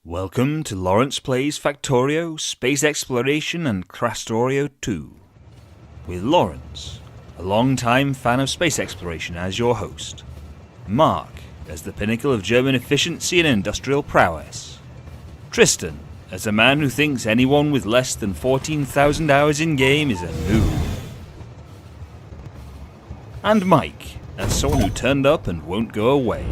Welcome to Laurence Plays Factorio, Space Exploration and Krastorio² with Laurence, a long-time fan of space exploration as your host, Marc as the pinnacle of German efficiency and industrial prowess, Tristan as a man who thinks anyone with less than 14,000 hours in-game is a noob, and Mike as someone who turned up and won't go away.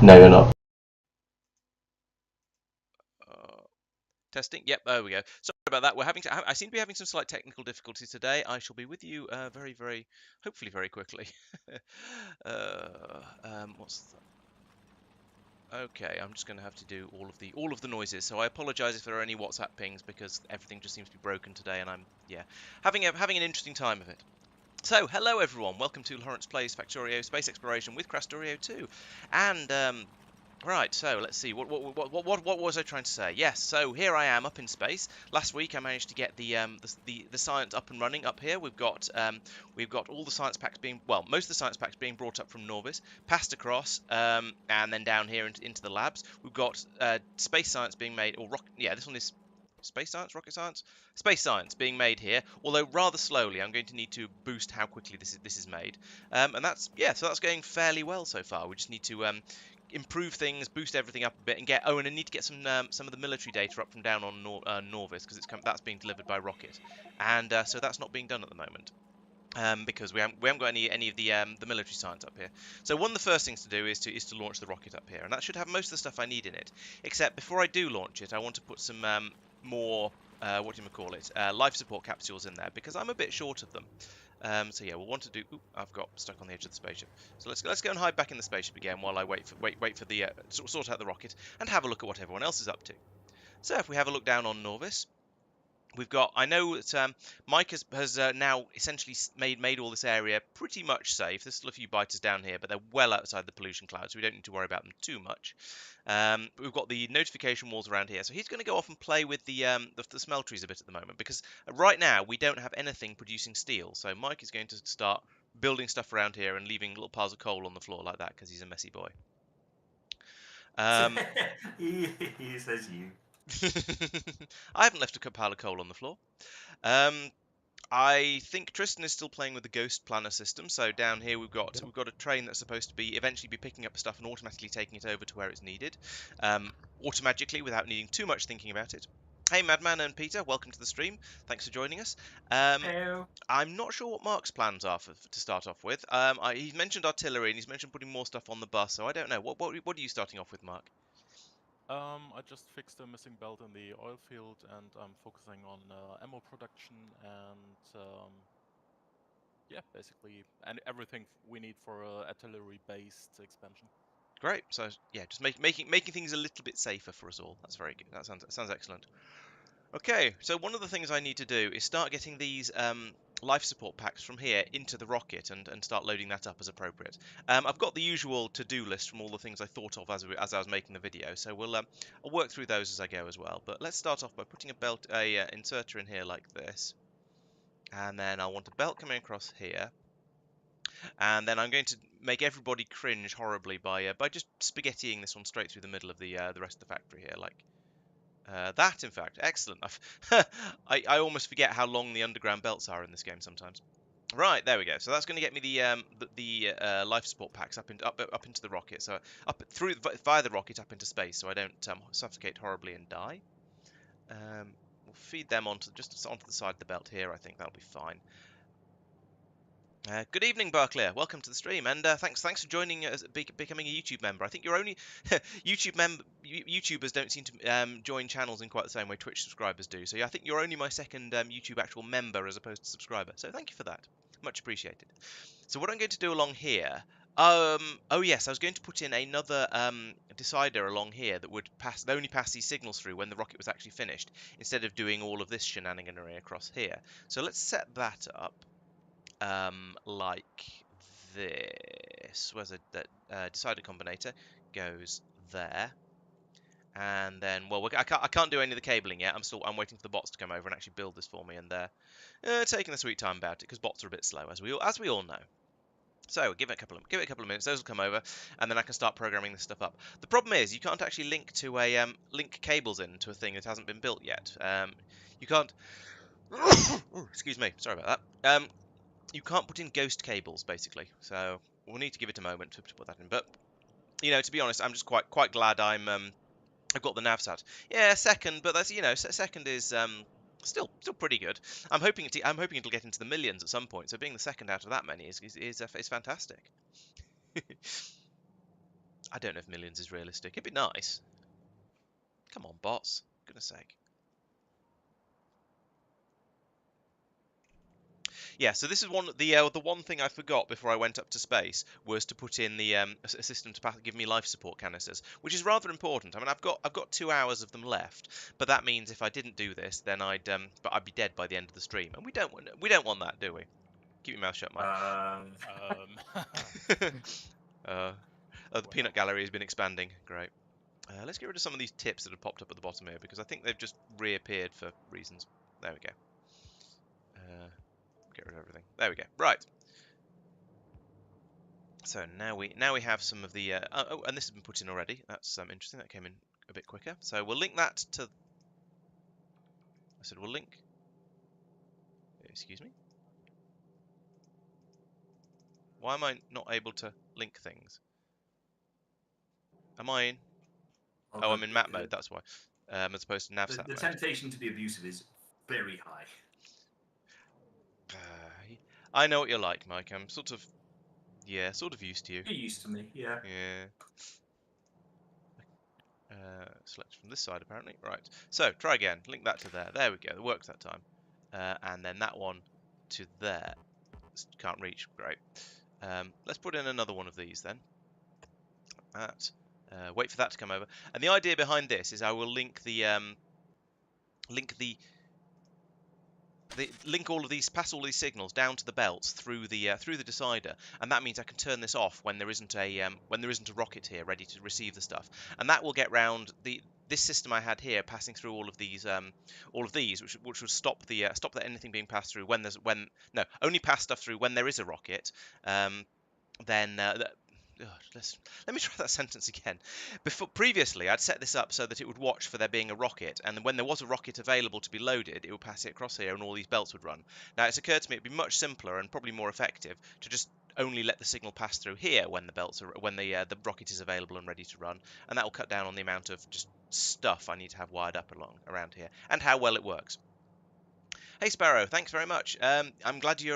No, you're not. Testing. Yep, there we go. Sorry about that. I seem to be having some slight technical difficulties today. I shall be with you hopefully very quickly. What's that? Okay, I'm just going to have to do all of the noises. So I apologise if there are any WhatsApp pings because everything just seems to be broken today, and I'm having an interesting time of it. So, hello everyone. Welcome to Laurence Plays Factorio Space Exploration with Krastorio². And right, so let's see. What was I trying to say? Yes, so here I am up in space. Last week I managed to get the science up and running up here. We've got all the science packs most of the science packs being brought up from Norvis, passed across, and then down here into the labs. We've got space science being made, or rock. Yeah, this one is space science, rocket science, space science being made here. Although rather slowly. I'm going to need to boost how quickly this is made. And so that's going fairly well so far. We just need to improve things, boost everything up a bit, and and I need to get some of the military data up from down on Norvis because that's being delivered by rocket, and so that's not being done at the moment. Because we haven't got any of the military science up here. So one of the first things to do is to launch the rocket up here, and that should have most of the stuff I need in it. Except before I do launch it, I want to put some more what do you call it? Life support capsules in there because I'm a bit short of them. So yeah, we'll want to do. Ooh, I've got stuck on the edge of the spaceship. So let's go and hide back in the spaceship again while I wait for the sort out the rocket and have a look at what everyone else is up to. So if we have a look down on Norvis, I know that Mike has now essentially made all this area pretty much safe. There's still a few biters down here, but they're well outside the pollution cloud, so we don't need to worry about them too much. But we've got the notification walls around here, so he's going to go off and play with the smelteries a bit at the moment, because right now we don't have anything producing steel. So Mike is going to start building stuff around here and leaving little piles of coal on the floor like that because he's a messy boy. He says you. I haven't left a pile of coal on the floor. Um, I think Tristan is still playing with the Ghost Planner system. So down here we've got a train that's supposed to eventually be picking up stuff and automatically taking it over to where it's needed, automatically without needing too much thinking about it. Hey Madman and Peter, welcome to the stream. Thanks for joining us. Hello. I'm not sure what Mark's plans are to start off with. He's mentioned artillery and he's mentioned putting more stuff on the bus, so I don't know. What are you starting off with, Mark? I just fixed a missing belt in the oil field, and I'm focusing on ammo production and yeah, basically, and everything we need for a artillery-based expansion. Great. So yeah, just making things a little bit safer for us all. That's very good. That sounds excellent. Okay, so one of the things I need to do is start getting these life support packs from here into the rocket and start loading that up as appropriate. I've got the usual to-do list from all the things I thought of as I was making the video, so I'll work through those as I go as well. But let's start off by putting a inserter in here like this, and then I want a belt coming across here, and then I'm going to make everybody cringe horribly by just spaghettiing this one straight through the middle of the rest of the factory here, like. That, in fact, excellent. I almost forget how long the underground belts are in this game sometimes. Right, there we go. So that's going to get me the life support packs up into the rocket. So via the rocket up into space, so I don't suffocate horribly and die. We'll feed them onto the side of the belt here. I think that'll be fine. Good evening, Barclay. Welcome to the stream, and thanks for joining us, becoming a YouTube member. I think you're only YouTubers don't seem to join channels in quite the same way Twitch subscribers do. So yeah, I think you're only my second YouTube actual member as opposed to subscriber. So thank you for that, much appreciated. So what I'm going to do along here. Oh yes, I was going to put in another decider along here that would only pass these signals through when the rocket was actually finished, instead of doing all of this shenaniganery across here. So let's set that up. Like this. Where's the decider combinator? Goes there, and then I can't do any of the cabling yet. I'm waiting for the bots to come over and actually build this for me, and they're taking the sweet time about it because bots are a bit slow, as we all know. So give it a couple of minutes. Those will come over, and then I can start programming this stuff up. The problem is you can't actually link to a link cables into a thing that hasn't been built yet. You can't. Excuse me. Sorry about that. You can't put in ghost cables, basically. So we'll need to give it a moment to put that in. But you know, to be honest, I'm just quite glad I've got the navsat. Yeah, second, but that's second is still pretty good. I'm hoping it'll get into the millions at some point. So being the second out of that many is fantastic. I don't know if millions is realistic. It'd be nice. Come on, bots. Goodness sake. Yeah, so this is the one thing I forgot before I went up to space was to put in the a system to give me life support canisters, which is rather important. I mean, I've got 2 hours of them left, but that means if I didn't do this, then I'd be dead by the end of the stream, and we don't want that, do we? Keep your mouth shut, Mike. The peanut gallery has been expanding. Great. Let's get rid of some of these tips that have popped up at the bottom here because I think they've just reappeared for reasons. There we go. Get rid of everything. There we go. Right. So now we have some of the oh, and this has been put in already. That's interesting. That came in a bit quicker. So we'll link that to. I said we'll link. Excuse me. Why am I not able to link things? Am I in? Oh, I'm in map mode. That's why. As opposed to navsat the mode. temptation to be abusive is very high. I know what you're like, Mike. I'm sort of used to you. You're used to me, yeah. Yeah. Select from this side apparently. Right. So try again. Link that to there. There we go. It works that time. And then that one to there. Can't reach. Great. Let's put in another one of these then. That. Wait for that to come over. And the idea behind this is I will link all of these, pass all these signals down to the belts through the decider, and that means I can turn this off when there isn't a rocket here ready to receive the stuff, and that will get round this system I had here passing through all of these, which would stop anything being passed through only pass stuff through when there is a rocket. Let me try that sentence again. Previously, I'd set this up so that it would watch for there being a rocket, and when there was a rocket available to be loaded, it would pass it across here, and all these belts would run. Now, it's occurred to me it'd be much simpler and probably more effective to just only let the signal pass through here when the rocket is available and ready to run, and that will cut down on the amount of just stuff I need to have wired up around here, and how well it works. Hey Sparrow, thanks very much. I'm glad you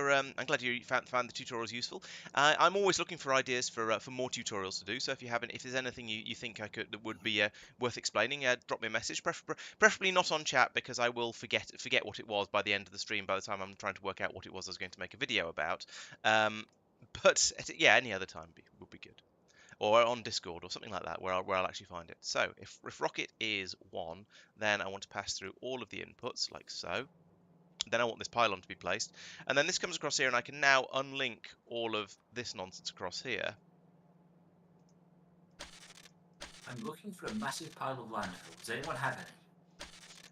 found the tutorials useful. I'm always looking for ideas for more tutorials to do. So if there's anything you think that would be worth explaining, drop me a message. Preferably not on chat because I will forget what it was by the end of the stream. By the time I'm trying to work out what it was I was going to make a video about. But yeah, any other time would be good. Or on Discord or something like that, where I'll actually find it. So if rocket is 1, then I want to pass through all of the inputs like so. Then I want this pylon to be placed, and then this comes across here, and I can now unlink all of this nonsense across here. I'm looking for a massive pile of landfill. Does anyone have any?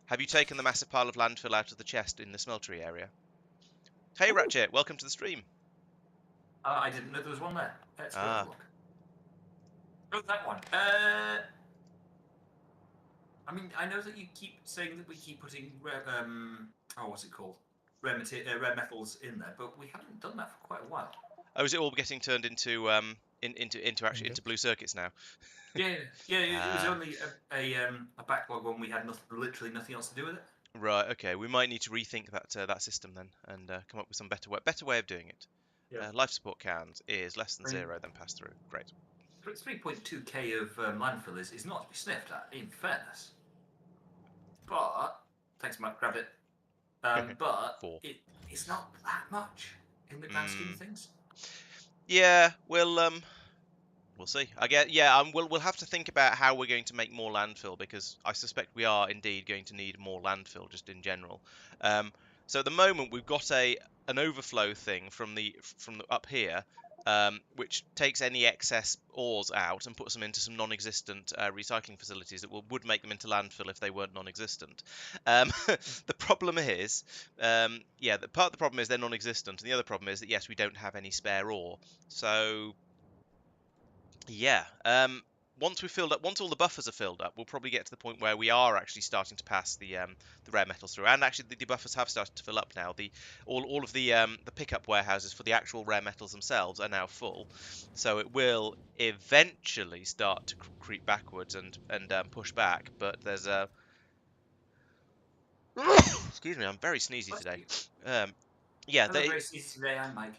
Have you taken the massive pile of landfill out of the chest in the smeltery area? Hey, Ratchet, welcome to the stream. I didn't know there was one there. Let's go have a look. Oh, that one. I mean, I know that you keep saying that we keep putting what's it called? Rare metals in there, but we haven't done that for quite a while. Oh, is it all getting turned into into blue circuits now? Yeah. It was only a backlog when we had literally nothing else to do with it. Right. Okay. We might need to rethink that system then, and come up with some better way of doing it. Yeah. Life support cans is less than Right. 0, then pass through. Great. 3.2k of landfill is not to be sniffed at, in fairness. But thanks, Marc. Grabbed it. But 4. it's not that much in the grand scheme of things. Yeah, we'll see. I get. Yeah, we'll have to think about how we're going to make more landfill, because I suspect we are indeed going to need more landfill just in general. So at the moment we've got an overflow thing from the up here, which takes any excess ores out and puts them into some non-existent recycling facilities that would make them into landfill if they weren't non-existent. The problem is, the part of the problem is they're non-existent, and the other problem is that yes, we don't have any spare ore. So yeah. Once once all the buffers are filled up, we'll probably get to the point where we are actually starting to pass the rare metals through. And actually, the buffers have started to fill up now. All of the pickup warehouses for the actual rare metals themselves are now full. So it will eventually start to creep backwards and push back. But there's a excuse me, I'm very sneezy today. Yeah, Hello, very sneezy today. I'm Mike.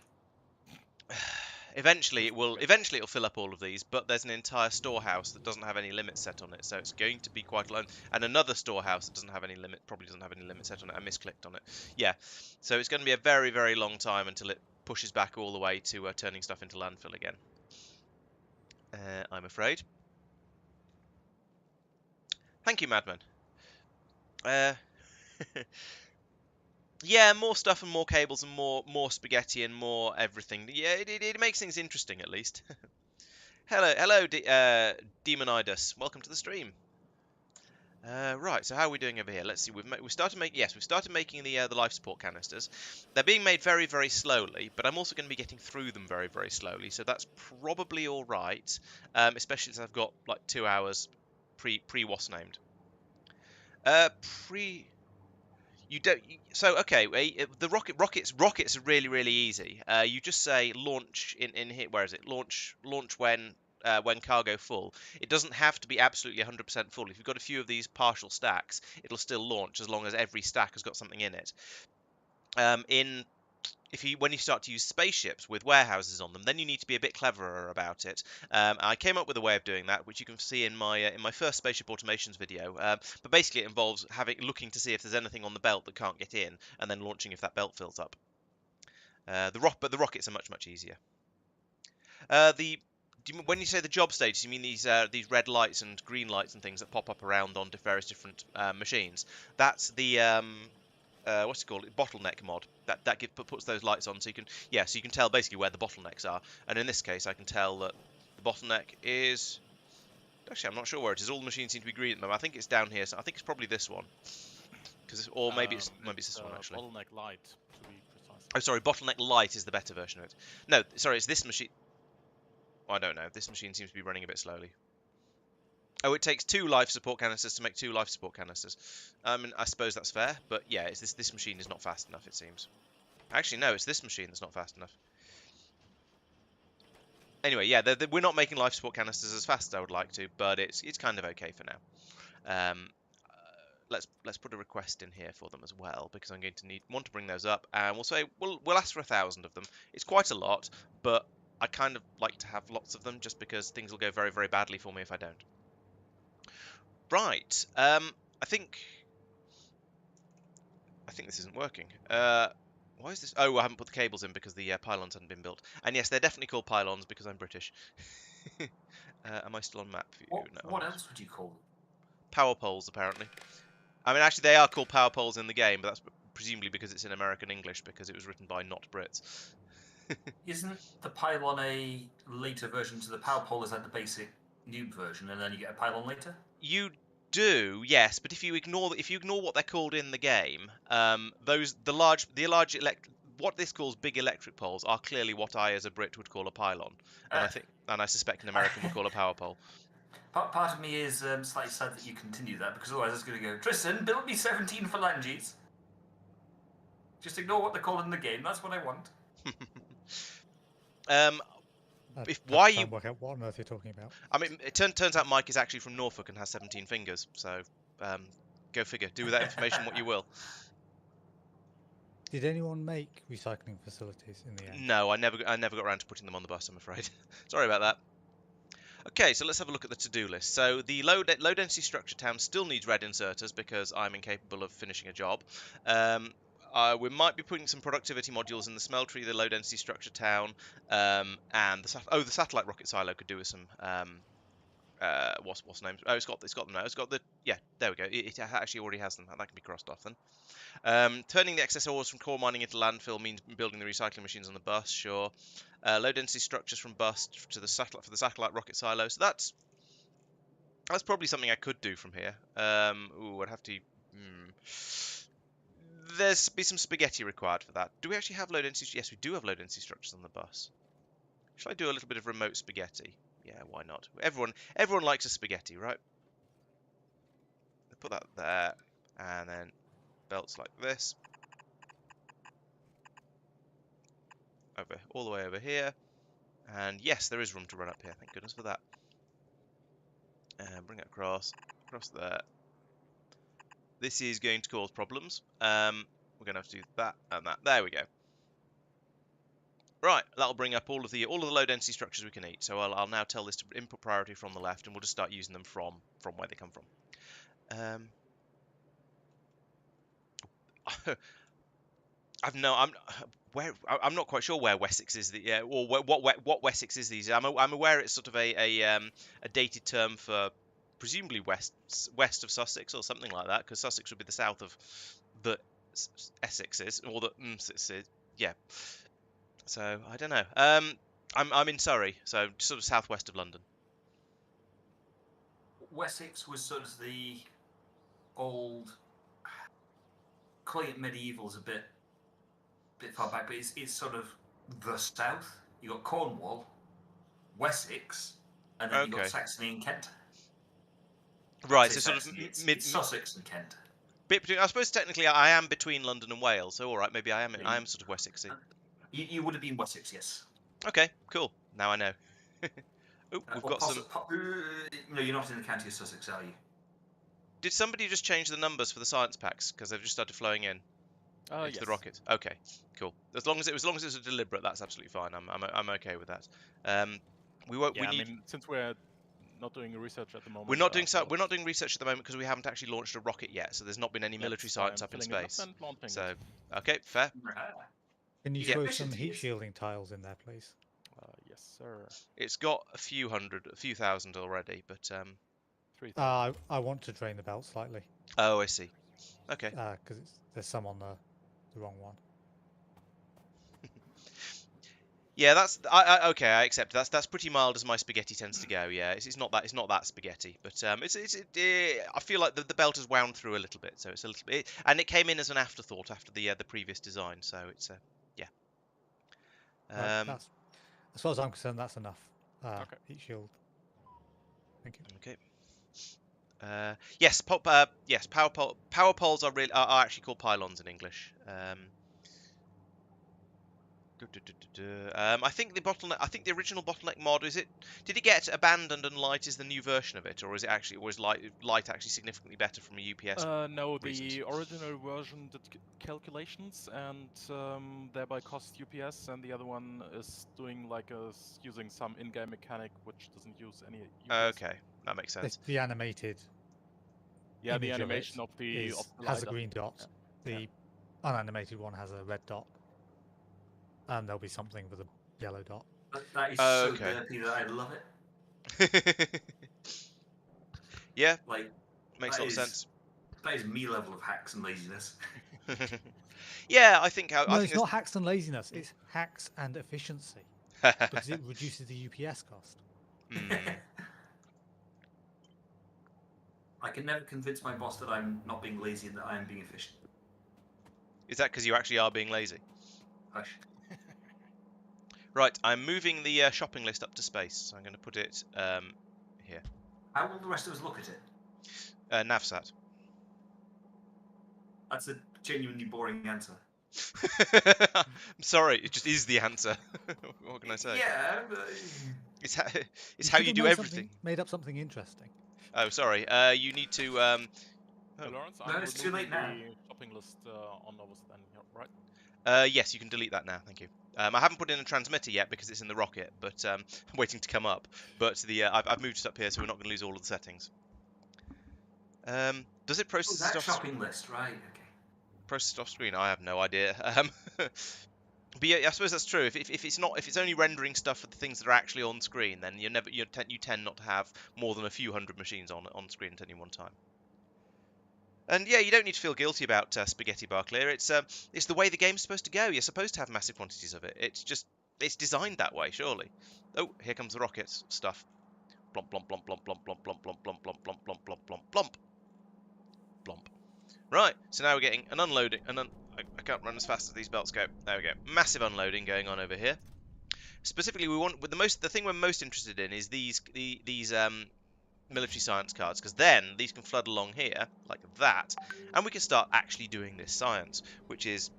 eventually it'll fill up all of these, but there's an entire storehouse that doesn't have any limit set on it, so it's going to be quite long. And another storehouse that probably doesn't have any limit set on it. I misclicked on it. Yeah, so it's going to be a very, very long time until it pushes back all the way to turning stuff into landfill again. I'm afraid. Thank you, Madman. Yeah, more stuff and more cables and more spaghetti and more everything. Yeah, it makes things interesting at least. Hello, Demonidas. Welcome to the stream. Right, so how are we doing over here? Let's see. We've started making the life support canisters. They're being made very, very slowly, but I'm also going to be getting through them very, very slowly. So that's probably all right, especially as I've got like 2 hours what's named. You don't. So okay, the rockets are really, really easy. You just say launch in here. Where is it? Launch when cargo full. It doesn't have to be absolutely 100% full. If you've got a few of these partial stacks, it'll still launch as long as every stack has got something in it. When you start to use spaceships with warehouses on them, then you need to be a bit cleverer about it. I came up with a way of doing that, which you can see in my first spaceship automations video. But basically, it involves looking to see if there's anything on the belt that can't get in, and then launching if that belt fills up. But the rockets are much, much easier. When you say the job status, you mean these red lights and green lights and things that pop up around on various different machines? That's the what's it called? Bottleneck mod. That puts those lights on, so you can tell basically where the bottlenecks are. And in this case, I can tell that the bottleneck is. Actually, I'm not sure where it is. All the machines seem to be green at the moment. I think it's down here. So I think it's probably this one. Or maybe it's this one actually. Bottleneck light, to be precise. Oh, sorry. Bottleneck light is the better version of it. No, sorry. It's this machine. I don't know. This machine seems to be running a bit slowly. Oh, it takes 2 life support canisters to make 2 life support canisters. I suppose that's fair, but yeah, it's this machine is not fast enough, it seems. Actually, no, it's this machine that's not fast enough. Anyway, yeah, we're not making life support canisters as fast as I would like to, but it's kind of okay for now. Let's put a request in here for them as well, because I'm going to want to bring those up, and we'll say we'll ask for 1,000 of them. It's quite a lot, but I kind of like to have lots of them, just because things will go very, very badly for me if I don't. Right. I think this isn't working. Why is this? Oh, I haven't put the cables in because the pylons hadn't been built. And yes, they're definitely called pylons because I'm British. Am I still on map view? No, What else would you call them? Power poles, apparently. I mean, actually, they are called power poles in the game, but that's presumably because it's in American English, because it was written by not Brits. Isn't the pylon a later version to the power pole? Is that the basic noob version, and then you get a pylon later? You do, yes, but if you ignore what they're called in the game, what this calls big electric poles are clearly what I, as a Brit, would call a pylon, and I suspect an American would call a power pole. Part of me is slightly sad that you continue that, because otherwise it's going to go, Tristan, build me 17 phalanges. Just ignore what they're called in the game. That's what I want. Why you work out what on earth you're talking about? I mean, it turns out Mike is actually from Norfolk and has 17 fingers, so go figure. Do with that information what you will. Did anyone make recycling facilities in the end? No, I never got around to putting them on the bus, I'm afraid. Sorry about that. Okay, so let's have a look at the to-do list. So the low density structure town still needs red inserters because I'm incapable of finishing a job. We might be putting some productivity modules in the smeltery, the low density structure town, and the satellite rocket silo could do with some what's the name? Oh, it's got them now. It's got the yeah. There we go. It actually already has them. That can be crossed off then. Turning the excess ores from core mining into landfill means building the recycling machines on the bus. Sure. Low density structures from bus to the satellite rocket silo. So that's probably something I could do from here. I'd have to. There's be some spaghetti required for that. Do we actually have low density? Yes, we do have low density structures on the bus. Should I do a little bit of remote spaghetti? Yeah, why not? Everyone likes a spaghetti, right? Put that there, and then belts like this. All the way over here. And yes, there is room to run up here. Thank goodness for that. And bring it across there. This is going to cause problems. We're going to have to do that and that. There we go. Right, that'll bring up all of the low density structures we can eat. So I'll now tell this to input priority from the left, and we'll just start using them from where they come from. I'm not quite sure where Wessex is. Or what Wessex is these. I'm aware it's sort of a dated term for presumably west of Sussex or something like that, because Sussex would be the south of the Essexes or the yeah. So I don't know. I'm in Surrey, so sort of southwest of London. Wessex was sort of the old. Calling it medieval is a bit far back, but it's sort of the south. You got Cornwall, Wessex, and then you got Saxony and Kent. Right, so sort of it's Sussex and Kent. Bit between, I suppose technically I am between London and Wales, so all right, maybe I am sort of Wessexy. You would have been Wessex, yes. Okay, cool. Now I know. We've got some. No, you're not in the county of Sussex, are you? Did somebody just change the numbers for the science packs because they've just started flowing in into the rocket? Okay, cool. As long as it was deliberate, that's absolutely fine. I'm okay with that. We won't. Yeah, we need. I mean, since we're not doing research at the moment. We're not doing research at the moment because we haven't actually launched a rocket yet. So there's not been any military science up in space. So okay, fair. Can you throw some heat shielding tiles in there, please? Yes, sir. It's got a few thousand already, but 3,000. I want to drain the belt slightly. Oh, I see. Okay. Because there's some on the wrong one. Yeah, that's okay. I accept that's pretty mild as my spaghetti tends to go. Yeah, it's not that spaghetti, but I feel like the belt has wound through a little bit, so it's a little bit, and it came in as an afterthought after the previous design, so it's yeah. Right, as far as I'm concerned, that's enough. Okay. Heat shield. Thank you. Okay. Yes, power poles are actually called pylons in English. I think the original bottleneck mod did it get abandoned and light is the new version of it, or is it actually light actually significantly better from a UPS? No, reasons? The original version did calculations and thereby cost UPS, and the other one is doing using some in-game mechanic which doesn't use any UPS. Okay, that makes sense. The animated. Yeah, the animation of the has a green dot. Yeah. The unanimated one has a red dot. And there'll be something with a yellow dot. That is so dirty that I love it. Yeah, makes a lot of sense. That is me level of hacks and laziness. Yeah, I think. It's not hacks and laziness. It's hacks and efficiency because it reduces the UPS cost. I can never convince my boss that I'm not being lazy and that I am being efficient. Is that because you actually are being lazy? Hush. Right, I'm moving the shopping list up to space, so I'm going to put it here. How will the rest of us look at it? Navsat. That's a genuinely boring answer. I'm sorry, it just is the answer. What can I say? Yeah. It's how you do everything. Made up something interesting. Oh, sorry. You need to. Laurence, no, it's too late now. The shopping list on Novus then, right? Yes, you can delete that now. Thank you. I haven't put in a transmitter yet because it's in the rocket, but I'm waiting to come up. But the I've moved it up here, so we're not going to lose all of the settings. Does it Oh, process that it off? shopping list, right? Okay. Process it off screen? I have no idea. But yeah, I suppose that's true. If it's only rendering stuff for the things that are actually on screen, then you tend not to have more than a few hundred machines on screen at any one time. And yeah, you don't need to feel guilty about spaghetti bar clear. It's the way the game's supposed to go. You're supposed to have massive quantities of it. It's designed that way, surely. Oh, here comes the rockets stuff. Blomp blomp blomp blomp blomp blomp blomp blomp blomp blomp blomp blomp blomp blomp blomp blomp. Right, so now we're getting an unloading. I can't run as fast as these belts go. There we go. Massive unloading going on over here. Specifically, the thing we're most interested in is these military science cards, because then these can flood along here like that, and we can start actually doing this science, which is,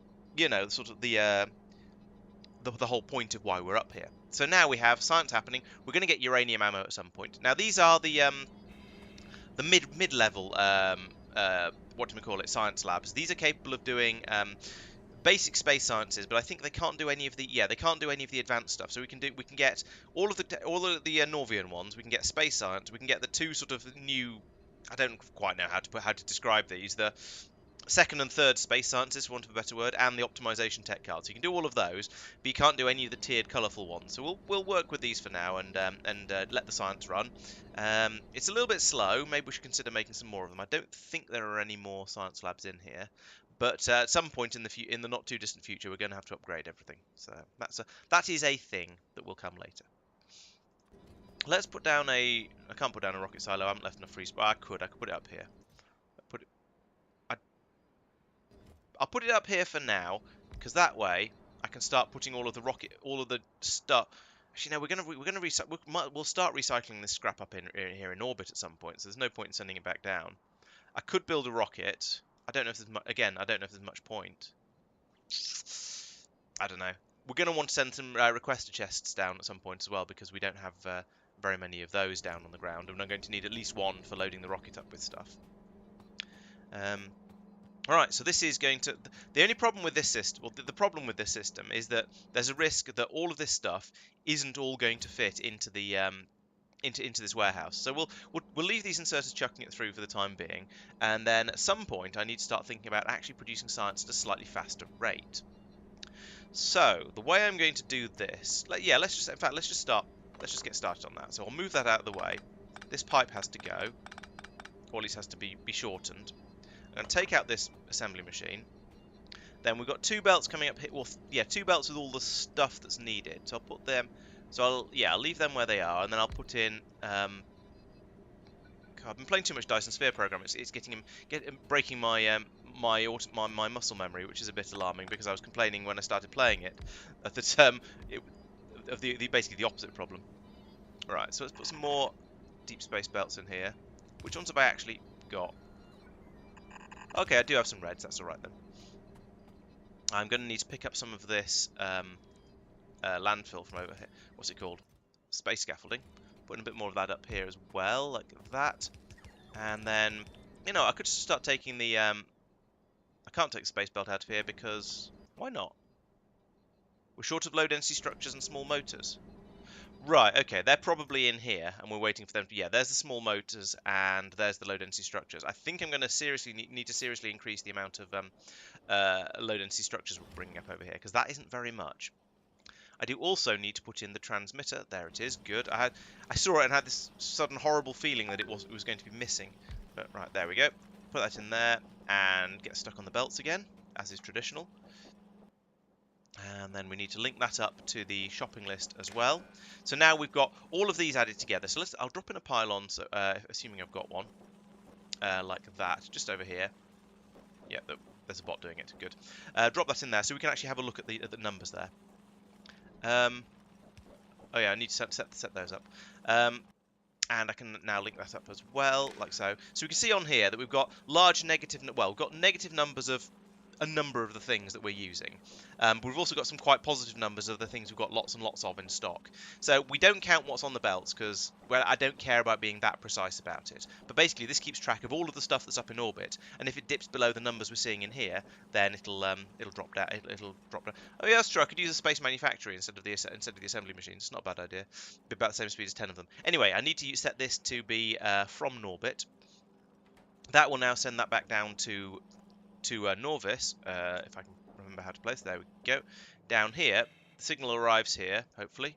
sort of the whole point of why we're up here. So now we have science happening. We're going to get uranium ammo at some point. Now these are the mid-level what do we call it, science labs. These are capable of doing basic space sciences, but I think they can't do any of the advanced stuff. So we can get all of the Norvian ones. We can get space science. We can get the two sort of new. I don't quite know how to describe these. The second and third space sciences, for want of a better word, and the optimization tech cards. So you can do all of those, but you can't do any of the tiered, colourful ones. So we'll work with these for now and let the science run. It's a little bit slow. Maybe we should consider making some more of them. I don't think there are any more science labs in here, but at some point in the not too distant future, we're going to have to upgrade everything. So that is a thing that will come later. Let's put down I can't put down a rocket silo. I haven't left enough free space. I could put it up here. I'll put it up here for now, because that way I can start putting all of the stuff. Actually, no, we'll start recycling this scrap up in here in orbit at some point. So there's no point in sending it back down. I could build a rocket. I don't know if there's much point. I don't know. We're going to want to send some requester chests down at some point as well, because we don't have very many of those down on the ground, and I'm going to need at least one for loading the rocket up with stuff. Alright, so this is going to... The only problem with this system... Well, the problem with this system is that there's a risk that all of this stuff isn't all going to fit into the into this warehouse. So we'll leave these inserters chucking it through for the time being, and then at some point I need to start thinking about actually producing science at a slightly faster rate. So the way I'm going to do this... let's just get started on that. So I'll move that out of the way. This pipe has to go, or at least has to be shortened. I'm going to take out this assembly machine. Then we've got two belts coming up here. Well, yeah, two belts with all the stuff that's needed. So I'll put them. So I'll leave them where they are, and then I'll put in. God, I've been playing too much Dyson Sphere program. It's breaking my my muscle memory, which is a bit alarming because I was complaining when I started playing it that basically the opposite problem. All right, so let's put some more deep space belts in here. Which ones have I actually got? Okay, I do have some reds, that's alright then. I'm going to need to pick up some of this landfill from over here. What's it called? Space scaffolding. Putting a bit more of that up here as well, like that. And then, I could just start taking the... I can't take the space belt out of here because... Why not? We're short of low density structures and small motors. Right, okay, they're probably in here, and we're waiting for them to... Yeah, there's the small motors, and there's the low-density structures. I think I'm going to need to seriously increase the amount of low-density structures we're bringing up over here, because that isn't very much. I do also need to put in the transmitter. There it is, good. I saw it and had this sudden horrible feeling that it was going to be missing. But right, there we go. Put that in there, and get stuck on the belts again, as is traditional. And then we need to link that up to the shopping list as well. So now we've got all of these added together. So I'll drop in a pylon, so, assuming I've got one, like that, just over here. Yeah, there's a bot doing it. Good. Drop that in there so we can actually have a look at the numbers there. Oh yeah, I need to set those up. And I can now link that up as well, like so. So we can see on here that we've got large negative. Well, we've got negative numbers of a number of the things that we're using. But we've also got some quite positive numbers of the things we've got lots and lots of in stock. So we don't count what's on the belts because, well, I don't care about being that precise about it. But basically, this keeps track of all of the stuff that's up in orbit, and if it dips below the numbers we're seeing in here, then it'll drop down. It'll drop down. Oh yeah, that's true. I could use a space manufactory instead of the assembly machines. It's not a bad idea. Be about the same speed as 10 of them. Anyway, I need to set this to be from Norbit. That will now send that back down to Norvis, if I can remember how to place. There we go. Down here, the signal arrives here, hopefully.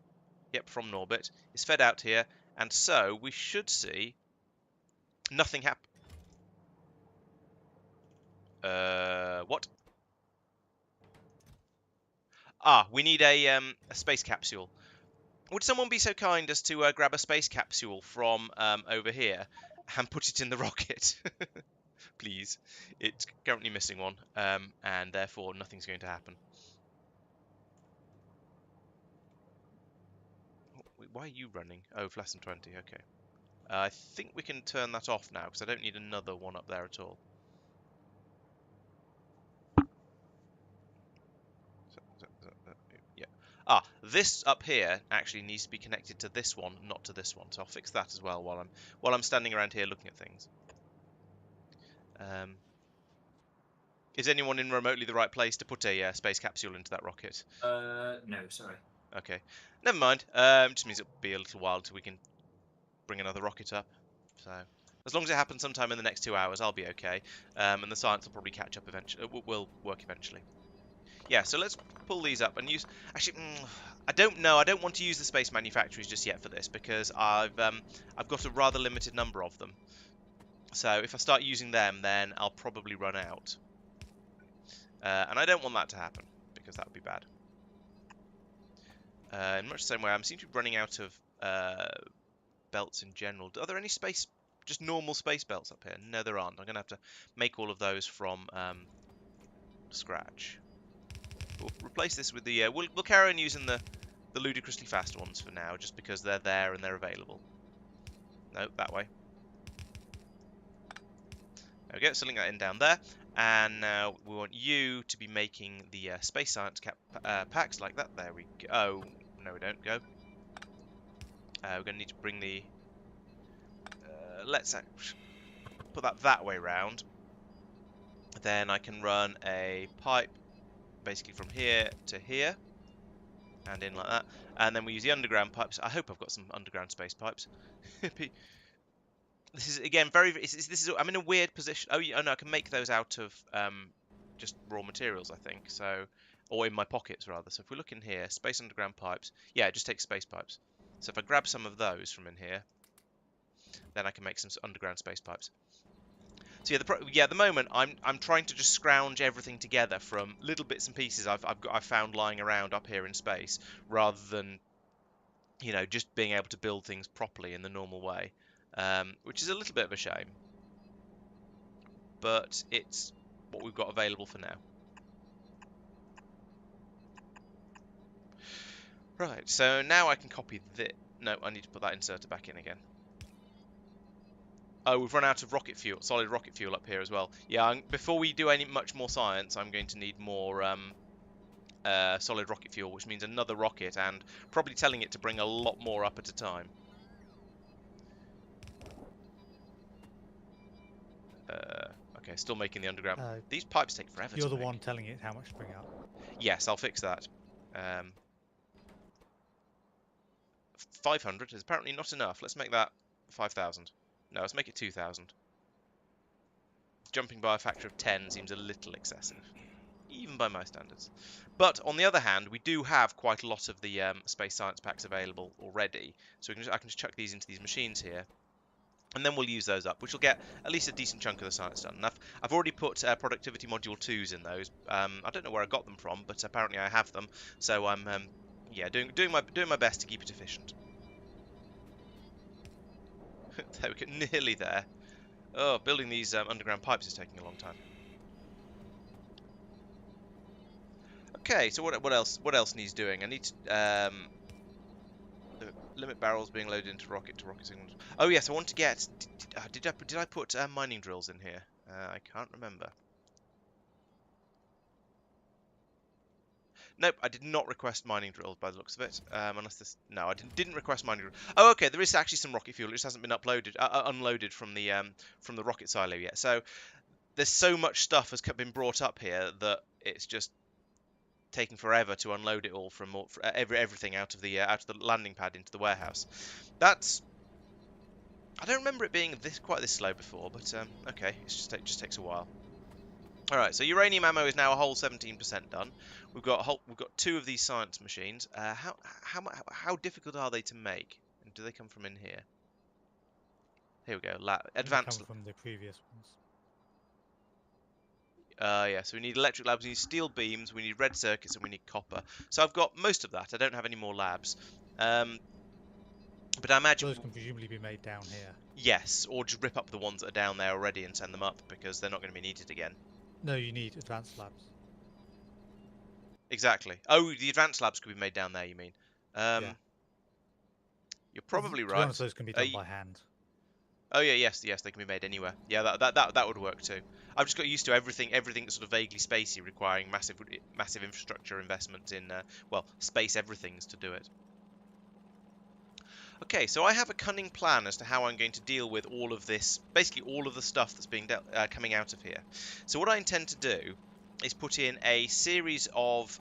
Yep, from Norbit. It's fed out here, and so we should see nothing happen. What? Ah, we need a space capsule. Would someone be so kind as to grab a space capsule from over here and put it in the rocket? Please. It's currently missing one, and therefore nothing's going to happen. Why are you running? Oh, for less than 20, okay. I think we can turn that off now, because I don't need another one up there at all. Yeah. Ah, this up here actually needs to be connected to this one, not to this one. So I'll fix that as well while I'm standing around here looking at things. Is anyone in remotely the right place to put a space capsule into that rocket? No, sorry. Okay, never mind. Just means it'll be a little while till we can bring another rocket up. So as long as it happens sometime in the next 2 hours, I'll be okay. And the science will probably catch up eventually. Will work eventually. Yeah. So let's pull these up and use. Actually, I don't know. I don't want to use the space manufactories just yet for this because I've got a rather limited number of them. So if I start using them, then I'll probably run out. And I don't want that to happen, because that would be bad. In much the same way, I seem to be running out of belts in general. Are there any just normal space belts up here? No, there aren't. I'm going to have to make all of those from scratch. We'll replace this with the... we'll carry on using the ludicrously fast ones for now, just because they're there and they're available. No, that way. There we go, so link that in down there. And now we want you to be making the space science packs like that. There we go. Oh, no we don't. Go. We're going to need to bring the... let's put that way round. Then I can run a pipe basically from here to here. And in like that. And then we use the underground pipes. I hope I've got some underground space pipes. This is again I'm in a weird position. Oh, no, I can make those out of just raw materials, I think. So, or in my pockets rather. So if we look in here, space underground pipes. Yeah, it just takes space pipes. So if I grab some of those from in here, then I can make some underground space pipes. So yeah, at the moment I'm trying to just scrounge everything together from little bits and pieces I've found lying around up here in space, rather than just being able to build things properly in the normal way. Which is a little bit of a shame, but it's what we've got available for now. Right, so now I can copy this. No, I need to put that inserter back in again. Oh, we've run out of rocket fuel, solid rocket fuel up here as well. Yeah, before we do much more science, I'm going to need more solid rocket fuel, which means another rocket, and probably telling it to bring a lot more up at a time. Okay, still making the underground. These pipes take forever to make. You're the one telling it how much to bring up. Yes, I'll fix that. 500 is apparently not enough. Let's make that 5,000. No, let's make it 2,000. Jumping by a factor of 10 seems a little excessive, even by my standards. But on the other hand, we do have quite a lot of the space science packs available already, so I can just chuck these into these machines here. And then we'll use those up, which will get at least a decent chunk of the science done. And I've already put productivity module 2s in those. I don't know where I got them from, but apparently I have them. So I'm yeah, doing my best to keep it efficient. There we go, nearly there. Oh, building these underground pipes is taking a long time. Okay, so what else needs doing? I need to limit barrels being loaded into rocket signals. Oh yes, I want to get. Did I put mining drills in here? I can't remember. Nope, I did not request mining drills by the looks of it. Unless this, no, I didn't request mining drills. Oh, okay, there is actually some rocket fuel. It just hasn't been unloaded from the rocket silo yet. So there's so much stuff has been brought up here that it's just taking forever to unload it all from everything out of the landing pad into the warehouse. That's, I don't remember it being quite this slow before, but okay, it just takes a while. All right, so uranium ammo is now a whole 17% done. We've got 2 of these science machines. How difficult are they to make? And do they come from in here? Here we go. Advanced. Come from the previous ones. Yeah, so we need electric labs, we need steel beams, we need red circuits, and we need copper. So I've got most of that. I don't have any more labs. But I imagine... Those can presumably be made down here. Yes, or just rip up the ones that are down there already and send them up, because they're not going to be needed again. No, you need advanced labs. Exactly. Oh, the advanced labs could be made down there, you mean? Yeah. You're probably To be right. honest, those can be done by hand. Oh yeah, yes, they can be made anywhere. Yeah, that would work too. I've just got used to everything that's sort of vaguely spacey, requiring massive infrastructure investment in space everythings to do it. Okay, so I have a cunning plan as to how I'm going to deal with all of this, basically all of the stuff that's being coming out of here. So what I intend to do is put in a series of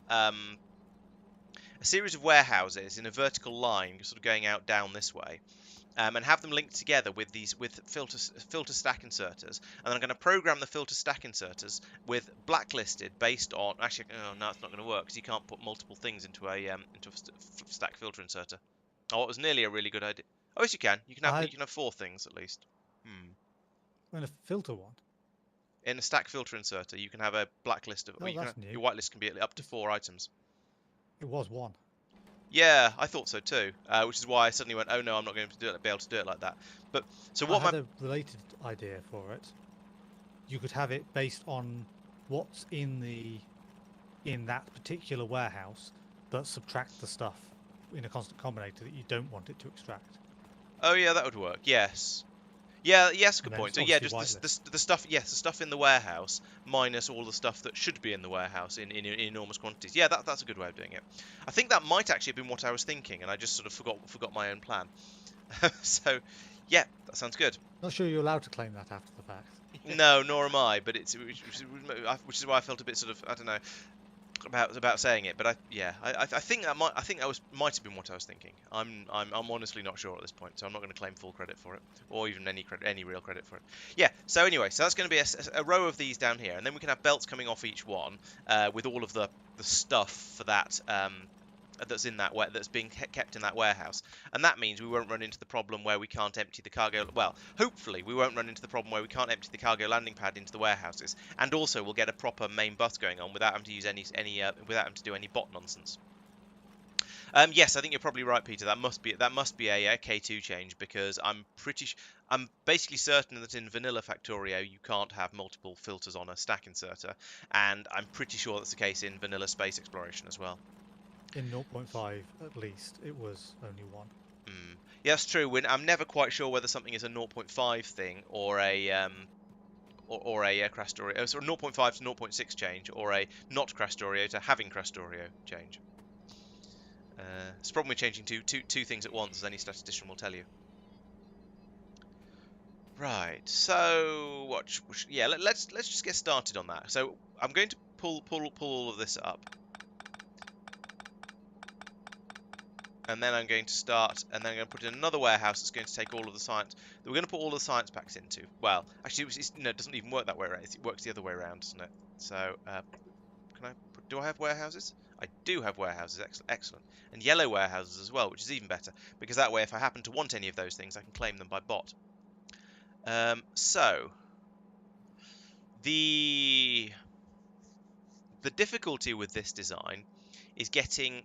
warehouses in a vertical line, sort of going out down this way. And have them linked together with filter stack inserters, and then I'm going to program the filter stack inserters with blacklisted based on. Actually, no, it's not going to work because you can't put multiple things into a stack filter inserter. Oh, it was nearly a really good idea. Oh, yes, you can. You can have 4 things at least. In a filter one. In a stack filter inserter, you can have a blacklist of. Oh, that's new. Your whitelist can be up to 4 items. It was 1. Yeah, I thought so too, which is why I suddenly went, oh no, I'm not going to be able to do it like that. But so what? I had a related idea for it. You could have it based on what's in that particular warehouse, but subtract the stuff in a constant combinator that you don't want it to extract. Oh yeah, that would work. Yes. Yeah, yes, good And then point. it's So yeah, obviously just the stuff. Yes, the stuff in the warehouse minus all the stuff that should be in the warehouse in enormous quantities. Yeah, that's a good way of doing it. I think that might actually have been what I was thinking, and I just sort of forgot my own plan. So, yeah, that sounds good. Not sure you're allowed to claim that after the fact. No, nor am I. But which is why I felt a bit sort of, I don't know, about saying it. But I think that might have been what I was thinking. I'm honestly not sure at this point, so I'm not going to claim full credit for it, or even any real credit for it. Yeah. So anyway, so that's going to be a row of these down here, and then we can have belts coming off each one with all of the stuff for that. That's being kept in that warehouse, and that means we won't run into the problem where we can't empty the cargo. Well, hopefully we won't run into the problem where we can't empty the cargo landing pad into the warehouses, and also we'll get a proper main bus going on without having to use without having to do any bot nonsense. Yes, I think you're probably right, Peter. That must be a K2 change, because I'm basically certain that in vanilla Factorio you can't have multiple filters on a stack inserter, and I'm pretty sure that's the case in vanilla space exploration as well. In 0.5, at least, it was only 1. Yeah, that's true. I'm never quite sure whether something is a 0.5 thing or a Krastorio, so 0.5 to 0.6 change, or a not Krastorio to having Krastorio change. It's a problem with changing two things at once, as any statistician will tell you. Right. So let's just get started on that. So I'm going to pull all of this up. And then I'm going to start, and then I'm going to put in another warehouse that's going to take all of the science that we're going to put all the science packs into. Well, actually, it doesn't even work that way around. It works the other way around, doesn't it? So, do I have warehouses? I do have warehouses. Excellent. And yellow warehouses as well, which is even better, because that way, if I happen to want any of those things, I can claim them by bot. So the difficulty with this design is getting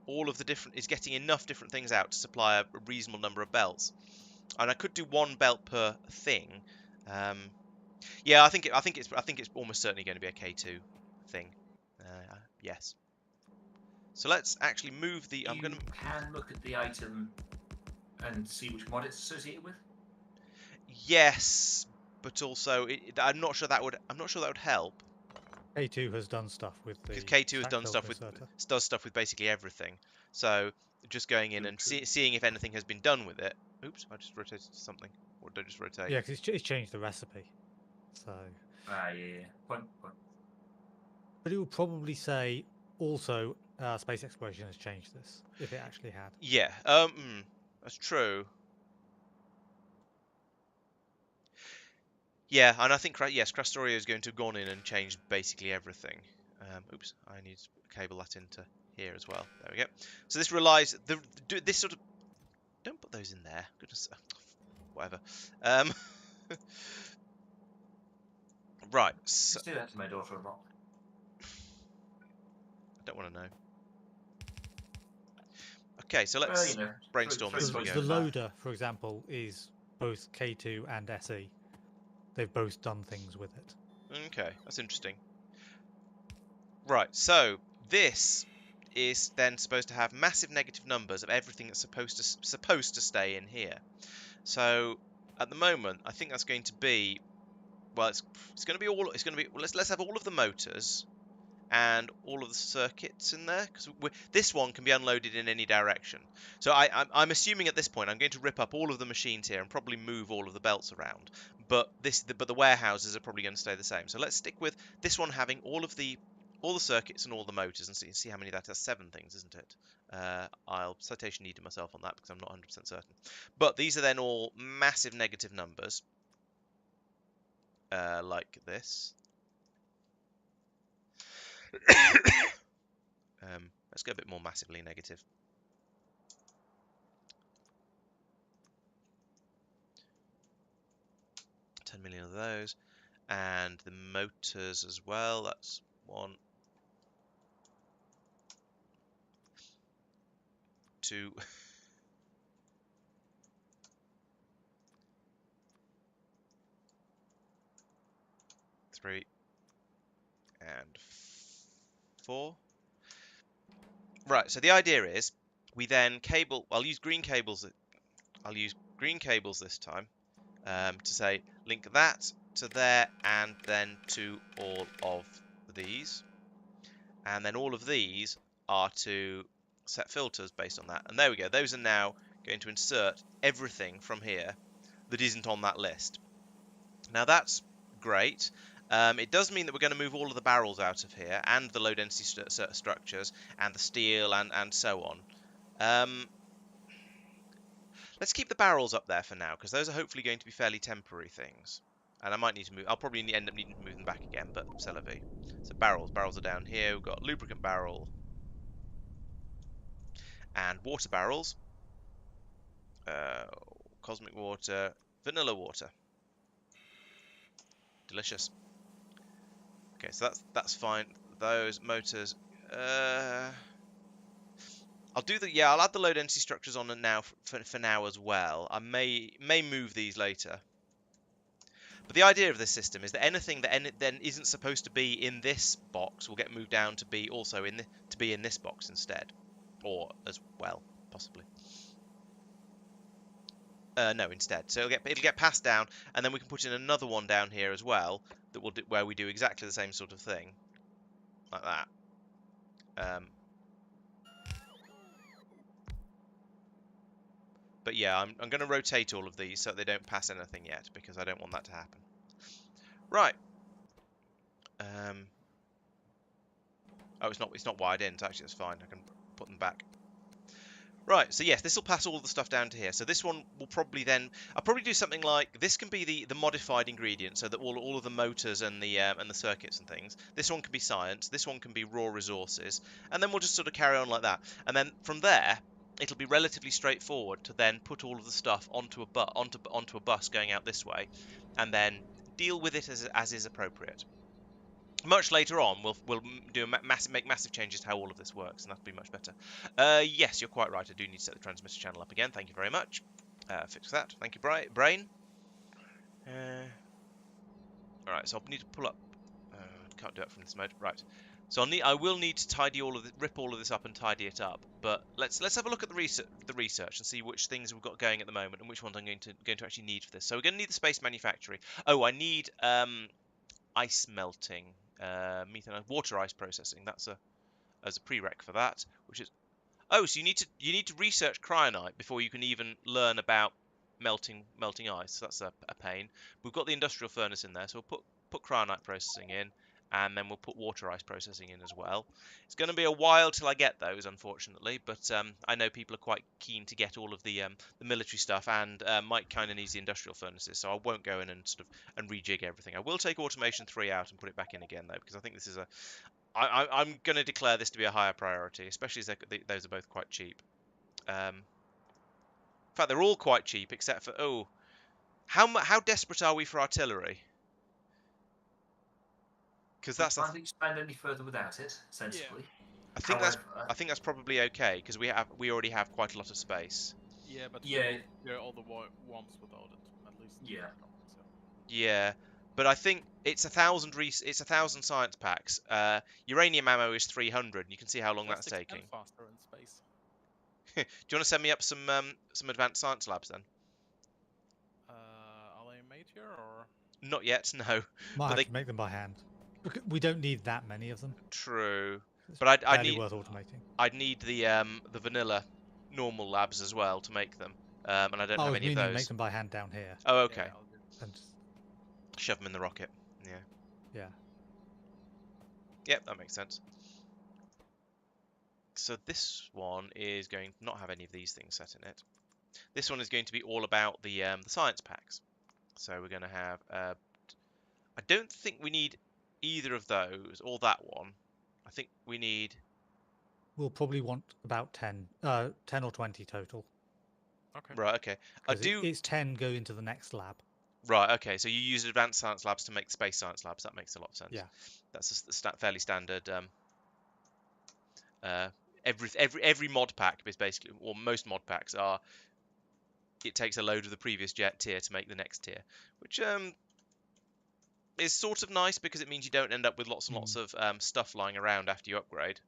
enough different things out to supply a reasonable number of belts, and I could do 1 belt per thing. Yeah, I think it's almost certainly going to be a K2 thing. Yes. So let's actually move the. You can look at the item and see which mod it's associated with. Yes, but also I'm not sure that would help. K2 has done stuff with the Because K2 has stack done filter stuff with inserter. does stuff with basically everything. So just going in and seeing if anything has been done with it. Oops, I just rotated something. Or did I just rotate? Yeah, because it's changed the recipe. So, Yeah. Point. but it will probably say also space exploration has changed this if it actually had. Yeah. That's true. Yeah, and I think yes, Krastorio is going to have gone in and changed basically everything. Oops, I need to cable that into here as well. There we go. So this relies this sort of don't put those in there. Goodness, whatever. Um, right. So, Just do that to my daughter a lot. I don't want to know. Okay, so Well, let's you know, brainstorm three this as we The, go. the loader, for example, is both K2 and SE. They've both done things with it. Okay, that's interesting. Right, so this is then supposed to have massive negative numbers of everything that's supposed to stay in here. So at the moment, I think that's going to be it's going to be all let's have all of the motors and all of the circuits in there, because this one can be unloaded in any direction. So I'm assuming at this point I'm going to rip up all of the machines here and probably move all of the belts around. But the warehouses are probably going to stay the same. So let's stick with this one having all the circuits and all the motors and see how many that has. 7 things, isn't it? I'll citation needed myself on that because I'm not 100% certain. But these are then all massive negative numbers, like this. Let's go a bit more massively negative. $10 million of those, and the motors as well. That's 1, 2, 3, and 4. Right. So the idea is we then cable. I'll use green cables. I'll use green cables this time to say link that to there and then to all of these, and then all of these are to set filters based on that. And there we go. Those are now going to insert everything from here that isn't on that list. Now that's great. It does mean that we're going to move all of the barrels out of here and the low density structures and the steel and so on. Let's keep the barrels up there for now, because those are hopefully going to be fairly temporary things. And I might need to move. I'll probably end up needing to move them back again, but c'est la vie. So barrels are down here. We've got lubricant barrel and water barrels. Cosmic water, vanilla water. Delicious. Okay, so that's fine. Those motors. I'll add the low density structures on now for now as well. I may move these later. But the idea of this system is that anything that then isn't supposed to be in this box will get moved down to be also in this box instead, or as well, possibly. No, instead. So it'll get passed down, and then we can put in another one down here as well that will where we do exactly the same sort of thing, like that. But yeah, I'm going to rotate all of these so they don't pass anything yet, because I don't want that to happen. Right. Oh, it's not wide in, so actually that's fine. I can put them back. Right, so yes, this will pass all the stuff down to here. So this one will probably then... I'll probably do something like... This can be the modified ingredient, so that all of the motors and the circuits and things. This one can be science. This one can be raw resources. And then we'll just sort of carry on like that. And then from there, it'll be relatively straightforward to then put all of the stuff onto a bus going out this way, and then deal with it as is appropriate. Much later on, we'll make massive changes to how all of this works, and that'll be much better. Yes, you're quite right. I do need to set the transmitter channel up again. Thank you very much. Fix that. Thank you, Brain. All right, so I'll need to pull up. Can't do it from this mode. Right. So I will need to rip all of this up and tidy it up. But let's have a look at the research and see which things we've got going at the moment and which ones I'm going to actually need for this. So we're going to need the space manufactory. Oh, I need ice melting. methane water ice processing. That's as a prereq for that, which is so you need to research cryonite before you can even learn about melting ice. So that's a pain. We've got the industrial furnace in there, so we'll put cryonite processing in, and then we'll put water ice processing in as well. It's going to be a while till I get those, unfortunately, but I know people are quite keen to get all of the military stuff, and Mike kind of needs the industrial furnaces, so I won't go in and and rejig everything. I will take automation 3 out and put it back in again though, because I think this is I'm going to declare this to be a higher priority, especially as those are both quite cheap. In fact, they're all quite cheap, except for how desperate are we for artillery? Because that's Can't expand any further without it, sensibly. I think However, that's probably okay because we already have quite a lot of space. Yeah, but Yeah. we'll clear all the worms without it, at least. Yeah. So. Yeah, but I think it's 1,000 science packs. Uranium ammo is 300. You can see how long Just that's taking. expand faster in space. Do you want to send me up some advanced science labs then? Are they made here or? Not yet, no. Might But have they to make them by hand. We don't need that many of them. true. It's But I barely need worth automating. I'd need the vanilla normal labs as well to make them. And I don't I have was any of meaning those. make them by hand down here. Oh, okay. Yeah, I'll do. And Shove them in the rocket. Yeah. yeah. Yep, that makes sense. So this one is going to not have any of these things set in it. This one is going to be all about the science packs. So we're going to have. I don't think we need either of those or that one. I think we need. We'll probably want about 10 or 20 total. Okay. Right. Okay. I 'Cause do. It's 10 go into the next lab. Right. Okay. So you use advanced science labs to make space science labs. That makes a lot of sense. Yeah. That's a fairly standard. Every mod pack is basically, or most mod packs are. It takes a load of the previous tier to make the next tier, which is sort of nice because it means you don't end up with lots and lots of stuff lying around after you upgrade.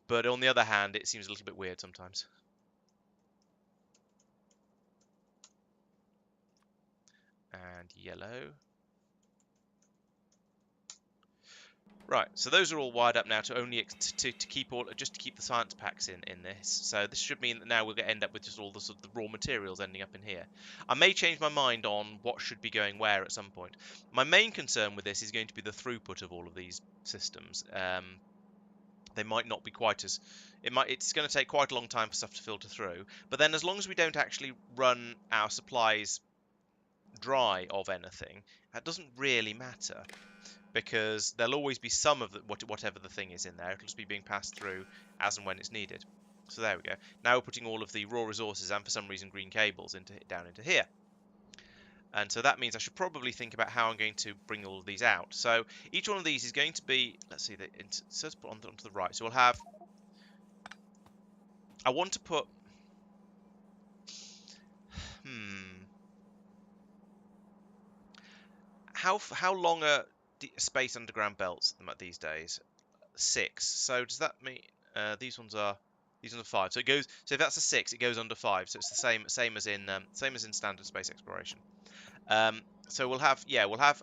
But on the other hand, it seems a little bit weird sometimes. And yellow. Right, so those are all wired up now to only to keep just to keep the science packs in this. So this should mean that now we'll end up with just all the sort of the raw materials ending up in here. I may change my mind on what should be going where at some point. My main concern with this is going to be the throughput of all of these systems. They might not be quite as it's going to take quite a long time for stuff to filter through. But then as long as we don't actually run our supplies dry of anything, that doesn't really matter. Because there'll always be some of whatever the thing is in there. It'll just be being passed through as and when it's needed. So there we go. Now we're putting all of the raw resources and for some reason green cables down into here. And so that means I should probably think about how I'm going to bring all of these out. So each one of these is going to be, let's see, so let's put onto the right. So we'll have, I want to put, how long are space underground belts these days? 6. So does that mean these ones are 5? So it goes. So if that's a 6, it goes under 5. So it's the same as in standard space exploration. So we'll have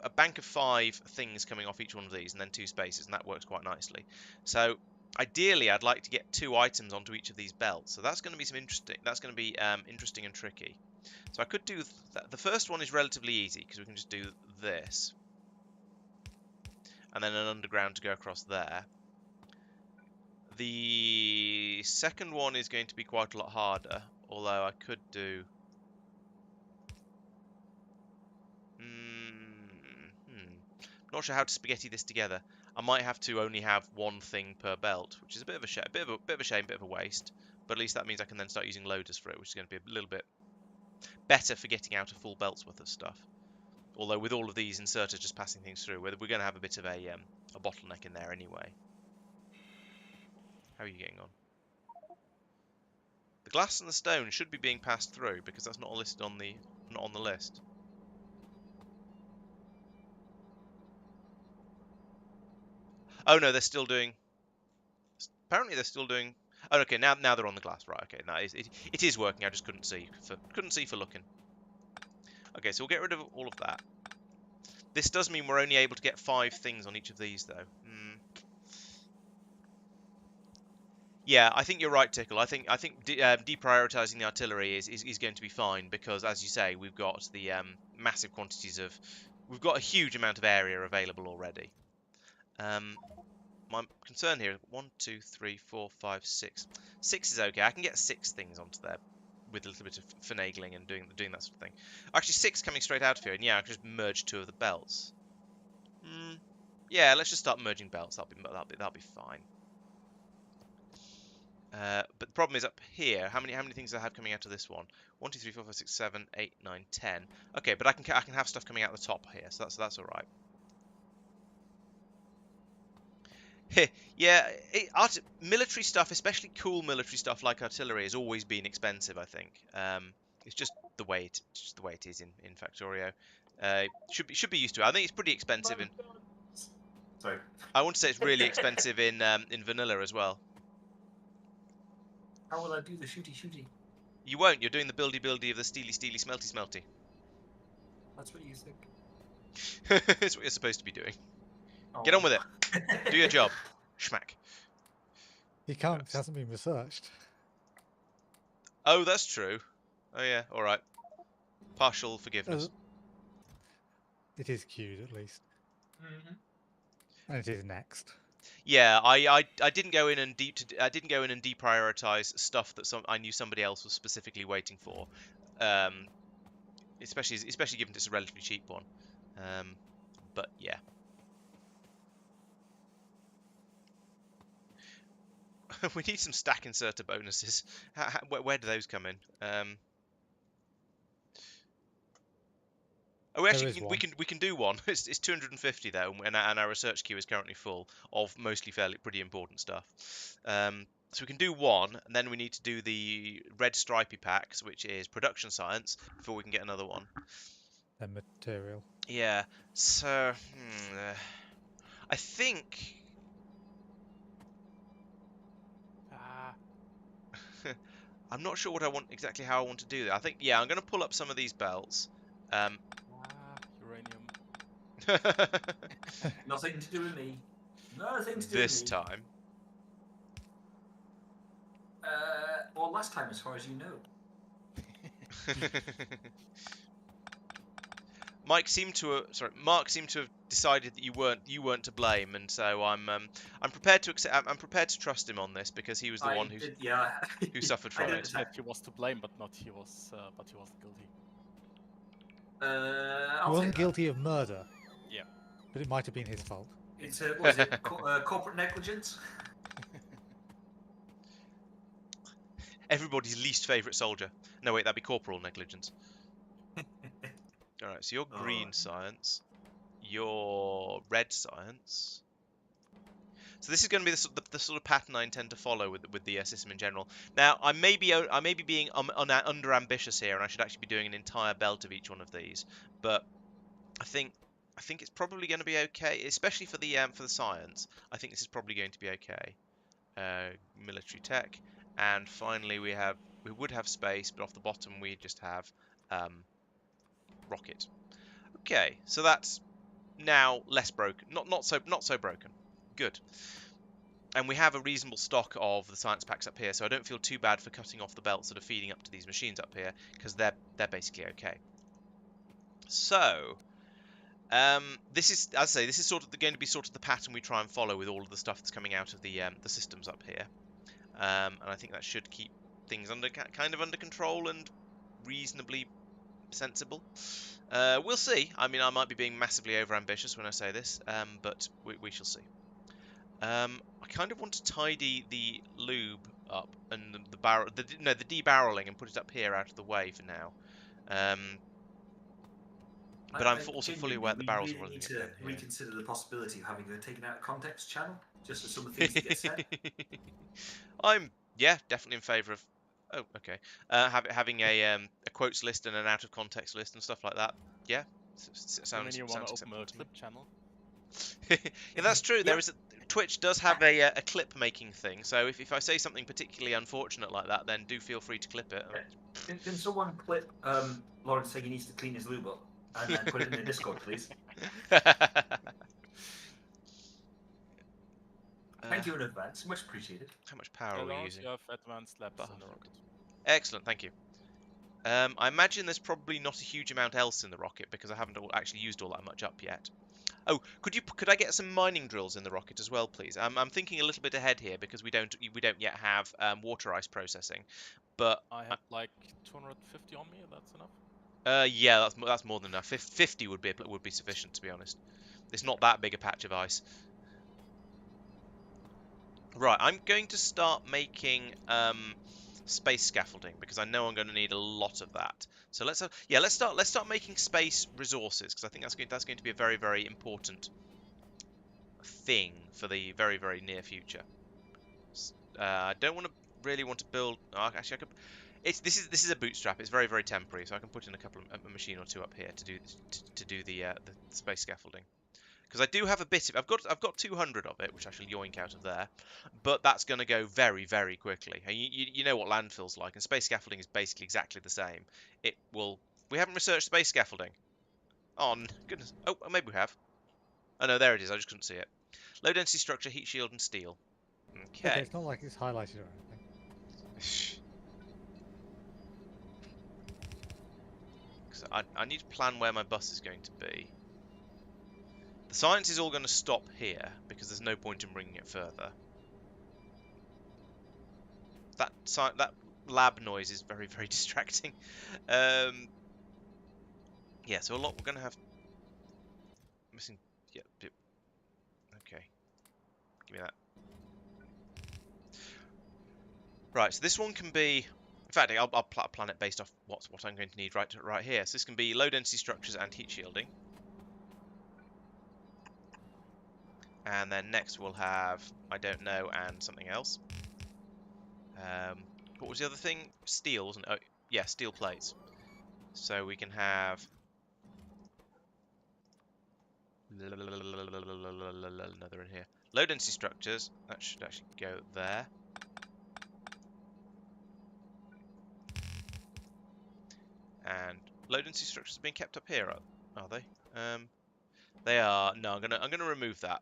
a bank of 5 things coming off each one of these, and then 2 spaces, and that works quite nicely. So ideally, I'd like to get 2 items onto each of these belts. So that's going to be interesting. That's going to be interesting and tricky. So I could do the first one is relatively easy because we can just do this, and then an underground to go across there. The second one is going to be quite a lot harder, although I could do. Not sure how to spaghetti this together. I might have to only have one thing per belt, which is a bit of a shame, bit of a waste. But at least that means I can then start using loaders for it, which is going to be a little bit better for getting out a full belt's worth of stuff. Although with all of these inserters just passing things through, we're going to have a bit of a bottleneck in there anyway. How are you getting on? The glass and the stone should be being passed through because that's not listed on the list. Oh no, they're still doing. Apparently they're still doing. Oh, okay. Now they're on the glass, right? Okay. Now it is working. I just couldn't see for looking. Okay, so we'll get rid of all of that. This does mean we're only able to get 5 things on each of these, though. Yeah, I think you're right, Tickle. I think deprioritizing the artillery is going to be fine because, as you say, we've got the massive quantities of... We've got a huge amount of area available already. My concern here is 1, 2, 3, 4, 5, 6. 6 is okay. I can get 6 things onto there with a little bit of finagling and doing that sort of thing. Actually, 6 coming straight out of here, and yeah, I can just merge 2 of the belts. Yeah, let's just start merging belts. That'll be fine. But the problem is up here. How many things do I have coming out of this one? 1, 2, 3, 4, 5, 6, 7, 8, 9, 10. Okay, but I can have stuff coming out the top here, so that's all right. Yeah, military stuff, especially cool military stuff like artillery, has always been expensive. I think it's just the way it is in Factorio. Should be used to it. I think it's pretty expensive in. Sorry. I want to say it's really expensive in vanilla as well. How will I do the shooty? You won't. You're doing the buildy of the steely smelty. That's what you think. It's what you're supposed to be doing. Oh. Get on with it. Do your job. Schmack. He can't. It hasn't been researched. Oh, that's true. Oh yeah. All right. Partial forgiveness. It is queued at least, and it is next. Yeah, I didn't go in and deprioritize stuff that I knew somebody else was specifically waiting for, especially given it's a relatively cheap one. But yeah. We need some stack inserter bonuses. Where do those come in? Oh, actually, we can do one. It's 250 though, and our research queue is currently full of mostly pretty important stuff. So we can do one, and then we need to do the red stripy packs, which is production science, before we can get another one. And material. Yeah. So I think. I'm not sure exactly how I want to do that. I think, yeah, I'm going to pull up some of these belts. Uranium. Nothing to do with me. Nothing to do with me. This time. Well, last time, as far as you know. Marc seemed to have decided that you weren't to blame, and so I'm prepared to accept. I'm prepared to trust him on this because he was the one who suffered from it. He was to blame, but he wasn't guilty. He wasn't guilty of murder. Yeah, but it might have been his fault. It's what is it? Corporate negligence. Everybody's least favourite soldier. No, wait, that'd be corporal negligence. Alright, so you're green science. You're red science. So this is going to be the sort of pattern I intend to follow with the system in general. Now, I may be being under ambitious here, and I should actually be doing an entire belt of each one of these. But I think it's probably going to be okay, especially for the science. I think this is probably going to be okay. Military tech, and finally we would have space, but off the bottom we just have rocket. Okay, so that's now less broken. Not so broken. Good. And we have a reasonable stock of the science packs up here, so I don't feel too bad for cutting off the belts that are feeding up to these machines up here, because they're basically okay. So this is, as I say, this is going to be the pattern we try and follow with all of the stuff that's coming out of the systems up here, and I think that should keep things kind of under control and reasonably sensible. We'll see. I mean, I might be being massively overambitious when I say this, but we shall see. I kind of want to tidy the lube up and the debarreling and put it up here out of the way for now. But I'm also fully aware the barrels really are need to reconsider the possibility of having a taken out of context channel, just for some of the things that get said. I'm definitely in favour of. Oh, okay. Having a quotes list and an out of context list and stuff like that. Yeah, sounds you want to open acceptable a to me. clip channel? Yeah, that's true. There is Twitch does have a clip making thing, so if I say something particularly unfortunate like that, then do feel free to clip it. Can someone clip Laurence saying he needs to clean his lube up and then put it in the Discord, please. Thank you in advance. Much appreciated. How much power are we Laurence, using? you have advanced labs in the Bastard. rocket. Excellent, thank you. I imagine there's probably not a huge amount else in the rocket because I haven't actually used all that much up yet. Oh, could I get some mining drills in the rocket as well, please? I'm thinking a little bit ahead here because we don't yet have water ice processing, but I have like 250 on me, that's enough. yeah, that's more than enough. 50 would be sufficient, to be honest. It's not that big a patch of ice. Right, I'm going to start making space scaffolding because I know I'm going to need a lot of that. So let's start making space resources because I think that's going to be a very, very important thing for the very, very near future. I don't really want to build. Oh, actually, I could. This is a bootstrap. It's very, very temporary, so I can put in a machine or two up here to do the space scaffolding. Because I do have a bit of, I've got 200 of it, which I shall yoink out of there, but that's going to go very, very quickly. And you know what landfill's like, and space scaffolding is basically exactly the same. It will. We haven't researched space scaffolding. Oh goodness. Oh, maybe we have. Oh no, there it is. I just couldn't see it. Low density structure, heat shield, and steel. Okay, Okay. it's not like it's highlighted or anything. So I need to plan where my bus is going to be. The science is all going to stop here because there's no point in bringing it further. That lab noise is very, very distracting. Yeah, so a lot we're going to have missing. Yeah, okay. Give me that. Right, so this one can be. In fact, I'll plan it based off what I'm going to need right here. So this can be low density structures and heat shielding. And then next we'll have, I don't know, and something else. What was the other thing? Steel, wasn't it? Oh, yeah, steel plates. So we can have another in here. Low density structures. That should actually go there. And low density structures are being kept up here, are they? They are. No, I'm gonna remove that.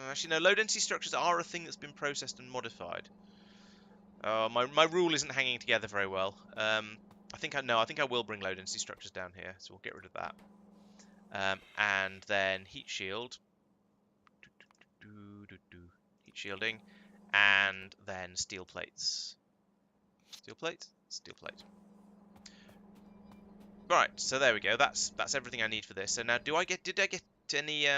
Actually, no. Low density structures are a thing that's been processed and modified. My rule isn't hanging together very well. I think I will bring low density structures down here, so we'll get rid of that. And then heat shield, heat shielding, and then steel plates. Steel plate, steel plate. Right, so there we go. That's everything I need for this. So now, did I get any?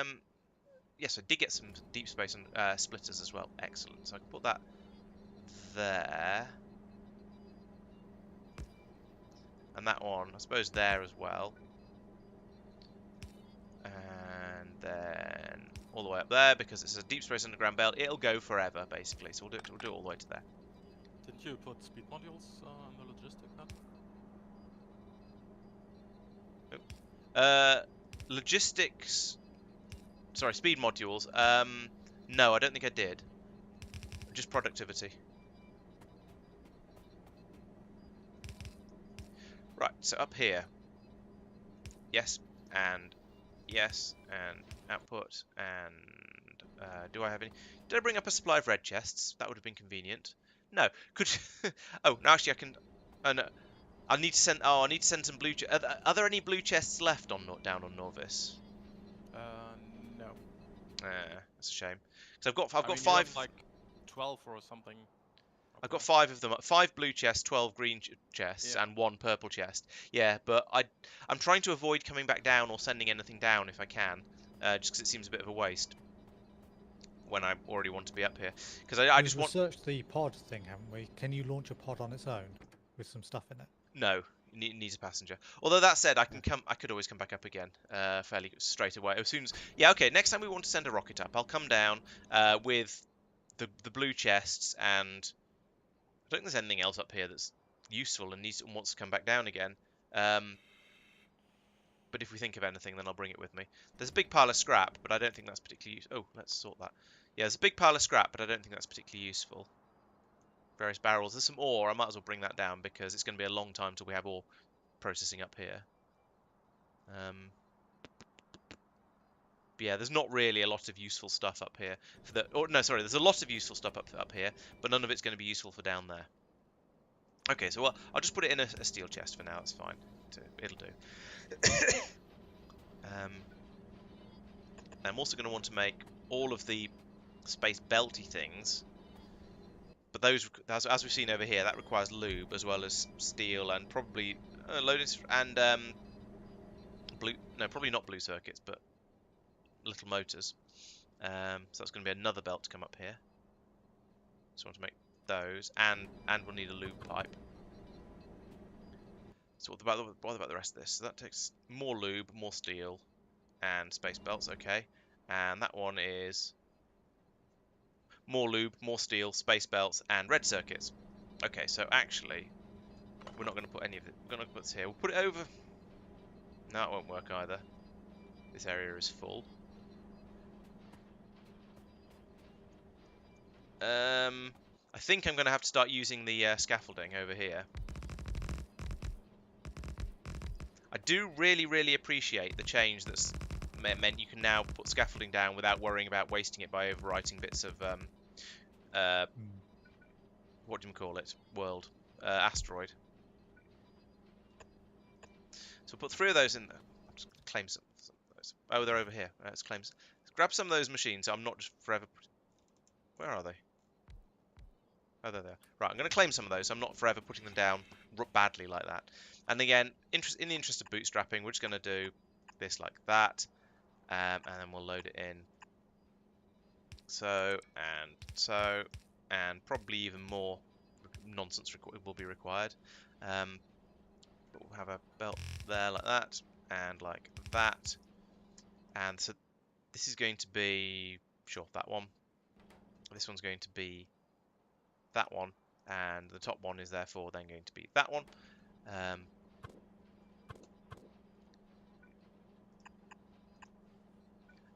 Yes, I did get some deep space and splitters as well. Excellent. So I can put that there. And that one, I suppose, there as well. And then all the way up there, because it's a deep space underground belt. It'll go forever, basically. So we'll do it all the way to there. Didn't you put speed modules in the logistic hub? Logistics. Sorry, speed modules. No, I don't think I did. Just productivity. Right, so up here. Yes, and yes, and output, and do I have any? Did I bring up a supply of red chests? That would have been convenient. No, could. Oh, no, actually, I can. Oh, no. I need to send. Oh, I need to send some blue. Are there any blue chests left on down on Norvis? No. That's a shame. So I've got I mean, you 5. have like 12 or something. I've got 5 of them. 5 blue chests, 12 green chests, Yeah. and 1 purple chest. Yeah, but I'm trying to avoid coming back down or sending anything down if I can, just because it seems a bit of a waste when I already want to be up here. Because I just want. We've researched the pod thing, haven't we? Can you launch a pod on its own with some stuff in it? No, it needs a passenger. Although that said, I could always come back up again fairly straight away as soon as. Yeah, okay. Next time we want to send a rocket up, I'll come down with the blue chests, and I don't think there's anything else up here that's useful and wants to come back down again. But if we think of anything, then I'll bring it with me. There's a big pile of scrap, but I don't think that's particularly useful. Oh, let's sort that. Yeah, there's a big pile of scrap, but I don't think that's particularly useful. Various barrels. There's some ore. I might as well bring that down because it's going to be a long time till we have ore processing up here. yeah, there's not really a lot of useful stuff up here. There's a lot of useful stuff up here, but none of it's going to be useful for down there. Okay, so I'll just put it in a steel chest for now. It's fine. It'll do. I'm also going to want to make all of the space belty things, but those, as we've seen over here, that requires lube as well as steel and probably loading and probably not blue circuits, but little motors. So that's going to be another belt to come up here. So I want to make those, and we'll need a lube pipe. So what about the rest of this? So that takes more lube, more steel, and space belts. Okay, and that one is more lube, more steel, space belts, and red circuits. Okay, so actually, we're not going to put any of it. We're going to put this here. We'll put it over. No, it won't work either. This area is full. I think I'm going to have to start using the scaffolding over here. I do really appreciate the change that's meant you can now put scaffolding down without worrying about wasting it by overwriting bits of what do you call it? Asteroid. So we'll put 3 of those in there. I'll just claim some of those. Oh, they're over here. Let's grab some of those machines. So I'm not just forever. Where are they? Oh, there they are. Right, I'm going to claim some of those. So I'm not forever putting them down badly like that. And again, in the interest of bootstrapping, we're just going to do this like that, and then we'll load it in. So, and probably even more nonsense will be required. But we'll have a belt there like that, and like that. And so this is going to be, sure, that one. This one's going to be that one, and the top one is therefore then going to be that one.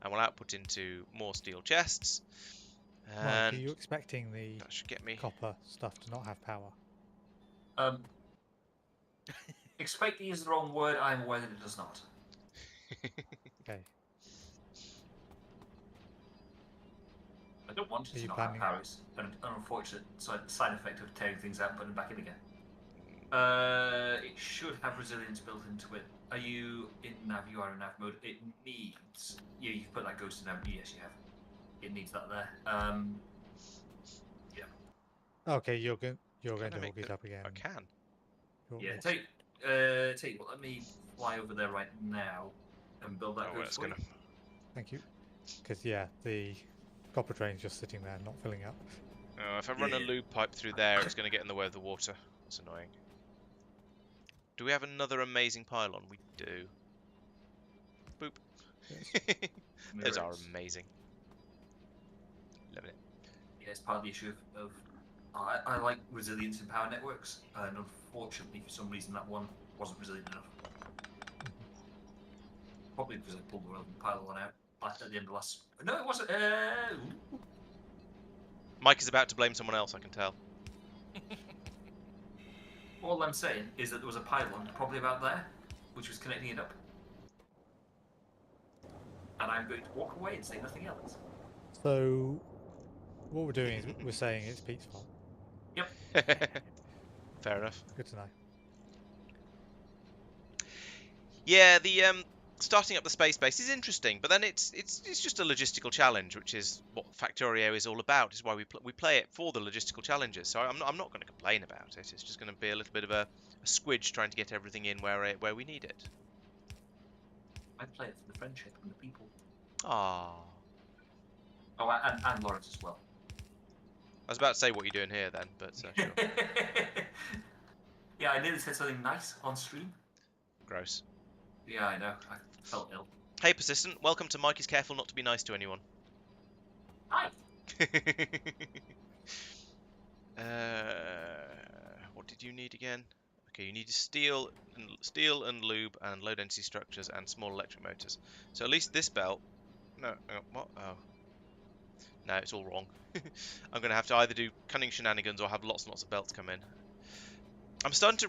And we'll output into more steel chests. Mark, And are you expecting the that should get me. copper stuff to not have power? Expecting is the wrong word. I'm aware that it does not. Okay. I don't want it Are to you not have planning- power. It's an unfortunate side effect of tearing things out and putting them back in again. It should have resilience built into it. Are you in nav? You are in nav mode. It needs. Yeah, you've put that goes to nav. Yes, you have. It needs that there. Yeah. Okay, you're going Can I to hook make it the- up again. I can. You want Yeah. me to- Tell you what. Let me fly over there right now and build that. Oh, ghost it's for gonna. you. Thank you. Because yeah, the copper train's just sitting there, not filling up. Oh, if I run a Yeah. lube pipe through there, it's going to get in the way of the water. That's annoying. Do we have another amazing pylon? We do. Boop. Those are Mirrors. amazing. Loving it. Yeah, it's part of the issue of I like resilience in power networks, and unfortunately, for some reason, that one wasn't resilient enough. Probably because I pulled the relevant pylon out at the end of last. No, it wasn't. Mike is about to blame someone else, I can tell. All I'm saying is that there was a pylon probably about there, which was connecting it up. And I'm going to walk away and say nothing else. So what we're doing is we're saying it's Pete's fault. Fair enough. Good to know. Yeah, the starting up the space base is interesting, but then it's just a logistical challenge, which is what Factorio is all about. Is why we play it for the logistical challenges. So I'm not going to complain about it. It's just going to be a little bit of a squidge trying to get everything in where we need it. I play it for the friendship and the people. Ah, Oh, and Laurence as well. I was about to say what you're doing here then, but sure. Yeah, I nearly said something nice on stream. Gross. Yeah, I know. I felt ill. Hey, persistent. Welcome to Mike is Careful Not to Be Nice to Anyone. Hi. What did you need again? Okay, you need steel and lube and low density structures and small electric motors. So at least this belt. No, what? Oh, no, it's all wrong. I'm gonna have to either do cunning shenanigans or have lots and lots of belts come in. I'm starting to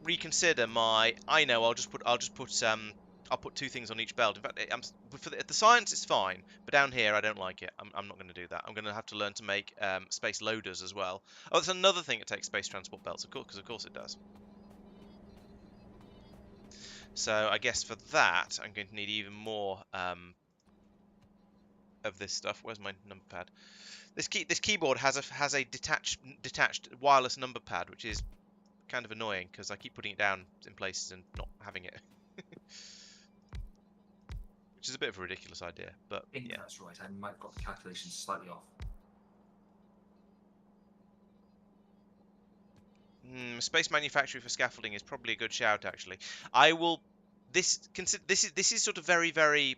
reconsider my. I know. I'll just put I'll put 2 things on each belt. In fact, for the science it's fine, but down here I don't like it. I'm not going to do that. I'm going to have to learn to make space loaders as well. Oh, that's another thing that takes space transport belts, of course, because of course it does. So I guess for that I'm going to need even more of this stuff. Where's my number pad? This keyboard has a detached wireless number pad, which is kind of annoying because I keep putting it down in places and not having it. Which is a bit of a ridiculous idea, but I think yeah. that's right. I might have got the calculations slightly off. Space manufacturing for scaffolding is probably a good shout, actually. I will. This is sort of very, very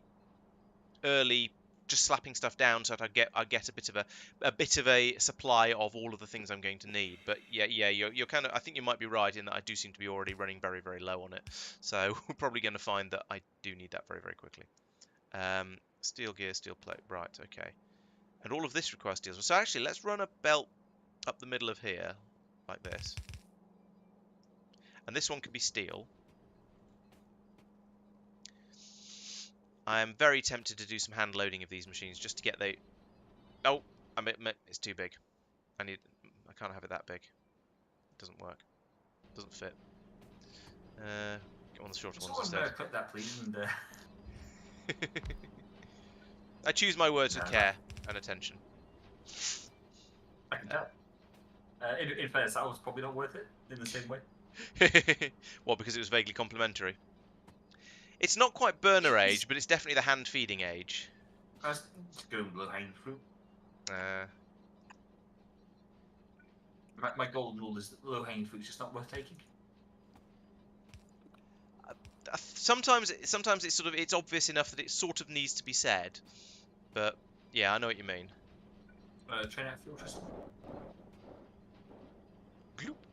early, just slapping stuff down so that I get a bit of a supply of all of the things I'm going to need. But yeah, you're kind of. I think you might be right in that I do seem to be already running very, very low on it. So we're probably going to find that I do need that very, very quickly. Steel gear, steel plate. Right, okay. And all of this requires steel. So actually, let's run a belt up the middle of here, like this. And this one could be steel. I am very tempted to do some hand loading of these machines just to get the... Oh, it's too big. I can't have it that big. It doesn't work. It doesn't fit. Get one of the shorter ones instead. Clip that, please. And, I choose my words with care and attention. I can tell. In fairness, that was probably not worth it in the same way. Well, because it was vaguely complimentary. It's not quite burner age, but it's definitely the hand feeding age. I was going low-hanging fruit. My golden rule is that low-hanging fruit is just not worth taking. Sometimes it's obvious enough that it sort of needs to be said, but yeah, I know what you mean. Train out fuel just.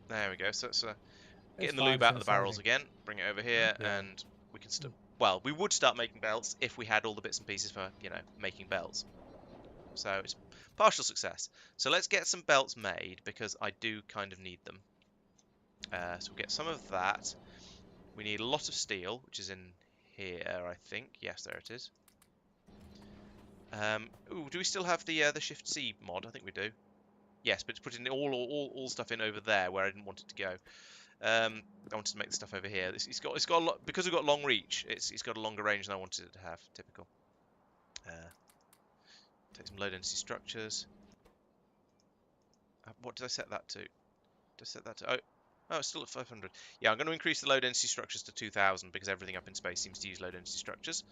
There we go. So it's getting the lube out of the barrels again. Bring it over here, and we can well, we would start making belts if we had all the bits and pieces for making belts. So it's partial success. So let's get some belts made because I do kind of need them. So we'll get some of that. We need a lot of steel, which is in here, I think. Yes, there it is. Ooh, do we still have the Shift C mod? I think we do. Yes, but it's putting all stuff in over there where I didn't want it to go. I wanted to make the stuff over here. It's got a lot because we've got long reach. It's got a longer range than I wanted it to have. Typical. Take some low density structures. What did I set that to? Did I set that to? Oh, it's still at 500. Yeah, I'm going to increase the low density structures to 2000 because everything up in space seems to use low density structures.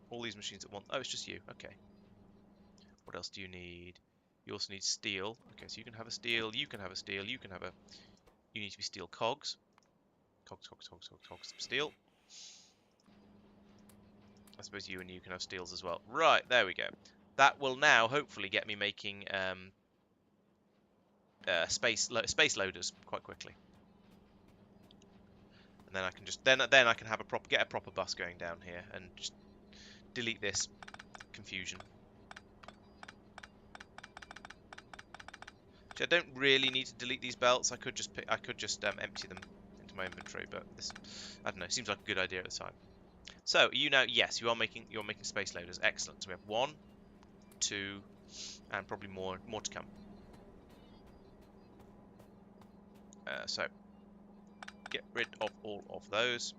All these machines at once. Oh, it's just you. Okay. What else do you need? You also need steel. Okay, so you can have a steel. You can have a steel. You can have a. You need to be steel cogs. Cogs. Steel. I suppose you can have steels as well. Right, there we go. That will now hopefully get me making space loaders quite quickly. And then I can just then I can have get a proper bus going down here and just delete this confusion. Which I don't really need to delete these belts. I could just empty them into my inventory, but this, I don't know, seems like a good idea at the time. So yes, you're making space loaders. Excellent. So we have 1, 2, and probably more to come. So get rid of all of those.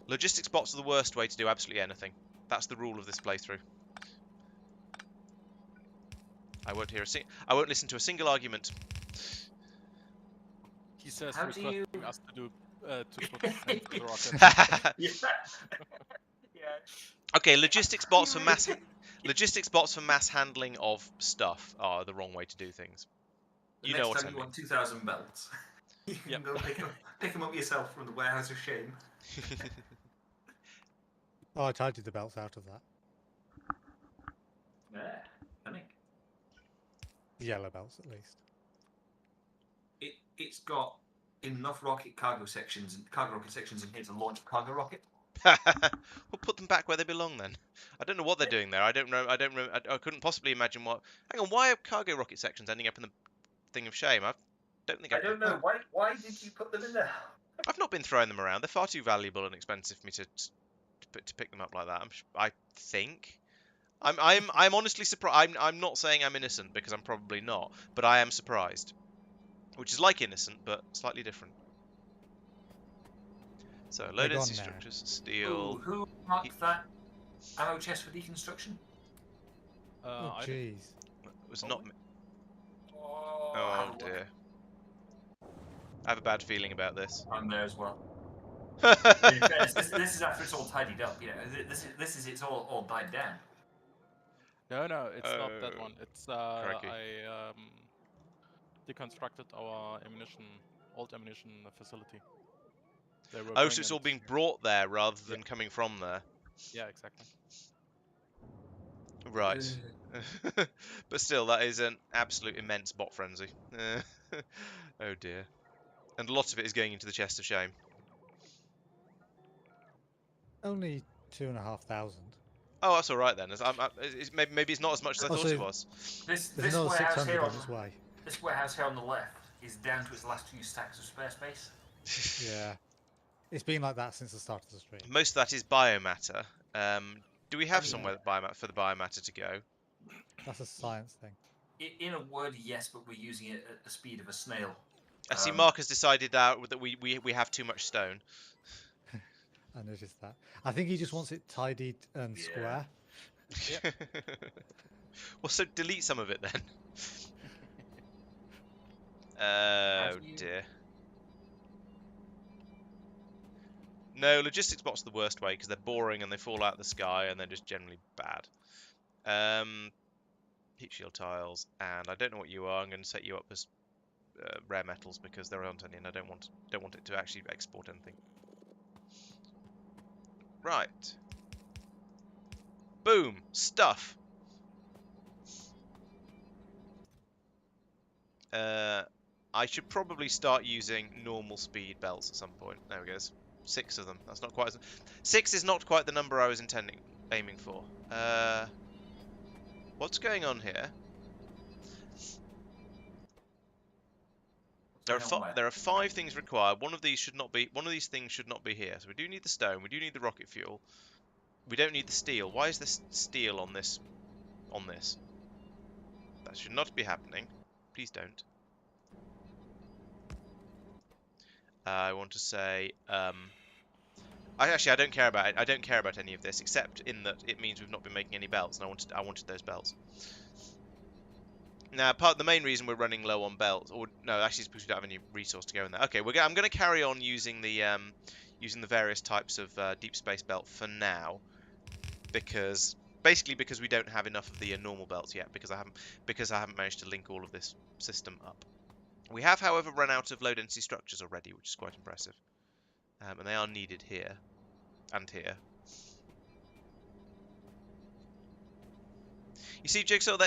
Logistics bots are the worst way to do absolutely anything. That's the rule of this playthrough. I won't listen to a single argument. He says How do you... requesting us to do to put the rocket. Yeah. Okay, logistics bots for mass handling of stuff are the wrong way to do things. You know what I mean. You want 2,000 belts. You can go pick them up yourself from the warehouse of shame. Oh, I tidied the belts out of that. Yeah, funny. Yellow belts, at least. It's got enough cargo rocket sections in here to launch a cargo rocket. We'll put them back where they belong then. I don't know what they're doing there. I don't know. I couldn't possibly imagine what. Hang on, why are cargo rocket sections ending up in the thing of shame? don't think I don't know. Why did you put them in there? I've not been throwing them around. They're far too valuable and expensive for me to pick them up like that. I think. I'm honestly surprised. I'm not saying I'm innocent because I'm probably not, but I am surprised. Which is like innocent, but slightly different. So low They're density gone now. structures, Ooh, steel. who marked that ammo chest for deconstruction? Oh, I did. jeez. It was not me. Oh, Oh have a look. dear. I have a bad feeling about this. I'm there as well. In fairness, this is after it's all tidied up. You know, this is it's all died down. No, it's not that Oh, one. It's crikey. I deconstructed our old ammunition facility. They were Oh, so it's bringing all it. being brought there rather Yeah. than coming from there. Yeah, exactly. Right. But still, that is an absolute immense bot frenzy. Oh dear. And a lot of it is going into the chest of shame. Only 2,500. Oh, that's all right then. Maybe it's not as much as I thought Also, it was. This There's another warehouse 600 here on on its way. this warehouse here on the left is down to its last 2 stacks of spare space. Yeah. It's been like that since the start of the stream. Most of that is biomatter. Do we have mean- somewhere for the biomatter to go? That's a science thing. In a word, yes, but we're using it at the speed of a snail. I see Marc has decided that we have too much stone. I noticed that. I think he just wants it tidied and Yeah. square. Well, so delete some of it then. Oh Have you- dear. No, logistics bots are the worst way because they're boring and they fall out of the sky and they're just generally bad. Heat shield tiles, and I don't know what you are. I'm going to set you up as rare metals because there aren't any, and I don't want it to actually export anything. Right. Boom. Stuff. I should probably start using normal speed belts at some point. There we go. 6 of them. That's not quite. 6 is not quite the number I was aiming for. What's going on here? There are 5 things required. One of these things should not be here. So we do need the stone. We do need the rocket fuel. We don't need the steel. Why is this steel on this? That should not be happening. Please don't. I want to say, I don't care about it. I don't care about any of this, except in that it means we've not been making any belts, and I wanted those belts. Now, the main reason we're running low on belts, or no, actually, it's because we don't have any resource to go in there. Okay, I'm going to carry on using the various types of deep space belt for now, because we don't have enough of the normal belts yet, because I haven't managed to link all of this system up. We have, however, run out of low density structures already, which is quite impressive, and they are needed here and here. You see, Jigsaw's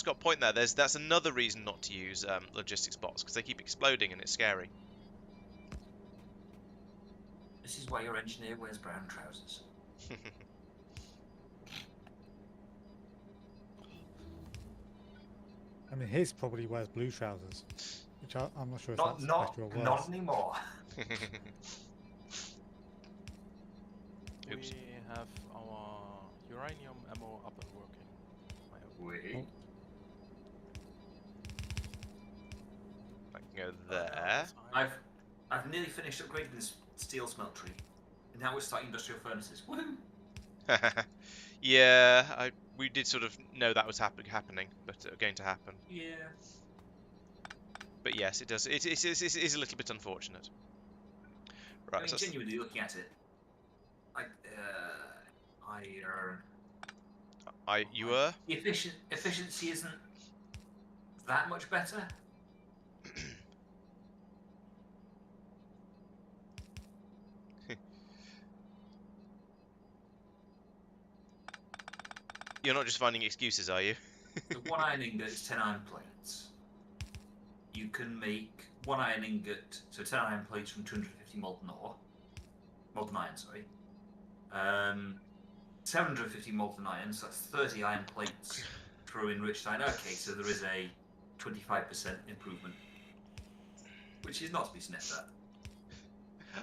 got a point there. That's another reason not to use logistics bots, because they keep exploding and it's scary. This is why your engineer wears brown trousers. I mean, his probably wears blue trousers, which I'm not sure if that's Not better or worse. not anymore. Oops. We have our uranium ammo up and working. I hope. Wait. I can go there. I've nearly finished upgrading this steel smeltery, and now we're starting industrial furnaces. Woohoo! Yeah, we did sort of know that was happening, but going to happen. Yeah. But yes, it does. It is a little bit unfortunate. Right. I mean, So genuinely looking at it, you were. the efficiency isn't that much better. You're not just finding excuses, are you? The 1 iron ingot is 10 iron plates. You can make 1 iron ingot, so 10 iron plates from 250 molten iron, sorry. 750 molten iron, so that's 30 iron plates through enriched iron. Okay, so there is a 25% improvement. which is not to be sniffed at.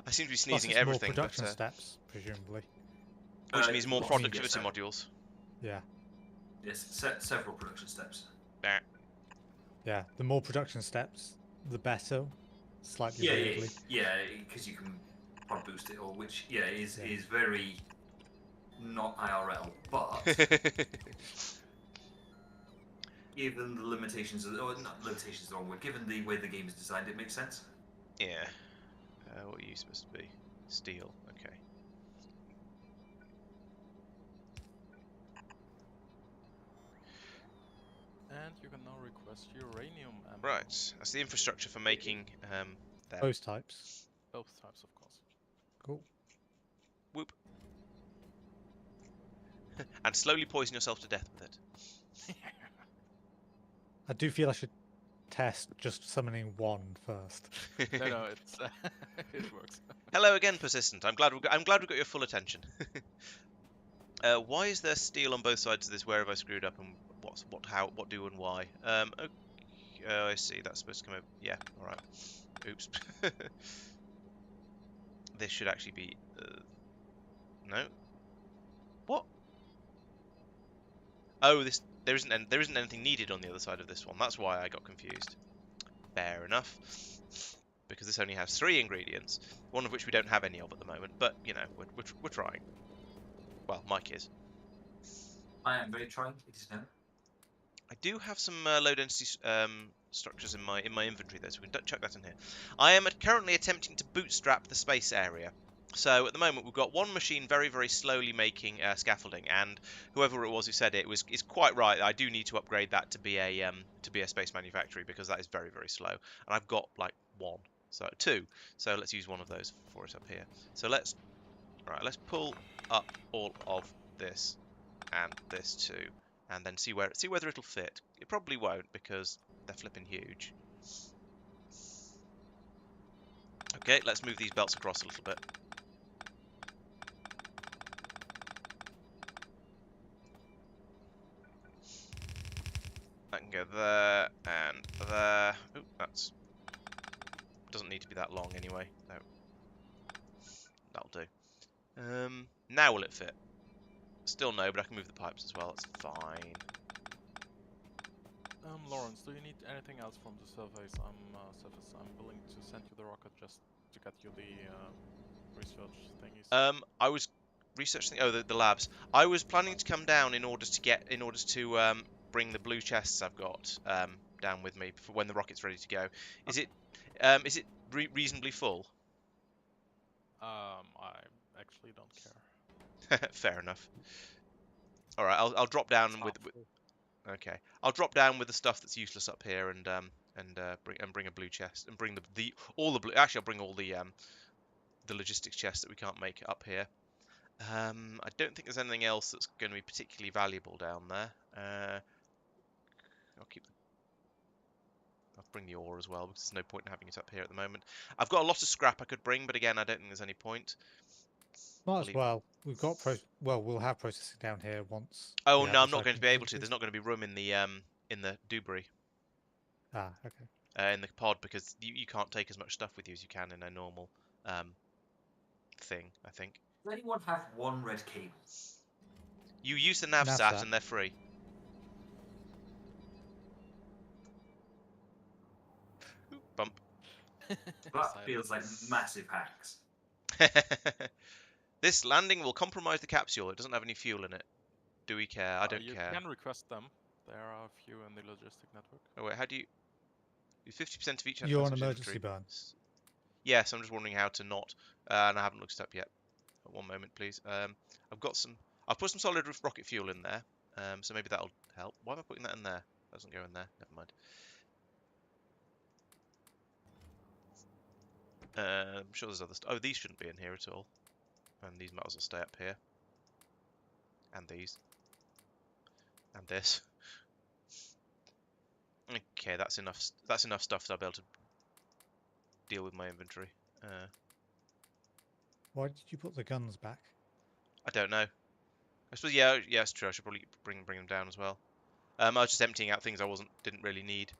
I seem to be Plus, sneezing it's at more everything, but production steps, presumably. which means more lots of productivity stuff. modules. Yeah. Yes, several production steps. Bah. Yeah. The more production steps, the better. Slightly Yeah, weirdly. because you can prod boost it, or which is Yeah. very not IRL, but given the limitations, or not limitations is the wrong word, given the way the game is designed, it makes sense. Yeah. What are you supposed to be? Steel. Okay. And you can now request uranium ammo. Right. That's the infrastructure for making them. Both types. Both types, of course. Cool. Whoop. And slowly poison yourself to death with it. I do feel I should test just summoning one first. No, it's it works. Hello again, persistent. I'm glad we got your full attention. Why is there steel on both sides of this? Where have I screwed up, and what do and why? Okay, I see. That's supposed to come over. Yeah. All right. Oops. This should actually be. No. What? Oh, there isn't anything needed on the other side of this one. That's why I got confused. Fair enough. Because this only has 3 ingredients, one of which we don't have any of at the moment. But you know, we're trying. Well, Mike is. I am very trying. It is known. I do have some low density structures in my inventory though, so we can chuck that in here. I am currently attempting to bootstrap the space area. So at the moment we've got one machine very, very slowly making scaffolding, and whoever it was who said it is quite right. I do need to upgrade that to be a space manufactory, because that is very, very slow. And I've got like 2. So let's use one of those for it up here. So let's pull up all of this and this too, and then see whether it'll fit. It probably won't, because they're flipping huge. Okay, let's move these belts across a little bit. That can go there and there. Ooh, that's doesn't need to be that long anyway. No, that'll do. Now will it fit? Still no, but I can move the pipes as well. That's fine. Laurence, do you need anything else from the surface? I'm willing to send you the rocket just to get you the research thingies. I was researching. Oh, the labs. I was planning to come down in order to bring the blue chests I've got down with me for when the rocket's ready to go. Is it reasonably full? I actually don't care. Fair enough. All right, I'll drop down with. Okay, I'll drop down with the stuff that's useless up here, and bring a blue chest, and bring all the blue. Actually, I'll bring all the logistics chests that we can't make up here. I don't think there's anything else that's going to be particularly valuable down there. I'll bring the ore as well, because there's no point in having it up here at the moment. I've got a lot of scrap I could bring, but again, I don't think there's any point. Might as well. We've got we'll have processing down here once. Oh no, I'm not going to be able to. There's not going to be room in the debris. Ah, okay. In the pod, because you can't take as much stuff with you as you can in a normal thing, I think. Does anyone have one red cable? You use the navsat and they're free. Ooh, bump. That feels like massive hacks. This landing will compromise the capsule. It doesn't have any fuel in it. Do we care? I don't care. You can request them. There are a few in the logistic network. Oh wait, how do you... 50% of each... You're on emergency burn. Yes, I'm just wondering how to not... and I haven't looked it up yet. One moment, please. I've put some solid rocket fuel in there, so maybe that'll help. Why am I putting that in there? That doesn't go in there. Never mind. I'm sure there's other stuff. Oh, these shouldn't be in here at all. And these metals will stay up here. And these. And this. Okay, that's enough. That's enough stuff to be able to deal with my inventory. Why did you put the guns back? I don't know. I suppose yeah, it's true. I should probably bring them down as well. I was just emptying out things I didn't really need.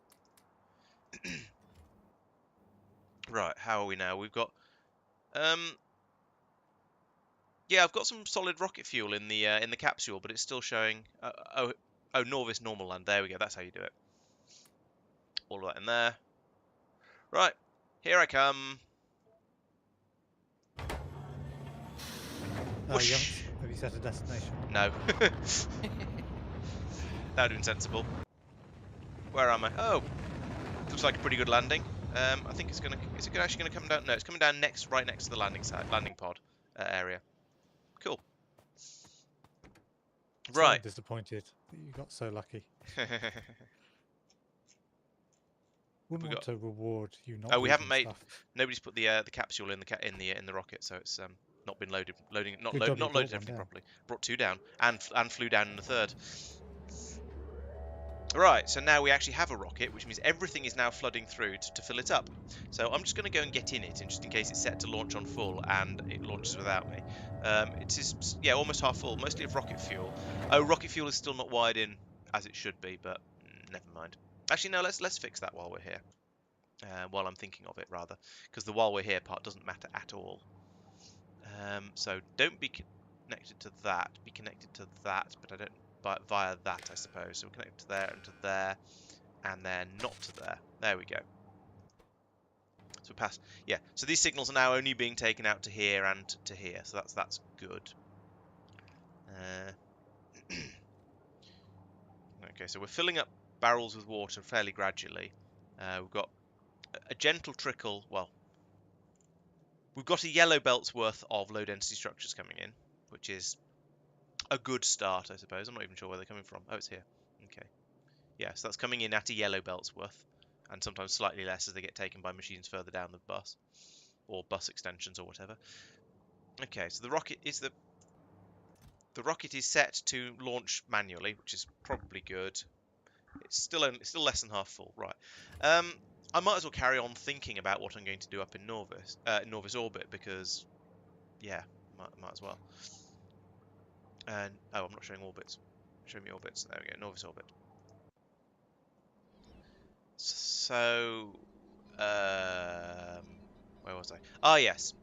Right, how are we now? We've got yeah, I've got some solid rocket fuel in the capsule, but it's still showing oh Norvis normal land. There we go. That's how you do it. All of that in there. Right, here I come. Whoosh. Have you set a destination? No. That would have been sensible. Where am I? Oh, looks like a pretty good landing. I think it's gonna. Is it actually gonna come down? No, it's coming down right next to the landing pod area. Cool. So Right. disappointed that you got so lucky. We Wouldn't want got- to reward you not. Oh, we haven't losing made. stuff. Nobody's put the capsule in the rocket, so it's not been loaded. Not Good job you not brought loaded one everything down. properly. Brought 2 down and flew down in the 3rd. Right, so now we actually have a rocket, which means everything is now flooding through to fill it up. So I'm just going to go and get in it, and just in case it's set to launch on full and it launches without me. It is, yeah, almost half full, mostly of rocket fuel. Oh, rocket fuel is still not wired in as it should be, but never mind. Actually, no, let's fix that while we're here. While I'm thinking of it, rather, because the while we're here part doesn't matter at all. So don't be connected to that. Be connected to that, but I don't. Via that, I suppose. So we're connected to there and to there, and then not to there. There we go. So we pass. Yeah. So these signals are now only being taken out to here and to here. So that's good. Okay. So we're filling up barrels with water fairly gradually. We've got a gentle trickle. Well, we've got a yellow belt's worth of low density structures coming in, which is a good start, I suppose. I'm not even sure where they're coming from. Oh, it's here. Okay. Yeah, so that's coming in at a yellow belt's worth, and sometimes slightly less as they get taken by machines further down the bus, or bus extensions or whatever. Okay, so the rocket is set to launch manually, which is probably good. It's still less than half full, right? I might as well carry on thinking about what I'm going to do up in Norvis orbit, because yeah, might as well. And oh, I'm not showing orbits. Show me orbits. There we go, Norvis orbit. So, where was I? Ah, yes.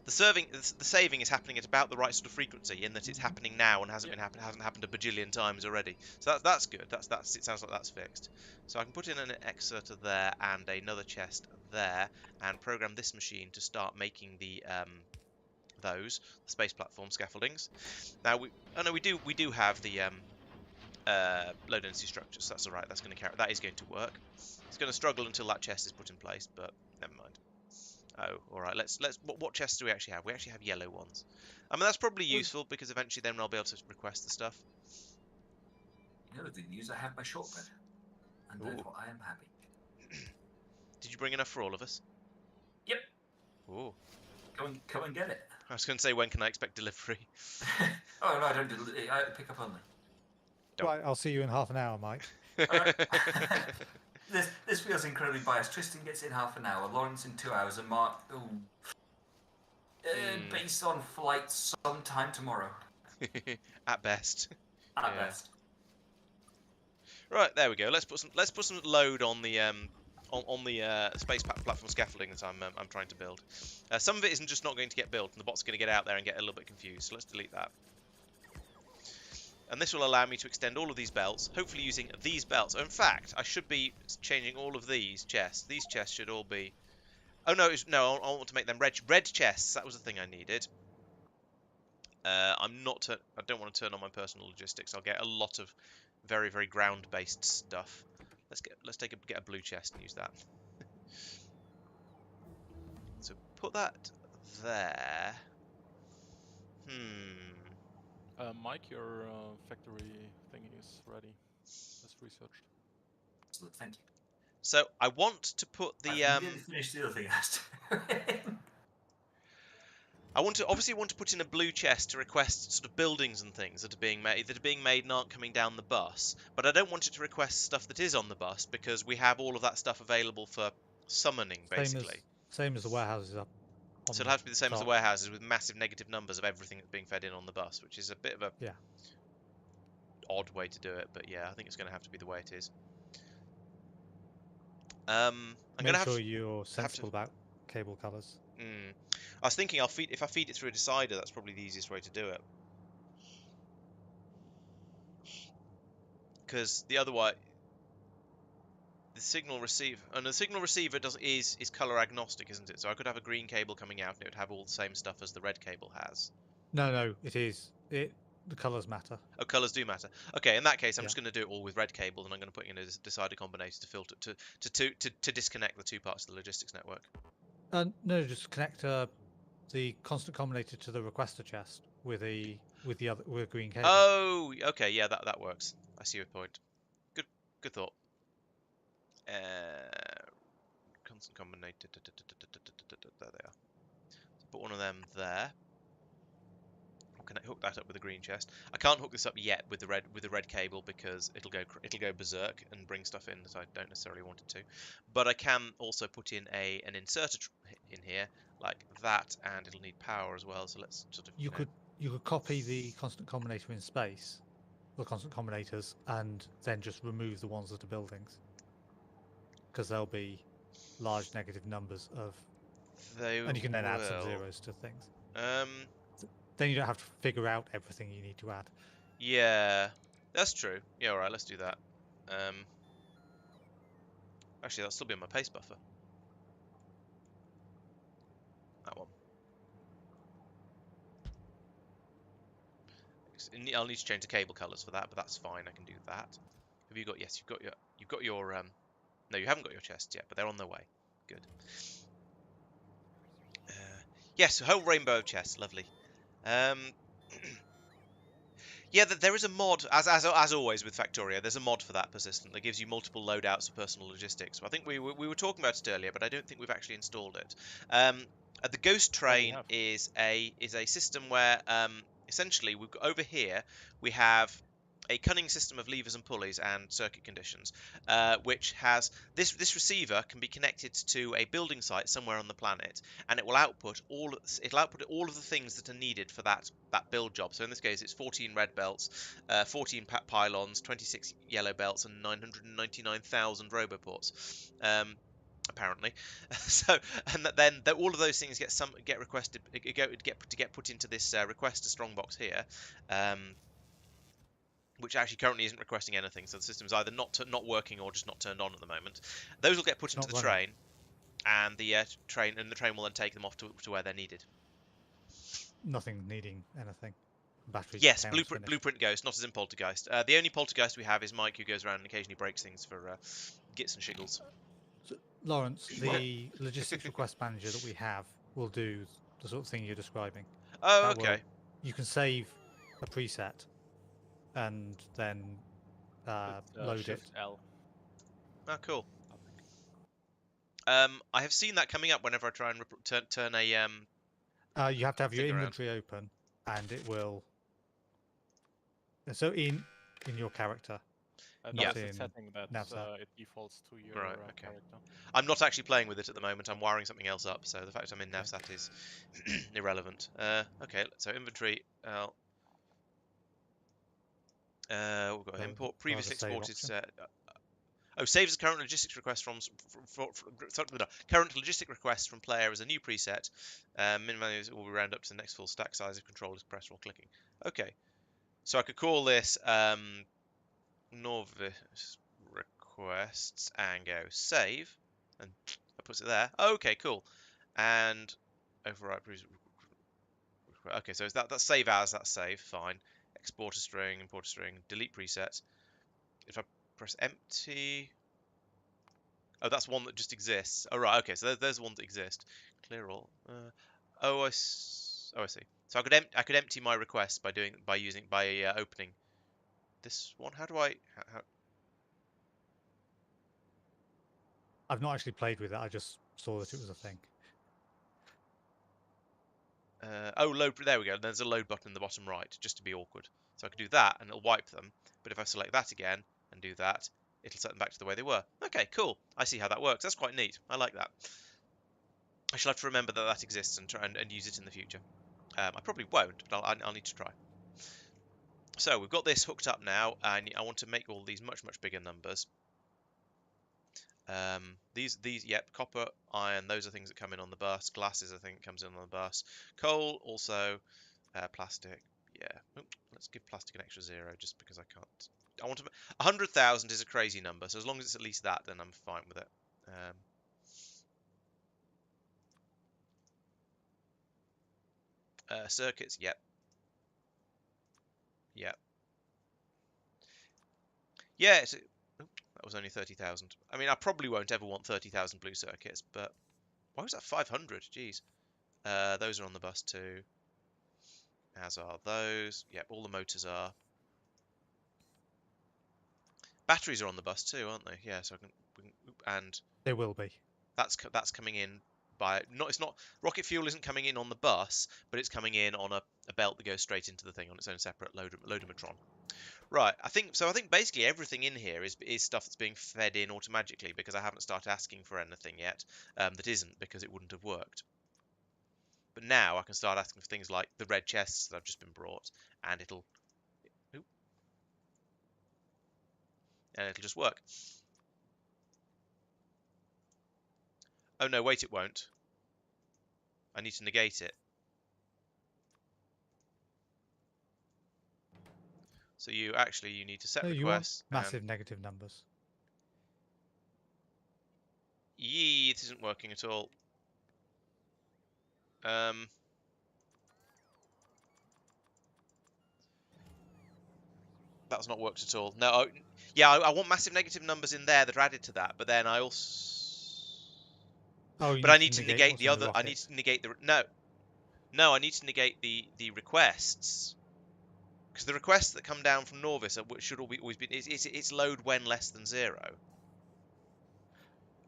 The saving is happening at about the right sort of frequency, in that it's happening now and hasn't happened a bajillion times already. So that's good. That's it. Sounds like that's fixed. So I can put in an exerter there and another chest there, and program this machine to start making the space platform scaffoldings. Now we do have the low density structures. So that's all right. That is going to work. It's going to struggle until that chest is put in place, but never mind. Oh, all right. What chests do we actually have? We actually have yellow ones. I mean, that's probably useful because eventually then I'll be able to request the stuff. You know the news. I have my shortbread, and therefore I am happy. Did you bring enough for all of us? Yep. Ooh. Come and get it. I was going to say, when can I expect delivery? Oh no, I don't do. I pick up only. Don't. Right, I'll see you in half an hour, Mike. This feels incredibly biased. Tristan gets in half an hour, Laurence in 2 hours, and Marc, based on flight sometime tomorrow. At best. At best. Right, there we go. Let's put some load on the space platform scaffolding that I'm trying to build. Some of it isn't just not going to get built, and the bot's going to get out there and get a little bit confused. So let's delete that. And this will allow me to extend all of these belts, hopefully using these belts. In fact, I should be changing all of these chests. These chests should all be... Oh, no, I want to make them red chests. That was the thing I needed. I don't want to turn on my personal logistics. I'll get a lot of very, very ground-based stuff. Let's get a blue chest and use that. So put that there. Mike, your factory thingy is ready. It's researched. So, thank you. So I want to put the I didn't finish the other thing I asked. I obviously want to put in a blue chest to request sort of buildings and things that are being made and aren't coming down the bus. But I don't want it to request stuff that is on the bus, because we have all of that stuff available for summoning, basically. Same as the warehouses up. So it'll have to be the same as the warehouses, with massive negative numbers of everything that's being fed in on the bus, which is a bit of a odd way to do it. But yeah, I think it's going to have to be the way it is. I'm Make gonna have sure to you're sensible about cable colours. I was thinking if I feed it through a decider, that's probably the easiest way to do it. Because the other way, the signal receiver is color agnostic, isn't it? So I could have a green cable coming out and it would have all the same stuff as the red cable has. No, it is. The colours matter. Oh, colors do matter. Okay, in that case, I'm Yeah. just going to do it all with red cable, and I'm going to put in a decider combinator to filter to disconnect the two parts of the logistics network. No, just connect the constant combinator to the requester chest with a green cable. Oh, okay, yeah, that works. I see your point. Good thought. Constant combinator. There they are. So put one of them there. Can I hook that up with a green chest? I can't hook this up yet with the red cable because it'll go berserk and bring stuff in that I don't necessarily want it to. But I can also put in an inserter in here like that, and it'll need power as well. So let's sort of You could copy the constant combinator in space, the constant combinators, and then just remove the ones that are buildings, because there'll be large negative numbers of, and you can then add some zeros to things. Then you don't have to figure out everything you need to add. Yeah, that's true. Yeah, all right, let's do that. Actually, that'll still be on my paste buffer. That one. I'll need to change the cable colors for that, but that's fine. I can do that. Have you got? Yes, you've got your No, you haven't got your chests yet, but they're on their way. Good. Yes, a whole rainbow of chests. Lovely. Yeah, there is a mod, as always with Factorio, there's a mod for that persistent that gives you multiple loadouts of personal logistics. I think we were talking about it earlier, but I don't think we've actually installed it. The Ghost Train is a system where essentially over here we have a cunning system of levers and pulleys and circuit conditions, which has this receiver can be connected to a building site somewhere on the planet, and it will output all of the things that are needed for that build job. So in this case, it's 14 red belts, 14 pylons, 26 yellow belts, and 999,000 roboports. Apparently, so and then all of those things get requested, get put into this requester strongbox here. Which actually currently isn't requesting anything, so the system's either not working or just not turned on at the moment. Those will get put into the train, and the train will then take them off to where they're needed. Nothing needing anything. Batteries. Yes, blueprint ghost, not as in poltergeist. The only poltergeist we have is Mike, who goes around and occasionally breaks things for gits and shiggles. So, Laurence, the logistics request manager that we have will do the sort of thing you're describing. Oh, okay. You can save a preset and then load it. L. Oh, cool. I have seen that coming up whenever I try and turn a you have to have your inventory open, and it will. So in your character. Not in setting that it defaults to your character. I'm not actually playing with it at the moment. I'm wiring something else up, so the fact I'm in Navsat is irrelevant. Okay, so inventory. We've got import previously exported. Saves a current logistics request from current logistic request from player as a new preset. Minimize will be round up to the next full stack size if control is pressed while clicking. Okay, so I could call this novice requests and go save, and that puts it there. Okay, cool. And overwrite previous. Okay, so that's save as, that's save, fine. Export a string, import a string, delete preset. If I press empty, oh, that's one that just exists. Oh right, okay, so there's one that exists. Clear all. I see. So I could empty my request by opening this one. How do I? I've not actually played with it. I just saw that it was a thing. Load. There we go. There's a load button in the bottom right, just to be awkward. So I can do that, and it'll wipe them. But if I select that again and do that, it'll set them back to the way they were. Okay, cool. I see how that works. That's quite neat. I like that. I shall have to remember that exists and try and use it in the future. I probably won't, but I'll need to try. So we've got this hooked up now, and I want to make all these much bigger numbers. These, yep, copper, iron, those are things that come in on the bus. Glasses, I think, comes in on the bus. Coal, also. Plastic, yeah. Oop, let's give plastic an extra 0, just because I can't. I want to. 100,000 is a crazy number, so as long as it's at least that, then I'm fine with it. Circuits, yep. Yep. Yeah, that was only 30,000. I mean, I probably won't ever want 30,000 blue circuits, but why was that 500? Jeez. Those are on the bus too. As are those. Yep, all the motors are. Batteries are on the bus too, aren't they? Yeah, so and They will be. that's coming in by it's not rocket fuel isn't coming in on the bus, but it's coming in on a belt that goes straight into the thing on its own separate loadomatron. Right, I think basically everything in here is stuff that's being fed in automatically because I haven't started asking for anything yet that isn't, because it wouldn't have worked. But now I can start asking for things like the red chests that have just been brought, and it'll just work. Oh no, wait, it won't. I need to negate it. So you need to set No, you want requests. massive negative numbers. Yee, it isn't working at all. That's not worked at all. No, yeah, I want massive negative numbers in there that are added to that, but then I also... Oh, but I need to negate the other... I need to negate the... No, I need to negate the requests. Because the requests that come down from Norvis should always be... It's load when less than 0.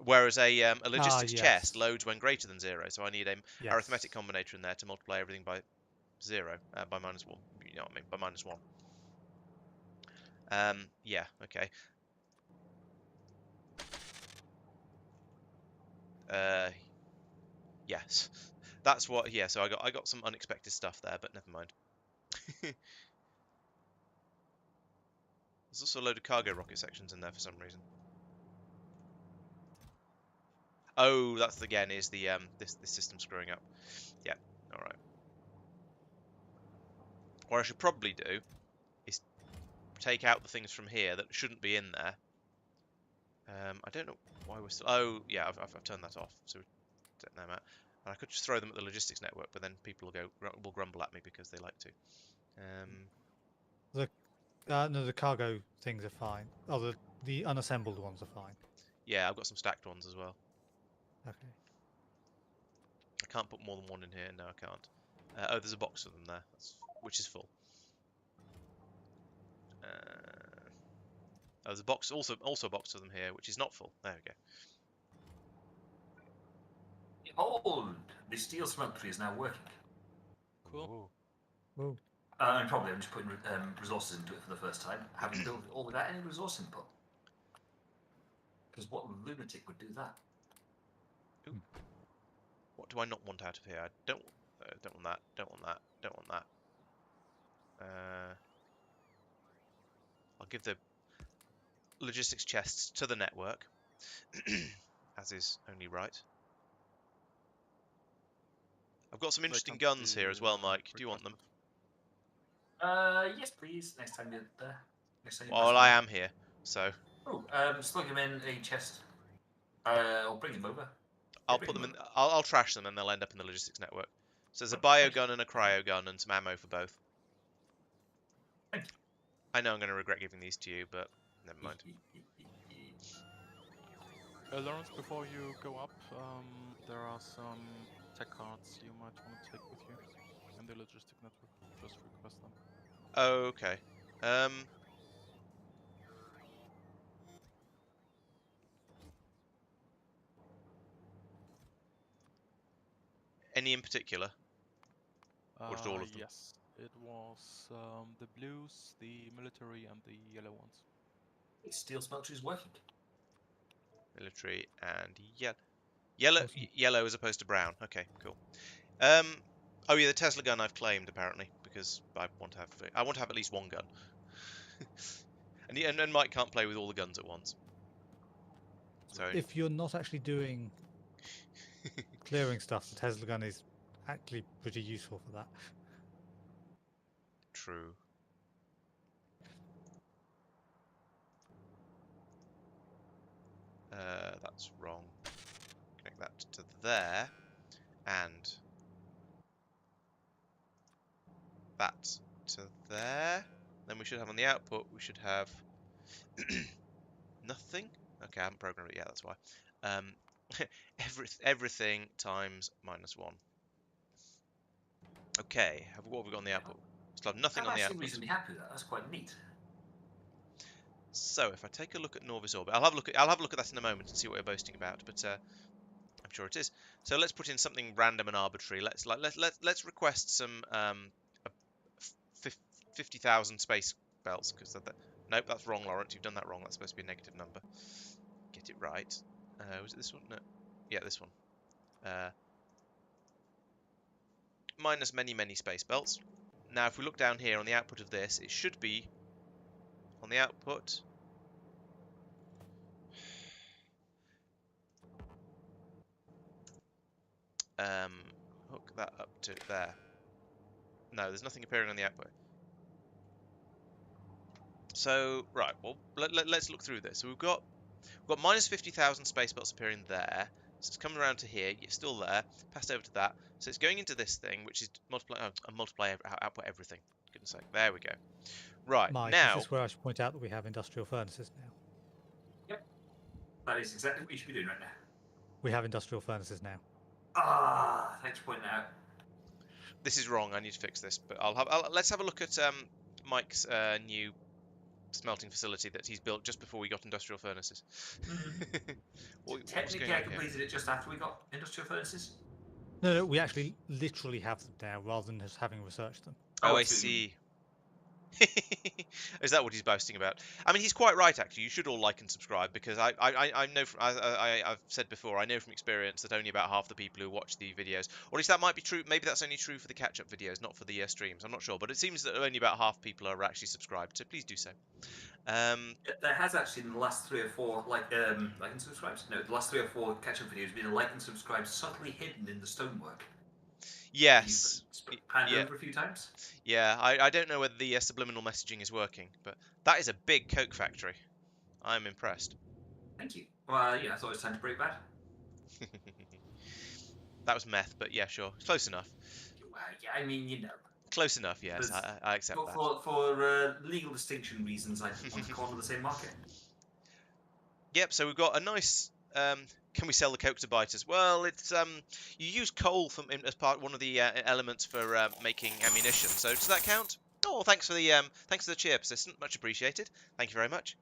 Whereas a logistics chest loads when greater than 0. So I need an arithmetic combinator in there to multiply everything by 0, by -1. You know what I mean? By -1. Yeah, okay. Yes. That's what, yeah, so I got some unexpected stuff there, but never mind. There's also a load of cargo rocket sections in there for some reason. Oh, that's again is the this system screwing up. Yeah, alright. What I should probably do is take out the things from here that shouldn't be in there. I don't know why we're still... Oh, yeah, I've turned that off, so take them out. And I could just throw them at the logistics network, but then people will grumble at me because they like to. No, the cargo things are fine. Oh, the unassembled ones are fine. Yeah, I've got some stacked ones as well. Okay. I can't put more than one in here. No, I can't. Oh, there's a box of them there, which is full. There's a box, also a box of them here, which is not full. There we go. Behold, the steel smeltery is now working. Cool. Ooh. And probably I'm just putting resources into it for the first time, having built it all without any resource input. Because what lunatic would do that? Ooh. What do I not want out of here? I don't want that. Don't want that. Don't want that. I'll give the logistics chests to the network, as is only right. I've got some interesting guns here as well, Mike. Do you want them? Yes, please. Next time you're there. Well, I am here, so. Oh, slug him in a chest. I'll bring him over. I'll put them in. I'll trash them, and they'll end up in the logistics network. So there's a bio gun and a cryo gun and some ammo for both. Thank you. I know I'm going to regret giving these to you, but never mind. Laurence, before you go up, there are some tech cards you might want to take with you in the logistic network. Just request them. Okay. Any in particular? Or just all of them? Yes, it was the blues, the military, and the yellow ones. Steel smeltery is working. Military and yellow. Awesome. Yellow as opposed to brown. Okay, cool. Oh yeah, the Tesla gun I've claimed apparently because I want to have at least one gun. and Mike can't play with all the guns at once. So if you're not actually doing clearing stuff, the Tesla gun is actually pretty useful for that. true. That's wrong. Connect that to there, and that to there. Then we should have on the output, we should have nothing. Okay, I haven't programmed it yet, that's why. Everything times -1. Okay, what have we got on the output? Still have nothing I'm on the actually output. reasonably happy with that. That's quite neat. So if I take a look at Norvis Orbit, I'll have a look at that in a moment and see what we're boasting about. But I'm sure it is. So let's put in something random and arbitrary. Let's request some 50,000 space belts because nope, that's wrong, Laurence. You've done that wrong. That's supposed to be a negative number. Get it right. Was it this one? No. Yeah, this one. Minus many space belts. Now, if we look down here on the output of this, it should be on the output. Hook that up to there. No, there's nothing appearing on the output. So, right, well, let's look through this. So we've got minus 50,000 space belts appearing there. So it's coming around to here. It's still there. Passed over to that. So it's going into this thing, which is multiply output everything. Goodness sake. There we go. Right, Mike, now... is this where I should point out that we have industrial furnaces now? Yep. That is exactly what you should be doing right now. We have industrial furnaces now. Ah, thanks for pointing out. This is wrong. I need to fix this. But let's have a look at Mike's new smelting facility that he's built just before we got industrial furnaces. Technically, I completed it just after we got industrial furnaces. No, we actually literally have them now rather than just having researched them. Oh, I see. Is that what he's boasting about? I mean, he's quite right, actually. You should all like and subscribe because I know, I've said before, I know from experience that only about half the people who watch the videos, or at least that might be true. Maybe that's only true for the catch-up videos, not for the streams. I'm not sure, but it seems that only about half people are actually subscribed. So please do so. There has actually in the last 3 or 4 like and subscribes. No, the last 3 or 4 catch-up videos been a like and subscribe subtly hidden in the stonework. Yes. Panned over a few times. Yeah, I don't know whether the subliminal messaging is working, but that is a big Coke factory. I'm impressed. Thank you. Well, yeah, I thought it was time to break bad. That was meth, but yeah, sure. Close enough. Well, yeah, I mean, you know. Close enough, yes. I accept that. For legal distinction reasons, I want to corner the same market. Yep, so we've got a nice... can we sell the Coke to biters? Well, it's you use coal as one of the elements for making ammunition. So does that count? Oh, thanks for the cheer, persistent. Much appreciated. Thank you very much.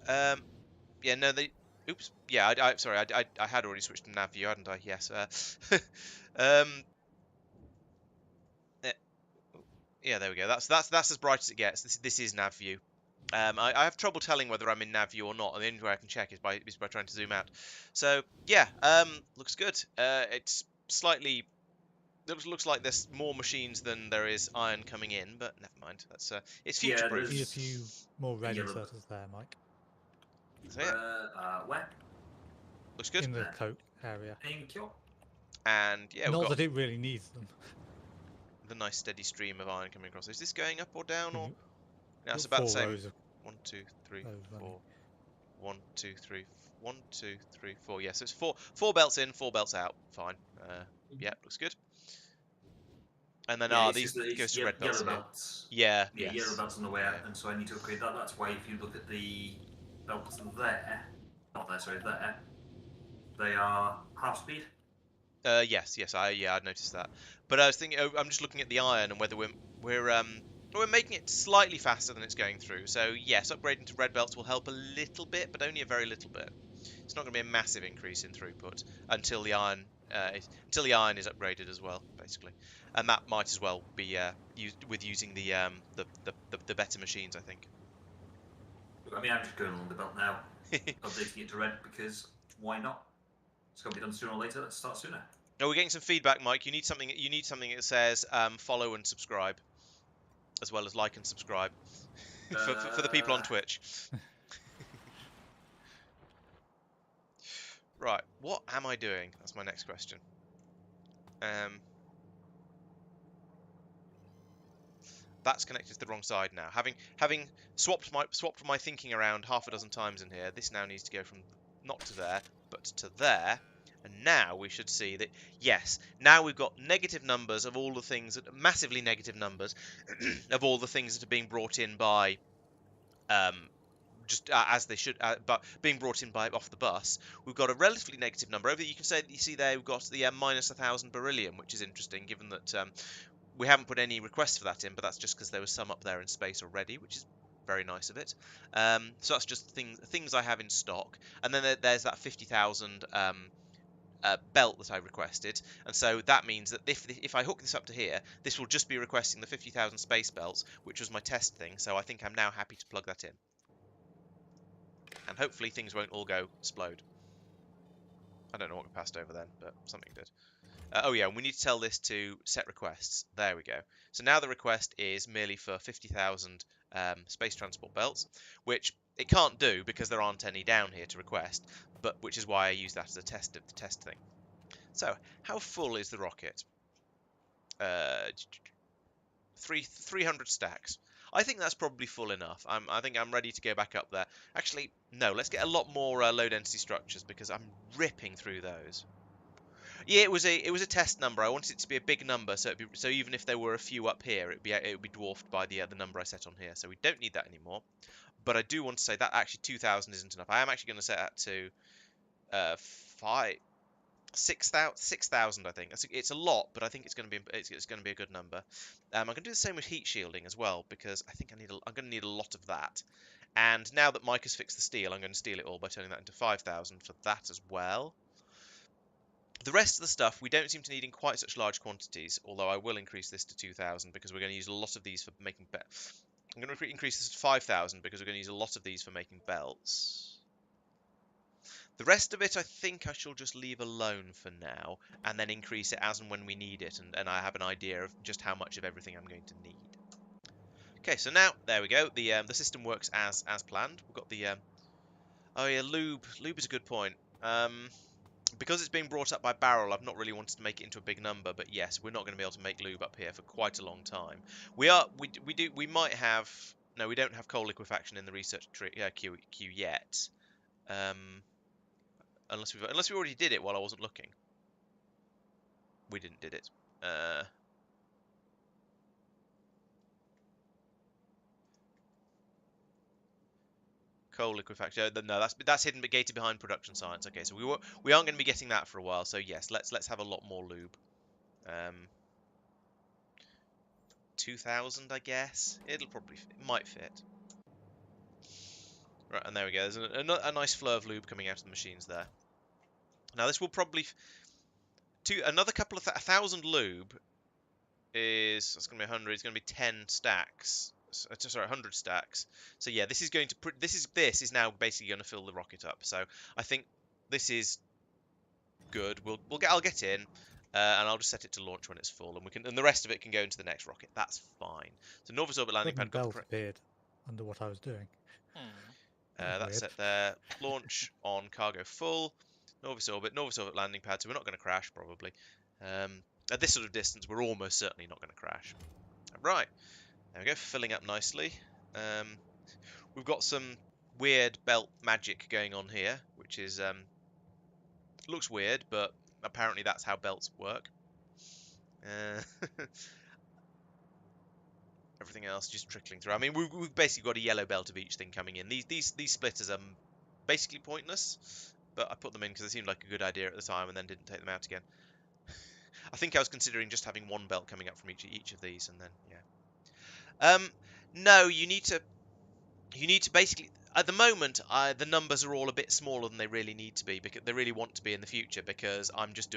Yeah, no, oops. Yeah, sorry, I had already switched to nav view, hadn't I? Yes. Yeah, there we go. That's as bright as it gets. This is nav view. I have trouble telling whether I'm in nav view or not, and the only way I can check is by trying to zoom out. So yeah, looks good. It's slightly looks like there's more machines than there is iron coming in, but never mind. That's it's future proof. See a few more red inserters there, Mike. So, yeah. Where? Looks good. In the Coke area. Thank you. And yeah, we've Not got that it really needs them. the nice steady stream of iron coming across. Is this going up or down or? No, it's Got about the 4 same. rows of 1, 2, 3, rows 4. running. 1, 2, 3. 1, 2, 3, 4. Yeah, so it's four belts in, 4 belts out. Fine. Yeah, looks good. And then these goes to red belts. Yellow belts. Yeah. Yeah, yes. yellow belts on the way out, and so I need to upgrade that. That's why if you look at the belts there, not there, sorry, there, they are half speed. Yes, I'd noticed that. But I was thinking, I'm just looking at the iron and whether we're making it slightly faster than it's going through. So yes, upgrading to red belts will help a little bit, but only a very little bit. It's not going to be a massive increase in throughput until the iron is upgraded as well, basically. And that might as well be using the better machines, I think. I mean, I'm just going along the belt now, updating it to red because why not? It's going to be done sooner or later. Let's start sooner. Oh, we're getting some feedback, Mike. You need something that says follow and subscribe, as well as like and subscribe for the people on Twitch. Right, what am I doing? That's my next question. That's connected to the wrong side now. Having swapped my thinking around half a dozen times in here, this now needs to go from not to there, but to there. And now we should see that, yes, now we've got negative numbers of all the things, massively negative numbers, of all the things that are being brought in by, just as they should, but being brought in by off the bus. We've got a relatively negative number. Over, you can say that you see there we've got the minus 1,000 beryllium, which is interesting, given that we haven't put any requests for that in, but that's just because there was some up there in space already, which is very nice of it. So that's just things I have in stock. And then there's that 50,000 belt that I requested, and so that means that if I hook this up to here, this will just be requesting the 50,000 space belts, which was my test thing. So I think I'm now happy to plug that in, and hopefully things won't all go explode. I don't know what we passed over then, but something did. Oh yeah, we need to tell this to set requests. There we go. So now the request is merely for 50,000 space transport belts, which it can't do because there aren't any down here to request, but which is why I use that as a test of the test thing. So how full is the rocket? 300 stacks. I think that's probably full enough. I think I'm ready to go back up there. Actually, no, let's get a lot more low density structures because I'm ripping through those. Yeah, it was a test number. I wanted it to be a big number, so even if there were a few up here, it would be dwarfed by the number I set on here. So we don't need that anymore. But I do want to say that actually 2,000 isn't enough. I am actually going to set that to 6,000. I think it's a lot, but I think it's going to be a good number. I'm going to do the same with heat shielding as well because I think I'm going to need a lot of that. And now that Mike has fixed the steel, I'm going to steal it all by turning that into 5,000 for that as well. The rest of the stuff we don't seem to need in quite such large quantities, although I will increase this to 2,000 because we're going to use a lot of these for making I'm going to increase this to 5,000 because we're going to use a lot of these for making belts. The rest of it I think I shall just leave alone for now, and then increase it as and when we need it, and I have an idea of just how much of everything I'm going to need. Okay, so now, there we go, the system works as planned. We've got the, oh yeah, lube is a good point. Because it's being brought up by barrel, I've not really wanted to make it into a big number, but yes, we're not going to be able to make lube up here for quite a long time. We might have, no, we don't have coal liquefaction in the research queue yet, unless we already did it while I wasn't looking. We didn't did it. Coal liquefaction. No, that's hidden but gated behind production science. Okay, so we aren't going to be getting that for a while. So yes, let's have a lot more lube. 2,000, I guess. It might fit. Right, and there we go. There's a nice flow of lube coming out of the machines there. Now this will probably another couple of 1,000 lube is that's going to be 100. It's going to be 10 stacks. Sorry, 100 stacks. So yeah, this is now basically going to fill the rocket up. So I think this is good. I'll get in, and I'll just set it to launch when it's full, and the rest of it can go into the next rocket. That's fine. So Norvis Orbit landing pad got the appeared under what I was doing. that's set there. Launch on cargo full. Norvis Orbit landing pad. So we're not going to crash probably. At this sort of distance, we're almost certainly not going to crash. Right. There we go, filling up nicely. We've got some weird belt magic going on here, which is looks weird, but apparently that's how belts work. Everything else just trickling through. I mean, we've basically got a yellow belt of each thing coming in. These splitters are basically pointless, but I put them in because they seemed like a good idea at the time, and then didn't take them out again. I think I was considering just having one belt coming up from each of these, and then yeah. No, you need to basically, at the moment, the numbers are all a bit smaller than they really need to be, because they really want to be in the future, because I'm just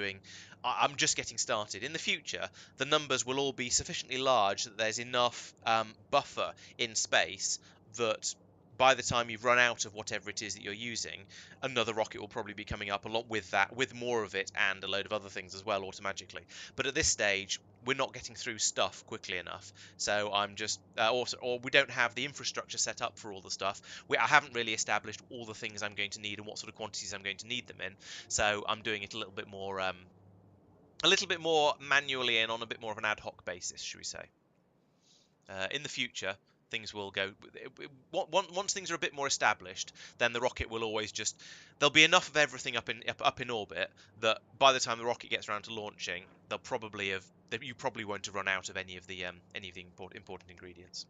getting started. In the future, the numbers will all be sufficiently large that there's enough buffer in space that by the time you've run out of whatever it is that you're using, another rocket will probably be coming up along with that, with more of it and a load of other things as well automatically. But at this stage, we're not getting through stuff quickly enough, so I'm just or we don't have the infrastructure set up for all the stuff. I haven't really established all the things I'm going to need and what sort of quantities I'm going to need them in, so I'm doing it a little bit more manually and on a bit more of an ad hoc basis, should we say. In the future, things will go. Once things are a bit more established, then the rocket will always just. There'll be enough of everything up in orbit that by the time the rocket gets around to launching, they'll probably have. You probably won't have run out of any of the important ingredients.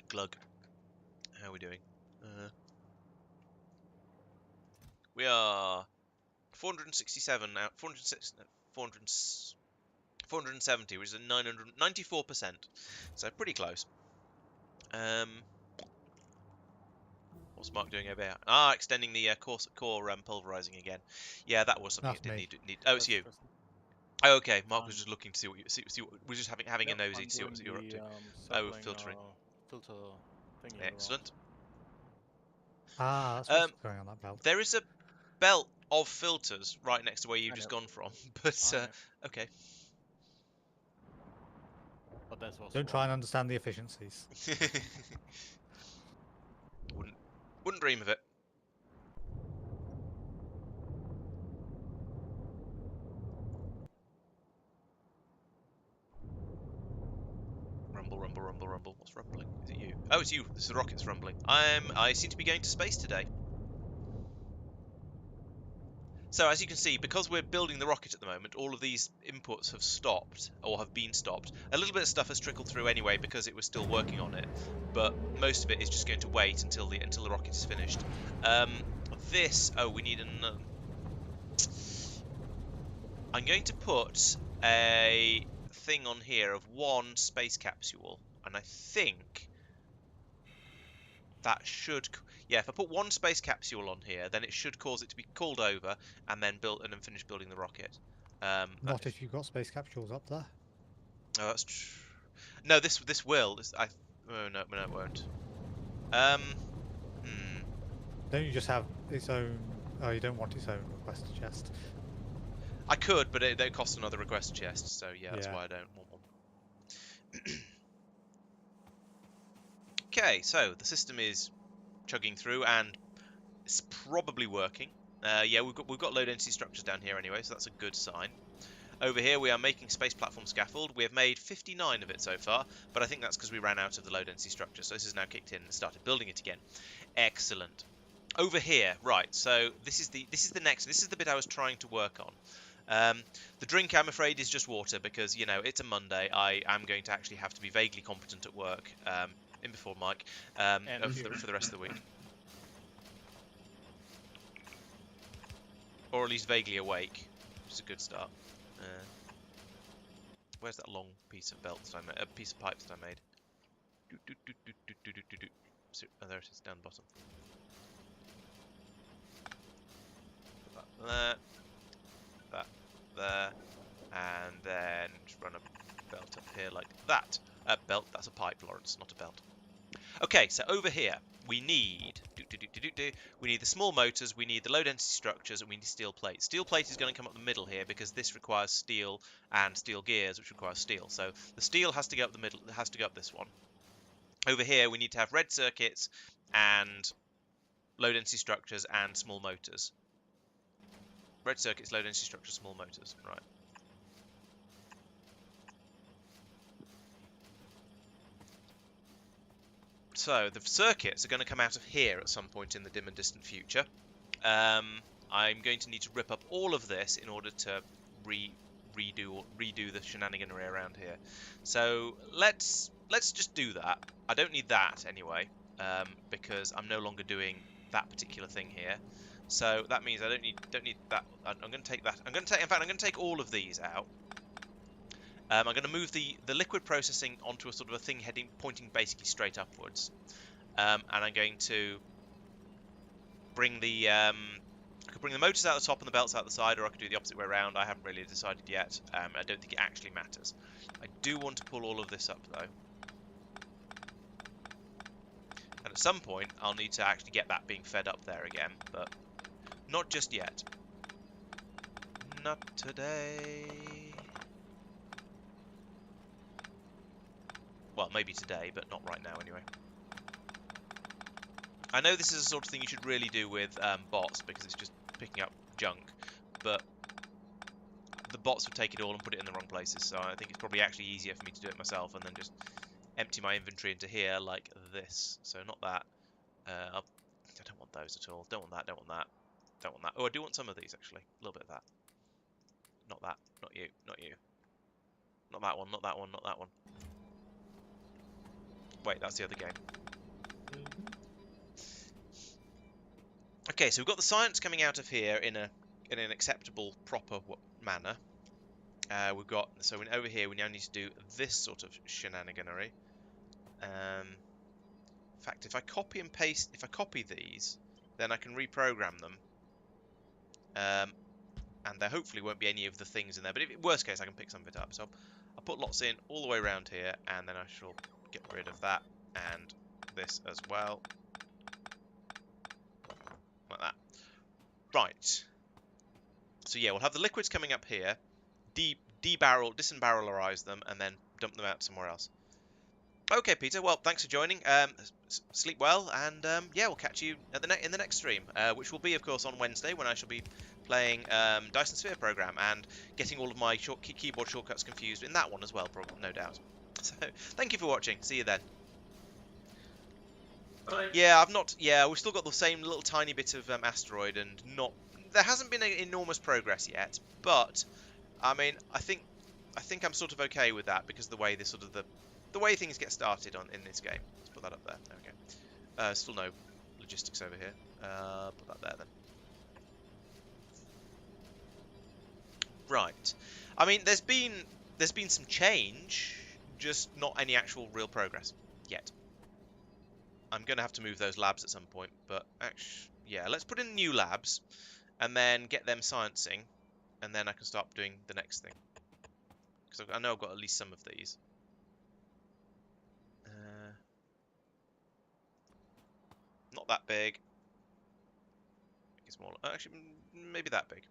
Glug. How are we doing? We are 467 now. 470, which is a 994%. So pretty close. What's Marc doing over here? Ah, extending the core pulverizing again. Yeah, that was something That's it did me. need. Oh, it's That's you. Tristan. Oh, okay. Marc was Um, just looking to see what you we're just having a Yep, nosy I'm to see what doing you're up to. the Oh, circling, filtering. filter thingy Excellent. That's Um, what's going on that belt. there is a belt of filters right next to where you've I just know. gone from, but I know. okay. But that's also Don't try and understand the efficiencies. Wouldn't dream of it. Rumble, rumble, rumble, rumble. What's rumbling? Is it you? Oh, it's you. This is the rocket's rumbling. I seem to be going to space today. So as you can see, because we're building the rocket at the moment, all of these inputs have stopped, or have been stopped. A little bit of stuff has trickled through anyway because it was still working on it, but most of it is just going to wait until the rocket is finished. We need another. I'm going to put a thing on here of one space capsule, and I think that should. Yeah, if I put one space capsule on here, then it should cause it to be called over and then finish building the rocket. Not if you've got space capsules up there. Oh, that's true. No, this will. Oh no, it won't. Don't you just have its own? Oh, you don't want its own request chest. I could, but it costs another request chest, so yeah, that's Yeah. why I don't want one. Okay, so the system is chugging through and it's probably working. Yeah, we've got low density structures down here anyway, so that's a good sign. Over here we are making space platform scaffold. We have made 59 of it so far, but I think that's because we ran out of the low density structure. So this is now kicked in and started building it again. Excellent. Over here, right? So this is the bit I was trying to work on. The drink, I'm afraid, is just water because it's a Monday. I am going to actually have to be vaguely competent at work. In before Mike, for the rest of the week, or at least vaguely awake, which is a good start. Where's that long piece of belt that I made? A piece of pipe that I made. Oh, there it is, down the bottom. Put that there, and then just run a belt up here like that. Belt, that's a pipe, Laurence, not a belt. Okay, so over here we need we need the small motors, we need the low density structures, and we need steel plate. Steel plate is going to come up the middle here because this requires steel and steel gears, which requires steel. So the steel has to go up the middle, it has to go up this one. Over here we need to have red circuits and low density structures and small motors. Red circuits, low density structures, small motors. Right. So the circuits are going to come out of here at some point in the dim and distant future. I'm going to need to rip up all of this in order to redo the shenaniganry around here. So let's just do that. I don't need that anyway, because I'm no longer doing that particular thing here. So that means I don't need that. I'm going to take that. In fact, I'm going to take all of these out. I'm going to move the liquid processing onto a sort of a thing pointing basically straight upwards, and I'm going to bring the I could bring the motors out the top and the belts out the side, or I could do the opposite way around. I haven't really decided yet. I don't think it actually matters. I do want to pull all of this up, though. And at some point, I'll need to actually get that being fed up there again, but not just yet. Not today. Well, maybe today, but not right now anyway. I know this is the sort of thing you should really do with bots, because it's just picking up junk, but the bots would take it all and put it in the wrong places, so I think it's probably actually easier for me to do it myself and then just empty my inventory into here like this. So not that. I don't want those at all. Don't want that, don't want that. Don't want that. Oh, I do want some of these, actually. A little bit of that. Not that. Not you. Not you. Not that one. Not that one. Not that one. Wait, that's the other game. Okay, so we've got the science coming out of here in an acceptable, proper manner. We've got, so over here we now need to do this sort of shenaniganery. In fact, if I copy and paste, if I copy these, then I can reprogram them. And there hopefully won't be any of the things in there, but if worst case I can pick some of it up. So I'll put lots in all the way around here, and then I shall get rid of that and this as well. Like that. Right. So yeah, we'll have the liquids coming up here, disembarrelerize them, and then dump them out somewhere else. Okay, Peter. Well, thanks for joining. Sleep well, and yeah, we'll catch you at in the next stream, which will be, of course, on Wednesday, when I shall be playing Dyson Sphere program and getting all of my keyboard shortcuts confused in that one as well, probably, no doubt. So, thank you for watching. See you then. Bye. Yeah, I've not. Yeah, we've still got the same little tiny bit of asteroid, and not. There hasn't been enormous progress yet, but I mean, I think I'm sort of okay with that, because the way this sort of the way things get started in this game. Let's put that up there. Okay. Still no logistics over here. Put that there then. Right. I mean, there's been some change, just not any actual real progress yet. I'm going to have to move those labs at some point, but actually, yeah, let's put in new labs and then get them sciencing, and then I can start doing the next thing. Because I know I've got at least some of these. Not that big. It's smaller. Actually, maybe that big.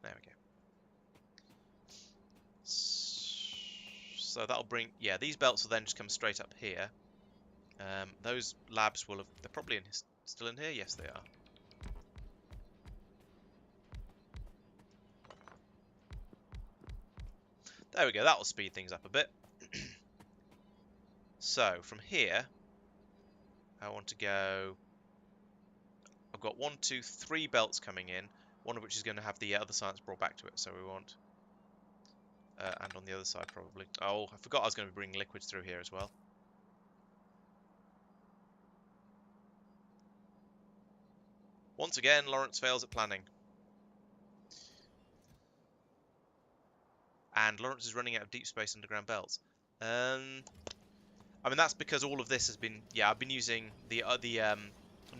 There we go. So that'll bring... Yeah, these belts will then just come straight up here. Those labs will have... They're probably still in here? Yes, they are. There we go. That will speed things up a bit. So, from here, I want to go... I've got 1, 2, 3 belts coming in, one of which is going to have the other science brought back to it, so we want... and on the other side, probably. Oh, I forgot I was going to be bringing liquids through here as well. Once again, Laurence fails at planning. And Laurence is running out of deep space underground belts. I mean, that's because all of this has been... Yeah, I've been using the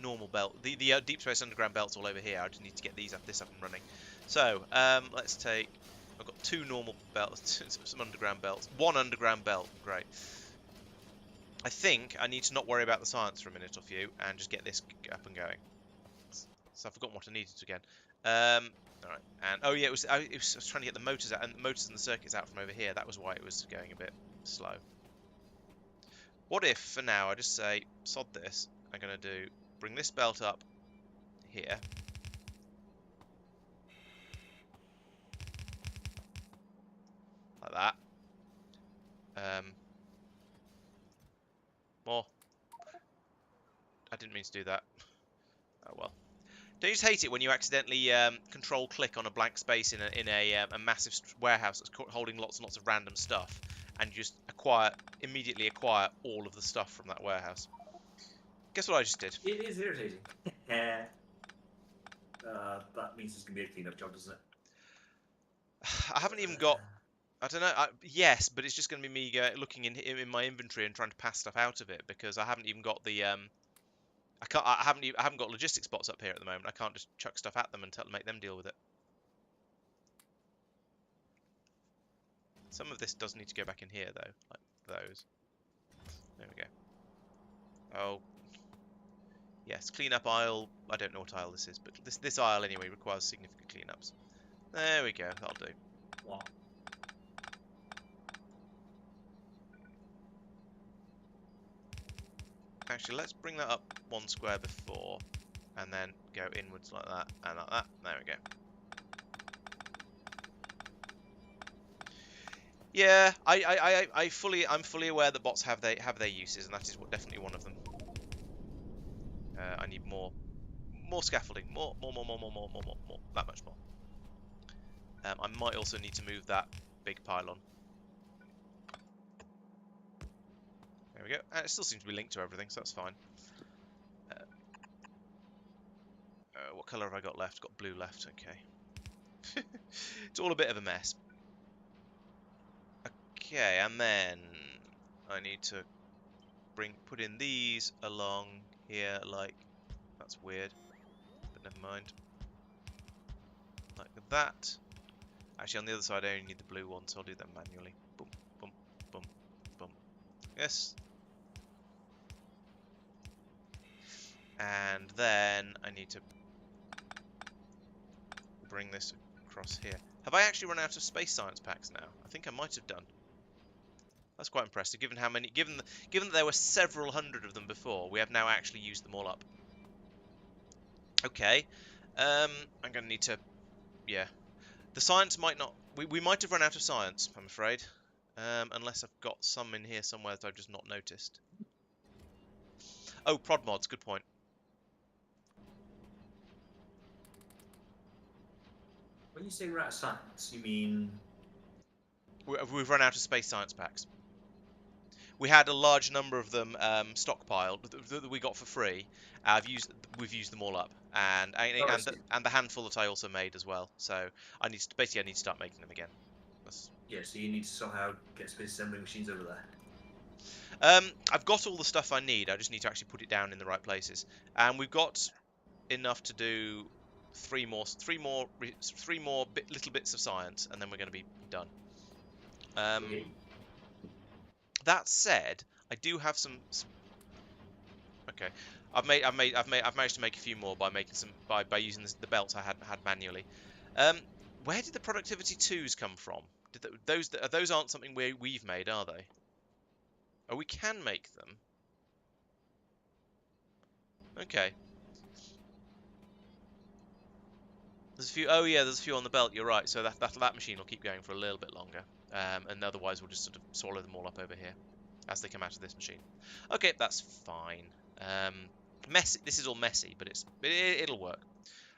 normal belt, the deep space underground belts all over here. I just need to get this up and running. So, let's take... I've got 2 normal belts, some underground belts. 1 underground belt, great. I think I need to not worry about the science for a minute or few, and just get this up and going. So I've forgotten what I needed again. Alright, and oh yeah, I was trying to get the motors out, and the motors and the circuits out from over here. That was why it was going a bit slow. What if, for now, I just say, sod this, I'm going to bring this belt up here. Like that. More. I didn't mean to do that. Oh well. Don't you just hate it when you accidentally control click on a blank space in a massive warehouse that's holding lots and lots of random stuff, and you just immediately acquire all of the stuff from that warehouse? Guess what I just did? It is irritating. That means it's going to be a cleanup job, doesn't it? I haven't even got... I don't know. Yes, but it's just going to be me looking in my inventory and trying to pass stuff out of it, because I haven't even got the I haven't got logistics bots up here at the moment. I can't just chuck stuff at them and make them deal with it. Some of this does need to go back in here though, like those. There we go. Oh, yes, cleanup aisle. I don't know what aisle this is, but this aisle anyway requires significant cleanups. There we go. That'll do. What? Actually, let's bring that up 1 square before, and then go inwards like that and like that. There we go. Yeah, I'm fully aware that bots have their uses, and that is definitely one of them. I need more scaffolding, more, that much more. I might also need to move that big pylon. There we go. And it still seems to be linked to everything, so that's fine. What colour have I got left? Got blue left. Okay. It's all a bit of a mess. Okay, and then I need to put in these along here, like, that's weird, but never mind. Like that. Actually, on the other side, I only need the blue one, so I'll do them manually. Boom, boom, boom, boom. Yes. And then I need to bring this across here. Have I actually run out of space science packs now? I think I might have done. That's quite impressive, given how many, given that there were several hundred of them before. We have now actually used them all up. Okay, I'm going to need to, yeah. The science might not, we might have run out of science, I'm afraid. Unless I've got some in here somewhere that I've just not noticed. Oh, prod mods, good point. When you say we're out of science, you mean... We've run out of space science packs. We had a large number of them stockpiled that we got for free. We've used them all up, and the handful that I also made as well. So I need to start making them again. Yeah, so you need to somehow get space assembly machines over there. I've got all the stuff I need. I just need to actually put it down in the right places, and we've got enough to do three more little bits of science, and then we're going to be done. Okay. That said, I do have some. Okay, I've managed to make a few more by making some by using the belts I had manually. Where did the productivity 2s come from? Those aren't something we've made, are they? Oh, we can make them. Okay. There's a few. Oh yeah, there's a few on the belt. You're right. So that machine will keep going for a little bit longer, and otherwise we'll just sort of swallow them all up over here as they come out of this machine. Okay, that's fine. Messy. This is all messy, but it'll work.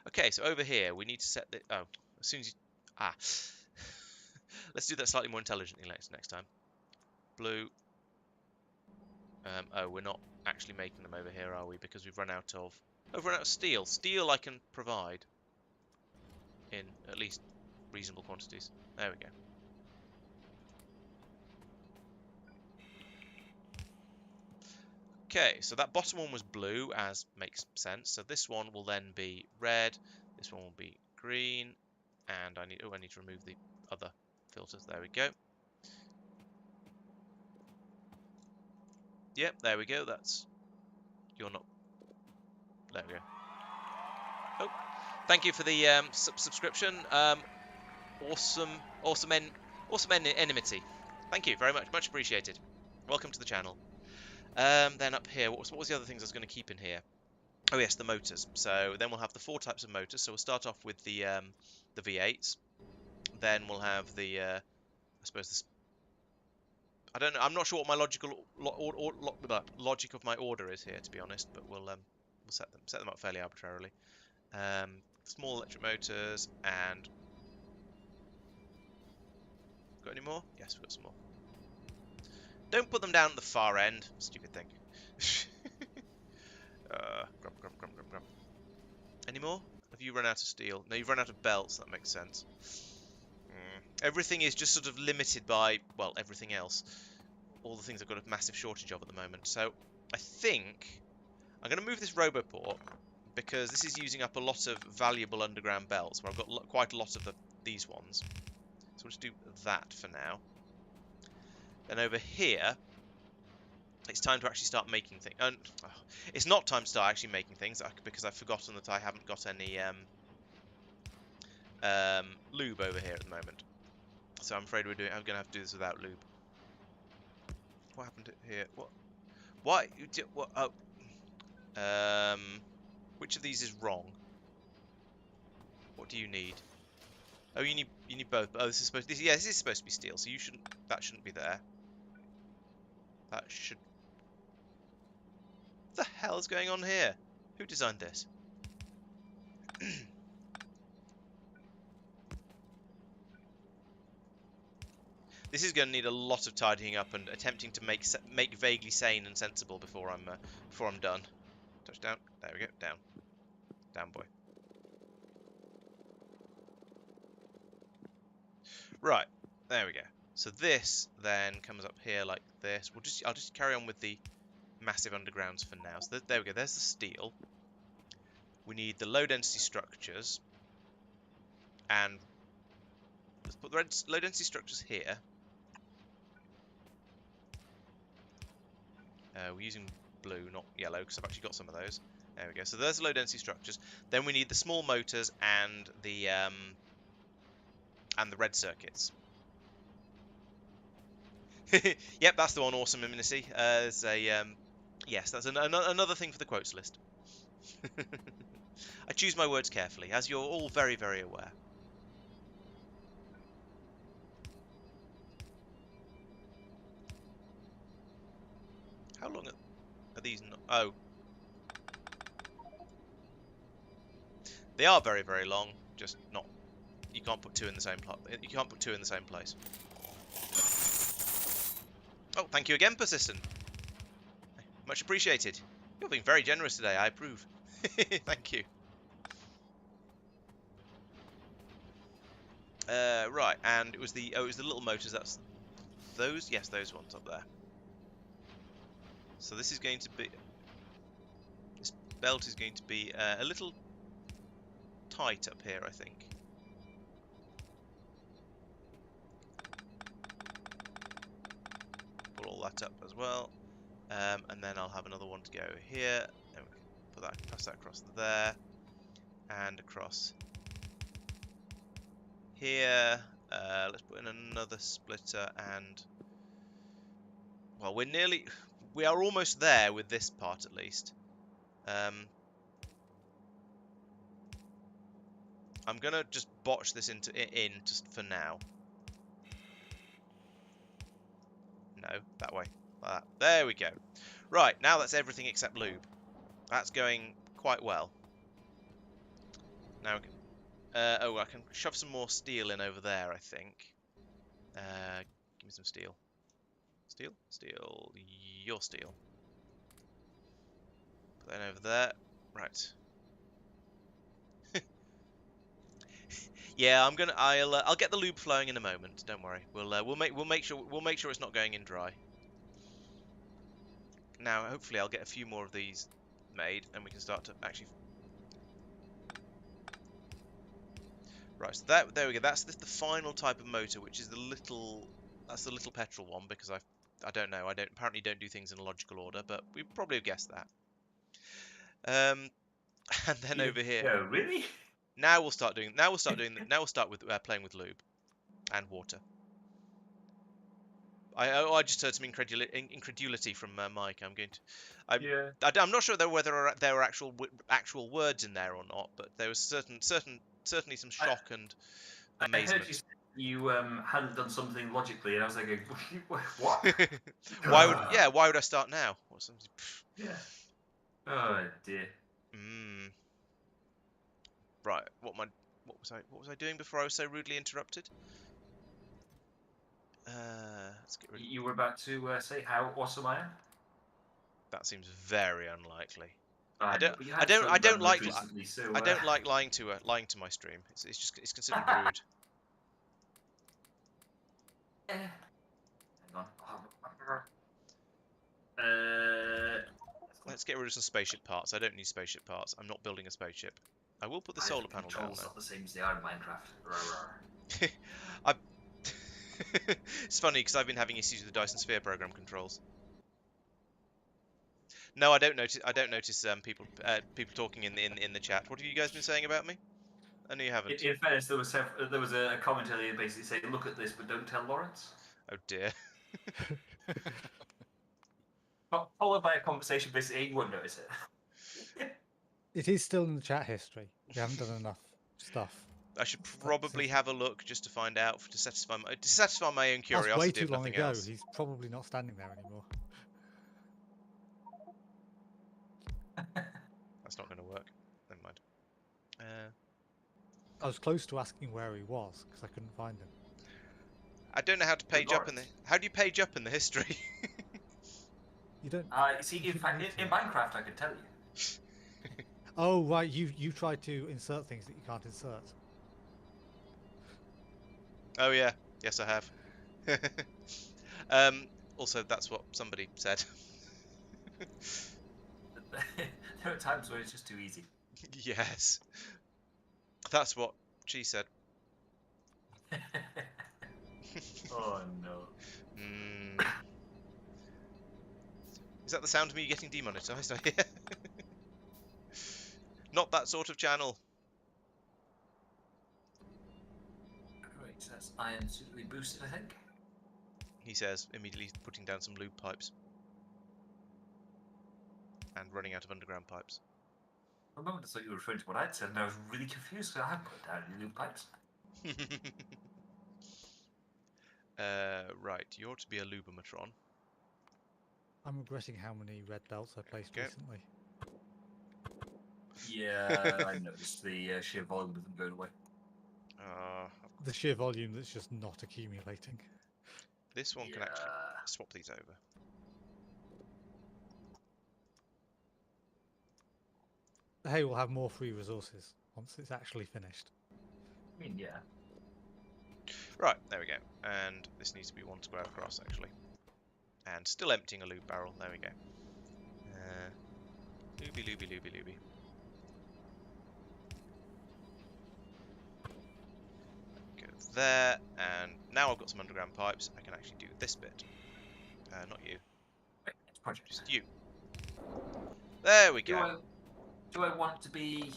Okay, so over here we need to set the. Oh, as soon as you. Let's do that slightly more intelligently next time. Blue. Oh, we're not actually making them over here, are we? Because we've run out of. Oh, we've run out of steel. Steel I can provide. In at least reasonable quantities. There we go. Okay, so that bottom one was blue, as makes sense. So this one will then be red. This one will be green, and I need to remove the other filters. There we go. Yep, there we go. You're not. There we go. Oh. Thank you for the subscription. Awesome enmity. Thank you very much, much appreciated. Welcome to the channel. Then up here, what was the other things I was going to keep in here? Oh yes, the motors. So then we'll have the 4 types of motors. So we'll start off with the V8s. Then we'll have the I suppose this. I don't know. I'm not sure what my logic of my order is here, to be honest. But we'll set them up fairly arbitrarily. Small electric motors, and got any more? Yes, we've got some more. Don't put them down at the far end. Stupid thing. Grub. Any more? Have you run out of steel? No, you've run out of belts. That makes sense. Everything is just sort of limited by, well, everything else. All the things I've got a massive shortage of at the moment. So I think I'm going to move this Roboport because this is using up a lot of valuable underground belts, where I've got quite a lot of these ones. So we'll just do that for now. Then over here, it's time to actually start making things. It's not time to start actually making things because I've forgotten that I haven't got any lube over here at the moment. So I'm afraid I'm going to have to do this without lube. What happened here? What? Why? What? Oh. Which of these is wrong? What do you need? Oh, you need both. Oh, this is supposed. This is supposed to be steel. So that shouldn't be there. That should. What the hell is going on here? Who designed this? This is going to need a lot of tidying up and attempting to make vaguely sane and sensible before I'm done. Touchdown. There we go. Down. Down, boy. Right. There we go. So this then comes up here like this. I'll just carry on with the massive undergrounds for now. So there we go. There's the steel. We need the low density structures, and let's put the low density structures here. We're using blue, not yellow, because I've actually got some of those. There we go. So there's the low density structures. Then we need the small motors and the red circuits. Yep, that's the one. Awesome imminacy. There's a yes, that's another thing for the quotes list. I choose my words carefully, as you're all very, very aware. How long are these? Oh, they are very, very long. Just not. You can't put two in the same place. You can't put two in the same place. Oh, thank you again, Persistent. Much appreciated. You're being very generous today. I approve. Thank you. Right, and it was the little motors. That's those. Yes, those ones up there. So this is going to be. This belt is going to be a little tight up here, I think. Pull all that up as well, and then I'll have another one to go here. And we can put that, pass that across there, and across here. Let's put in another splitter, and well, we are almost there with this part at least. I'm gonna just botch this in just for now. No, that way. Like that. There we go. Right, now that's everything except lube. That's going quite well. Now we can, I can shove some more steel in over there, I think. Give me some steel. Steel? Steel. Your steel. Put that over there. Right. Yeah, I'll get the lube flowing in a moment. Don't worry. We'll make sure it's not going in dry. Now, hopefully, I'll get a few more of these made, and we can start to actually. Right. So there we go. That's the final type of motor, which is the little petrol one, because I don't know. I apparently don't do things in a logical order, but we probably have guessed that. And then over here. Yeah, really? Now we'll start with playing with lube and water. I just heard some incredulity from Mike. I'm not sure whether there were actual words in there or not, but there was certainly some shock and amazement. I heard you hadn't done something logically, and I was like, what? Why would I start now? Yeah. Oh dear. Right. What was I doing before I was so rudely interrupted? Let's get rid of... You were about to say how awesome I am. That seems very unlikely. I don't like lying to my stream. It's considered rude. Hang on. Let's get rid of some spaceship parts. I don't need spaceship parts. I'm not building a spaceship. I will put the solar panel down Controls though. not the same as they are in Minecraft. Rawr. I... It's funny because I've been having issues with the Dyson Sphere program controls. No, I don't notice. People talking in the chat. What have you guys been saying about me? I know you haven't. In fairness, there was a comment earlier basically saying, "Look at this, but don't tell Laurence." Oh dear. Followed by a conversation basically, you won't notice it. It is still in the chat history. We haven't done enough stuff. I should probably have a look just to find out to satisfy my own That's curiosity. way too if long nothing ago. else. He's probably not standing there anymore. That's not going to work. Never mind. I was close to asking where he was because I couldn't find him. I don't know how to page up in the. How do you page up in the history? You don't. You see, in fact, in Minecraft, I could tell you. Oh right, you tried to insert things that you can't insert. Oh yeah, yes I have. Also, that's what somebody said. There are times where it's just too easy. Yes, that's what she said. Oh no. Mm. Is that the sound of me getting demonetized? I hear. Not that sort of channel. Right, so that's iron suitably boosted, I think. He says, immediately putting down some lube pipes. And running out of underground pipes. For a moment, I thought you were referring to what I'd said, and I was really confused because I hadn't put down any loop pipes. Right, you ought to be a lubomatron. I'm regretting how many red belts I placed Okay. recently. Yeah, I noticed the sheer volume of them going away. The sheer volume that's just not accumulating. This one can actually swap these over. Hey, we'll have more free resources once it's actually finished. I mean, yeah. Right, there we go. And this needs to be 1 square across, actually. And still emptying a lube barrel. There we go. Looby, looby, looby, looby. Go there, and now I've got some underground pipes. I can actually do this bit. Not you. Wait, it's project. Just you. There we go. Do I want to be?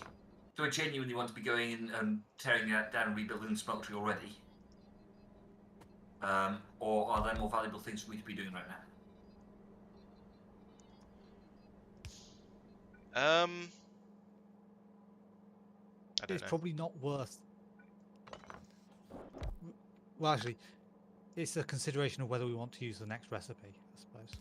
Do I genuinely want to be going in and tearing that down and rebuilding the smeltery already? Or are there more valuable things for me to be doing right now? I don't It's know. probably not worth. Well, actually, it's a consideration of whether we want to use the next recipe, I suppose.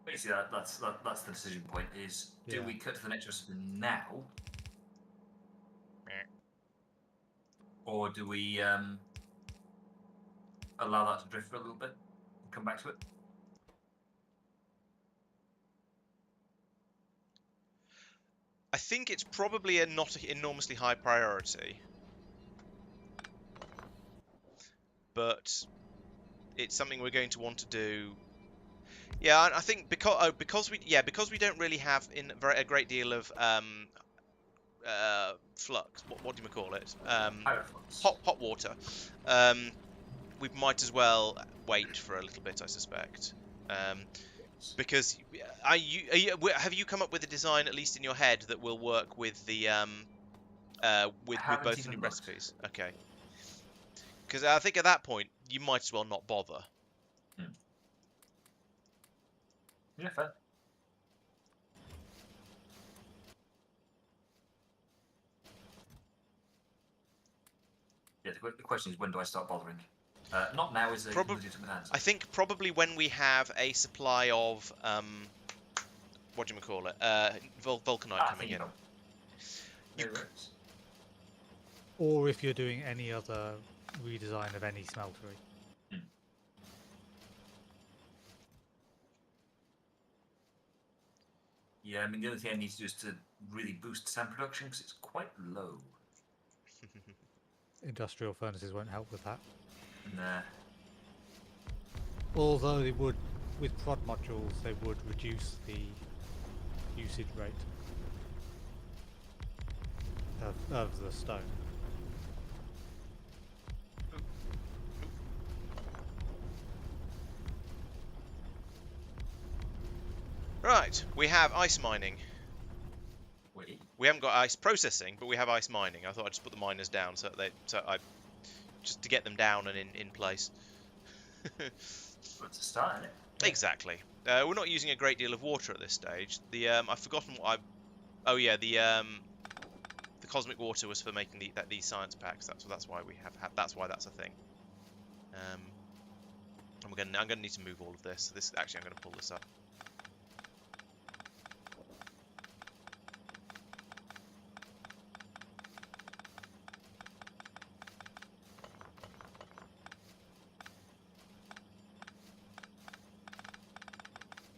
Basically, that's the decision point. Is do Yeah. we cut to the next recipe now, or do we allow that to drift for a little bit and come back to it? I think it's probably a not enormously high priority, but it's something we're going to want to do. Yeah, I think because we don't really have a great deal of flux. What do you call it? Hot water. We might as well wait for a little bit, I suspect. Because have you come up with a design, at least in your head, that will work with the with both the new recipes? Okay. Because I think at that point you might as well not bother. Yeah, fair. Yeah, the question is, when do I start bothering? Not now, is a legitimate answer. I think probably when we have a supply of what do you call it? Vulcanite coming in. Or if you're doing any other redesign of any smeltery. Yeah, I mean, the other thing I need to do is to really boost sand production because it's quite low. Industrial furnaces won't help with that. Nah. Although they would with prod modules, they would reduce the usage rate of the stone. Right, we have ice mining. Wait. We haven't got ice processing, but we have ice mining. I thought I'd just put the miners down just to get them down and in place. What's a start in it? Exactly. We're not using a great deal of water at this stage. I've forgotten what I. Oh yeah, the cosmic water was for making these science packs. That's why we have that's why that's a thing. And I'm gonna need to move all of this. Actually, I'm gonna pull this up.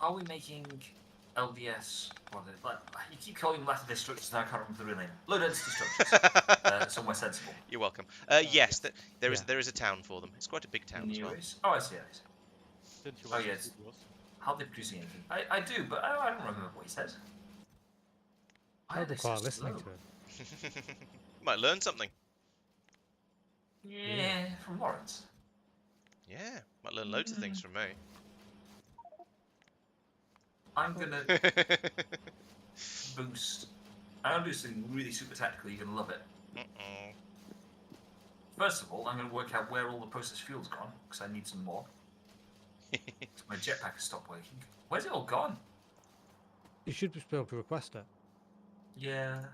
Are we making LDS? Like you keep calling them Latin structures, and I can't remember the real name. Low density structures. Somewhere sensible. You're welcome. Yes, there is a town for them. It's quite a big town as well. Oh, I see. Didn't you Oh, watch the yes. videos? How are they producing anything? I do, but I don't remember what he said. I would require listen listening to it. Might learn something. Yeah, from Laurence. Yeah, might learn loads of things from me. I'm gonna boost. I'm gonna do something really super tactical. You're gonna love it. First of all, I'm gonna work out where all the processed fuel's gone because I need some more. My jetpack has stopped working. Where's it all gone? You should just be able to request it. Yeah.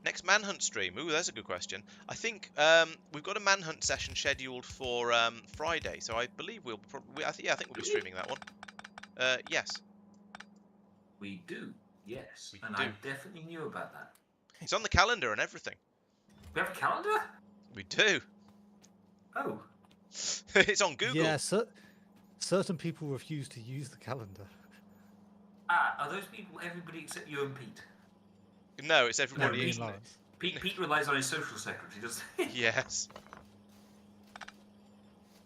Next manhunt stream. Ooh, that's a good question. I think we've got a manhunt session scheduled for Friday, so I believe we'll probably. I think we'll be streaming that one. Yes. We do. Yes. We and do. I definitely knew about that. It's on the calendar and everything. We have a calendar? We do. Oh. It's on Google. Yeah, certain people refuse to use the calendar. Are those people everybody except you and Pete? No, it's everybody. Me and isn't it? Laurence. Pete relies on his social secretary, doesn't he? Yes.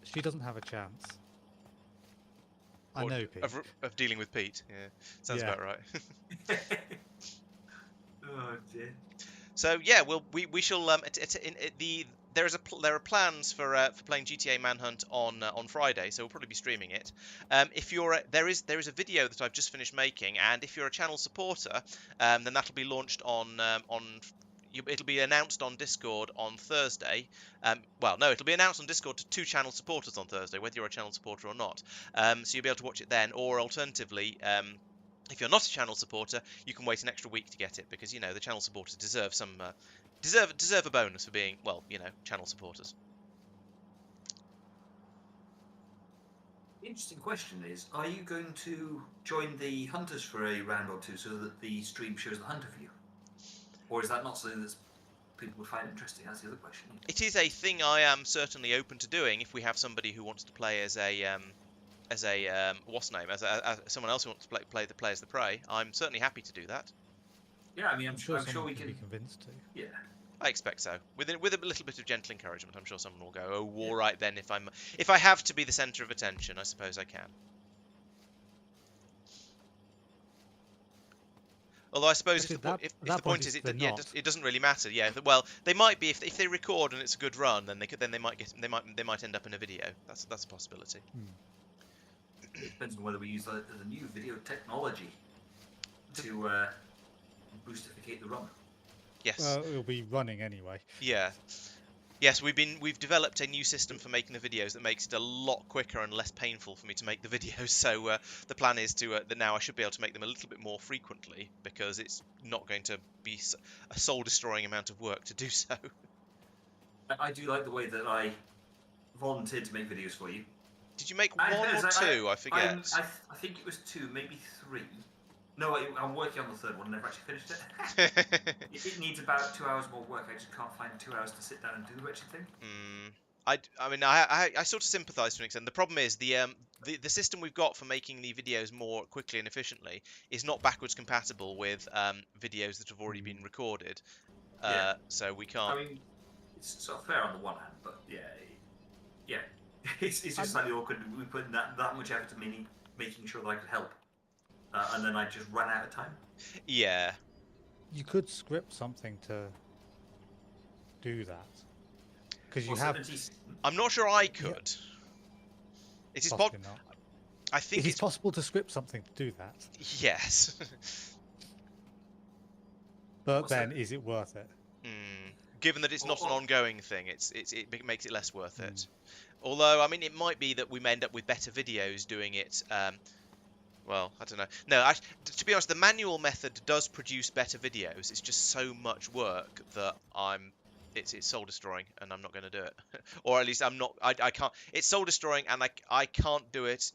She doesn't have a chance. I Or know Pete. of dealing with Pete. Yeah, sounds Yeah. about right. Oh dear. So yeah, we shall there are plans for playing GTA Manhunt on Friday, so we'll probably be streaming it. If you're there is a video that I've just finished making, and if you're a channel supporter, then that'll be launched it'll be announced on Discord on Thursday. Well, no, it'll be announced on Discord to 2 channel supporters on Thursday, whether you're a channel supporter or not. So you'll be able to watch it then, or alternatively, if you're not a channel supporter, you can wait an extra week to get it, because you know the channel supporters deserve a bonus for being, well, you know, channel supporters. Interesting question is, are you going to join the hunters for a round or two so that the stream shows the hunter view? Or is that not something that people would find interesting? That's the other question. It is a thing I am certainly open to doing if we have somebody who wants to play as someone else who wants to play as the prey. I'm certainly happy to do that. Yeah, I mean, I'm sure someone we can can. be convinced to. Yeah. I expect so. With a little bit of gentle encouragement, I'm sure someone will go, "Oh, all right then. If I have to be the centre of attention, I suppose I can." Although I suppose if the point is it doesn't really matter. Yeah, well, they might be if they record and it's a good run, then they might end up in a video. That's a possibility. It depends on whether we use the new video technology to boostificate the run. Yes. It'll be running anyway. Yeah. Yes, we've developed a new system for making the videos that makes it a lot quicker and less painful for me to make the videos. So the plan is that now I should be able to make them a little bit more frequently, because it's not going to be a soul-destroying amount of work to do so. I do like the way that I volunteered to make videos for you. Did you make one or two? I forget. I think it was 2, maybe 3. No, I'm working on the 3rd one. Never actually finished it. It needs about 2 hours more work. I just can't find 2 hours to sit down and do the wretched thing. I sort of sympathise to an extent. The problem is the system we've got for making the videos more quickly and efficiently is not backwards compatible with videos that have already been recorded. Yeah. So we can't. I mean, it's sort of fair on the one hand, but yeah. It's just slightly awkward. We put that much effort into making sure that I could help, and then I just ran out of time. Yeah. You could script something to do that, because you Well, have 70 I'm not sure I Yeah. could. It is possibly not. I think It is it's possible to script something to do that, yes. but What's then that? is it worth it? Given that it's not an Or- ongoing thing, it makes it less worth it. Mm. Although, I mean, it might be that we may end up with better videos doing it. Well, I don't know. No, to be honest, the manual method does produce better videos. It's just so much work that it's soul destroying, and I'm not going to do it. Or at least I'm not. I can't. It's soul destroying, and I can't do it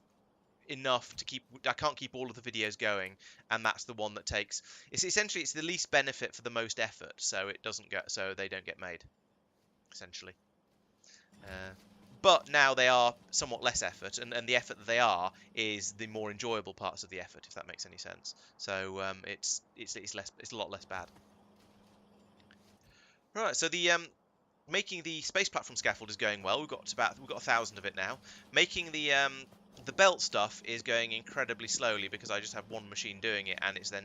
enough to keep. I can't keep all of the videos going, and that's the one that takes. It's essentially it's the least benefit for the most effort, so it doesn't get. So they don't get made. Essentially. But now they are somewhat less effort, and the effort that they are is the more enjoyable parts of the effort, if that makes any sense. So it's a lot less bad. Right, so the making the space platform scaffold is going well. We've got 1,000 of it now. Making the belt stuff is going incredibly slowly because I just have one machine doing it, and it's then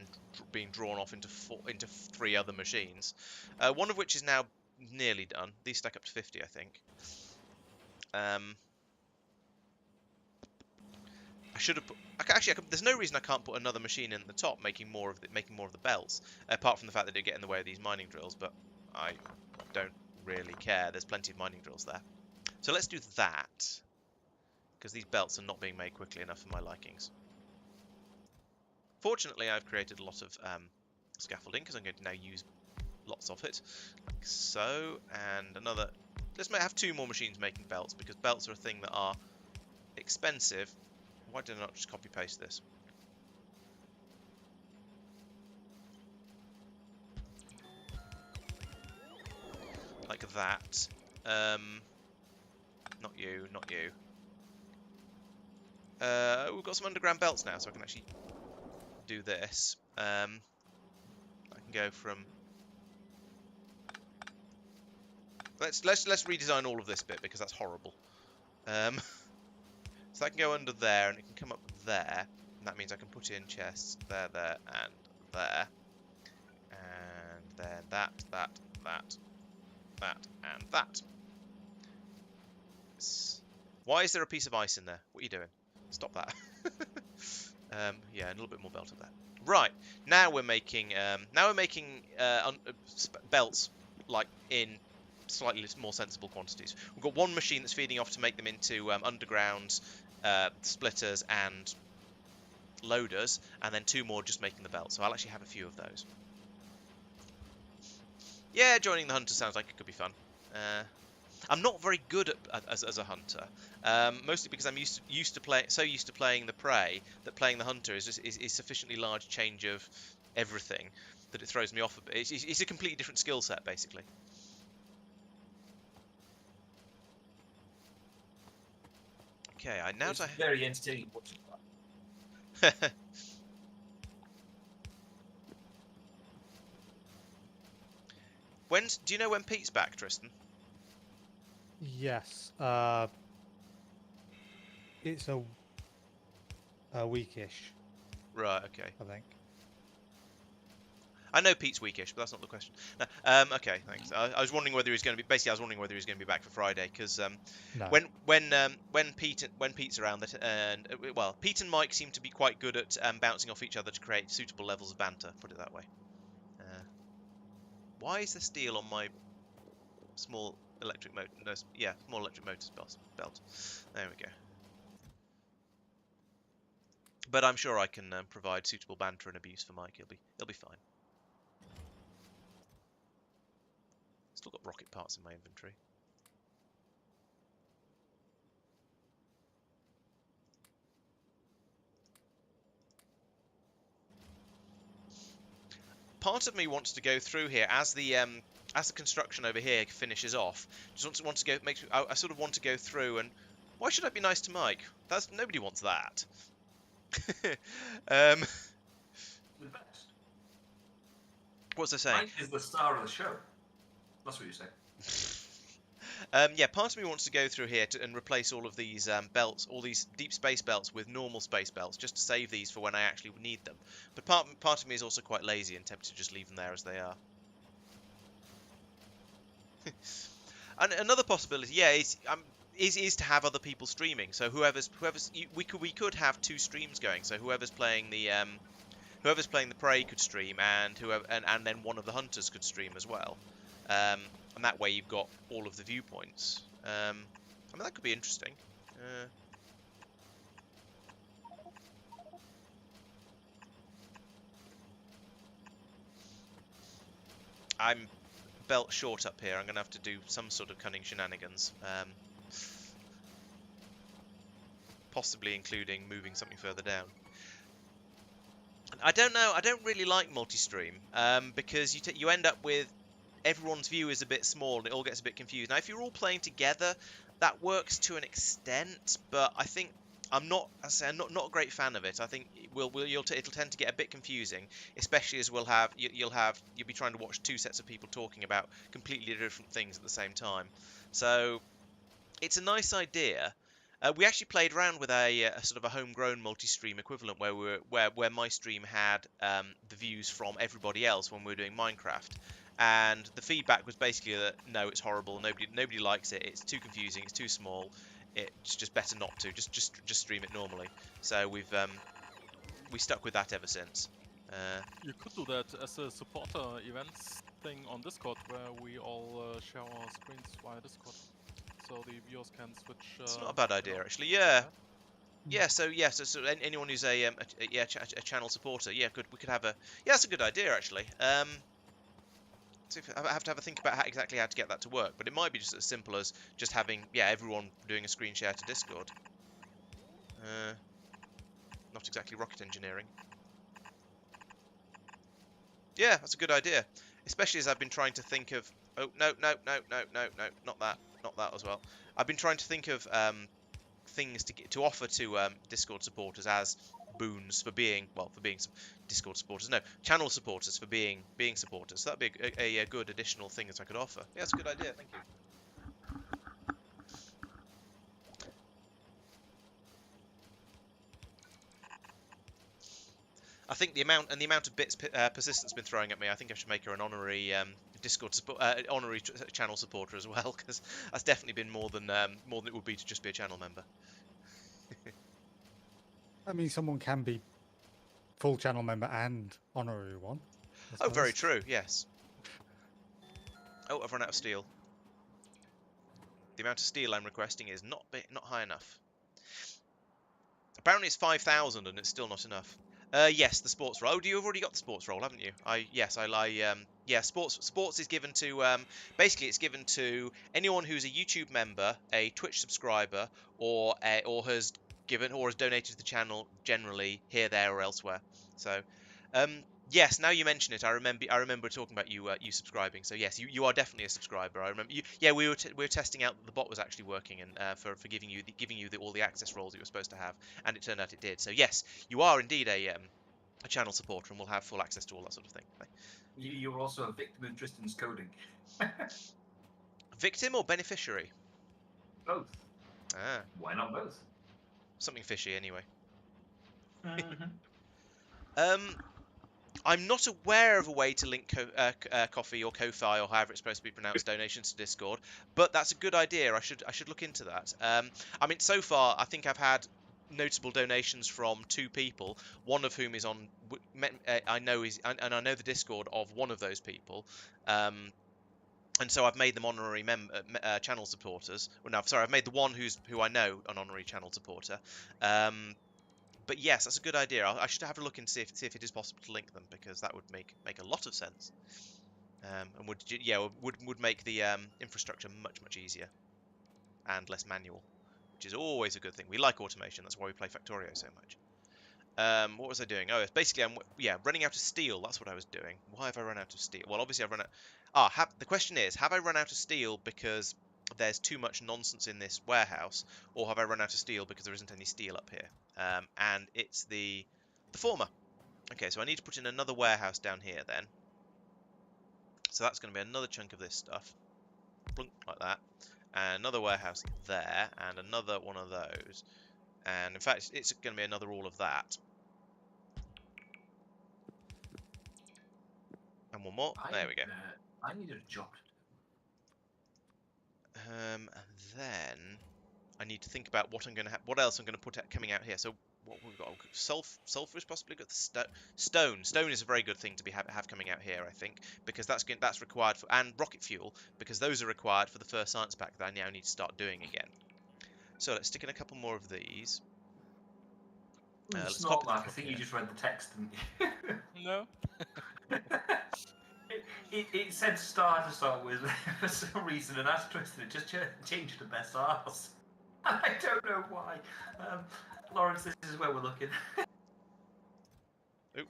being drawn off into 3 other machines. One of which is now nearly done. These stack up to 50, I think. I should have put. There's no reason I can't put another machine in the top, making more of the belts. Apart from the fact that they get in the way of these mining drills, but I don't really care. There's plenty of mining drills there. So let's do that, because these belts are not being made quickly enough for my likings. Fortunately, I've created a lot of scaffolding because I'm going to now use lots of it, like so, and another. Let's have 2 more machines making belts, because belts are a thing that are expensive. Why did I not just copy paste this? Like that. Not you, not you. We've got some underground belts now, so I can actually do this. I can go from. Let's redesign all of this bit because that's horrible. So I can go under there, and it can come up there. And that means I can put in chests there, there, and there. And then that, and that. Why is there a piece of ice in there? What are you doing? Stop that. Yeah, a little bit more belt of that. Right, now we're making belts like in slightly more sensible quantities. We've got 1 machine that's feeding off to make them into underground splitters and loaders, and then 2 more just making the belt. So I'll actually have a few of those. Yeah, joining the hunter sounds like it could be fun. I'm not very good as a hunter, mostly because I'm used to playing the prey that playing the hunter is sufficiently large change of everything that it throws me off a bit. It's a completely different skill set, basically. Okay, It's very entertaining watching that. Do you know when Pete's back, Tristan? Yes. It's a weekish, Right. Okay. I think. I know Pete's weekish, but that's not the question. No, okay, thanks. I was wondering whether he was going to be. Basically, I was wondering whether he was going to be back for Friday, because No. when Pete's around, Pete and Mike seem to be quite good at bouncing off each other to create suitable levels of banter. Put it that way. Why is there steel on my small electric motor? No, yeah, small electric motors belt. There we go. But I'm sure I can provide suitable banter and abuse for Mike. He'll be fine. Still got rocket parts in my inventory. Part of me wants to go through here as the construction over here finishes off. Just want to go. I sort of want to go through and. Why should I be nice to Mike? Nobody wants that. The best. What's I saying? Mike is the star of the show. That's what you say. Yeah, part of me wants to go through here and replace all of these belts, all these deep space belts with normal space belts, just to save these for when I actually need them. But part of me is also quite lazy and tempted to just leave them there as they are. And another possibility, yeah, is to have other people streaming. So we could have 2 streams going. So whoever's playing the prey could stream, and and then one of the hunters could stream as well. And that way you've got all of the viewpoints. I mean, that could be interesting. I'm belt short up here. I'm going to have to do some sort of cunning shenanigans. Possibly including moving something further down. I don't know. I don't really like multi-stream because you end up with everyone's view is a bit small and it all gets a bit confused. Now, if you're all playing together, that works to an extent, but I think I'm not a great fan of it. I think it'll tend to get a bit confusing, especially as you'll be trying to watch 2 sets of people talking about completely different things at the same time. So it's a nice idea. We actually played around with a sort of a homegrown multi-stream equivalent where my stream had the views from everybody else when we were doing Minecraft, and the feedback was basically that no, it's horrible, nobody likes it, it's too confusing, it's too small, it's just better not to, just stream it normally. So we stuck with that ever since. You could do that as a supporter events thing on Discord, where we all share our screens via Discord, so the viewers can switch. It's not a bad idea, actually. Yeah. So anyone who's a channel supporter, yeah, we could have a. Yeah, that's a good idea, actually. So I have to have a think about exactly how to get that to work, but it might be just as simple as just having everyone doing a screen share to Discord. Not exactly rocket engineering. Yeah, that's a good idea, especially as I've been trying to think of. Oh no, not that as well. I've been trying to think of things to offer to Discord supporters as boons for being some Discord supporters. No, channel supporters for being supporters. So that'd be a good additional thing that I could offer. Yeah, that's a good idea. Thank you. I think the amount of bits Persistent's been throwing at me, I think I should make her an honorary honorary channel supporter as well, because that's definitely been more than it would be to just be a channel member. I mean, someone can be full channel member and honorary one. Oh, very true. Yes. Oh, I've run out of steel. The amount of steel I'm requesting is not high enough. Apparently it's 5,000 and it's still not enough. Yes, the sports role. Oh, you've already got the sports role, haven't you? Sports is given to basically it's given to anyone who's a YouTube member, a Twitch subscriber, or has donated to the channel generally here, there, or elsewhere. So, yes, now you mention it, I remember talking about you subscribing. So yes, you are definitely a subscriber. I remember you. Yeah, we were testing out that the bot was actually working, and for giving you all the access roles that you were supposed to have, and it turned out it did. So yes, you are indeed a channel supporter, and will have full access to all that sort of thing. You're also a victim of Tristan's coding. Victim or beneficiary? Both. Ah, Why not both? something fishy anyway. Mm-hmm. I'm not aware of a way to link Coffee or Ko-Fi or however it's supposed to be pronounced donations to Discord, but that's a good idea. I should look into that. I mean, so far I think I've had notable donations from 2 people, one of whom is on. I know the Discord of one of those people. And so I've made them honorary channel supporters. Well, no, sorry, I've made the one who I know an honorary channel supporter. But yes, that's a good idea. I should have a look and see if it is possible to link them, because that would make a lot of sense, and would make the infrastructure much easier and less manual, which is always a good thing. We like automation. That's why we play Factorio so much. What was I doing? Oh, basically I'm running out of steel. That's what I was doing. Why have I run out of steel? Well, obviously I've run out. The question is, have I run out of steel because there's too much nonsense in this warehouse, or have I run out of steel because there isn't any steel up here? And it's the former. Okay, so I need to put in another warehouse down here then. So that's going to be another chunk of this stuff, plunk, like that. and another warehouse there, and another one of those. And in fact, it's going to be another all of that. And one more. There we go. I need a job. And then I need to think about what I'm going to what else I'm going to put out, coming out here. So what we've got, sulfur is possibly good. Stone is a very good thing to be have coming out here, I think, because that's required for, and rocket fuel, because those are required for the first science pack that I now need to start doing again. So let's stick in a couple more of these. It's Let's not copy like them I think here. you just read the text, didn't you? No. It said star to start with for some reason, and as Tristan, it just changed to best arse. I don't know why. Laurence, this is where we're looking. Oop.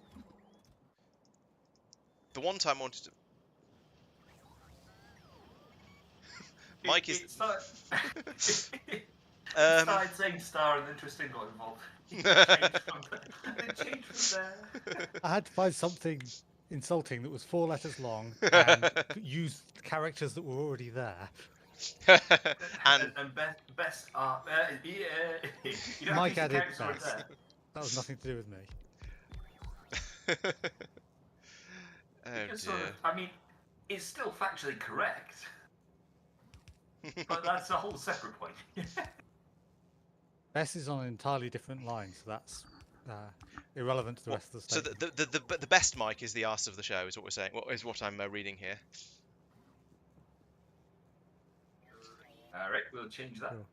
The one time I wanted to. Mike is. It started saying star, and then Tristan got involved. It changed from there. I had to find something insulting that was 4 letters long and use characters that were already there. and best art. Yeah. You don't Mike have to use added the characters already best. there. That was nothing to do with me. Oh It's dear. sort of, I mean, it's still factually correct, but that's a whole separate point. Bess is on an entirely different line, so that's irrelevant to the rest of the So statement. the best Mike is the arse of the show, is what we're saying. What is what I'm reading here. All right, we'll change that. Cool.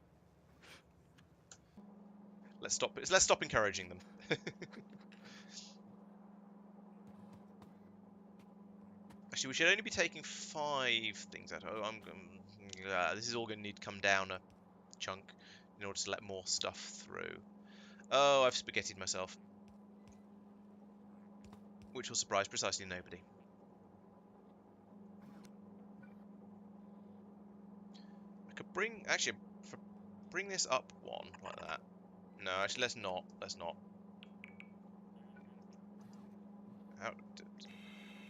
Let's stop encouraging them. Actually, we should only be taking 5 things out. Oh, this is all going to need to come down a chunk in order to let more stuff through. Oh, I've spaghettied myself, which will surprise precisely nobody. I could bring this up one like that. No, actually, let's not.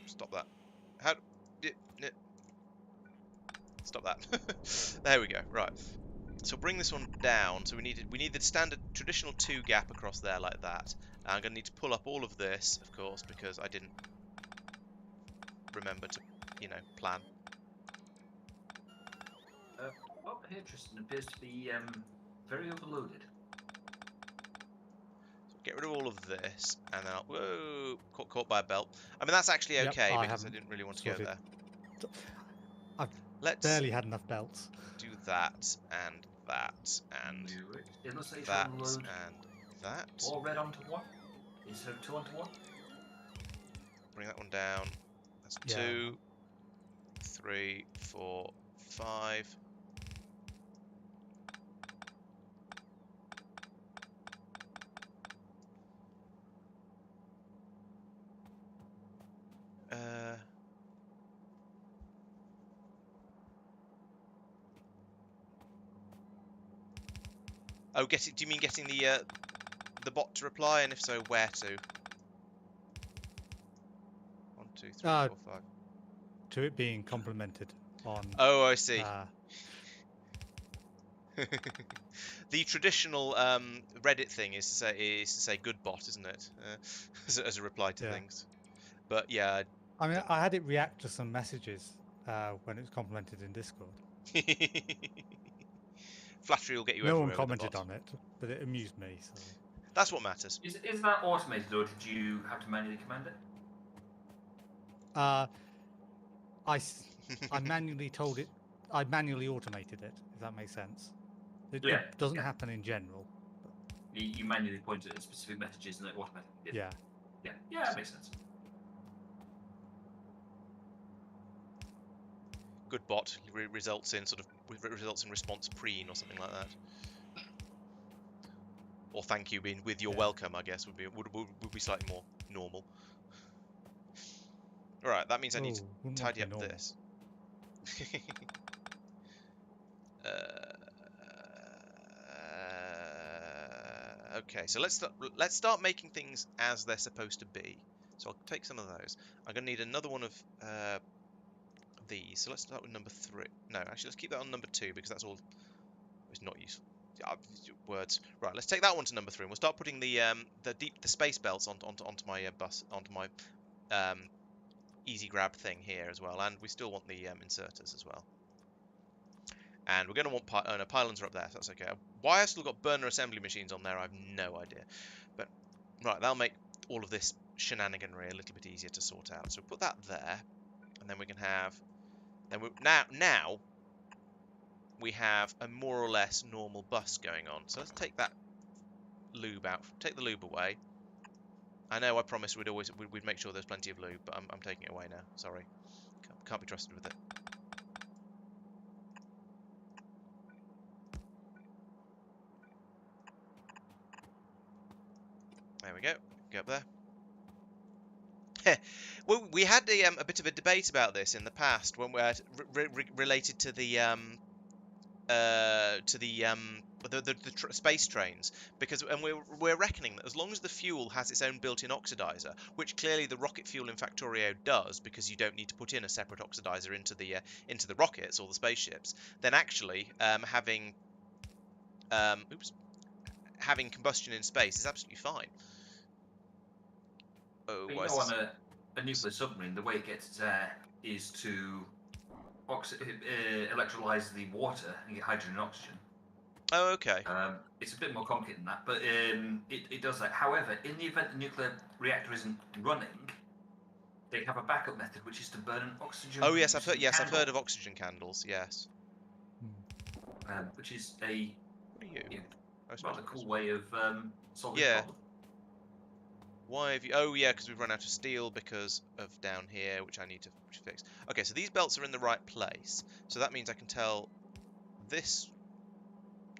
Stop that. Stop that. There we go. Right. So bring this one down. So we need the standard traditional 2 gap across there like that. I'm going to need to pull up all of this, of course, because I didn't remember to, plan. Well, here Tristan appears to be very overloaded. So get rid of all of this, and then whoa, caught by a belt. I mean, that's actually Yep, okay I because I haven't didn't really want to go sorted. there. I've Let's barely had enough belts. do that and that and It looks like that it's and that. all red onto one. Instead of 2 onto 1. Bring that one down. That's Yeah. 2, 3, 4, 5. Oh, do you mean getting the bot to reply, and if so, where to? 1, 2, 3, 4, 5. To it being complemented on. Oh, I see. The traditional Reddit thing is to say good bot, isn't it? As a reply to things. But yeah. I mean, I had it react to some messages when it was complemented in Discord. Flattery will get you No everywhere. one commented with the bot. on it, but it amused me. So. That's what matters. Is that automated, or did you have to manually command it? I manually told it. I manually automated it. If that makes sense. It doesn't happen in general. You manually pointed at specific messages and it automatically did. Yeah. Yeah, that makes sense. Good bot results in response preen or something like that. Or thank you being with your welcome, I guess would be slightly more normal. All right, that means I need to tidy up this. Okay, so let's start making things as they're supposed to be. So I'll take some of those. I'm gonna need another one of these. So let's start with number 3. No, actually, let's keep that on number 2 because that's all. It's not useful. Words. Right, let's take that one to number 3, and we'll start putting the space belts onto my onto my easy grab thing here as well, and we still want the inserters as well. And we're going to want no, pylons are up there, so that's okay. Why I've still got burner assembly machines on there, I have no idea. But right, that'll make all of this shenaniganry a little bit easier to sort out. So put that there, and then we can have. Then now we have a more or less normal bus going on. So let's take that lube out. Take the lube away. I know I promised we'd make sure there's plenty of lube, but I'm taking it away now. Sorry, can't be trusted with it. There we go. Go up there. Well, we had a bit of a debate about this in the past when we're related to the space trains, because we're reckoning that as long as the fuel has its own built-in oxidizer, which clearly the rocket fuel in Factorio does, because you don't need to put in a separate oxidizer into the rockets or the spaceships, then actually having combustion in space is absolutely fine. Oh, But what is on this? a nuclear submarine, the way it gets its air is to electrolyze the water and get hydrogen and oxygen. Oh, okay. It's a bit more complicated than that, but it does that. However, in the event the nuclear reactor isn't running, they have a backup method, which is to burn an oxygen. Oh yes, I've heard. Yes, I've candle, heard of oxygen candles. Yes. which is a What are you? rather cool way of solving Yeah. the problem. Why have you? Oh yeah, because we've run out of steel because of down here, which I need to fix. Okay, so these belts are in the right place, so that means I can tell this.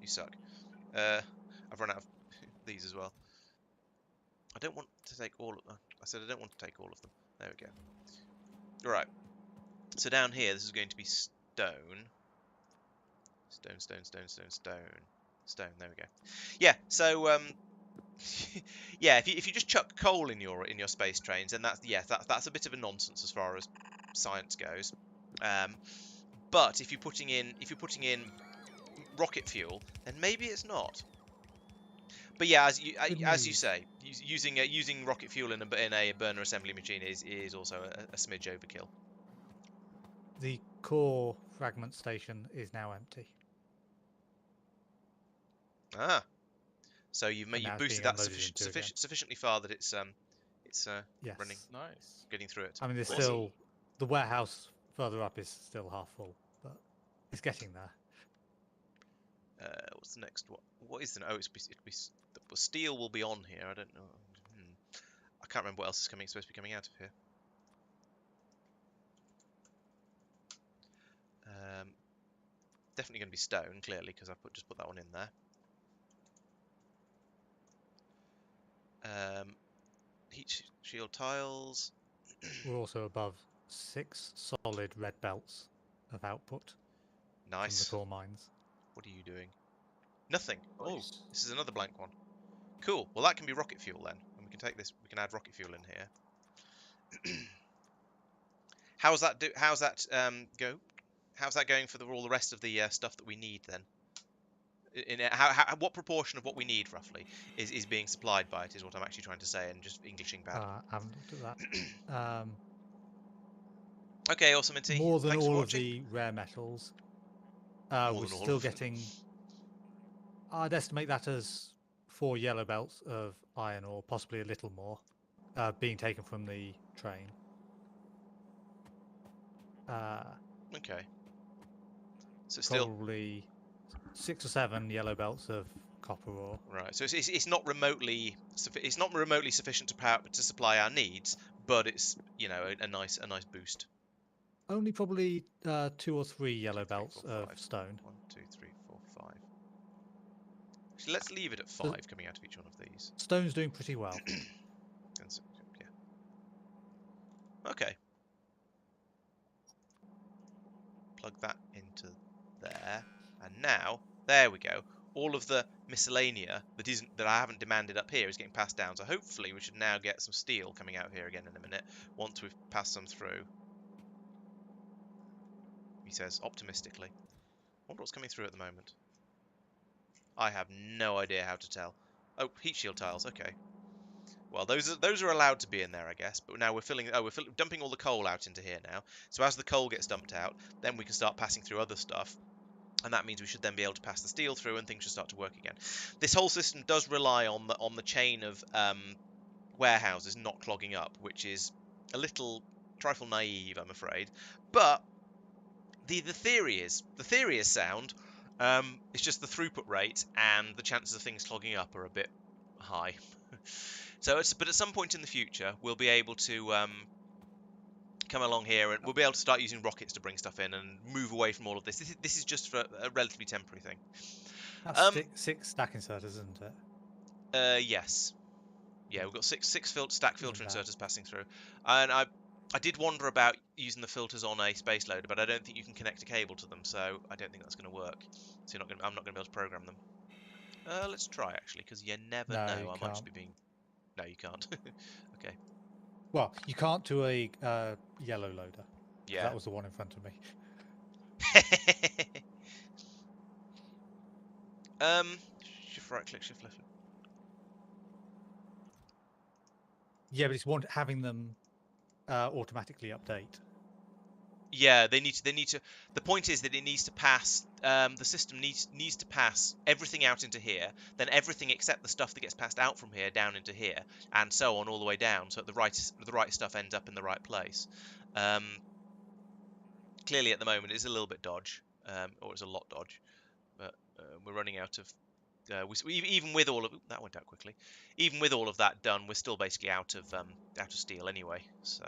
You suck. I've run out of these as well. I don't want to take all of them. I said I don't want to take all of them. There we go. Right. So down here, this is going to be stone. Stone. There we go. Yeah. So yeah, if you just chuck coal in your space trains, then that's a bit of a nonsense as far as science goes. But if you're putting in rocket fuel, then maybe it's not. But yeah, as you say, using rocket fuel in a burner assembly machine is also a smidge overkill. The core fragment station is now empty. Ah, so you've And now it's boosted being that unloaded into again. sufficiently far that it's Yes. running, Nice. getting through it. I mean, there's Awesome. still the warehouse further up is still half full, but it's getting there. What's the next? What is the? Oh, the steel will be on here. I don't know. I can't remember what else is supposed to be coming out of here. Definitely going to be stone, clearly, because I've just put that one in there. Heat shield tiles. We're also above 6 solid red belts of output Nice. from the core mines. What are you doing? Nothing. Oh, Nice. this is another blank one. Cool. Well, that can be rocket fuel then, and we can take this. We can add rocket fuel in here. How's that go? How's that going for all the rest of the stuff that we need then? What proportion of what we need roughly is being supplied by it is what I'm actually trying to say, and just Englishing bad. I haven't looked at that. Okay, awesome, Minty. More than Thanks for all of watching. the rare metals. More We're than all still of them. getting. I'd estimate that as 4 yellow belts of iron ore, possibly a little more, being taken from the train. Okay. So still Probably 6 or 7 yellow belts of copper ore. right. So it's not remotely sufficient to supply our needs, but it's a nice boost. Only probably 2 or 3 yellow 3, belts 4, of 5. stone. 1, 2, 3, 4, 5. Actually, let's leave it at 5 coming out of each one of these. Stone's doing pretty well. And so, yeah. Okay. Plug that into there, and now there we go. All of the miscellanea that I haven't demanded up here is getting passed down. So hopefully we should now get some steel coming out here again in a minute once we've passed some through. says, optimistically. Wonder what's coming through at the moment. I have no idea how to tell. Oh, heat shield tiles. Okay. Well, those are allowed to be in there, I guess. But now we're dumping all the coal out into here now. So as the coal gets dumped out, then we can start passing through other stuff. And that means we should then be able to pass the steel through, and things should start to work again. This whole system does rely on the chain of warehouses not clogging up, which is a trifle naive, I'm afraid. But the theory is sound. It's just the throughput rate and the chances of things clogging up are a bit high. But at some point in the future, we'll be able to come along here and we'll be able to start using rockets to bring stuff in and move away from all of this. This is just for a relatively temporary thing. That's 6 stack inserters, isn't it? Yes. Yeah, we've got six stack filter Isn't bad. inserters passing through, and I did wonder about using the filters on a space loader, but I don't think you can connect a cable to them, so I don't think that's going to work. So I'm not going to be able to program them. Let's try actually, because you never No, know. you I might can't. just be being. No, you can't. Okay. Well, you can't do a yellow loader. 'Cause Yeah. That was the one in front of me. Shift right click, shift left. Yeah, but it's having them automatically update. Yeah, they need to. The point is that it needs to pass. The system needs to pass everything out into here, then everything except the stuff that gets passed out from here down into here, and so on all the way down, so that the right stuff ends up in the right place. Clearly, at the moment, it's a little bit dodge, or it's a lot dodge, but we're running out of. Even with all of that went out quickly. Even with all of that done, we're still basically out of steel anyway. So,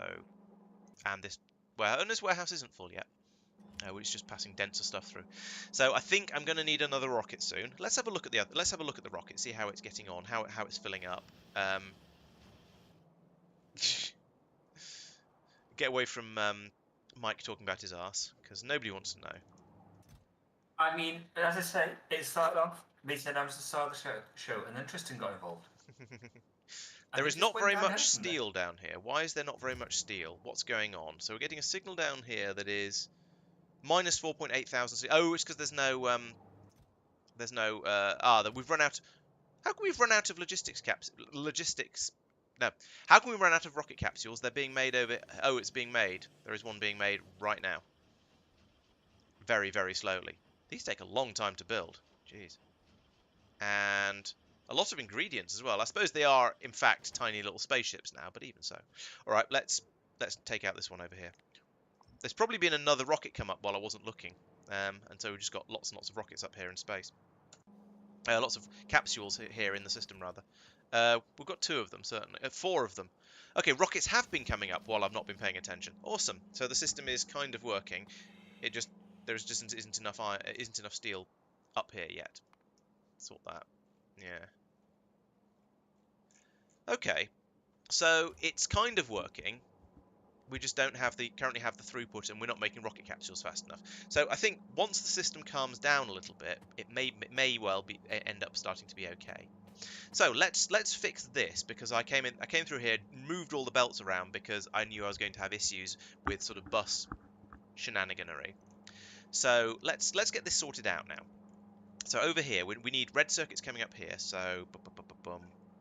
and this warehouse isn't full yet. It's just passing denser stuff through. So I think I'm going to need another rocket soon. Let's have a look at the rocket, see how it's getting on, how it's filling up. Get away from Mike talking about his arse, because nobody wants to know. I mean, as I say, it started off. They said I was the star of the show, and then Tristan got involved. There it is just not went very downhill much from there. steel down here. Why is there not very much steel? What's going on? So we're getting a signal down here that is minus 4.8 thousand steel. Oh, it's because there's no that we've run out. How can we run out of logistics? No. How can we run out of rocket capsules? They're being made over. Oh, it's being made. There is one being made right now. Very, very slowly. These take a long time to build. Jeez. And a lot of ingredients as well. I suppose they are, in fact, tiny little spaceships now, but even so. All right, let's take out this one over here. There's probably been another rocket come up while I wasn't looking, and so we just got lots and lots of rockets up here in space. Lots of capsules here in the system, rather. We've got 2 of them, certainly. 4 of them. Okay, rockets have been coming up while I've not been paying attention. Awesome. So the system is kind of working. There just isn't enough steel up here yet. Sort that. Yeah. Okay. So it's kind of working. We just don't currently have the throughput, and we're not making rocket capsules fast enough. So I think once the system calms down a little bit, it may well end up starting to be okay. So let's fix this, because I came through here, moved all the belts around because I knew I was going to have issues with sort of bus shenaniganery. So let's get this sorted out now. So over here we need red circuits coming up here. So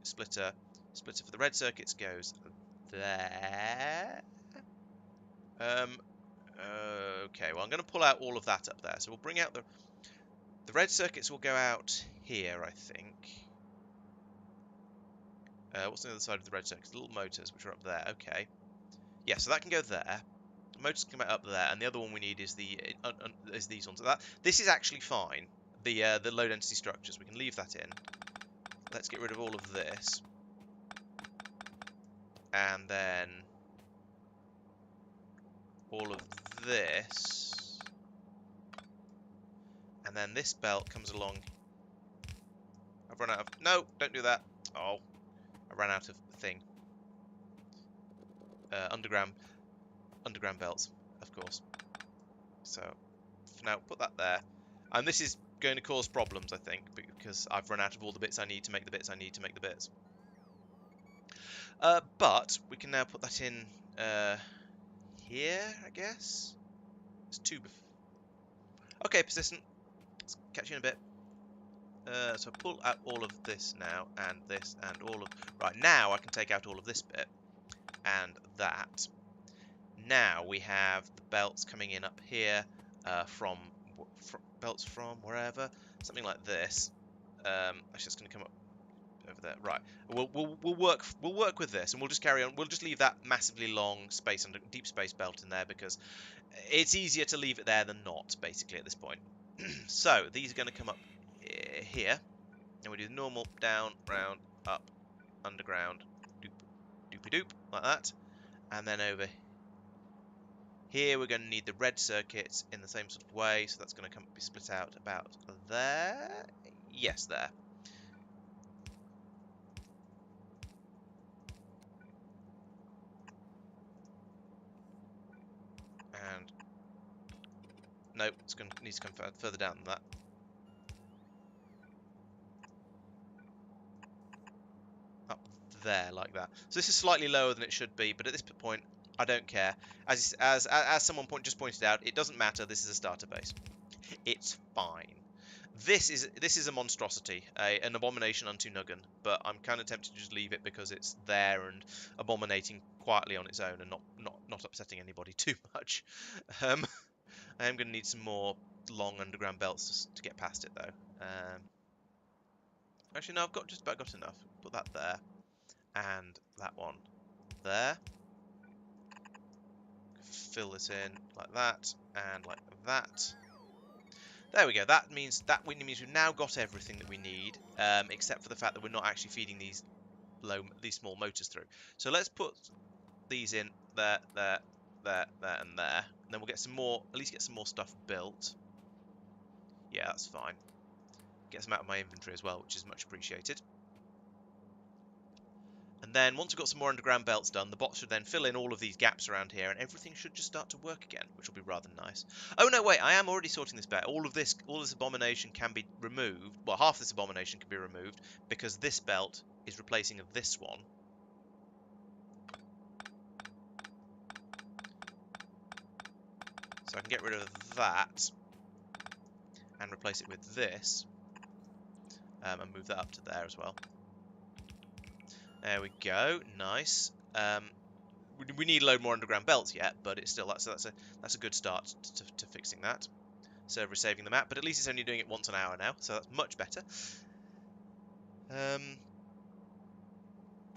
splitter for the red circuits goes there. Okay, well I'm going to pull out all of that up there. So we'll bring out the red circuits will go out here, I think. What's on the other side of the red circuits? The little motors, which are up there. Okay. Yeah, so that can go there. The motors can go up there, and the other one we need is is these ones. This is actually fine. The low density structures, we can leave that in. Let's get rid of all of this, and then all of this, and then this belt comes along. I've run out of. No, don't do that. Oh, I ran out of thing. Underground belts, of course. So for now, put that there. And this is going to cause problems, I think, because I've run out of all the bits I need to make the bits I need to make the bits. But we can now put that in here, I guess. It's 2. Okay, persistent. Let's catch you in a bit. So pull out all of this now, and this, and all of... Right, now I can take out all of this bit, and that. Now we have the belts coming in up here, from belts from wherever, something like this. Actually, it's going to come up over there. Right, we'll work with this, and we'll just carry on. We'll just leave that massively long space under deep space belt in there because it's easier to leave it there than not, basically, at this point. So these are going to come up here, and we do the normal down, round, up, underground, doop, doopy doop, like that, and then over here we're going to need the red circuits in the same sort of way, so that's going to be split out about there. Yes, there. And no, it's going to need to come further down than that. Up there, like that. So this is slightly lower than it should be, but at this point, I don't care. As someone just pointed out, it doesn't matter. This is a starter base. It's fine. This is a monstrosity, an abomination unto Nuggan, but I'm kind of tempted to just leave it because it's there and abominating quietly on its own and not upsetting anybody too much. I am going to need some more long underground belts to get past it though. Actually, no, I've just about got enough. Put that there, and that one there. Fill this in like that and like that. There we go. That means we've now got everything that we need, except for the fact that we're not actually feeding these small motors through. So let's put these in there, there, there, there, and there. And then we'll get some more. At least get some more stuff built. Yeah, that's fine. Get some out of my inventory as well, which is much appreciated. And then once we've got some more underground belts done, the bot should then fill in all of these gaps around here, and everything should just start to work again, which will be rather nice. Oh no, wait, I am already sorting this bit. All this abomination can be removed. Well, half this abomination can be removed because this belt is replacing this one. So I can get rid of that and replace it with this, and move that up to there as well. There we go, nice. We need a load more underground belts yet, but it's still that's a good start to fixing that. Server is saving the map, but at least it's only doing it once an hour now, so that's much better.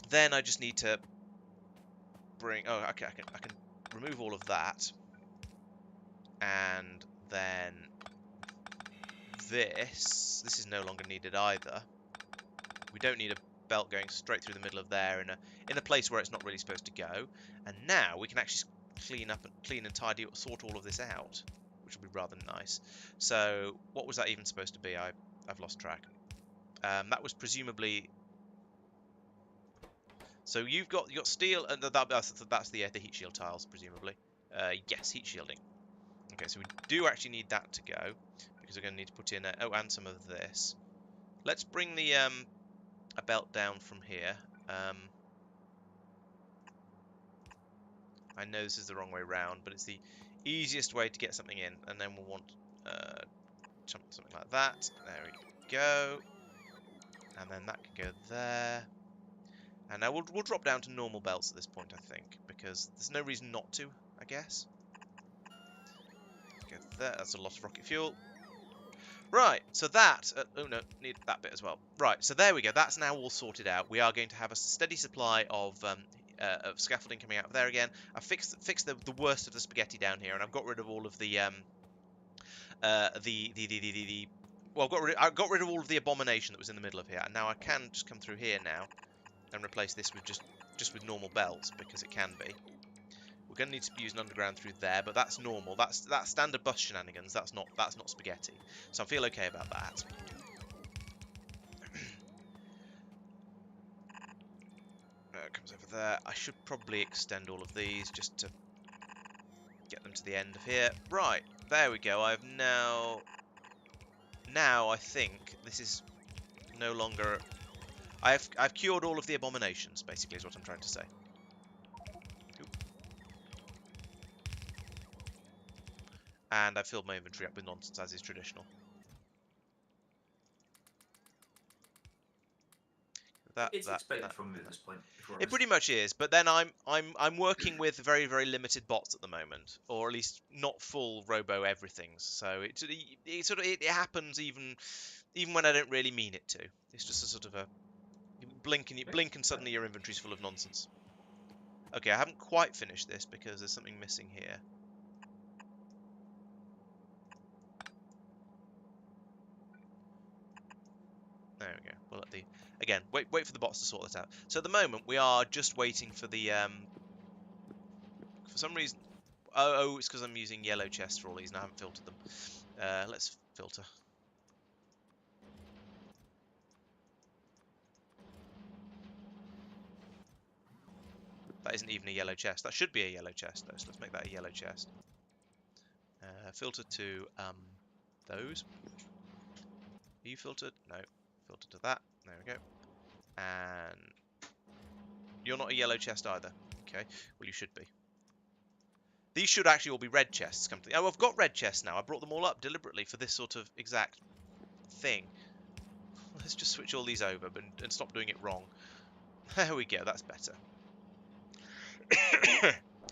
Then I just need to bring. Oh, okay, I can remove all of that, and then this is no longer needed either. We don't need a belt going straight through the middle of there in a place where it's not really supposed to go. And now we can actually clean and tidy, sort all of this out, which will be rather nice. So what was that even supposed to be? I've lost track. That was presumably. So you've got steel, and that's the heat shield tiles, presumably. Yes, heat shielding. Okay, so we do actually need that to go because we're going to need to put in and some of this. Let's bring the a belt down from here. I know this is the wrong way round, but it's the easiest way to get something in. And then we'll want something like that. There we go. And then that can go there. And now we'll drop down to normal belts at this point, I think, because there's no reason not to, I guess. Go there. That's a lot of rocket fuel. Right, so that... oh no, need that bit as well. Right, so there we go. That's now all sorted out. We are going to have a steady supply of scaffolding coming out of there again. I've fixed the worst of the spaghetti down here, and I've got rid of all of the well, I got rid of all of the abomination that was in the middle of here, and now I can just come through here now and replace this with just with normal belts because it can be. We're going to need to use an underground through there, but that's normal. That's standard bus shenanigans. That's not spaghetti. So I feel okay about that. It comes over there. I should probably extend all of these just to get them to the end of here. Right, there we go. I've now I think this is no longer. I've cured all of the abominations. Basically, is what I'm trying to say. And I've filled my inventory up with nonsense, as is traditional. It's expected from me at this point. If we're It honest. pretty much is, but then I'm working with very, very limited bots at the moment, or at least not full robo everythings. So it happens even when I don't really mean it to. It's just a sort of a you blink and suddenly your inventory's full of nonsense. Okay, I haven't quite finished this because there's something missing here. There we go. Well, again, wait for the bots to sort this out. So at the moment we are just waiting for the for some reason. Oh, it's because I'm using yellow chests for all these and I haven't filtered them. Let's filter. That isn't even a yellow chest. That should be a yellow chest, though, so let's make that a yellow chest. Filter to those. Are you filtered? No. Filter to that. There we go. And you're not a yellow chest either. Okay. Well, you should be. These should actually all be red chests. Oh, I've got red chests now. I brought them all up deliberately for this sort of exact thing. Let's just switch all these over and stop doing it wrong. There we go. That's better.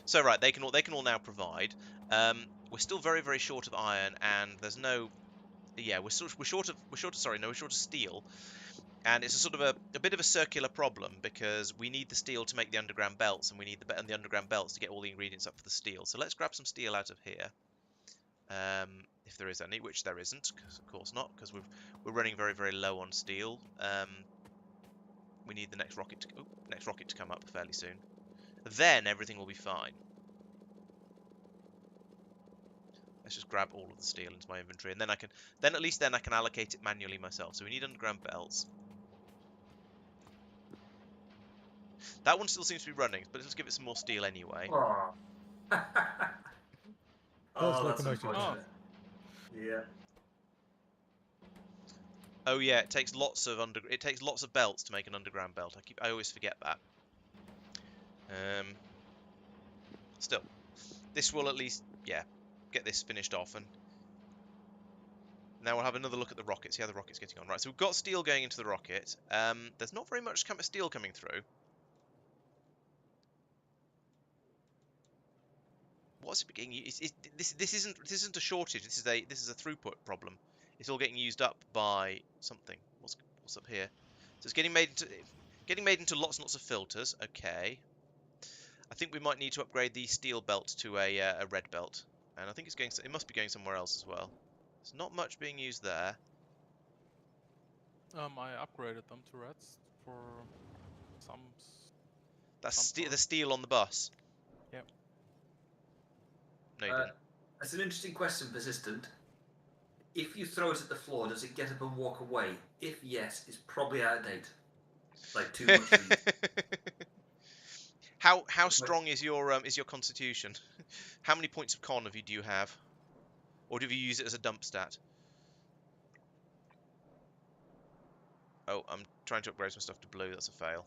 So right, they can all now provide. We're still very, very short of iron, and there's no. Yeah, we're short of steel, and it's a sort of a bit of a circular problem because we need the steel to make the underground belts, and we need the underground belts to get all the ingredients up for the steel. So let's grab some steel out of here, if there is any, which there isn't, cause of course not, because we're running very, very low on steel. We need the next rocket to come up fairly soon. Then everything will be fine. Let's just grab all of the steel into my inventory, and then at least I can allocate it manually myself. So we need underground belts. That one still seems to be running, but let's give it some more steel anyway. Oh, that's locomotive. unfortunate. Yeah. Oh yeah, it takes lots of belts to make an underground belt. I always forget that. Still, this will at least get this finished off, and now we'll have another look at the rocket, see how the rocket's getting on. Right, so we've got steel going into the rocket. There's not very much steel coming through. What's it getting? This isn't a shortage. This is a throughput problem. It's all getting used up by something. What's up here? So it's getting made into lots and lots of filters. Okay. I think we might need to upgrade the steel belt to a red belt, and I think it must be going somewhere else as well. There's not much being used there. I upgraded them to reds for some. That's the steel on the bus. Yep. No, you didn't. That's an interesting question, Persistent. If you throw it at the floor, does it get up and walk away? If yes, it's probably out of date. Like too much. How strong is your constitution? How many points of con do you have, or do you use it as a dump stat? Oh, I'm trying to upgrade some stuff to blue. That's a fail.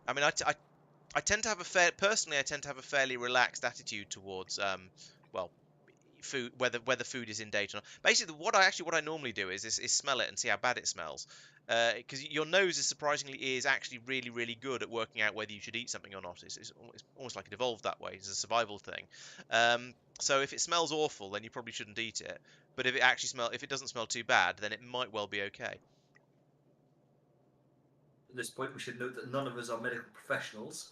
I mean, I tend to have personally I tend to have a fairly relaxed attitude towards well, food, whether food is in date or not. Basically, what I normally do is smell it and see how bad it smells, because your nose is actually really, really good at working out whether you should eat something or not. It's almost like it evolved that way. It's a survival thing. So if it smells awful, then you probably shouldn't eat it. But if it doesn't smell too bad, then it might well be okay. At this point, we should note that none of us are medical professionals.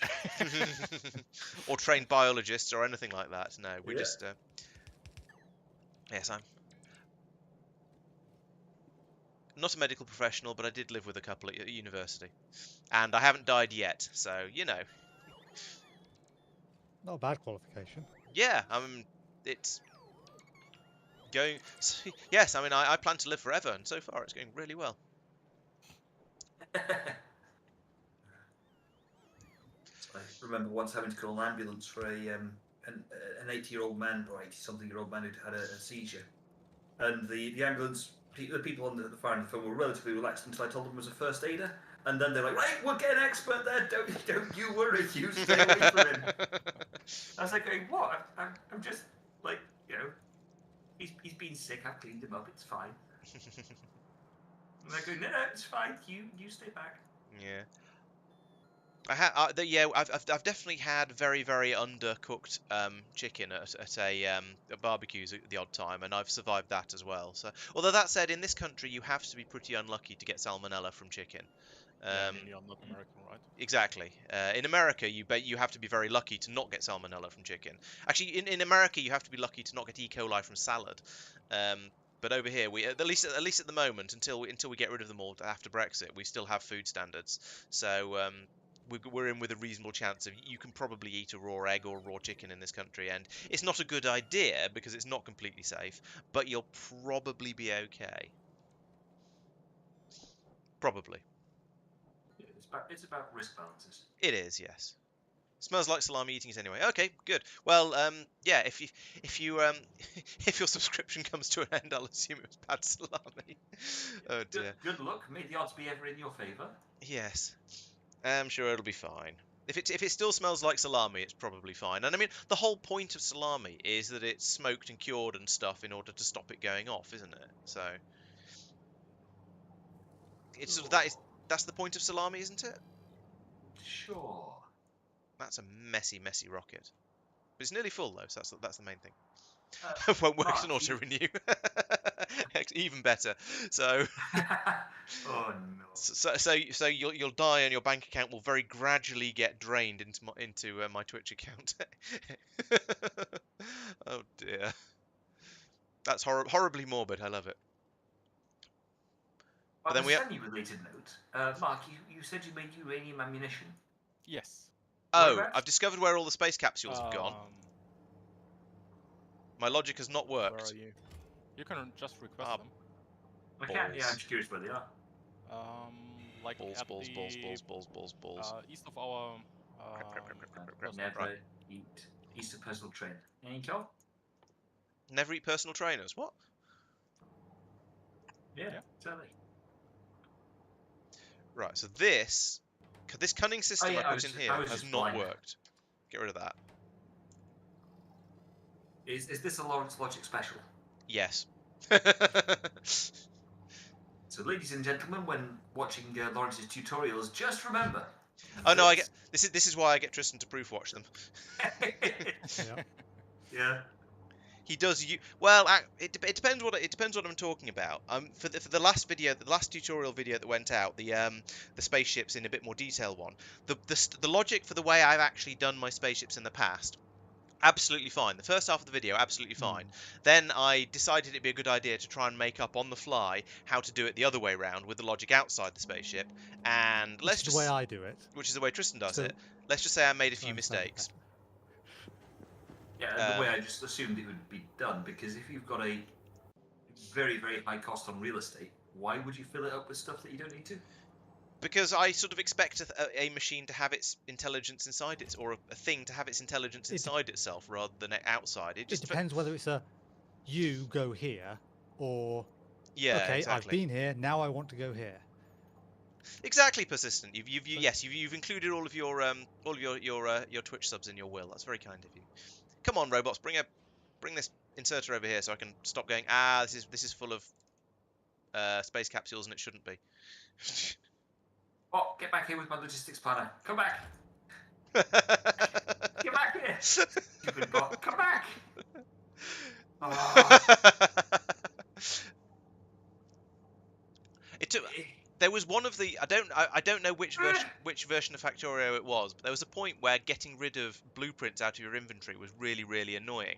Or trained biologists or anything like that. No, we're just yes, I'm not a medical professional, but I did live with a couple at university, and I haven't died yet, so you know. Not a bad qualification. Yeah, it's going. Yes, I mean I plan to live forever, and so far it's going really well. I remember once having to call an ambulance for an 80-year-old man or 80-something-year-old man who'd had a seizure, and the ambulance, the people on the fire and the phone were relatively relaxed until I told them it was a first aider, And then they're like, right, we'll get an expert there. Don't you worry. You stay away from him. I was like, going, what? I'm just like, he's been sick. I've cleaned him up. It's fine. And they're going, no, it's fine. You stay back. Yeah. I've definitely had very undercooked chicken at a barbecues at the odd time, and I've survived that as well. So, although that said, in this country you have to be pretty unlucky to get salmonella from chicken. Yeah, I mean, you're not American, right? Exactly. In America, you have to be very lucky to not get salmonella from chicken. Actually, in America, you have to be lucky to not get E. coli from salad. But over here, we at least at the moment, until we get rid of them all after Brexit, we still have food standards. So we're in with a reasonable chance of you can probably eat a raw egg or raw chicken in this country, and it's not a good idea because it's not completely safe, but you'll probably be okay. Probably. Yeah, it's about risk balances. It is, yes. Smells like salami eating it anyway. Okay, good. Well, yeah. If you if your subscription comes to an end, I'll assume it was bad salami. Oh dear. Good luck. May the odds be ever in your favour. Yes, I'm sure it'll be fine. If it still smells like salami, it's probably fine. And I mean, the whole point of salami is that it's smoked and cured and stuff in order to stop it going off, isn't it? So it's sort of that's the point of salami, isn't it? Sure. That's a messy rocket. But it's nearly full though, so that's the main thing. Won't work as an auto renew. Even better. So, oh no. So you'll die, and your bank account will very gradually get drained into my Twitch account. Oh dear. That's horribly morbid. I love it. On then a we semi-related note, Mark, you said you made uranium ammunition. Yes. Oh, Whereabouts? I've discovered where all the space capsules have gone. My logic has not Where worked. are you? You can just request them. I can't. Yeah, I'm Balls. just curious where they are. Like Balls, at balls, the balls. east of our personal Never train. eat Easter personal train. Any go? Never eat personal trainers. What? Yeah, Yeah. exactly. Right. So this cunning system yeah, I put in here I was has just not blind. worked. Get rid of that. Is this a Laurence Logic special? Yes. So, ladies and gentlemen, when watching Lawrence's tutorials, just remember. Oh no, this. this is why I get Tristan to proof watch them. Yeah. Yeah. He does you well. It depends what I'm talking about. For the last video, the last tutorial video that went out, the spaceships in a bit more detail one. The logic for the way I've actually done my spaceships in the past, absolutely fine. The first half of the video, absolutely fine. Then I decided it'd be a good idea to try and make up on the fly how to do it the other way round with the logic outside the spaceship. And Which is the way I do it. which is the way Tristan does So- it. Let's just say I made a so few I understand it mistakes. Yeah, the way I just assumed it would be done, because if you've got a very, very high cost on real estate, why would you fill it up with stuff that you don't need to? Because I sort of expect a machine to have its intelligence inside it, or a thing to have its intelligence inside itself rather than outside. It It depends whether it's you go here or Yeah, okay, exactly. I've been here, now I want to go here. Exactly, persistent. You've included all of your Twitch subs in your will. That's very kind of you. Come on, robots, bring this inserter over here so I can stop going. This is full of space capsules and it shouldn't be. Oh, get back here with my logistics planner. Come back. Get back here. Stupid bot. Come back. Oh. There was one of the I don't know which version of Factorio it was, but there was a point where getting rid of blueprints out of your inventory was really annoying.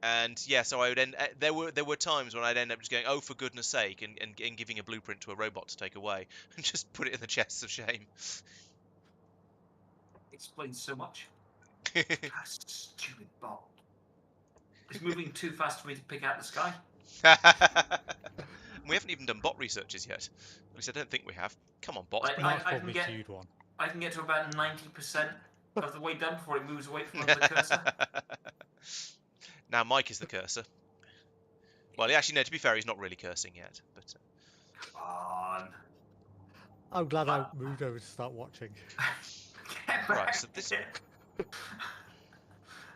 And yeah, so I would there were times when I'd end up just going, oh, for goodness sake, and giving a blueprint to a robot to take away and just put it in the chests of shame. Explains so much. Stupid bot. It's moving too fast for me to pick out the sky. We haven't even done bot researches yet. At least I don't think we have. Come on, bots. Mark's probably queued one. I can get to about 90% of the way done before it moves away from the cursor. Now Mike is the cursor. Well, actually, no. To be fair, he's not really cursing yet. But Come on. I'm glad I moved over to start watching. Get Right, back so this- here.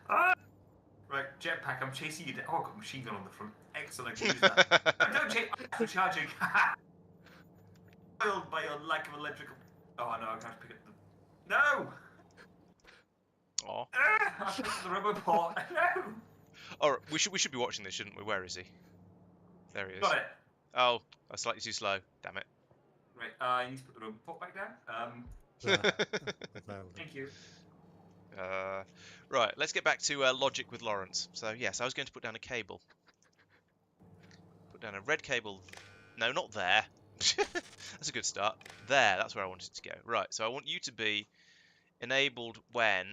Ah! Right, jetpack, I'm chasing you down. Oh, I've got a machine gun on the front. Excellent, I can use that. No, don't chase. I'm charging. Foiled by your lack of electrical. Oh, no, I'm going to have to pick up the. No! Aw. I picked up the rubber port. No! Alright, we should be watching this, shouldn't we? Where is he? There he is. Got it. Oh, I'm slightly too slow. Damn it. Right, I need to put the rubber port back down. There. There. Thank you. Right, let's get back to logic with Laurence. So, yes, I was going to put down a cable. Put down a red cable. No, not there. That's a good start. There, that's where I wanted to go. Right, so I want you to be enabled when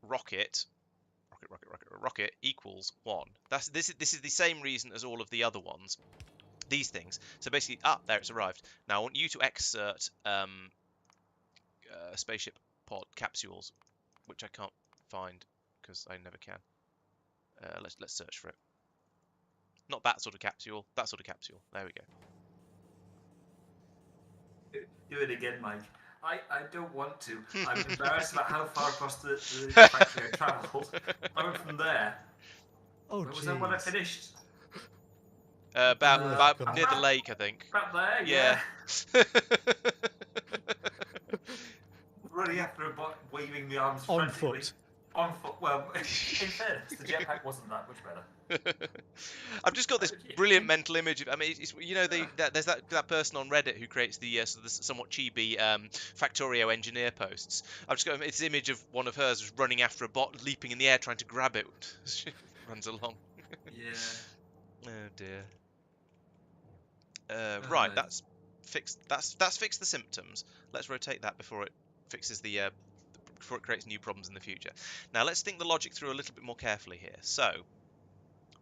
rocket equals 1. This is the same reason as all of the other ones. These things. So basically, there it's arrived. Now I want you to exert spaceship pod capsules, which I can't find because I never can. Let's search for it. Not that sort of capsule. That sort of capsule. There we go. Do it again, Mike. I don't want to. I'm embarrassed about how far across the factory I travelled. I went from there. Oh, Where was that when I finished? About near the lake, I think. About there, Yeah. Running after a bot, waving the arms On frantically. foot. On foot. Well, in fairness, the jetpack wasn't that much better. I've just got this brilliant mental image of. I mean, it's, you know, there's that person on Reddit who creates the sort of the somewhat chibi Factorio engineer posts. I've just got this image of one of hers just running after a bot, leaping in the air, trying to grab it. She runs along. Yeah. Oh dear. Right, that's fixed. That's fixed the symptoms. Let's rotate that before it fixes before it creates new problems in the future. Now let's think the logic through a little bit more carefully here. So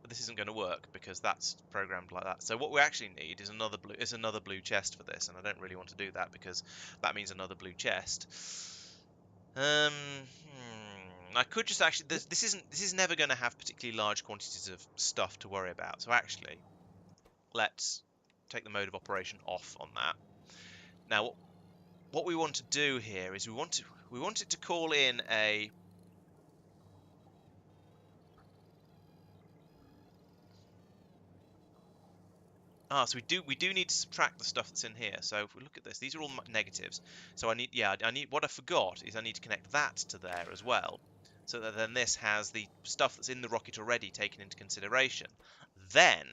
this isn't going to work because that's programmed like that. So what we actually need is another blue chest for this, and I don't really want to do that because that means another blue chest. I could just actually this is never going to have particularly large quantities of stuff to worry about. So actually, let's take the mode of operation off on that. Now what we want to do here is we want it to call in a so we do need to subtract the stuff that's in here. So if we look at this, these are all negatives. So I need what I forgot is I need to connect that to there as well. So that then this has the stuff that's in the rocket already taken into consideration. Then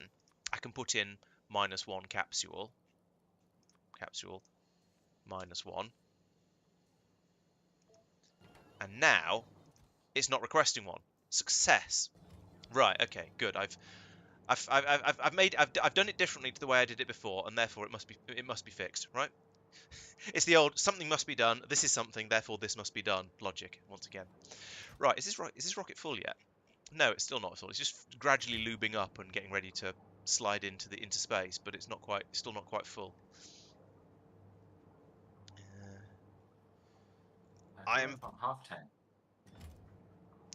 I can put in -1 capsule -1, and now it's not requesting one. Success. Right. Okay. Good. I've done it differently to the way I did it before, and therefore it must be fixed. Right. It's the old something must be done. This is something, therefore this must be done. Logic once again. Right. Is this rocket full yet? No, it's still not full. It's just gradually lubing up and getting ready to slide into space, but it's still not quite full. I am about 10:30.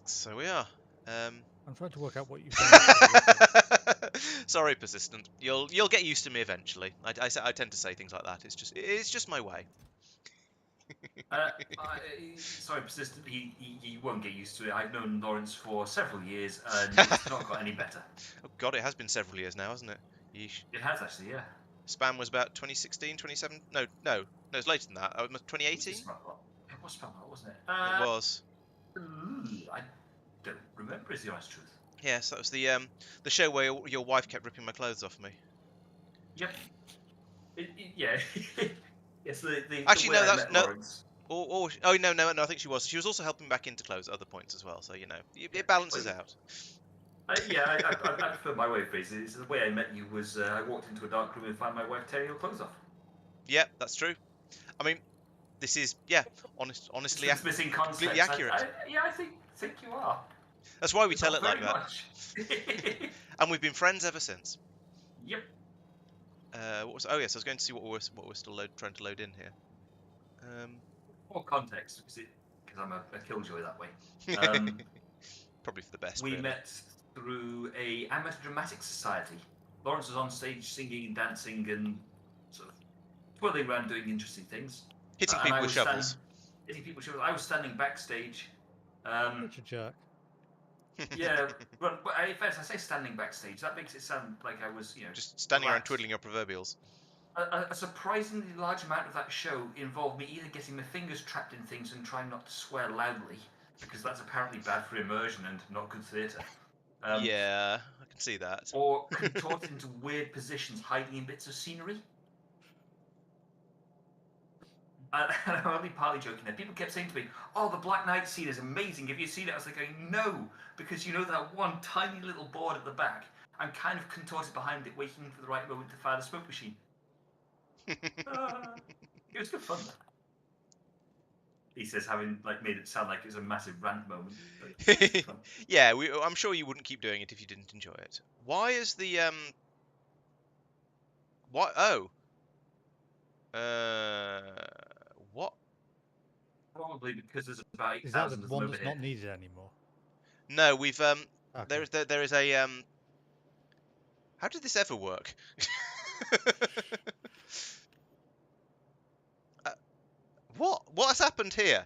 So we are. I'm trying to work out what you've done. Sorry, persistent. You'll get used to me eventually. I tend to say things like that. It's just my way. Sorry, persistent. He won't get used to it. I've known Laurence for several years, and it's not got any better. Oh God, it has been several years now, hasn't it? Yeesh. It has actually, yeah. Spam was about 2016, 27. No, it's later than that. 2018. It was Spam, wasn't it? It was. I don't remember. Is the honest truth? Yes, that was the show where your wife kept ripping my clothes off me. Yep. Yeah. Yes, the Actually, way no, I that's met no. Laurence. No, I think she was. She was also helping back into clothes at other points as well. So you know, it balances out. Yeah, I prefer my way of phrasing it. The way I met you was I walked into a dark room and found my wife tearing your clothes off. Yeah, that's true. I mean, this is honestly It's missing concepts. completely accurate. I think you are. That's why we It's tell not it like very that. much. And we've been friends ever since. Yep. What was? Oh yes, I was going to see what we're still trying to load in here. More context, because I'm a killjoy that way. Probably for the best. We really. met through a amateur dramatic society. Laurence was on stage singing and dancing and sort of twirling around doing interesting things. Hitting And people I with was shovels. hitting people with shovels. I was standing backstage. Such a jerk. Yeah, but in fact, I say standing backstage. That makes it sound like I was, Just standing around relaxed. twiddling your proverbials. A surprisingly large amount of that show involved me either getting my fingers trapped in things and trying not to swear loudly, because that's apparently bad for immersion and not good theatre. Yeah, I can see that. Or contorted into weird positions, hiding in bits of scenery. And I'm only partly joking there. People kept saying to me, "Oh, the Black Knight scene is amazing. Have you seen it?" I was like, going, "No, because you know that one tiny little board at the back. I'm kind of contorted behind it, waiting for the right moment to fire the smoke machine." It was good fun. He says, having made it sound like it was a massive rant moment. But it was good fun. Yeah, I'm sure you wouldn't keep doing it if you didn't enjoy it. Why is the What? Oh. What? Probably because there's about Is that 8,000 the of them one over that's here. not needed anymore? No, we've Okay. there is a How did this ever work? What has happened here?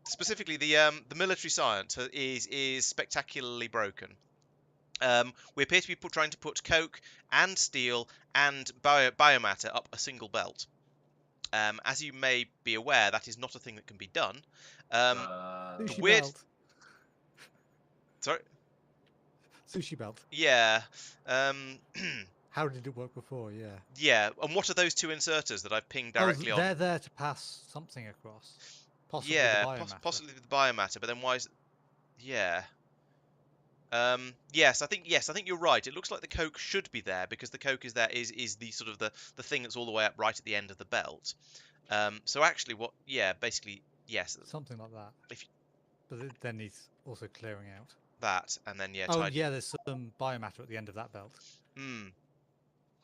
Specifically, the military science is spectacularly broken. We appear to be trying to put coke and steel and biomatter up a single belt. As you may be aware, that is not a thing that can be done. The Sushi weird. belt. Sorry. Sushi belt. Yeah. How did it work before? Yeah. Yeah. And what are those two inserters that I've pinged directly on? They're there to pass something across. Possibly Yeah, the biomatter. possibly the biomatter, but then why is? Yeah. Yes, I think you're right. It looks like the coke should be there because the coke is the sort of the thing that's all the way up right at the end of the belt. So actually, basically, yes. Something like that. If you, But it then needs also clearing out. that and then Oh tidy. yeah, there's some biomatter at the end of that belt.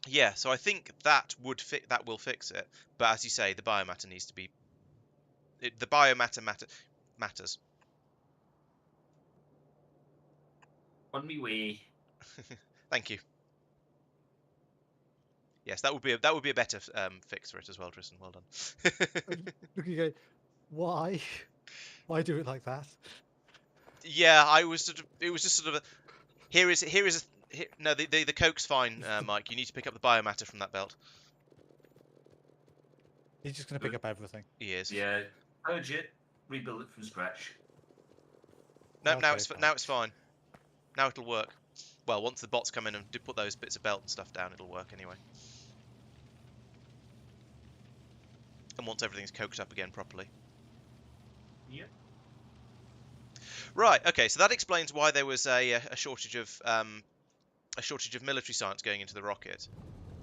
Yeah, so I think that will fix it. But as you say, the biomatter needs to be. The biomatter matters. On me way. Thank you. Yes, that would be a better fix for it as well, Tristan. Well done. Look, you go. Why? Why do it like that? Yeah, I was sort of. It was just sort of a. No, the coke's fine, Mike. You need to pick up the biomatter from that belt. He's just going to pick up everything. He is. Yeah, purge it, rebuild it from scratch. No, now Okay, it's fine. Now it'll work. Well, once the bots come in and put those bits of belt and stuff down, it'll work anyway. And once everything's coked up again properly. Yep. Right. Okay. So that explains why there was a shortage of military science going into the rocket.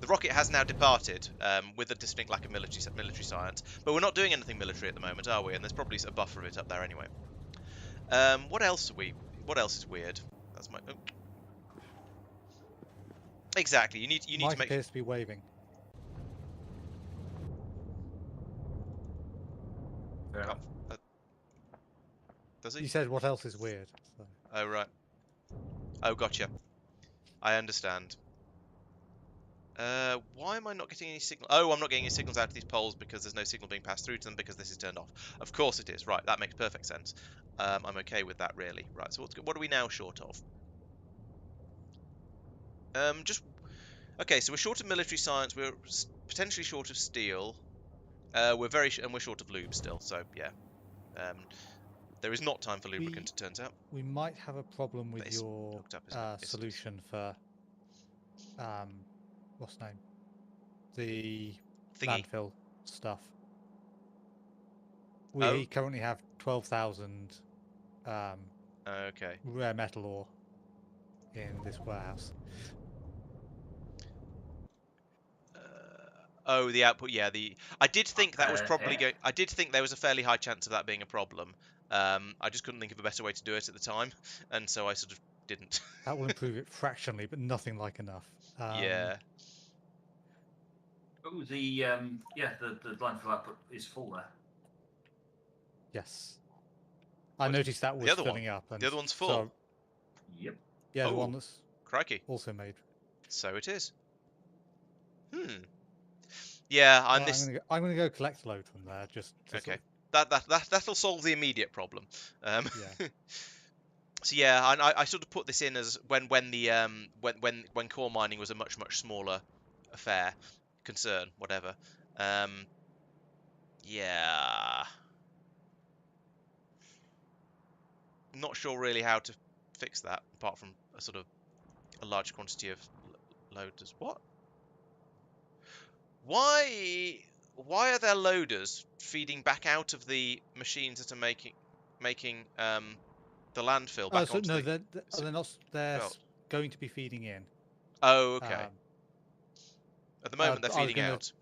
The rocket has now departed with a distinct lack of military science, but we're not doing anything military at the moment, are we? And there's probably a buffer of it up there anyway. What else is weird? That's my. Oh. Exactly. You need Mike to make. appears to be waving. Yeah. Does he? You said what else is weird. So. Oh right. Oh gotcha. I understand. Why am I not getting any signal? Oh, I'm not getting any signals out of these poles because there's no signal being passed through to them because this is turned off. Of course it is. Right, that makes perfect sense. I'm okay with that, really. Right, so what are we now short of? Okay, so we're short of military science. We're potentially short of steel. We're short of lube still. So yeah, there is not time for lubricant. It turns out. We might have a problem with your hooked up, isn't it? Yes, it is. solution for what's the name? The Thingy. landfill stuff. We currently have 12,000 Okay. rare metal ore in this warehouse. Oh, the output. Yeah, I did think that was probably going. I did think there was a fairly high chance of that being a problem. I just couldn't think of a better way to do it at the time, and so I sort of didn't. That will improve it fractionally, but nothing like enough. Yeah. Oh, the landfill output is full there. Yes. I noticed that was the other filling one? up. And The other one's full. So, Yep. yeah, the Oh. one that's Crikey. also made. So it is. Yeah, Well, I'm gonna go collect a load from there. Just to okay. Sort That'll solve the immediate problem. of, yeah. So yeah, I sort of put this in as when core mining was a much smaller affair, concern, whatever. Yeah, I'm not sure really how to fix that apart from a sort of a large quantity of loaders. What? Why are there loaders feeding back out of the machines that are making the landfill Oh, back so onto no, the they're not. They're belt? going to be feeding in. Oh, okay. Um, At the moment they're but I was feeding gonna. out.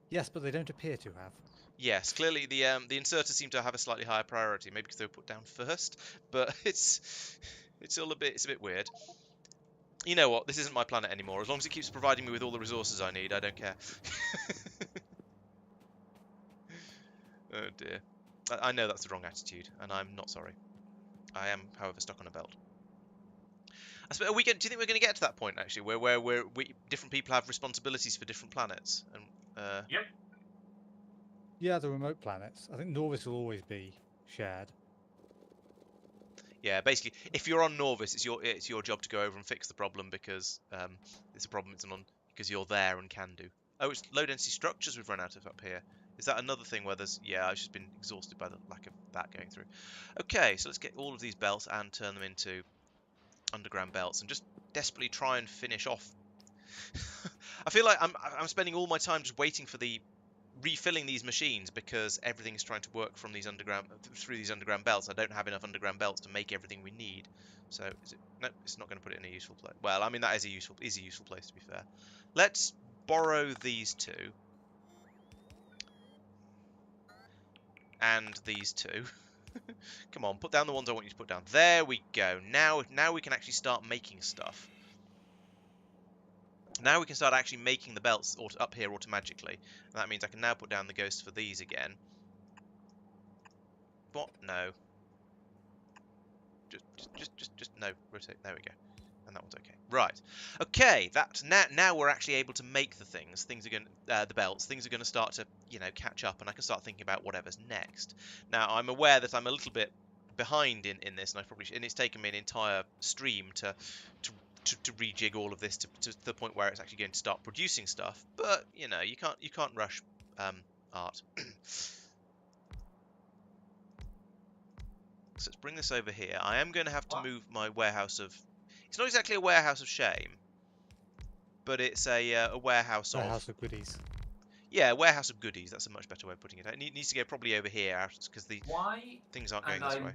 Yes, but they don't appear to have. Yes, clearly the inserters seem to have a slightly higher priority, maybe because they were put down first. But it's a bit weird. You know what? This isn't my planet anymore. As long as it keeps providing me with all the resources I need, I don't care. Oh dear. I know that's the wrong attitude, and I'm not sorry. I am, however, stuck on a belt. Do you think we're going to get to that point actually, where different people have responsibilities for different planets? And Yep. Yeah, the remote planets. I think Norvis will always be shared. yeah, basically, if you're on Norvis, it's your job to go over and fix the problem because it's a problem it's on because you're there and can do. Oh, it's low density structures we've run out of up here. Is that another thing where there's... Yeah, I've just been exhausted by the lack of that going through. Okay, so let's get all of these belts and turn them into underground belts and just desperately try and finish off. I feel like I'm spending all my time just waiting for the refilling these machines because everything's trying to work from these through these underground belts. I don't have enough underground belts to make everything we need. So is it? No, it's not going to put it in a useful place. Well, I mean that is a useful place to be fair. Let's borrow these two and these two. Come on, put down the ones I want you to put down. There we go. Now we can actually start making stuff. Now we can start actually making the belts up here automatically. And that means I can now put down the ghosts for these again. What? No. Just no. Rotate. There we go. And that one's okay. Right. Okay. Now we're actually able to make the things. Things are going the belts. Things are going to start to catch up, and I can start thinking about whatever's next. Now I'm aware that I'm a little bit behind in this, and it's taken me an entire stream to rejig all of this to the point where it's actually going to start producing stuff. But you can't rush art. So let's bring this over here. I am going to have to move my warehouse of... It's not exactly a warehouse of shame, but it's a warehouse of... Warehouse of goodies. Yeah, warehouse of goodies. That's a much better way of putting it. It needs to go probably over here because the things aren't going this way.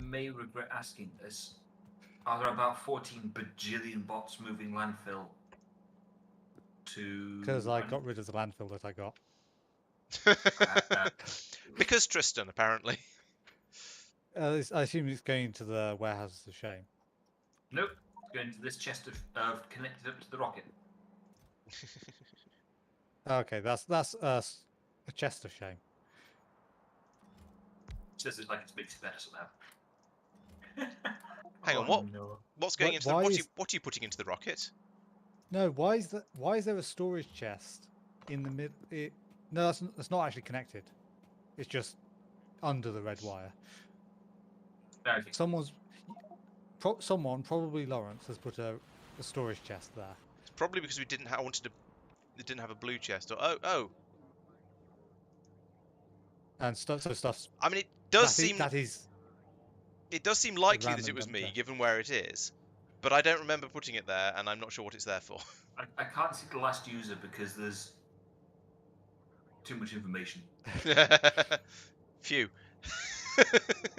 May regret asking this. Are there about 14 bajillion bots moving landfill to... Because I got rid of the landfill that I got. Because Tristan, apparently. I assume it's going to the warehouse of shame. Nope. It's going to this chest of connected up to the rocket. Okay, that's a chest of shame. Says it's like it's mixed better somehow. Hang on, what? No. What's going into the... What are you putting into the rocket? No, why is there a storage chest in the mid? No, that's not actually connected. It's just under the red wire. Someone, probably Laurence, has put a storage chest there. It's probably because we didn't have a blue chest. Or oh. And stuff's. I mean, it does seem likely that it was me, given where it is. But I don't remember putting it there, and I'm not sure what it's there for. I can't see the last user because there's too much information. Phew.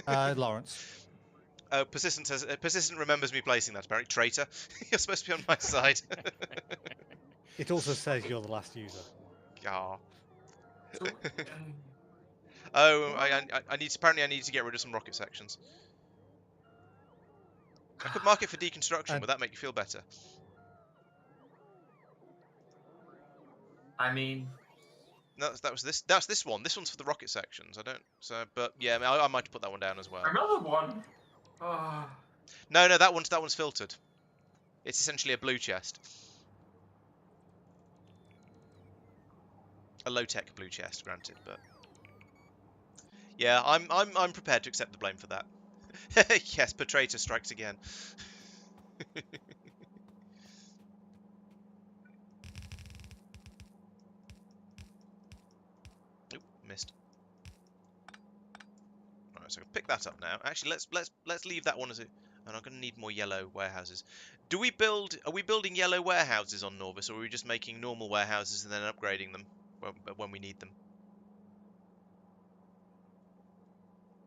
Laurence. Oh, Persistent remembers me placing that. Apparently, traitor. You're supposed to be on my side. It also says you're the last user. Ah. So, oh, I need to get rid of some rocket sections. I could mark it for deconstruction. Would that make you feel better? I mean, no, that's this one. This one's for the rocket sections. But yeah, I might put that one down as well. Another one. No, that one's filtered. It's essentially a blue chest. A low-tech blue chest, granted, but yeah, I'm prepared to accept the blame for that. Yes, Petrator strikes again. Oop, missed. Right, so I'll pick that up now. Actually, let's leave that one as a. And I'm going to need more yellow warehouses. Are we building yellow warehouses on Norvis, or are we just making normal warehouses and then upgrading them when we need them?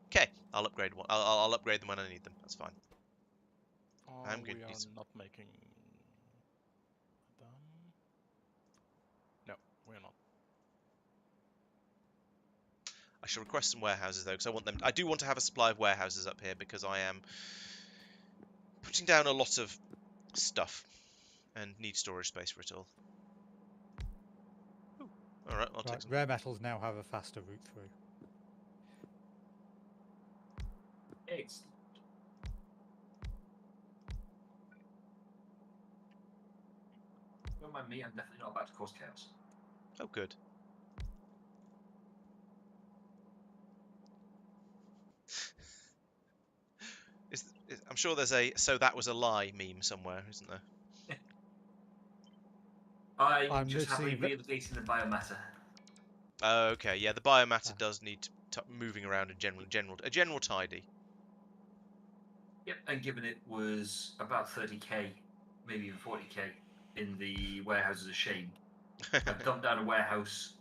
Okay, I'll upgrade one. I'll upgrade them when I need them. That's fine. I'm going We to are need some. not making them. No, we're not. I shall request some warehouses though, because I want them. I do want to have a supply of warehouses up here because I am putting down a lot of stuff and need storage space for it all. Ooh, all right, I'll take Right, some. rare metals now have a faster route through. Excellent. Don't mind me, I'm definitely not about to cause chaos. Oh, good. I'm sure there's a "so that was a lie" meme somewhere, isn't there? I'm just noticing happily rehabilitating the biomatter. Oh, okay, yeah, the biomatter does need moving around in a general tidy. Yep, and given it was about 30k, maybe even 40k in the warehouses of shame, I've dumped down a warehouse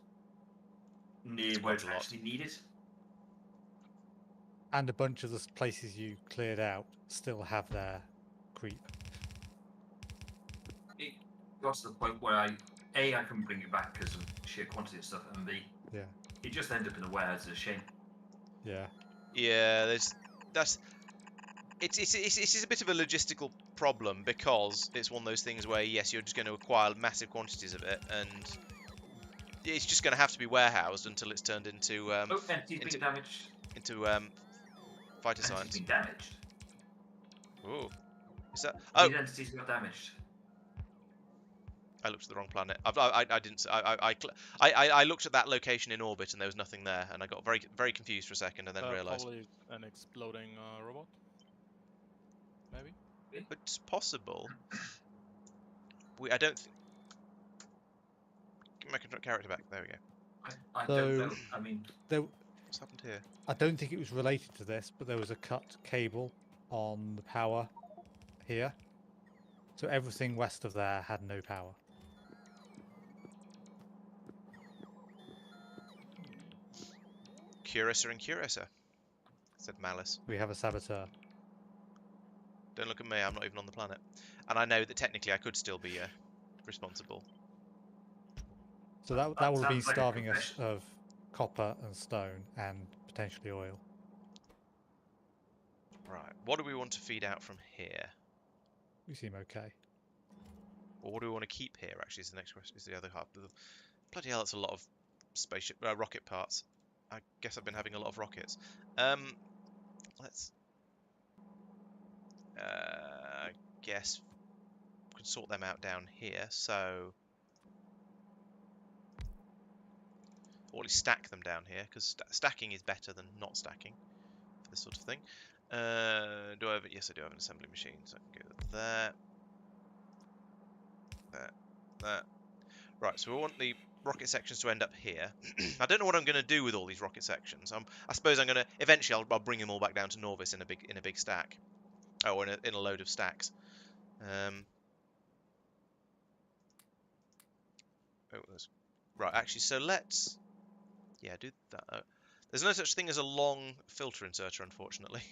near where Quite it's a lot. actually needed. And a bunch of the places you cleared out still have their creep. It got to the point where I couldn't bring it back because of sheer quantity of stuff, and B, Yeah, it just ended up in the warehouse of shame. yeah. Yeah, it's a bit of a logistical problem because it's one of those things where yes, you're just going to acquire massive quantities of it, and it's just going to have to be warehoused until it's turned into Oh, entity's been damaged. fighter Entity's science. been damaged. Ooh, is that? Oh, These entities got damaged. I looked at the wrong planet. I didn't. I looked at that location in orbit and there was nothing there, and I got very confused for a second, and then realised Probably an exploding robot. Maybe. it's possible. I don't. Get my character back. There we go. I So, don't know. I mean, What's happened here? I don't think it was related to this, but there was a cut cable on the power here. So everything west of there had no power. Curiouser and curiouser, said Malice. We have a saboteur. Don't look at me. I'm not even on the planet, and I know that technically I could still be responsible. So that would have been sounds like a starving us confession. of copper and stone and potentially oil. Right. What do we want to feed out from here? We seem okay. Or what do we want to keep here? Actually, is the next question. Is the other half. Bloody hell, that's a lot of spaceship rocket parts. I guess I've been having a lot of rockets. Let's. I guess we can sort them out down here. So, or at least stack them down here, because stacking is better than not stacking for this sort of thing. Do I have? Yes, I do have an assembly machine, so I can go there. There. Right, so we want the rocket sections to end up here. I don't know what I'm going to do with all these rocket sections. I suppose I'm going to eventually I'll bring them all back down to Norvis in a big stack, or in a load of stacks. Right. Actually, so let's do that. There's no such thing as a long filter inserter, unfortunately.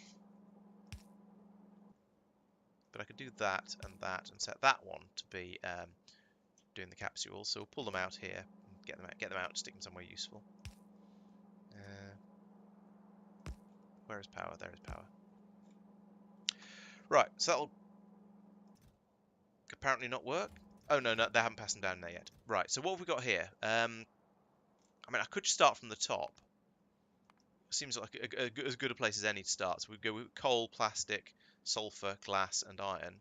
But I could do that, and set that one to be doing the capsules. So we'll pull them out here, and get them out, stick them somewhere useful. Where is power? There is power. Right, so that'll apparently not work. Oh no, they haven't passed them down there yet. Right, so what have we got here? I mean, I could just start from the top. Seems like as good a place as any to start. So we go with coal, plastic, sulfur, glass, and iron.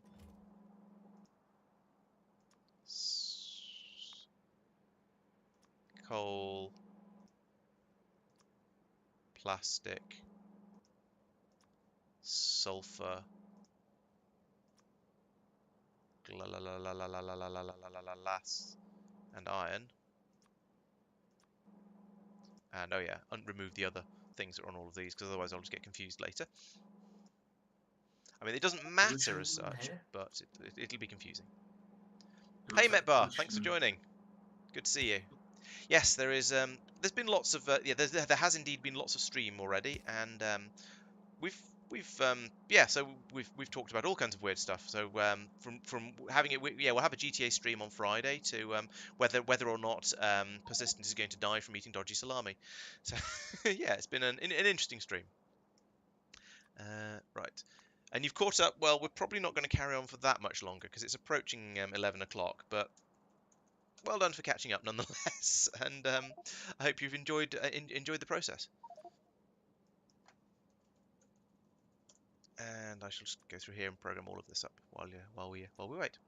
coal, plastic, sulfur, glass, and iron. And oh yeah, remove the other things that are on all of these, because otherwise I'll just get confused later. I mean, it doesn't matter as Pollution such, here? but it'll be confusing. Who Hey was that Metbar, thanks for pollution? joining. Good to see you. Yes, there is. There's been lots of. Yeah, there has indeed been lots of stream already, and so we've talked about all kinds of weird stuff. So from having it, we'll have a GTA stream on Friday to whether or not Persistent is going to die from eating dodgy salami. So yeah, it's been an interesting stream. Right. And you've caught up. Well, we're probably not going to carry on for that much longer because it's approaching 11 o'clock. But well done for catching up, nonetheless. And I hope you've enjoyed the process. And I shall just go through here and program all of this up while we wait.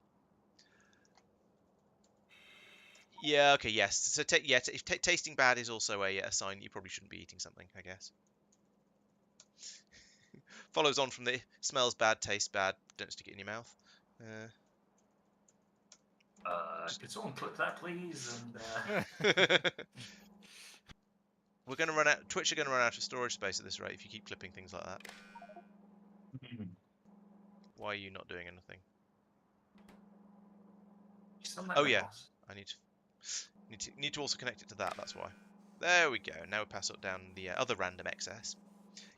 Yeah. Okay. Yes. So if tasting bad is also a sign you probably shouldn't be eating something, I guess. Follows on from the smells bad, tastes bad, don't stick it in your mouth. Could someone clip that, please? And We're going to run out. Twitch are going to run out of storage space at this rate if you keep clipping things like that. Why are you not doing anything? Oh yeah, I need to also connect it to that. That's why. There we go. Now we pass it down the other random XS.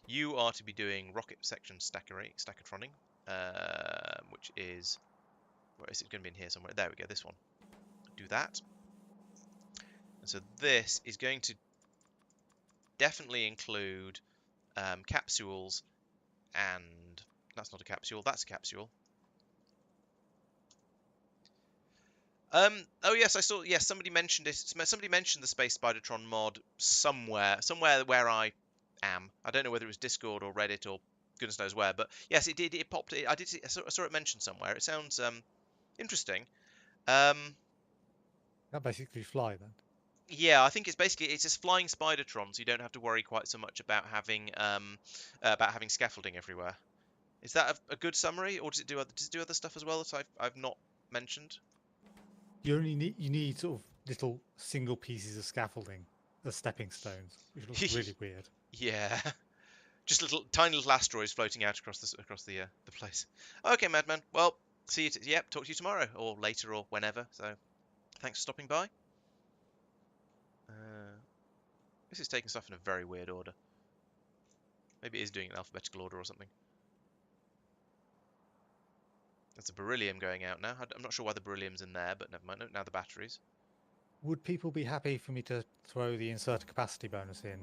You are to be doing rocket section stackatroning, which is where is it going to be in here somewhere? There we go. This one. Do that. And so this is going to definitely include capsules, and that's not a capsule. That's a capsule. Oh yes, I saw. Yes, somebody mentioned it. Somebody mentioned the Space Spidertron mod somewhere where I am. I don't know whether it was Discord or Reddit or goodness knows where, but yes, it did. It popped. I did. I saw it mentioned somewhere. It sounds interesting. That basically fly then. Yeah, I think it's just flying Spidertron, so you don't have to worry quite so much about having scaffolding everywhere. Is that a good summary, or does it do other stuff as well that I've not mentioned? You need sort of little single pieces of scaffolding as stepping stones, which looks really weird. Yeah, just tiny little asteroids floating out across the place. Okay, Madman. Well, see you. Talk to you tomorrow or later or whenever. So, thanks for stopping by. This is taking stuff in a very weird order. Maybe it is doing it in alphabetical order or something. There's a beryllium going out now. I'm not sure why the beryllium's in there, but never mind. Now the batteries. Would people be happy for me to throw the inserter capacity bonus in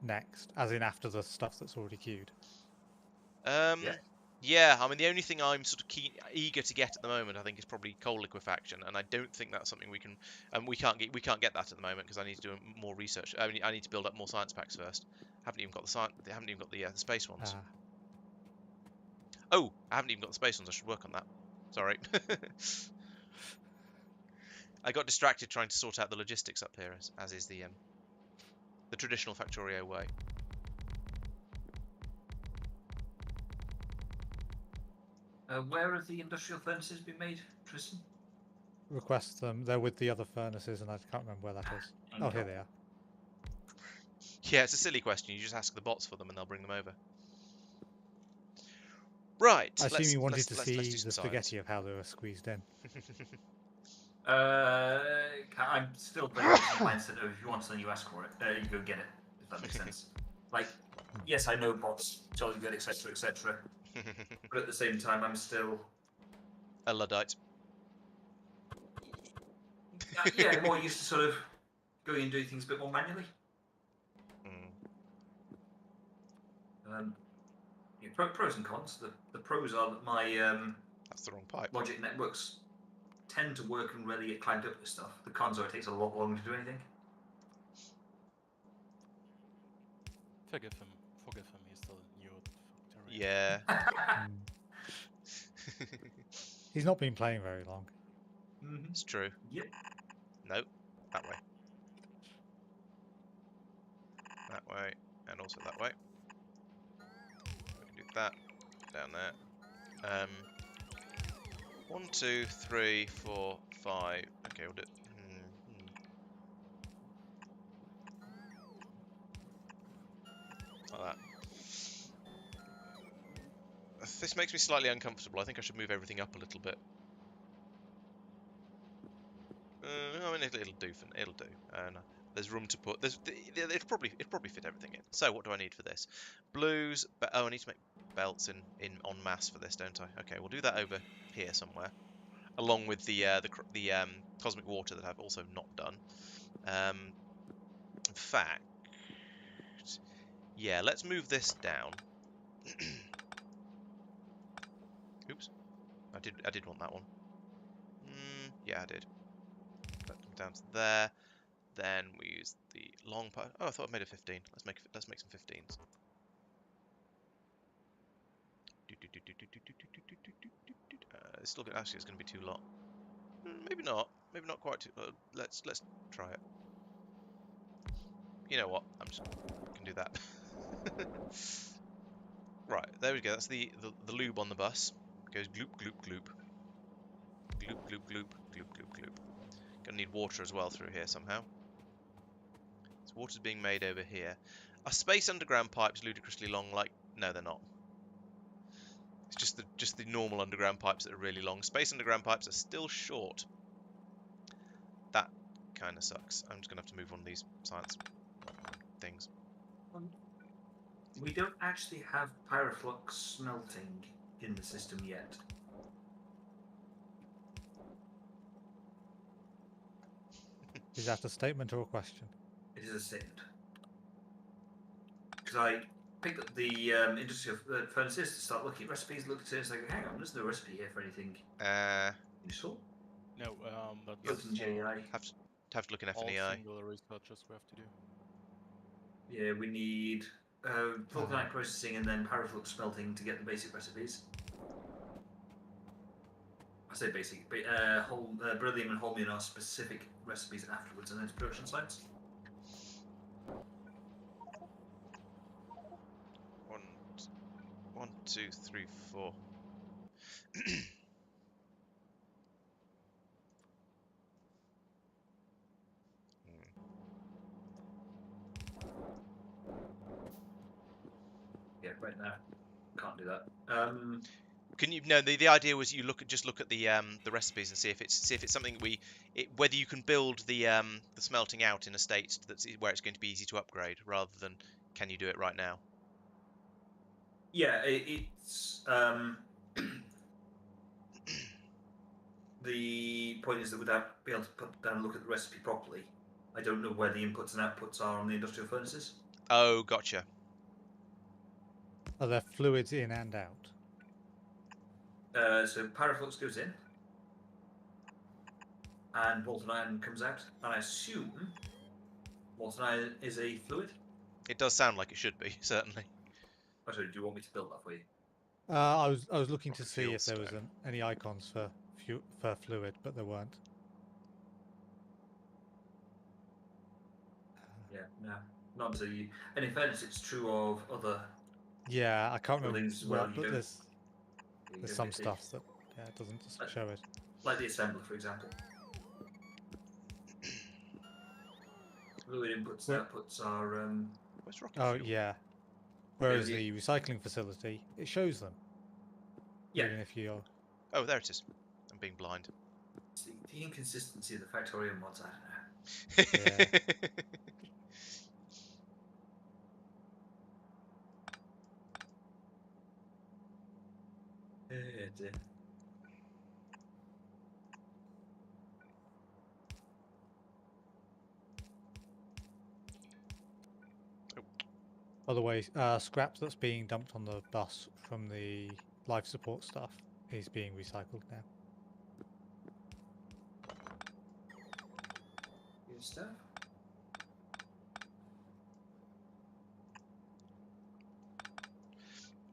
next, as in after the stuff that's already queued? Yeah. I mean, the only thing I'm sort of eager to get at the moment, I think, is probably coal liquefaction, and I don't think that's something we can. We can't get that at the moment because I need to do more research. I need to build up more science packs first. Haven't even got the space ones. Oh, I haven't even got the space ones. I should work on that. Sorry. I got distracted trying to sort out the logistics up here, as is the traditional Factorio way. where have the industrial furnaces been made, Tristan? Request them. They're with the other furnaces, and I can't remember where that is. Oh, here they are. Yeah, it's a silly question. You just ask the bots for them, and they'll bring them over. Right. I assume you wanted to see do the spaghetti of how they were squeezed in. I'm still very much in the mindset of if you want something, you ask for it. You go get it, if that makes sense. Like, yes, I know bots, jolly good, etc., etc. But at the same time, I'm still a Luddite. Yeah, more used to sort of going and doing things a bit more manually. Pros and cons. The pros are that my that's the wrong pipe. Logic networks tend to work and really get climbed up with stuff. The cons are it takes a lot longer to do anything. Forgive him. He's still new at Factorio. Yeah. He's not been playing very long. It's true. Yep. No, that way. way, and also that way. We can do that down there. 1, 2, 3, 4, 5. Okay, we'll do it. Like that. This makes me slightly uncomfortable. I think I should move everything up a little bit. I mean, it'll do. It'll do. There's room to put. It'll probably fit everything in. So what do I need for this? Blues. Oh, I need to make belts in en masse for this, don't I? Okay, we'll do that over here somewhere, along with the cosmic water that I've also not done. In fact, yeah, let's move this down. Oops, I did want that one. Yeah, I did. That comes down to there. Then we use the long part. Oh, I thought I made a 15. Let's make some 15s. It's still actually it's going to be too long. Maybe not. Maybe not quite too. Let's try it. You know what? I'm just can do that. Right, there we go. That's the lube on the bus. It goes gloop gloop gloop. Gloop gloop gloop gloop gloop gloop. Gonna need water as well through here somehow. So water's being made over here. Are space underground pipes ludicrously long? Like, no, they're not. It's just the normal underground pipes that are really long. Space underground pipes are still short. That kind of sucks. I'm just gonna have to move one of these science things. We don't actually have pyroflux smelting in the system yet. Is that a statement or a question? It is a statement. Because I picked up the industrial furnaces to start looking at recipes, looked at it, it's like, hang on, there's no recipe here for anything useful. No, that's Built-in JI. Have to look in all FNEI. singular researches we have to do. Yeah, we need vulcanite processing and then pyroflux smelting to get the basic recipes. I say basic, but beryllium and holmium are specific recipes afterwards and then to production sites. 1, 2, 3, 4. Yeah, right now. Can't do that. Can you? No, the idea was you just look at the recipes and see if it's something whether you can build the smelting out in a state where it's going to be easy to upgrade, rather than can you do it right now? Yeah, it's the point is that without being able to put down and look at the recipe properly, I don't know where the inputs and outputs are on the industrial furnaces. Oh, gotcha. Are there fluids in and out? So pyroflux goes in, and molten iron comes out, and I assume molten iron is a fluid. It does sound like it should be, certainly. Oh, sorry, do you want me to build that for you? I was looking to see Fuel if there was stone. any icons for fluid, but there weren't. Yeah, no, not until you. And in fairness, it's true of other Yeah, I can't remember buildings as well. what, You but don't- there's you don't some get the- stuff that it doesn't just show it. like the assembler, for example. Fluid inputs and outputs are. Where's rocket Oh fuel? yeah. Whereas Yeah, the recycling facility, it shows them. Yeah. Even if you're. Oh, there it is. I'm being blind. It's the inconsistency of the Factorio mods, I don't know. Yeah. Dear. By the way, scrap that's being dumped on the bus from the life support stuff is being recycled now. Good stuff.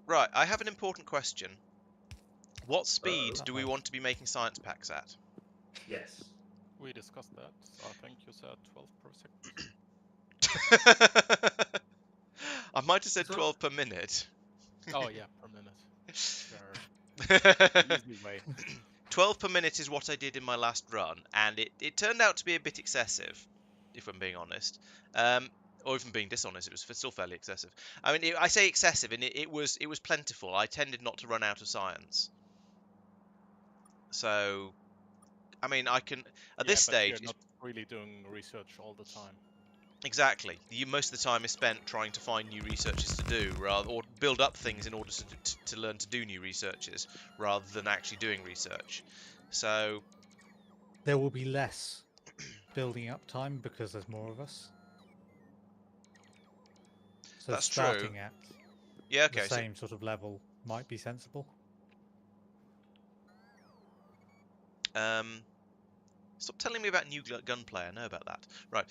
Right, I have an important question. What speed do we Uh-oh. want to be making science packs at? Yes. We discussed that. I think you said 12 per second. I might have said So- 12 per minute. Oh yeah, per minute. Sure. Easy way. 12 per minute is what I did in my last run, and it turned out to be a bit excessive, if I'm being honest. Or if I'm being dishonest, it was still fairly excessive. I mean, I say excessive, and it was plentiful. I tended not to run out of science. So, I mean, I can at this Yeah, but stage. you're not really doing research all the time. Exactly. Most of the time is spent trying to find new researches to do, or build up things in order to learn to do new researches, rather than actually doing research. So, There will be less building up time because there's more of us. So that's true. starting at Yeah, the okay. So, same sort of level might be sensible. stop telling me about new gunplay. I know about that. Right.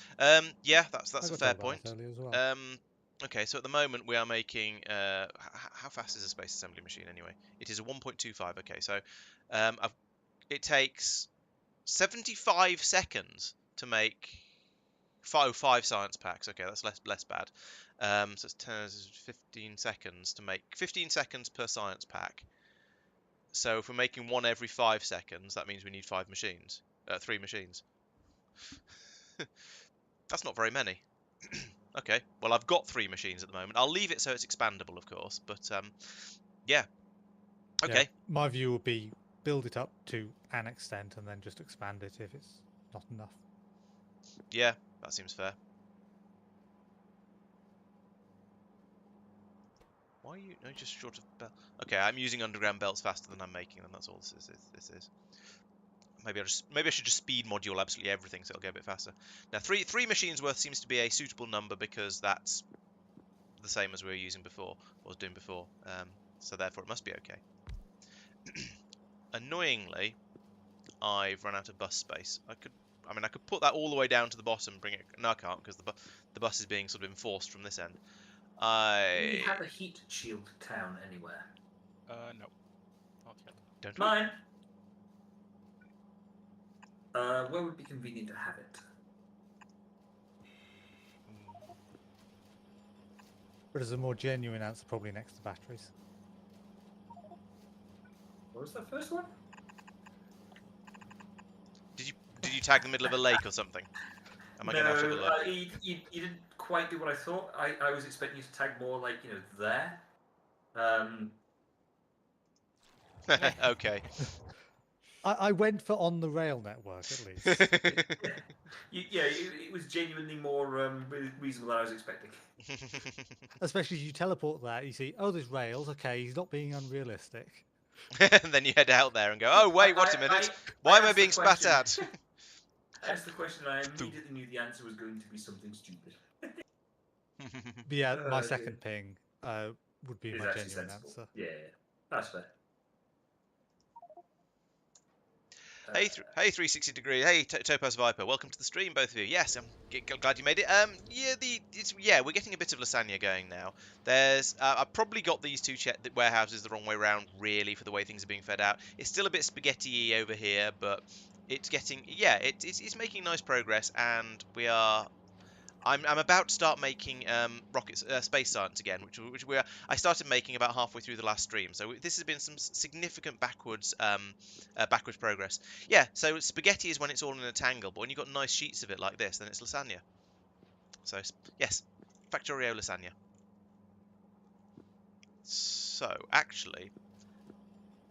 Yeah, that's I a got fair told about point. that earlier as well. Okay, so at the moment we are making. How fast is a space assembly machine anyway? It is a 1.25. Okay, so it takes 75 seconds to make five science packs. Okay, that's less bad. So it's 15 seconds to make 15 seconds per science pack. So if we're making one every 5 seconds, that means we need 3 machines. That's not very many. Okay, well I've got 3 machines at the moment. I'll leave it so it's expandable, of course. But yeah. Okay. Yeah, my view would be build it up to an extent and then just expand it if it's not enough. Yeah, that seems fair. Why are you? No, just short of belt. Okay, I'm using underground belts faster than I'm making them. That's all this is. Maybe I should just speed module absolutely everything so it'll go a bit faster. Now, three machines worth seems to be a suitable number because that's the same as we were using before, or was doing before. So therefore, it must be okay. Annoyingly, I've run out of bus space. I could put that all the way down to the bottom, bring it. No, I can't because the bus is being sort of enforced from this end. Do we have a heat shield town anywhere? No, not yet. Don't we? Mine. Where would be convenient to have it? But as a more genuine answer, probably next to batteries. What was that first one? Did you tag the middle of a lake or something? Am I going to have to have a look? You didn't quite do what I thought. I was expecting you to tag more like, there. Okay. I went for on the rail network at least. It was genuinely more reasonable than I was expecting. Especially if you teleport that, you see, oh, there's rails. Okay, he's not being unrealistic. And then you head out there and go, oh, wait, wait a minute. Why am I asked the being spat question- at? I asked the question and I immediately knew the answer was going to be something stupid. But yeah, my dear. second ping would be It's my actually genuine sensible. answer. Yeah, that's fair. Hey, 360 degree. Hey, Topaz Viper. Welcome to the stream, both of you. Yes, I'm glad you made it. We're getting a bit of lasagna going now. I've probably got these two warehouses the wrong way around, really, for the way things are being fed out. It's still a bit spaghetti-y over here, but it's getting, it's making nice progress, and I'm about to start making space science again, which I started making about halfway through the last stream. So this has been some significant backwards progress. Yeah. So spaghetti is when it's all in a tangle, but when you've got nice sheets of it like this, then it's lasagna. So yes, Factorio lasagna. So actually,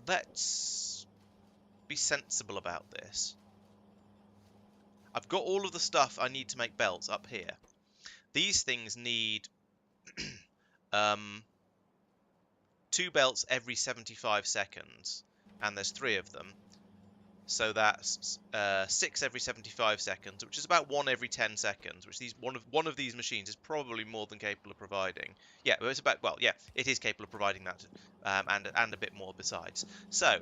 let's be sensible about this. I've got all of the stuff I need to make belts up here. These things need 2 belts every 75 seconds, and there's 3 of them. So that's 6 every 75 seconds, which is about 1 every 10 seconds, which one of these machines is probably more than capable of providing. Yeah, it is capable of providing that, and a bit more besides. So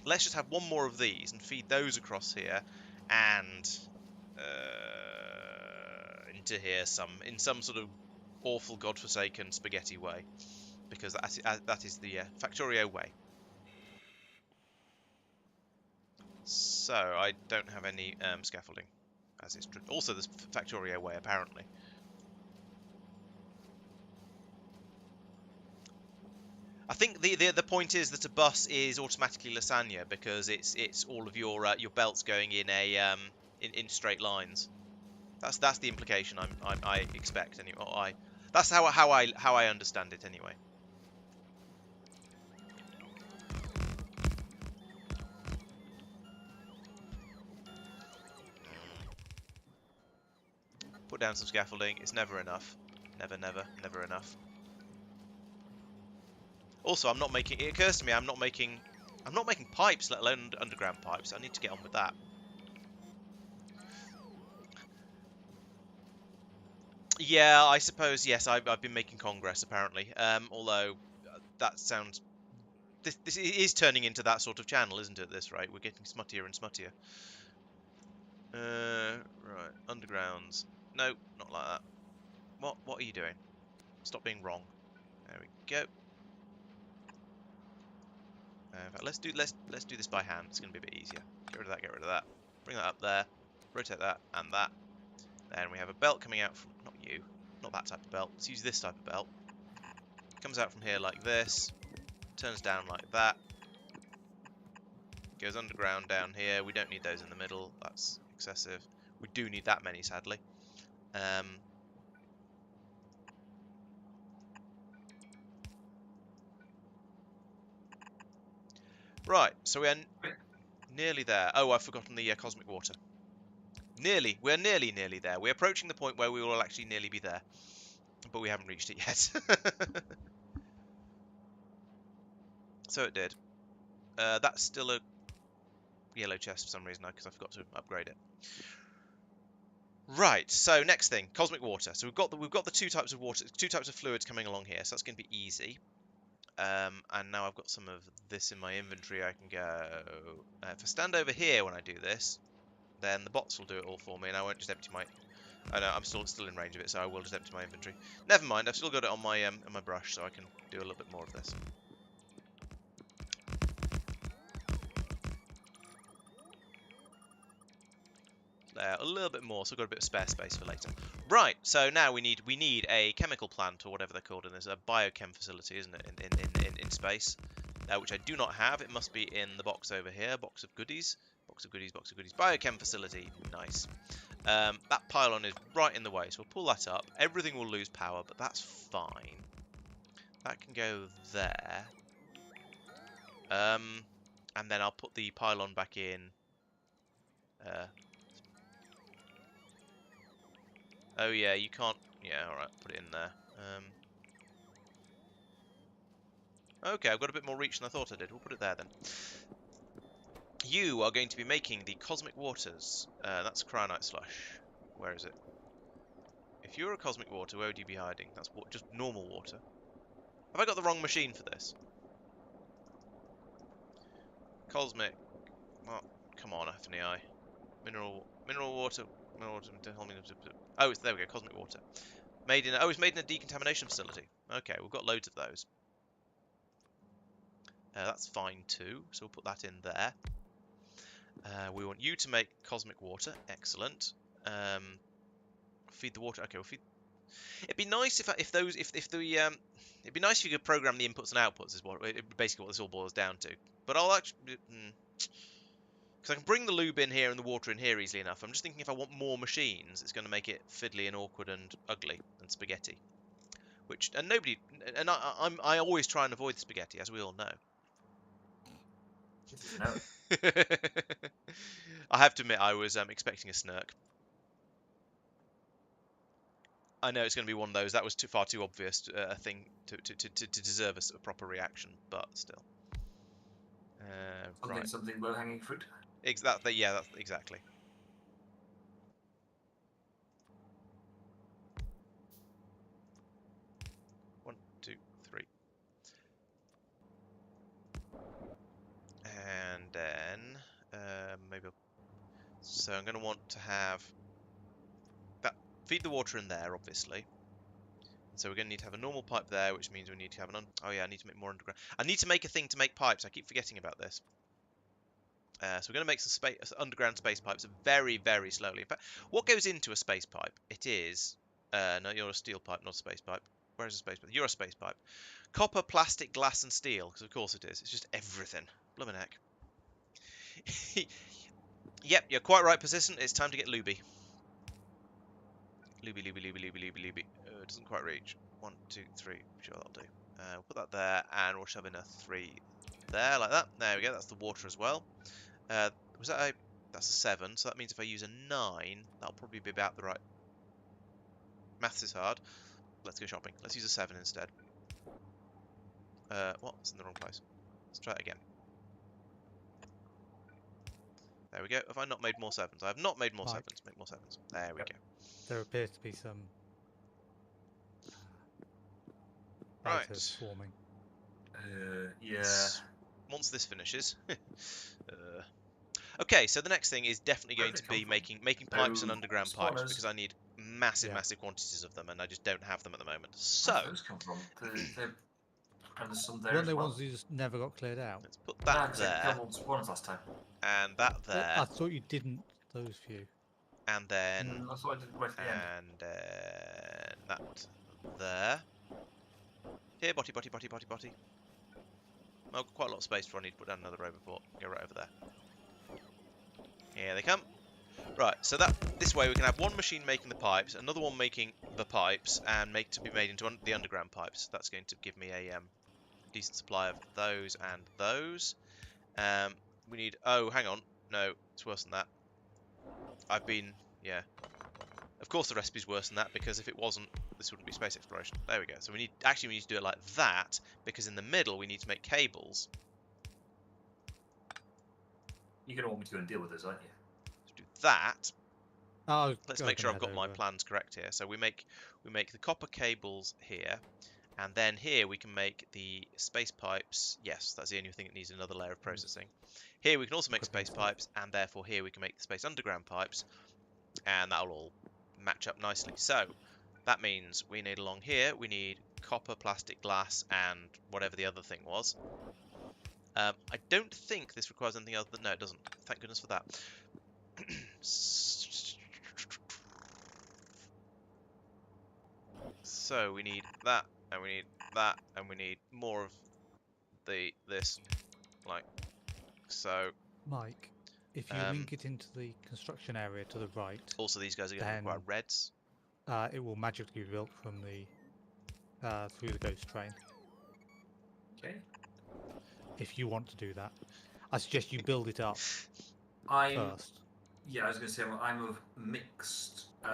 let's just have one more of these and feed those across here, and into here in some sort of awful godforsaken spaghetti way, because that is the Factorio way. So I don't have any scaffolding, as is also the Factorio way apparently. I think the point is that a bus is automatically lasagna because it's all of your belts going in a in straight lines. That's the implication I expect anyway. That's how I understand it anyway. Put down some scaffolding. It's never enough. Never enough. Also, I'm not making. It occurs to me I'm not making pipes, let alone underground pipes. I need to get on with that. Yeah, I suppose yes. I've been making congress apparently. Although that sounds. This is turning into that sort of channel, isn't it? At this rate, we're getting smuttier and smuttier. Right, undergrounds. No, not like that. What are you doing? Stop being wrong. There we go. In fact, let's do this by hand. It's going to be a bit easier. Get rid of that. Get rid of that. Bring that up there. Rotate that and that. Then we have a belt coming out from not that type of belt. Let's use this type of belt. Comes out from here like this. Turns down like that. Goes underground down here. We don't need those in the middle. That's excessive. We do need that many, sadly. Right, so we're nearly there. Oh, I've forgotten the cosmic water. We're nearly there. We're approaching the point where we will actually nearly be there. But we haven't reached it yet. So it did. That's still a yellow chest for some reason, because I forgot to upgrade it. Right, so next thing, cosmic water. So we've got the two types of water, two types of fluids coming along here, so that's going to be easy. And now I've got some of this in my inventory. I can go. If I stand over here when I do this, then the bots will do it all for me, and I won't just empty my. I know I'm still in range of it, so I will just empty my inventory. Never mind, I've still got it on my brush, so I can do a little bit more of this. A little bit more, so I've got a bit of spare space for later. Right, so now we need a chemical plant, or whatever they're called, and there's a biochem facility, isn't it, in space, which I do not have. It must be in the box over here. Box of goodies. Biochem facility. Nice. That pylon is right in the way, so we'll pull that up. Everything will lose power, but that's fine. That can go there. And then I'll put the pylon back in. Oh yeah, you can't. Yeah, all right, put it in there. Okay, I've got a bit more reach than I thought I did. We'll put it there then. You are going to be making the cosmic waters. That's cryonite slush. Where is it? If you were a cosmic water, where would you be hiding? That's just normal water. Have I got the wrong machine for this? Cosmic. Oh, come on, FNI. Mineral water. Oh, there we go. Cosmic water. It's made in a decontamination facility. Okay, we've got loads of those. That's fine too. So we'll put that in there. We want you to make cosmic water. Excellent. Feed the water. Okay, we'll feed. It'd be nice it'd be nice if you could program the inputs and outputs. Is basically what this all boils down to. But I'll actually, because I can bring the lube in here and the water in here easily enough. I'm just thinking if I want more machines, it's going to make it fiddly and awkward and ugly and spaghetti. I always try and avoid spaghetti, as we all know. No. I have to admit, I was expecting a snark. I know it's going to be one of those. That was far too obvious a thing to deserve a proper reaction, but still. Right. Something low-hanging fruit. Exactly. Yeah. That's exactly. One, two, three. And then maybe. So I'm going to want to have that feed the water in there, obviously. So we're going to need to have a normal pipe there, which means we need to have an. Oh yeah, I need to make more underground. I need to make a thing to make pipes. I keep forgetting about this. So we're going to make some underground space pipes very, very slowly. In fact, what goes into a space pipe? It is no, you're a steel pipe, not a space pipe. Where's the space pipe? You're a space pipe. Copper, plastic, glass, and steel. Because of course it is. It's just everything. Bloomin' heck. Yep, you're quite right, Persistent. It's time to get looby. Looby. It doesn't quite reach. 1, 2, 3. Sure, that'll do. We'll put that there, and we'll shove in a 3 there, like that. There we go. That's the water as well. Was that a... That's a 7, so that means if I use a 9, that'll probably be about the right... Maths is hard. Let's go shopping. Let's use a 7 instead. What? It's in the wrong place. Let's try it again. There we go. Have I not made more 7s? I have not made more Mike. 7s. Make more 7s. There we go. There appears to be some Right. lighters swarming. Yeah. Once this finishes. Okay, so the next thing is definitely going to be making pipes and underground pipes, spawners. because I need massive quantities of them, and I just don't have them at the moment. So Where do those come from? And there's some there Weren't as they well. ones you just never got cleared out? let's put No, that 'cause they there, killed all the spawners last time. and that Oh, there, I thought you didn't. Those few. and then I thought I did right at the end. and that there. Here, botty. Well, quite a lot of space before I need to put down another row before. Go right over there. Here they come. Right, so this way we can have one machine making the pipes, another one making the pipes, and to be made into the underground pipes. That's going to give me a decent supply of those and those. We need... Oh, hang on. No, it's worse than that. Yeah. Of course the recipe's worse than that, because if it wasn't, this wouldn't be space exploration. There we go. So we need to do it like that, because in the middle we need to make cables. You're going to want me to go and deal with this, aren't you? To do that, Oh, let's make sure I've got my plans correct here. So we make the copper cables here, and then here we can make the space pipes. Yes, that's the only thing that needs another layer of processing. Here we can also make space pipes, and therefore here we can make the space underground pipes, and that'll all match up nicely. So that means we need along here, we need copper, plastic, glass, and whatever the other thing was. I don't think this requires anything else, but no, it doesn't. Thank goodness for that. So we need that, and we need that, and we need more of this, like so. Mike, if you link it into the construction area to the right, Also, these guys are going to require reds. it will magically be built from the through the ghost train. Okay. If you want to do that, I suggest you build it up I'm... first. Yeah, I was going to say I'm of mixed 2,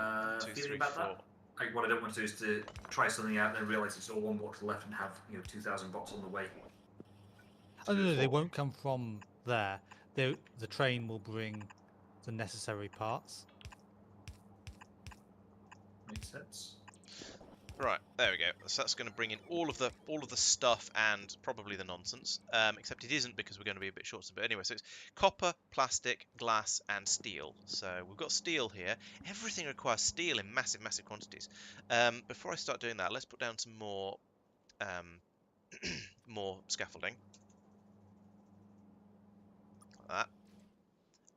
feeling 3, about 4. that. Like, what I don't want to do is to try something out and then realise it's all one block to the left and have 2,000 bots on the way. Oh no, they won't come from there. The train will bring the necessary parts. Makes sense. Right, there we go. So that's going to bring in all of the stuff and probably the nonsense. Except it isn't, because we're going to be a bit short. But anyway, so it's copper, plastic, glass, and steel. So we've got steel here. Everything requires steel in massive quantities. Before I start doing that, let's put down some more more scaffolding. Like that.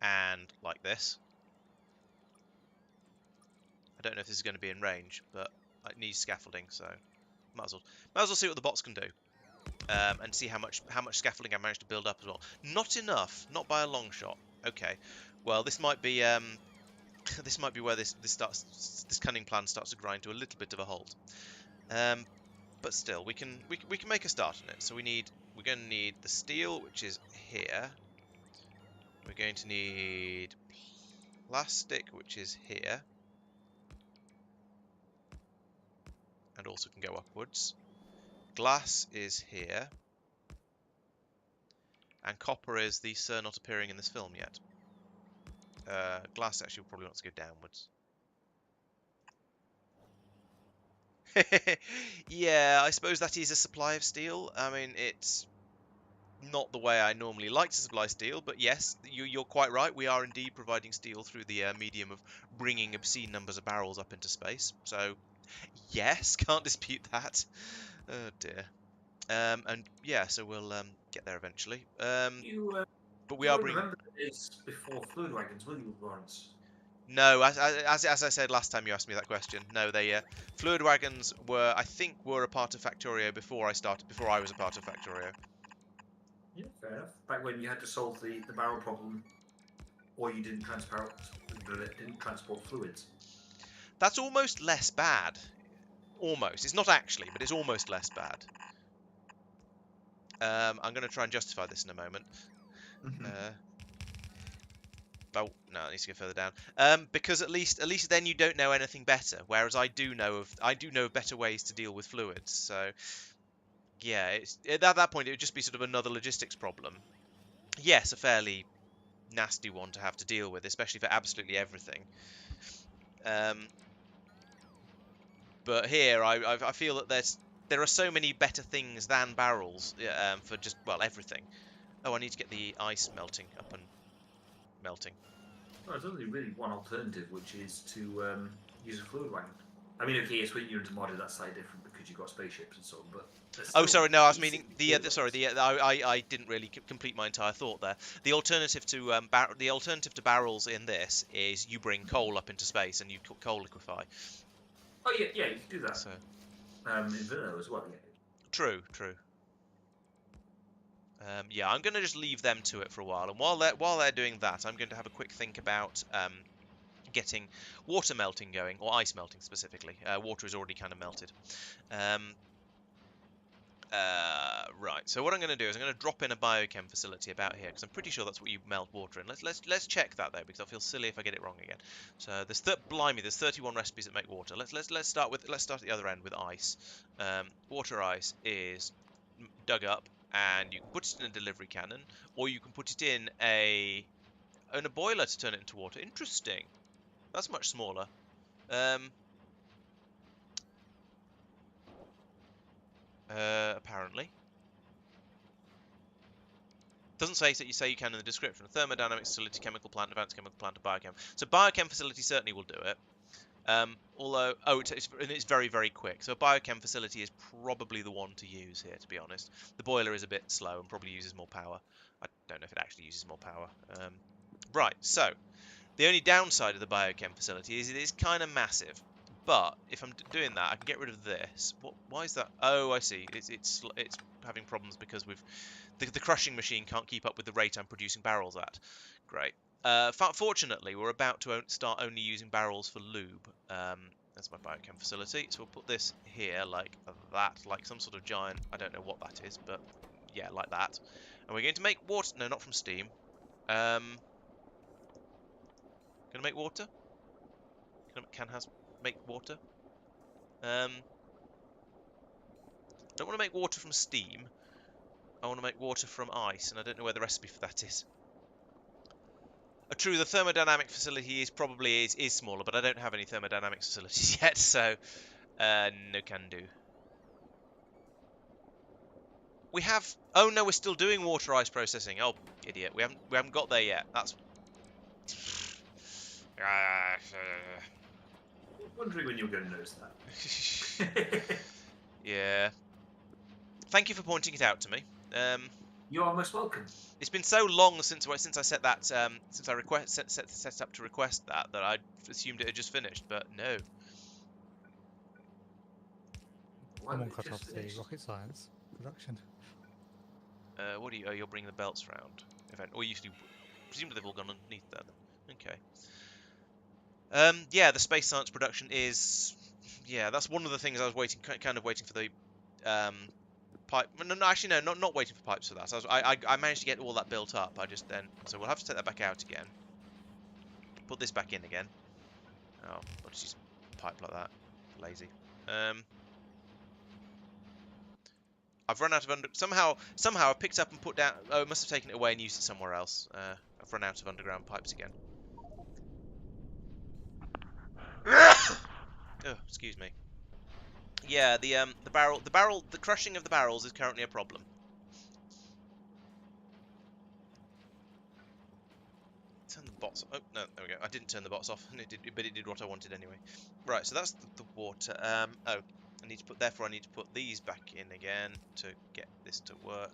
And like this. I don't know if this is going to be in range, but it needs scaffolding, so might as well see what the bots can do, and see how much scaffolding I managed to build up as well. Not enough, not by a long shot. Okay, well this might be where this cunning plan starts to grind to a little bit of a halt. But still, we can make a start on it. So we're going to need the steel, which is here. We're going to need plastic, which is here. And also can go upwards. Glass is here. And copper is the sir not appearing in this film yet. Glass actually probably wants to go downwards. Yeah, I suppose that is a supply of steel. I mean, it's not the way I normally like to supply steel, but yes, you're quite right. We are indeed providing steel through the medium of bringing obscene numbers of barrels up into space. So, yes, can't dispute that. Oh dear. And yeah, so we'll get there eventually. You But we are remember the days before fluid wagons, will you, Laurence? No, as I said last time you asked me that question, no, they fluid wagons I think were a part of Factorio before I was a part of Factorio. Yeah, fair enough. Back when you had to solve the barrel problem, or you didn't transport fluids. That's almost less bad. Almost. It's not actually, but it's almost less bad. I'm going to try and justify this in a moment. Oh no, it needs to go further down. Because at least then you don't know anything better. Whereas I do know better ways to deal with fluids. So yeah, at that point it would just be sort of another logistics problem. Yes, a fairly nasty one to have to deal with, especially for absolutely everything. But here I feel that there are so many better things than barrels for just everything. Oh, I need to get the ice melting up and melting. Well, there's only really one alternative, which is to use a fluid wagon. I mean, okay, it's when you're into modded, that's slightly different because you've got spaceships and so on, but... Oh, sorry, no, I was meaning the I didn't really complete my entire thought there. The alternative to barrels in this is you bring coal up into space and you coal liquefy. Oh yeah, you can do that. So in vanilla as well. Yeah. true. Yeah, I'm going to just leave them to it for a while, and while they're doing that, I'm going to have a quick think about getting water melting going, or ice melting specifically. Water is already kind of melted. Right, so what I'm going to do is I'm going to drop in a biochem facility about here, because I'm pretty sure that's what you melt water in. Let's check that though, because I'll feel silly if I get it wrong again. So there's 31 recipes that make water. Let's start at the other end with ice. Water ice is dug up, and you can put it in a delivery cannon, or you can put it in a boiler to turn it into water. Interesting. That's much smaller. Apparently. Doesn't say that you can in the description. A thermodynamics facility, chemical plant, advanced chemical plant, a biochem. So biochem facility certainly will do it. Although, it's very, very quick. So a biochem facility is probably the one to use here, to be honest. The boiler is a bit slow and probably uses more power. I don't know if it actually uses more power. Right, so the only downside of the biochem facility is it is kind of massive. But if I'm doing that, I can get rid of this. Why is that? Oh, I see. It's having problems because the crushing machine can't keep up with the rate I'm producing barrels at. Great. Fortunately, we're about to start only using barrels for lube. That's my biochem facility. So we'll put this here like that, like some sort of giant, I don't know what that is, but yeah, like that. And we're going to make water, no, not from steam. Gonna make water? Make water? Don't want to make water from steam. I want to make water from ice, and I don't know where the recipe for that is. True, the thermodynamic facility is probably smaller, but I don't have any thermodynamics facilities yet, so no can do. We have. Oh no, we're still doing water ice processing. Oh, idiot! We haven't got there yet. That's. Wondering when you're going to notice that. Yeah. Thank you for pointing it out to me. You are most welcome. It's been so long since I set that since I set up to request that I assumed it had just finished, but no. Someone cut off the rocket science production. What do you? Oh, you're bringing the belts round. Event. Or you used to. Presumably they've all gone underneath that. Okay. Yeah, the space science production is. Yeah, that's one of the things I was kind of waiting for the pipe. No, actually, no, not waiting for pipes for that. So I managed to get all that built up. So we'll have to take that back out again. Put this back in again. Oh, I'll just use pipe like that. Lazy. I've run out of somehow I picked up and put down. Oh, I must have taken it away and used it somewhere else. I've run out of underground pipes again. Oh, excuse me. Yeah, the crushing of the barrels is currently a problem. Turn the bots. Oh no, there we go. I didn't turn the bots off, and but it did what I wanted anyway. Right, so that's the water. Oh, therefore I need to put these back in again to get this to work.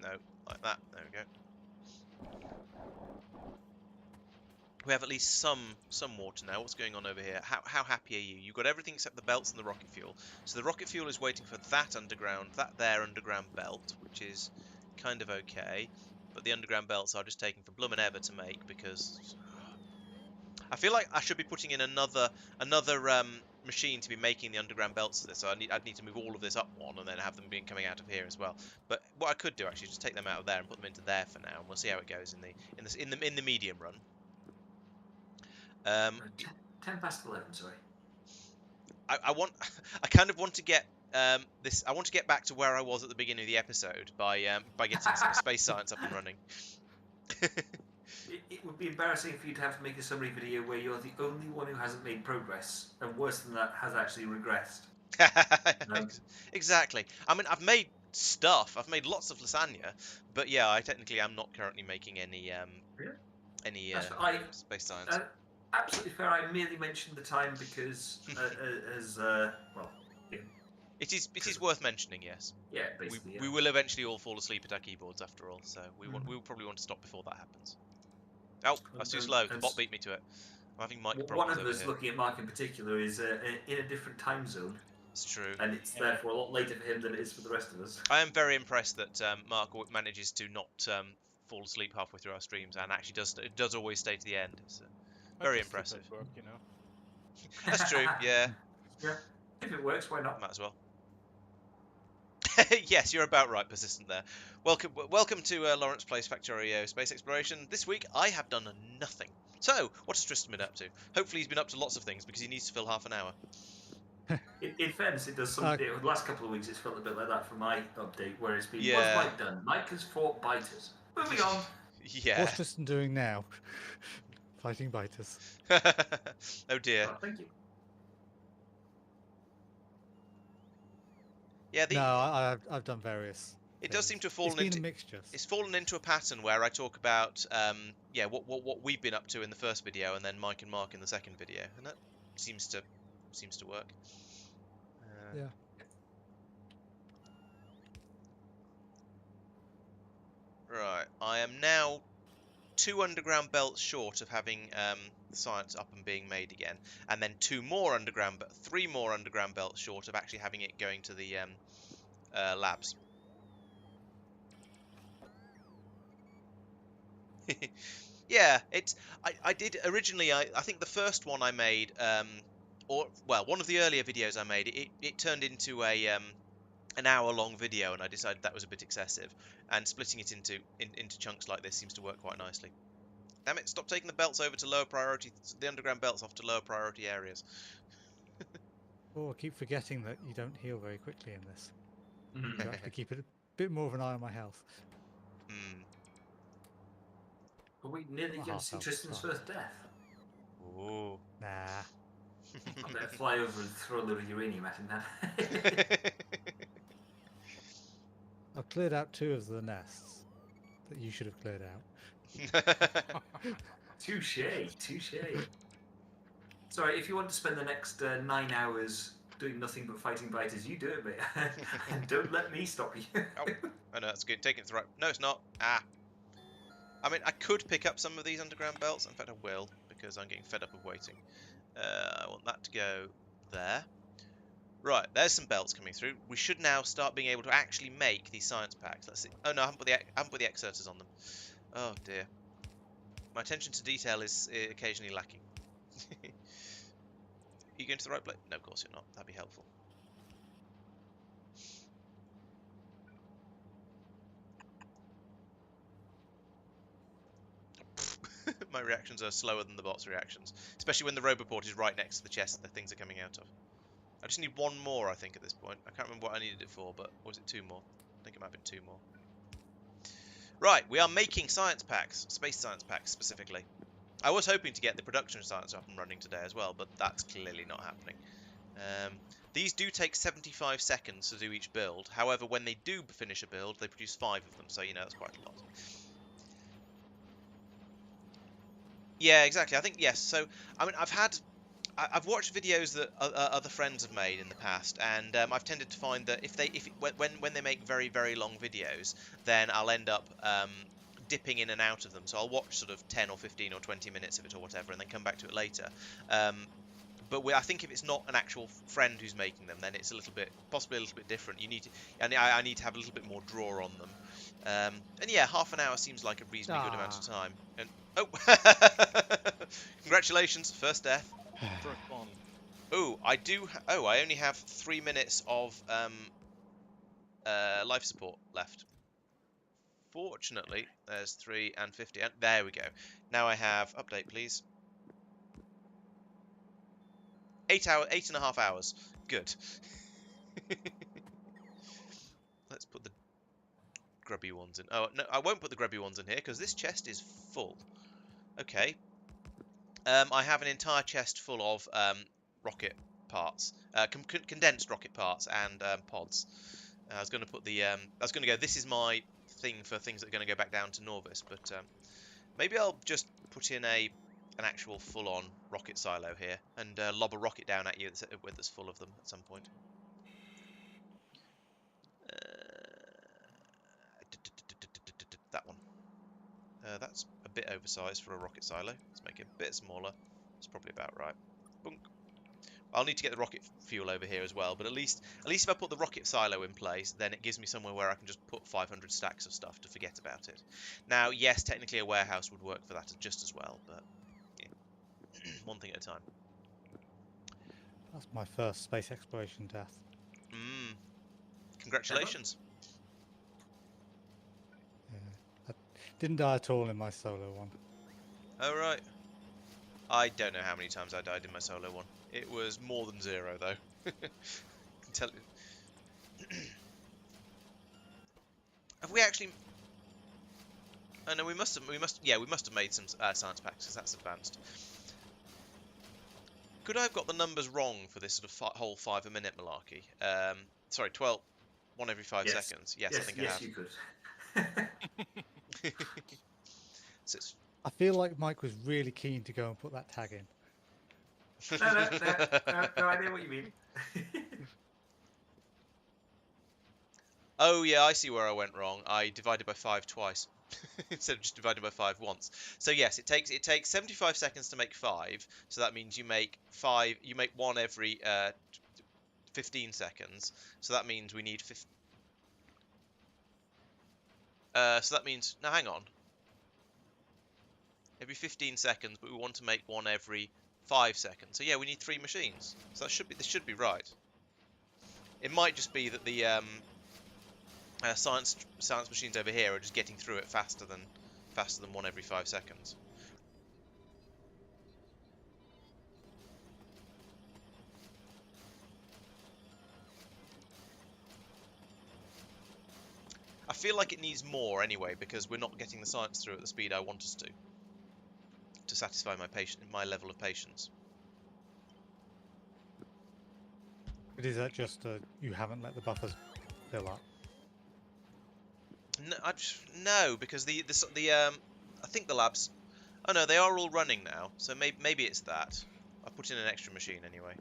No, like that. There we go. we have at least some water now. What's going on over here? How happy are you? You've got everything except the belts and the rocket fuel. So the rocket fuel is waiting for that underground belt, which is kind of okay. But the underground belts are just taking for bloomin' ever to make, because I feel like I should be putting in another machine to be making the underground belts of this. So I'd need to move all of this up one and then have them coming out of here as well. But what I could do actually is just take them out of there and put them into there for now, and we'll see how it goes in the medium run. 10 past 11, sorry. I kind of want to get this. I want to get back to where I was at the beginning of the episode by getting some space science up and running. It would be embarrassing for you to have to make a summary video where you're the only one who hasn't made progress, and worse than that, has actually regressed. Exactly. I mean, I've made stuff. I've made lots of lasagna, but yeah, I technically am not currently making any space science. Absolutely fair. I merely mentioned the time because, It is worth mentioning, yes. Yeah, basically. We will eventually all fall asleep at our keyboards after all, so we will probably want to stop before that happens. Oh, that's too slow. The bot beat me to it. I'm having mic problems One of over us, here. looking at Marc in particular, is in a different time zone. It's true. And it's therefore a lot later for him than it is for the rest of us. I am very impressed that Marc manages to not fall asleep halfway through our streams, and actually does always stay to the end. It's very impressive. Work, you know. That's true. Yeah. Yeah. If it works, why not? Might as well. Yes, you're about right, persistent there. Welcome to Laurence Plays Factorio Space Exploration. This week I have done nothing. So, what has Tristan been up to? Hopefully he's been up to lots of things, because he needs to fill half an hour. In fairness, it does something. The last couple of weeks it's felt a bit like that for my update, where it's been, Yeah. what's Mike done? Mike has fought biters. Moving on. Yeah. What's Tristan doing now? Fighting biters. Oh dear. Oh, thank you. No, I've done various. It does seem to have fallen It's been a mixture. It's fallen into a pattern where I talk about what we've been up to in the first video, and then Mike and Marc in the second video, and that seems to work. Yeah. Right, I am now 2 underground belts short of having science up and being made again, and then 3 more underground belts short of actually having it going to the labs. Yeah, I did originally. I think the first one I made, one of the earlier videos I made, it turned into an hour-long video, and I decided that was a bit excessive. And splitting it into chunks like this seems to work quite nicely. Damn it! Stop taking the belts over to lower priority. The underground belts off to lower priority areas. Oh, I keep forgetting that you don't heal very quickly in this. Mm. You have to keep a bit more of an eye on my health. Are we nearly going to see Tristan's first death? Ooh. Nah. I better fly over and throw a load of uranium at him now. I've cleared out 2 of the nests that you should have cleared out. Touche. Sorry, if you want to spend the next 9 hours doing nothing but fighting biters, you do it, mate. And don't let me stop you. Oh no, that's good. Taking it to the right. No, it's not. Ah. I mean, I could pick up some of these underground belts. In fact, I will, because I'm getting fed up of waiting. I want that to go there. Right, there's some belts coming through. We should now start being able to actually make these science packs. Let's see. Oh no, I haven't put the exerters on them. Oh dear. My attention to detail is occasionally lacking. Are you going to the right place? No, of course you're not. That'd be helpful. My reactions are slower than the bot's reactions, especially when the Roboport is right next to the chest that things are coming out of. I just need 1 more, I think, at this point. I can't remember what I needed it for, but was it 2 more? I think it might have been 2 more. Right, we are making science packs, space science packs specifically. I was hoping to get the production science up and running today as well, but that's clearly not happening. These do take 75 seconds to do each build. However, when they do finish a build, they produce 5 of them, so you know that's quite a lot. Yeah, exactly. I think yes. So, I mean, I've watched videos that other friends have made in the past, and I've tended to find that when they make very long videos, then I'll end up dipping in and out of them, so I'll watch sort of 10 or 15 or 20 minutes of it or whatever, and then come back to it later. But I think if it's not an actual friend who's making them, then it's possibly a little bit different. You need to, and I need to have a little bit more draw on them. And yeah, half an hour seems like a reasonably good amount of time. And oh, congratulations, first death. First one. Oh, I only have 3 minutes of life support left. Fortunately, there's 3 and 50. And there we go. Now I have update, please. 8.5 hours. Good. Let's put the grubby ones in. Oh no, I won't put the grubby ones in here because this chest is full. Okay. I have an entire chest full of rocket parts, condensed rocket parts and pods. I was going to put the. I was going to go. This is my thing for things that are going to go back down to Norvis, but maybe I'll just put in an actual full-on rocket silo here and lob a rocket down at you that's full of them at some point. That one. That's a bit oversized for a rocket silo. Let's make it a bit smaller. It's probably about right. Boink. I'll need to get the rocket fuel over here as well, but at least if I put the rocket silo in place, then it gives me somewhere where I can just put 500 stacks of stuff to forget about it. Now, yes, technically a warehouse would work for that just as well, but yeah. One thing at a time. That's my first space exploration death. Congratulations. Yeah. I didn't die at all in my solo one. Oh, right. I don't know how many times I died in my solo one. It was more than 0, though. I can tell you. Have we actually? Oh no, we must have made some science packs because that's advanced. Could I have got the numbers wrong for this sort of whole 5 a minute malarkey? Sorry, 12, 1 every 5 seconds. Yes, I think I have. Yes, you could. So it's... I feel like Mike was really keen to go and put that tag in. No, I know what you mean. Oh yeah, I see where I went wrong. I divided by 5 twice instead of just dividing by 5 once. So yes, it takes 75 seconds to make 5. So that means you make 1 every 15 seconds. So that means we need 50. So that means now hang on. Every 15 seconds, but we want to make 1 every 5 seconds. So yeah, we need 3 machines. So this should be right. It might just be that the science machines over here are just getting through it faster than 1 every 5 seconds. I feel like it needs more anyway because we're not getting the science through at the speed I want us to satisfy my level of patience. But is that just you haven't let the buffers fill up? No, no, because the I think the labs. Oh no, they are all running now. So maybe it's that. I put in an extra machine anyway.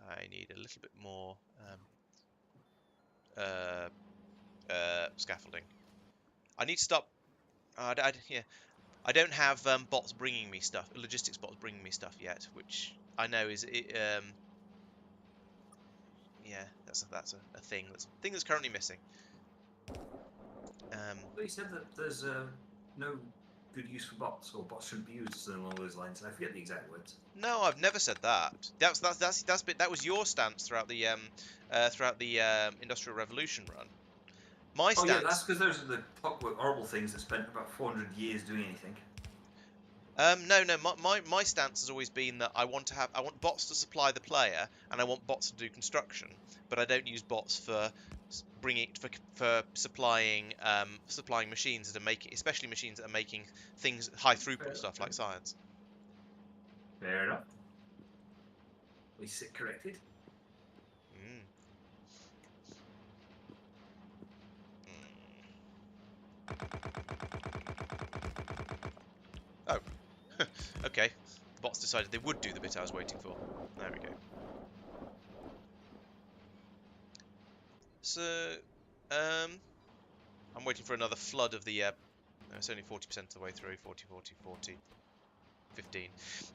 I need a little bit more scaffolding. I need to stop. Yeah. I don't have bots bringing me stuff, logistics bots bringing me stuff yet, which I know is yeah, that's a thing that's currently missing. Well, you said that there's no good use for bots, or bots shouldn't be used, something along those lines. And I forget the exact words. No, I've never said that. That was your stance throughout the Industrial Revolution run. My stance. Oh yeah, that's because those are the clockwork horrible things that spent about 400 years doing anything. No. My stance has always been that I want bots to supply the player, and I want bots to do construction, but I don't use bots for supplying machines that are making, especially machines that are making things high throughput stuff like science. Fair enough. We sit corrected. Oh, okay. The bots decided they would do the bit I was waiting for. There we go. So, I'm waiting for another flood of the. No, it's only 40% of the way through. 40, 40, 40, 15.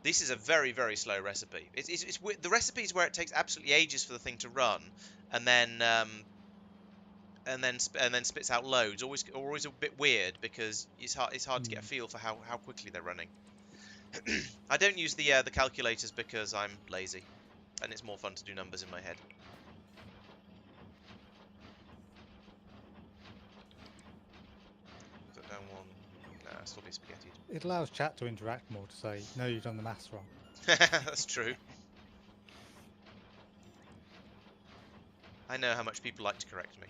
This is a very, very slow recipe. It's the recipe is where it takes absolutely ages for the thing to run, and then spits out loads. Always a bit weird because it's hard to get a feel for how quickly they're running. I don't use the calculators because I'm lazy, and it's more fun to do numbers in my head. Put that down one. Nah, still be spaghetti. It allows chat to interact more, to say, no, you've done the maths wrong. That's true. I know how much people like to correct me.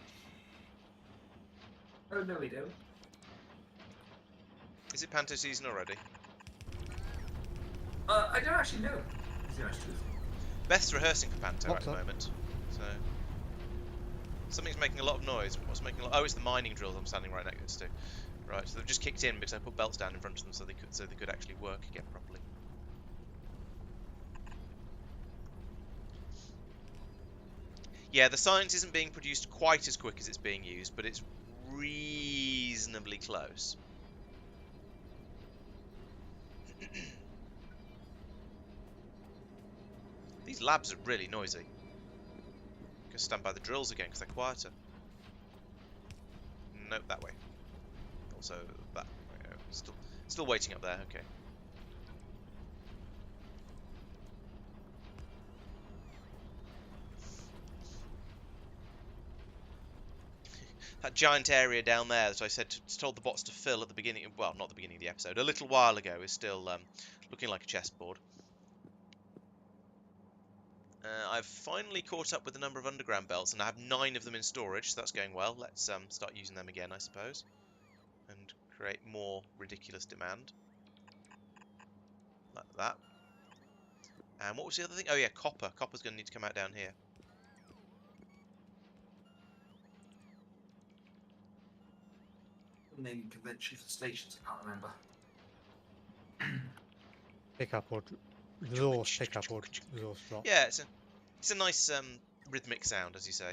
Oh, no, we don't. Is it Panto season already? I don't actually know. Is the honest truth. Beth's rehearsing for Panto What's at the up? moment. So something's making a lot of noise. What's making a lot? Oh, it's the mining drills I'm standing right next to. Right, so they've just kicked in because I put belts down in front of them so they could actually work again properly. Yeah, the science isn't being produced quite as quick as it's being used, but it's reasonably close. These labs are really noisy. I'm gonna stand by the drills again because they're quieter. Nope, that way. Also that way. Oh, still waiting up there. Okay. That giant area down there that I told the bots to fill at the beginning, well, not the beginning of the episode, a little while ago, is still looking like a chessboard. I've finally caught up with the number of underground belts, and I have 9 of them in storage, so that's going well. Let's start using them again, I suppose, and create more ridiculous demand. Like that. And what was the other thing? Oh yeah, copper. Copper's going to need to come out down here. Naming convention for stations, I can't remember. Pickup or resource pickup or resource drop. Yeah, it's a nice rhythmic sound, as you say.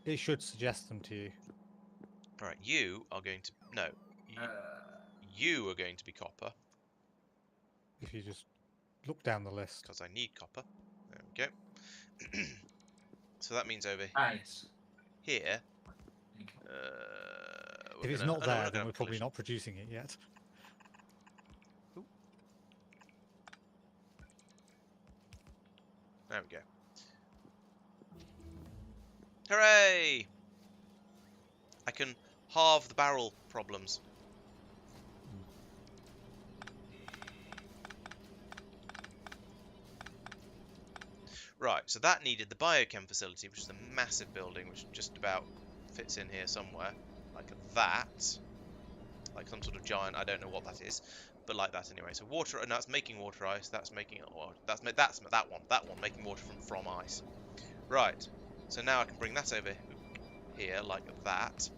It should suggest them to you. Alright, you are going to... No. You are going to be copper. If you just look down the list. Because I need copper. There we go. So that means over Nice. here... If it's not there, then we're probably not producing it yet. Ooh. There we go. Hooray! I can halve the barrel problems. Right, so that needed the biochem facility, which is a massive building, which just about fits in here somewhere, like that, like some sort of giant. I don't know what that is, but like that anyway. So water, and that's making water ice. That's making that's that one making water from ice. Right. So now I can bring that over here like that.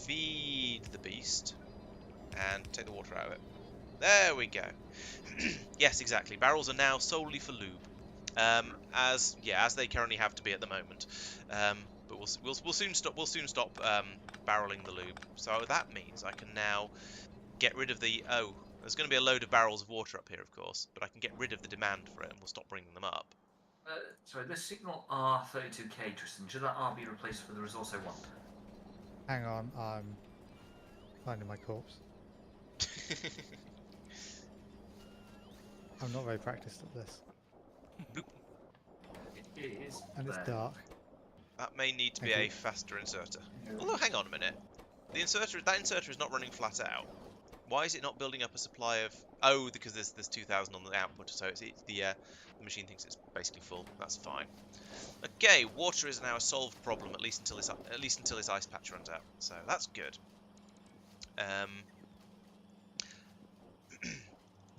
Feed the beast and take the water out of it. There we go. Yes, exactly. Barrels are now solely for lube. As they currently have to be at the moment, but we'll soon stop barreling the lube. So that means I can now get rid of the there's going to be a load of barrels of water up here, of course, but I can get rid of the demand for it, and we'll stop bringing them up. Sorry, this signal R32K, Tristan. Should that R be replaced for the resource I want? Hang on, I'm finding my corpse. I'm not very practiced at this. It is. And it's there. dark. That may need to be Thank a you. faster inserter. Although, hang on a minute. That inserter is not running flat out. Why is it not building up a supply of... Oh, because there's 2,000 on the output, so it's the machine thinks it's basically full. That's fine. Okay, water is now a solved problem, at least until this ice patch runs out. So that's good.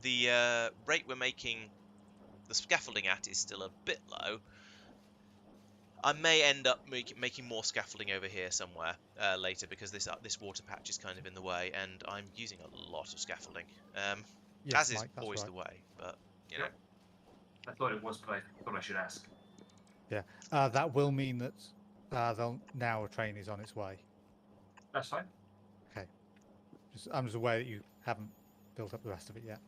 The rate we're making the scaffolding at is still a bit low. I may end up making more scaffolding over here somewhere later, because this water patch is kind of in the way, and I'm using a lot of scaffolding. Yes, as is Mike, that's always right. the way, but you know. I thought it was, but I thought I should ask. That will mean that now a train is on its way. That's fine. Okay. I'm just aware that you haven't built up the rest of it yet.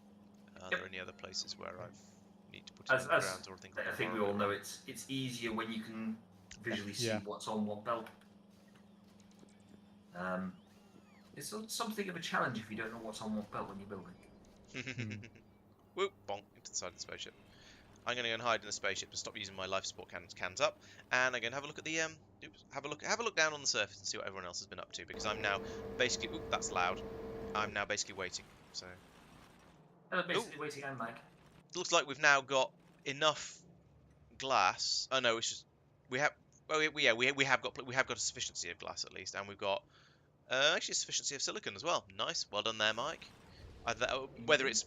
Are Yep. there any other places where I need to put it As, on the as grounds or things like I that? think we all know, it's easier when you can visually see Yeah. what's on what belt. It's something of a challenge if you don't know what's on what belt when you're building. Whoop, bonk, into the side of the spaceship. I'm going to go and hide in the spaceship to stop using my life support cans up, and I'm going to have a look at the have a look down on the surface and see what everyone else has been up to, because I'm now basically, oop, that's loud. I'm now basically waiting. So Basically, waiting and Mike. it looks like we've now got enough glass. Oh no, it's just we have. Oh yeah, we have got a sufficiency of glass at least, and we've got actually a sufficiency of silicon as well. Nice, well done there, Mike. Whether it's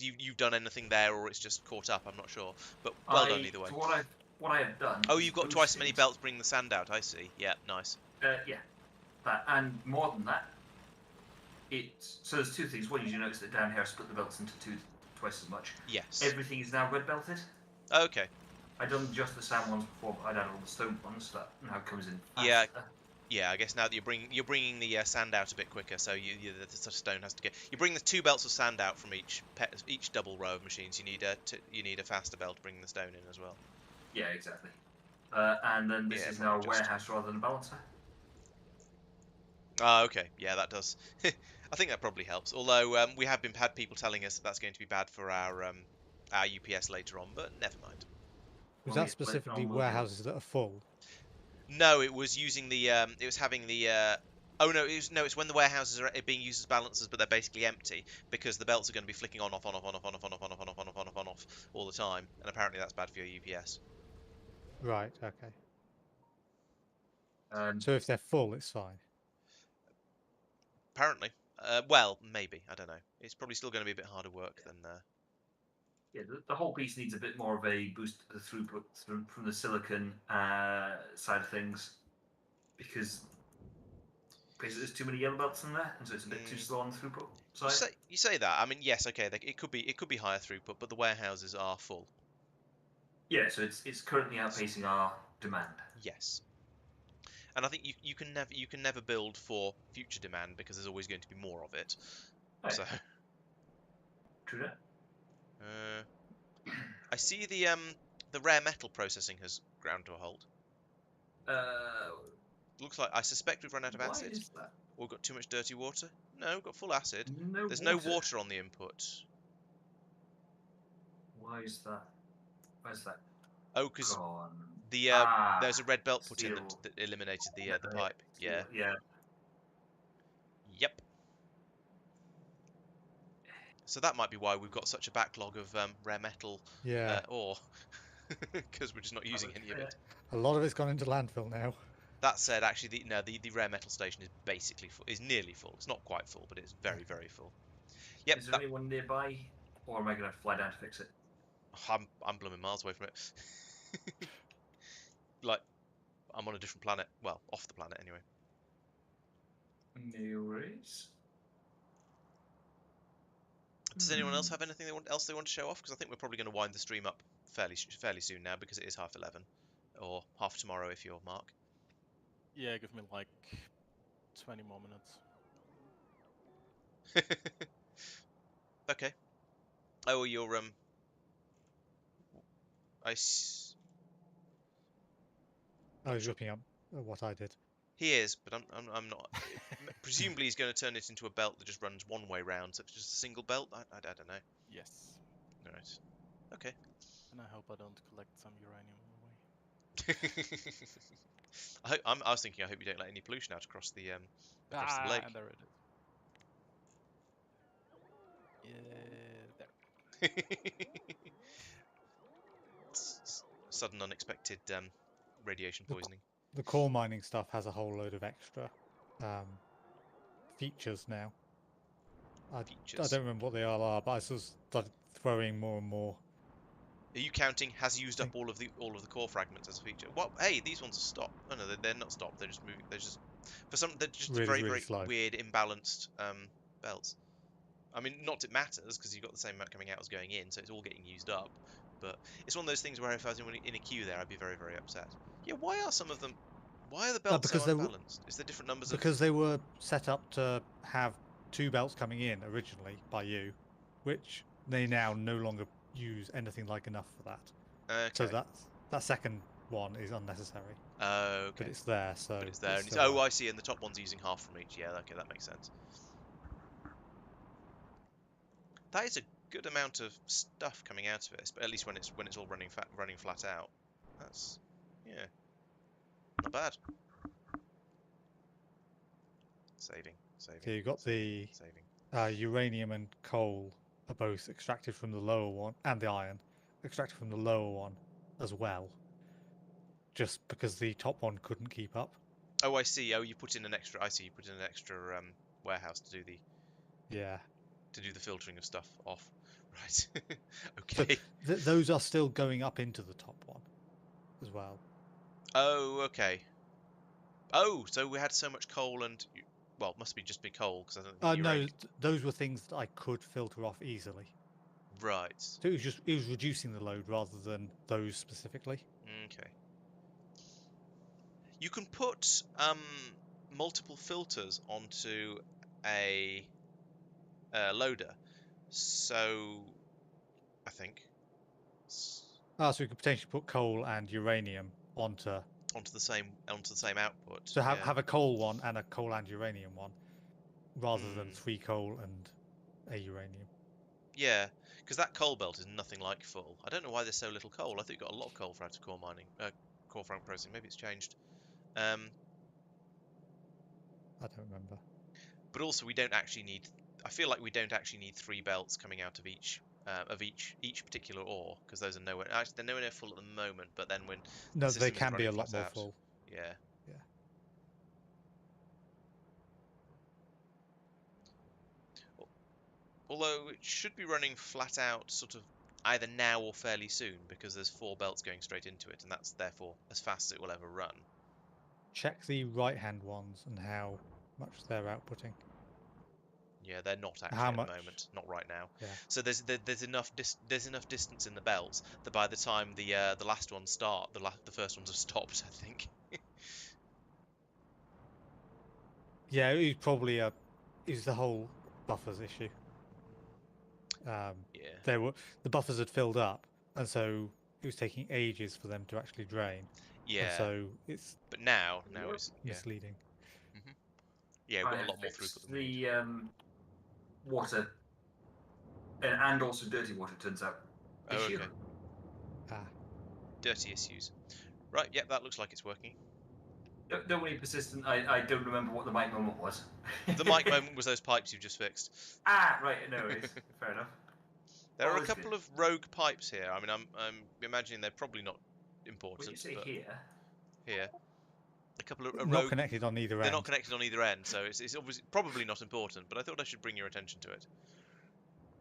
you've done anything there or it's just caught up, I'm not sure. But well done either way. So what I have done. Oh, is you've got those twice as many things- belts bringing the sand out. I see. Yeah, nice. Yeah, that and more than that. So there's two things. One, you notice that down here I split the belts into twice as much. Yes. Everything is now red belted. Okay. I done just the sand ones before, but I done all the stone ones. That now comes in. Yeah. faster. Yeah, I guess now that you're bringing the sand out a bit quicker, so the stone has to get. You bring the 2 belts of sand out from each double row of machines. You need a faster belt to bring the stone in as well. Yeah, exactly. And then this is now a probably just- warehouse rather than a balancer. Ah, okay. Yeah, that does. I think that probably helps. Although we have had people telling us that's going to be bad for our UPS later on, but never mind. Was Well, that yeah, specifically but- warehouses that are full? No, it was using the it was having the oh no, it's when the warehouses are being used as balancers, but they're basically empty because the belts are going to be flicking on off all the time, and apparently that's bad for your UPS. Right. Okay. And So if they're full, it's fine. Apparently, well, maybe, I don't know. It's probably still going to be a bit harder work than. yeah, the whole piece needs a bit more of a boost to the throughput from the silicon side of things, because basically there's too many yellow belts in there, and so it's a bit too slow on the throughput side. You say that. I mean, yes, okay, it could be higher throughput, but the warehouses are full. Yeah, so it's currently outpacing our demand. Yes. And I think you can never build for future demand because there's always going to be more of it. Right. So True that. I see the rare metal processing has ground to a halt. Looks like I suspect we've run out of Why acid. is that? Or got too much dirty water. No, we've got full acid. No There's water. no water on the input. Why is that? Where's that Oh, because gone? there's a red belt put in steel. that eliminated the pipe. Yeah. Yeah. Yep. So that might be why we've got such a backlog of rare metal Yeah. ore, because we're just not using any of it. A lot of it's gone into landfill now. That said, actually, the rare metal station is basically full. Is nearly full. It's not quite full, but it's very very full. Yep. Is there anyone nearby, or am I going to fly down to fix it? I'm blooming miles away from it. Like, I'm on a different planet. Well, off the planet anyway. No worries. Does anyone else have anything they want to show off? Because I think we're probably going to wind the stream up fairly soon now, because it is 11:30, or half tomorrow if you're Mark. Yeah, give me like 20 more minutes. Okay. Oh, you're I was looking up at what I did. He is, but I'm not. Presumably he's going to turn it into a belt that just runs one way round, so it's just a single belt. I don't know. Yes. All right. Okay. And I hope I don't collect some uranium on the way. I was thinking. I hope you don't let any pollution out across the lake. There it is. Yeah, there. Sudden unexpected radiation poisoning. The core mining stuff has a whole load of extra features now. I don't remember what they all are, but I sort of started throwing more and more. Are you counting has used up all of the core fragments as a feature? What? Hey, these ones are stopped. Oh no, they're not stopped. They're just moving. They're just they're just Really, very really very slow. weird imbalanced belts. I mean, not it matters because you've got the same amount coming out as going in, so it's all getting used up. But it's one of those things where if I was in a queue there, I'd be very, very upset. Yeah, why are some of them... Why are the belts so because they were unbalanced? Is there different numbers of... because they were set up to have 2 belts coming in originally by you, which they now no longer use anything like enough for that. So Okay. that second one is unnecessary. Okay. But it's there, so But it's there. And still there. I see. And the top one's using half from each. Yeah, okay, that makes sense. That is a good amount of stuff coming out of it, at least when it's all running flat out. That's not bad. Saving. So you've got the saving. uranium and coal are both extracted from the lower one, and the iron extracted from the lower one as well. Just because the top one couldn't keep up. Oh, I see. Oh, you put in an extra. I see. You put in an extra warehouse to do the filtering of stuff off. Right. Okay. So those are still going up into the top one as well. Oh, okay. Oh, so we had so much coal and... Well, it must be just be coal, because I don't think No, those were things that I could filter off easily. Right. So it was reducing the load rather than those specifically. Okay. You can put multiple filters onto a loader. So, I think. So we could potentially put coal and uranium onto the same output. So have a coal one and a coal and uranium one, rather than 3 coal and a uranium. Yeah, because that coal belt is nothing like full. I don't know why there's so little coal. I think you got a lot of coal for after core mining, core fragment processing. Maybe it's changed. I don't remember. But also, we don't actually need. I feel like we don't actually need 3 belts coming out of each particular ore, because those are nowhere. Actually, they're nowhere near full at the moment. But then when no, the they can be a lot more full. Yeah. Yeah. Although it should be running flat out, sort of either now or fairly soon, because there's 4 belts going straight into it, and that's therefore as fast as it will ever run. Check the right-hand ones and how much they're outputting. Yeah, they're not actually How at much? the moment, not right now. Yeah. So there's enough distance in the belts that by the time the last ones start, the first ones have stopped. I think. Yeah, it was probably the whole buffers issue. Yeah. The buffers had filled up, and so it was taking ages for them to actually drain. Yeah. And so it's. But now it's misleading. Mm-hmm. Yeah, we've got a lot more throughput than we need. Water and also dirty water turns out. Oh, okay. Ah. Dirty issues. Right. Yep. That looks like it's working. Don't worry, persistent. I don't remember what the mic moment was. The mic moment was those pipes you've just fixed. Ah, right. No worries. Fair enough. There are a couple of rogue pipes here. I mean, I'm imagining they're probably not important. When you say but here, a couple of not rogue. connected on either end. They're not connected on either end, so it's obviously probably not important. But I thought I should bring your attention to it.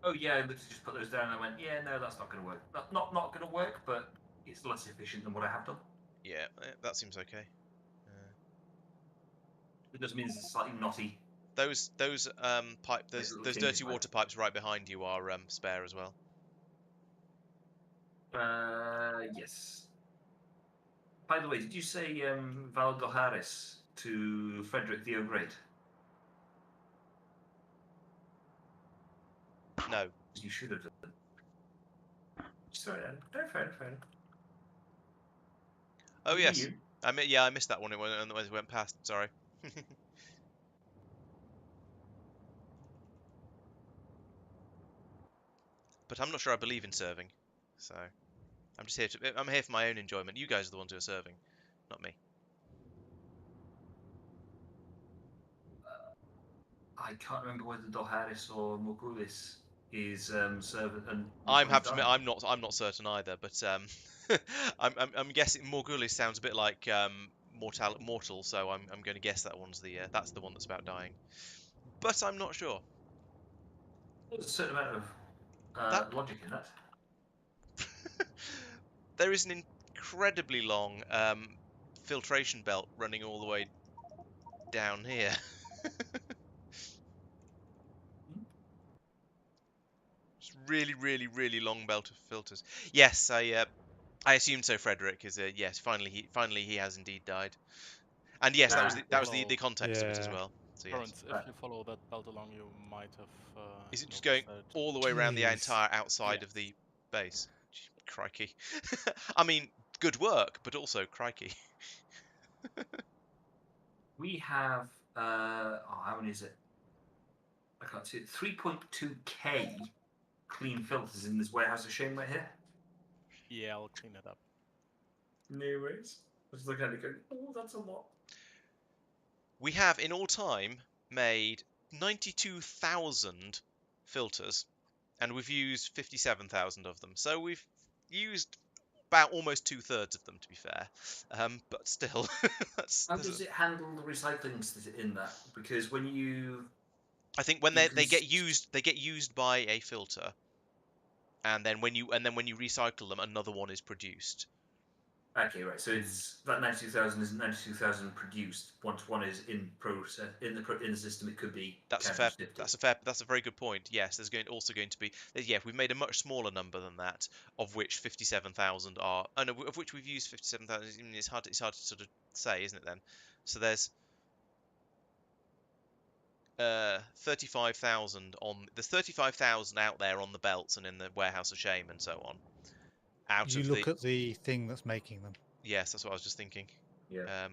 Oh yeah, I literally just put those down and I went, yeah, no, that's not going to work. Not going to work, but it's less efficient than what I have done. Yeah, that seems okay. It just means it's slightly knotty. Those dirty water pipes right behind you are spare as well. Yes. By the way, did you say Valdoharis to Frederick the Great? No. You should have done. Just throw it in. No, fair enough. Oh yes. I missed that one when it went past. Sorry. But I'm not sure I believe in serving, so I'm just here I'm here for my own enjoyment. You guys are the ones who are serving, not me. I can't remember whether Doharis or Morgulis is servant. And I'm not certain either, but I'm guessing Morgulis sounds a bit like mortal, so I'm going to guess that one's that's the one that's about dying, but I'm not sure. There's a certain amount of logic in that. There is an incredibly long filtration belt running all the way down here. It's really, really, really long belt of filters. Yes, I assumed so. Frederick is yes. Finally he has indeed died. And yes, that was Ah, the context of it as Yeah. well. So yes. Laurence, if you follow that belt along, you might have Is it just going noticed that. all the way around the Jeez. entire outside of Yes. the base? Crikey. I mean, good work, but also crikey. we have how many is it? I can't see it. 3.2k clean filters in this warehouse of shame right here. Yeah, I'll clean it up. No worries. I was looking at it going, oh, that's a lot. We have in all time made 92,000 filters, and we've used 57,000 of them. So we've used about almost 2/3 of them, to be fair. But still, How does it handle the recycling in that? Because when I think when you they can get used by a filter, and then when you recycle them, another one is produced. Okay, right. So it's that 92,000 isn't 92,000 produced. Once one is in process in the system, it could be That's a very good point. Yes, there's also going to be we've made a much smaller number than that, of which 57,000 are of which we've used 57,000. It's hard to sort of say, isn't it then? So there's 35,000 out there on the belts and in the warehouse of shame and so on. Out You of look at the thing that's making them. yes, that's what I was just thinking. Yeah.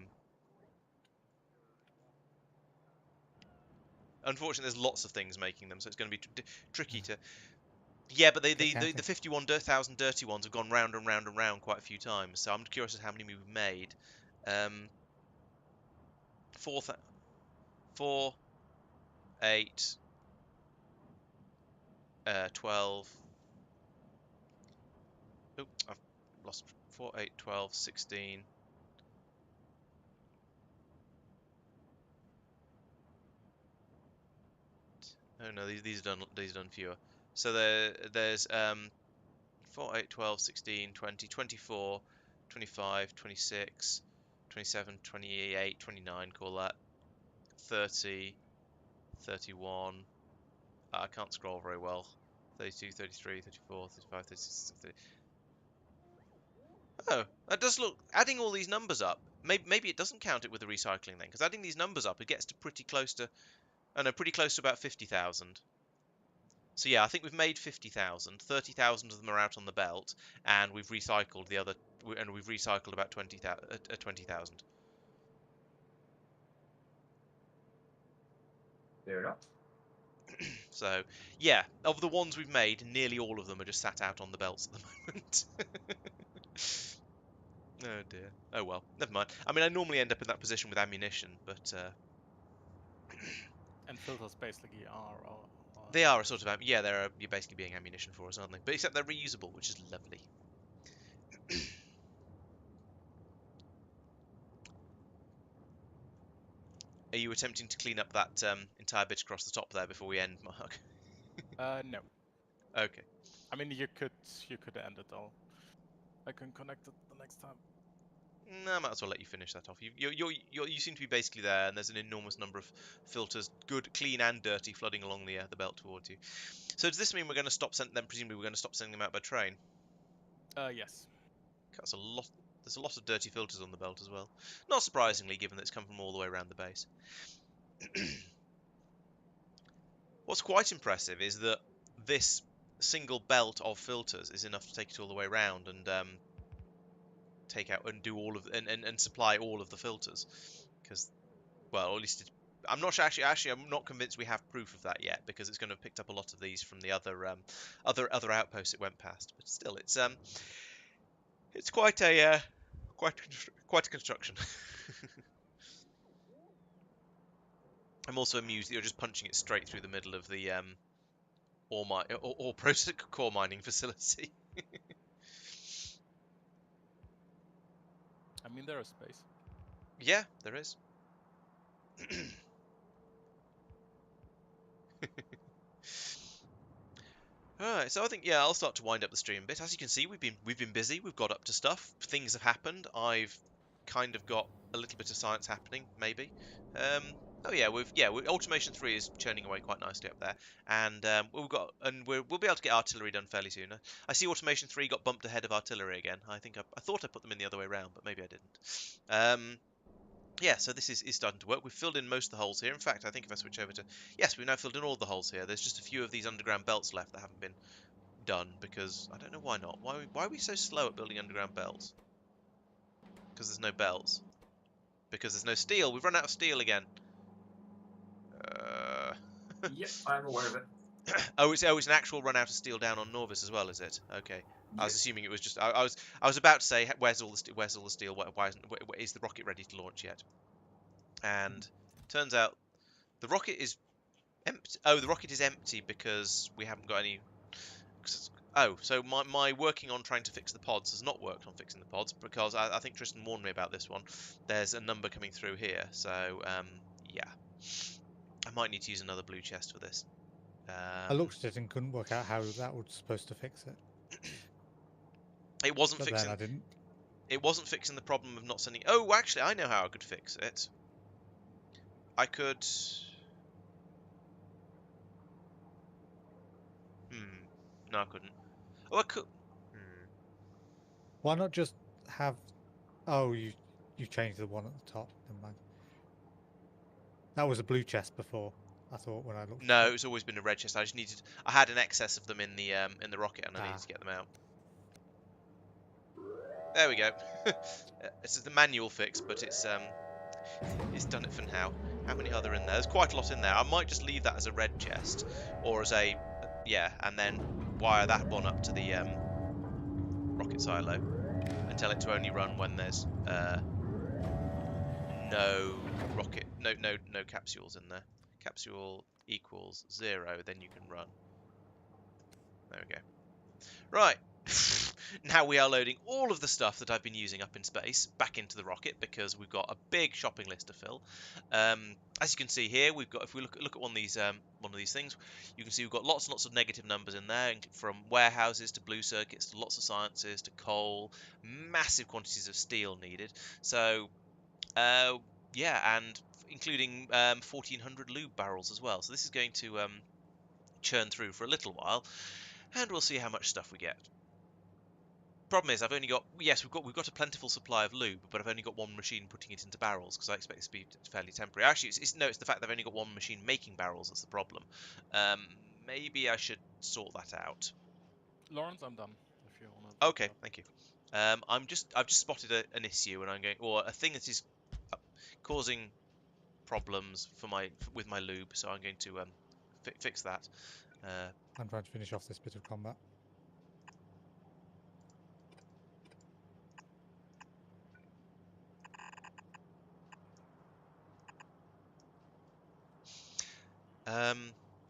Unfortunately, there's lots of things making them, so it's going to be tricky to. Yeah, but the 51,000 dirty ones have gone round and round and round quite a few times. So I'm curious as to how many we've made. 4, 8, 12. Oh, I've lost 4, 8, 12, 16. Oh no, these are done fewer. So there's 4, 8, 12, 16, 20, 24, 25, 26, 27, 28, 29, call that 30, 31. I can't scroll very well. 32, 33, 34, 35, 36, 30. Oh, that does look. Adding all these numbers up, maybe it doesn't count it with the recycling then, because adding these numbers up, it gets to pretty close to about 50,000. So yeah, I think we've made 50,000. 30,000 of them are out on the belt, and we've recycled about 20,000. Fair enough. So yeah, of the ones we've made, nearly all of them are just sat out on the belts at the moment. Oh dear. Oh well, never mind. I mean, I normally end up in that position with ammunition, but And filters basically are. they are a sort of you're basically being ammunition for us, aren't they? But except they're reusable, which is lovely. Are you attempting to clean up that entire bit across the top there before we end, Mark? No. Okay. I mean, you could end it all. I can connect it the next time. No, I might as well let you finish that off. You seem to be basically there, and there's an enormous number of filters, good, clean, and dirty, flooding along the belt towards you. So does this mean we're going to stop sending them? Presumably, we're going to stop sending them out by train. Yes. That's a lot. There's a lot of dirty filters on the belt as well. Not surprisingly, given that it's come from all the way around the base. What's quite impressive is that this single belt of filters is enough to take it all the way around and take out and do all of and supply all of the filters. Because, well, at least I'm not sure. Actually, I'm not convinced we have proof of that yet, because it's going to have picked up a lot of these from the other outposts it went past. But still, it's quite a construction. I'm also amused that you're just punching it straight through the middle of the ore process core mining facility. I mean, there is space. Yeah, there is. Alright, so I think I'll start to wind up the stream a bit. As you can see, we've been busy. We've got up to stuff. Things have happened. I've kind of got a little bit of science happening, maybe. Oh yeah, automation 3 is churning away quite nicely up there, and we'll be able to get artillery done fairly soon. I see automation 3 got bumped ahead of artillery again. I thought I put them in the other way around, but maybe I didn't. Yeah, so this is starting to work. We've filled in most of the holes here. In fact, I think if I switch over to... Yes, we've now filled in all the holes here. There's just a few of these underground belts left that haven't been done, because I don't know why not. Why are we so slow at building underground belts? Because there's no belts. Because there's no steel. We've run out of steel again. Yep, I'm aware of it. Oh, it's an actual run out of steel down on Norvis as well, is it? Okay. I was Yep. assuming it was just... I was about to say, where's all the steel? Is the rocket ready to launch yet? And turns out the rocket is empty. Oh, the rocket is empty because we haven't got any... Oh, so my working on trying to fix the pods has not worked on fixing the pods, because I think Tristan warned me about this one. There's a number coming through here, so yeah. I might need to use another blue chest for this. I looked at it and couldn't work out how that was supposed to fix it. It wasn't But fixing... then I didn't. It wasn't fixing the problem of not sending... Oh, actually, I know how I could fix it. I could... No, I couldn't. Oh, I could... Why not just have... Oh, you changed the one at the top. Never mind. That was a blue chest before, I thought, when I looked at No, it. it's always been a red chest. I just needed... I had an excess of them in the rocket, and I needed Ah. to get them out. There we go. This is the manual fix, but it's done it for now. How many are there in there? There's quite a lot in there. I might just leave that as a red chest, or as a... Yeah, and then wire that one up to the rocket silo, and tell it to only run when there's no capsules in there. Capsule equals 0, then you can run. There we go. Right. Now we are loading all of the stuff that I've been using up in space back into the rocket, because we've got a big shopping list to fill. As you can see here, we've got, if we look at one of these things, you can see we've got lots and lots of negative numbers in there, from warehouses to blue circuits to lots of sciences to coal, massive quantities of steel needed. So yeah, and including 1400 lube barrels as well. So this is going to churn through for a little while, and we'll see how much stuff we get. Problem is, I've only got... Yes, we've got a plentiful supply of lube, but I've only got one machine putting it into barrels, because I expect this to be fairly temporary. Actually, it's the fact that I've only got one machine making barrels that's the problem. Maybe I should sort that out. Laurence, I'm done. If you want to. Okay, thank you. I've just spotted an issue, and I'm going... Or a thing that is causing problems with my lube, so I'm going to fix that. I'm trying to finish off this bit of combat.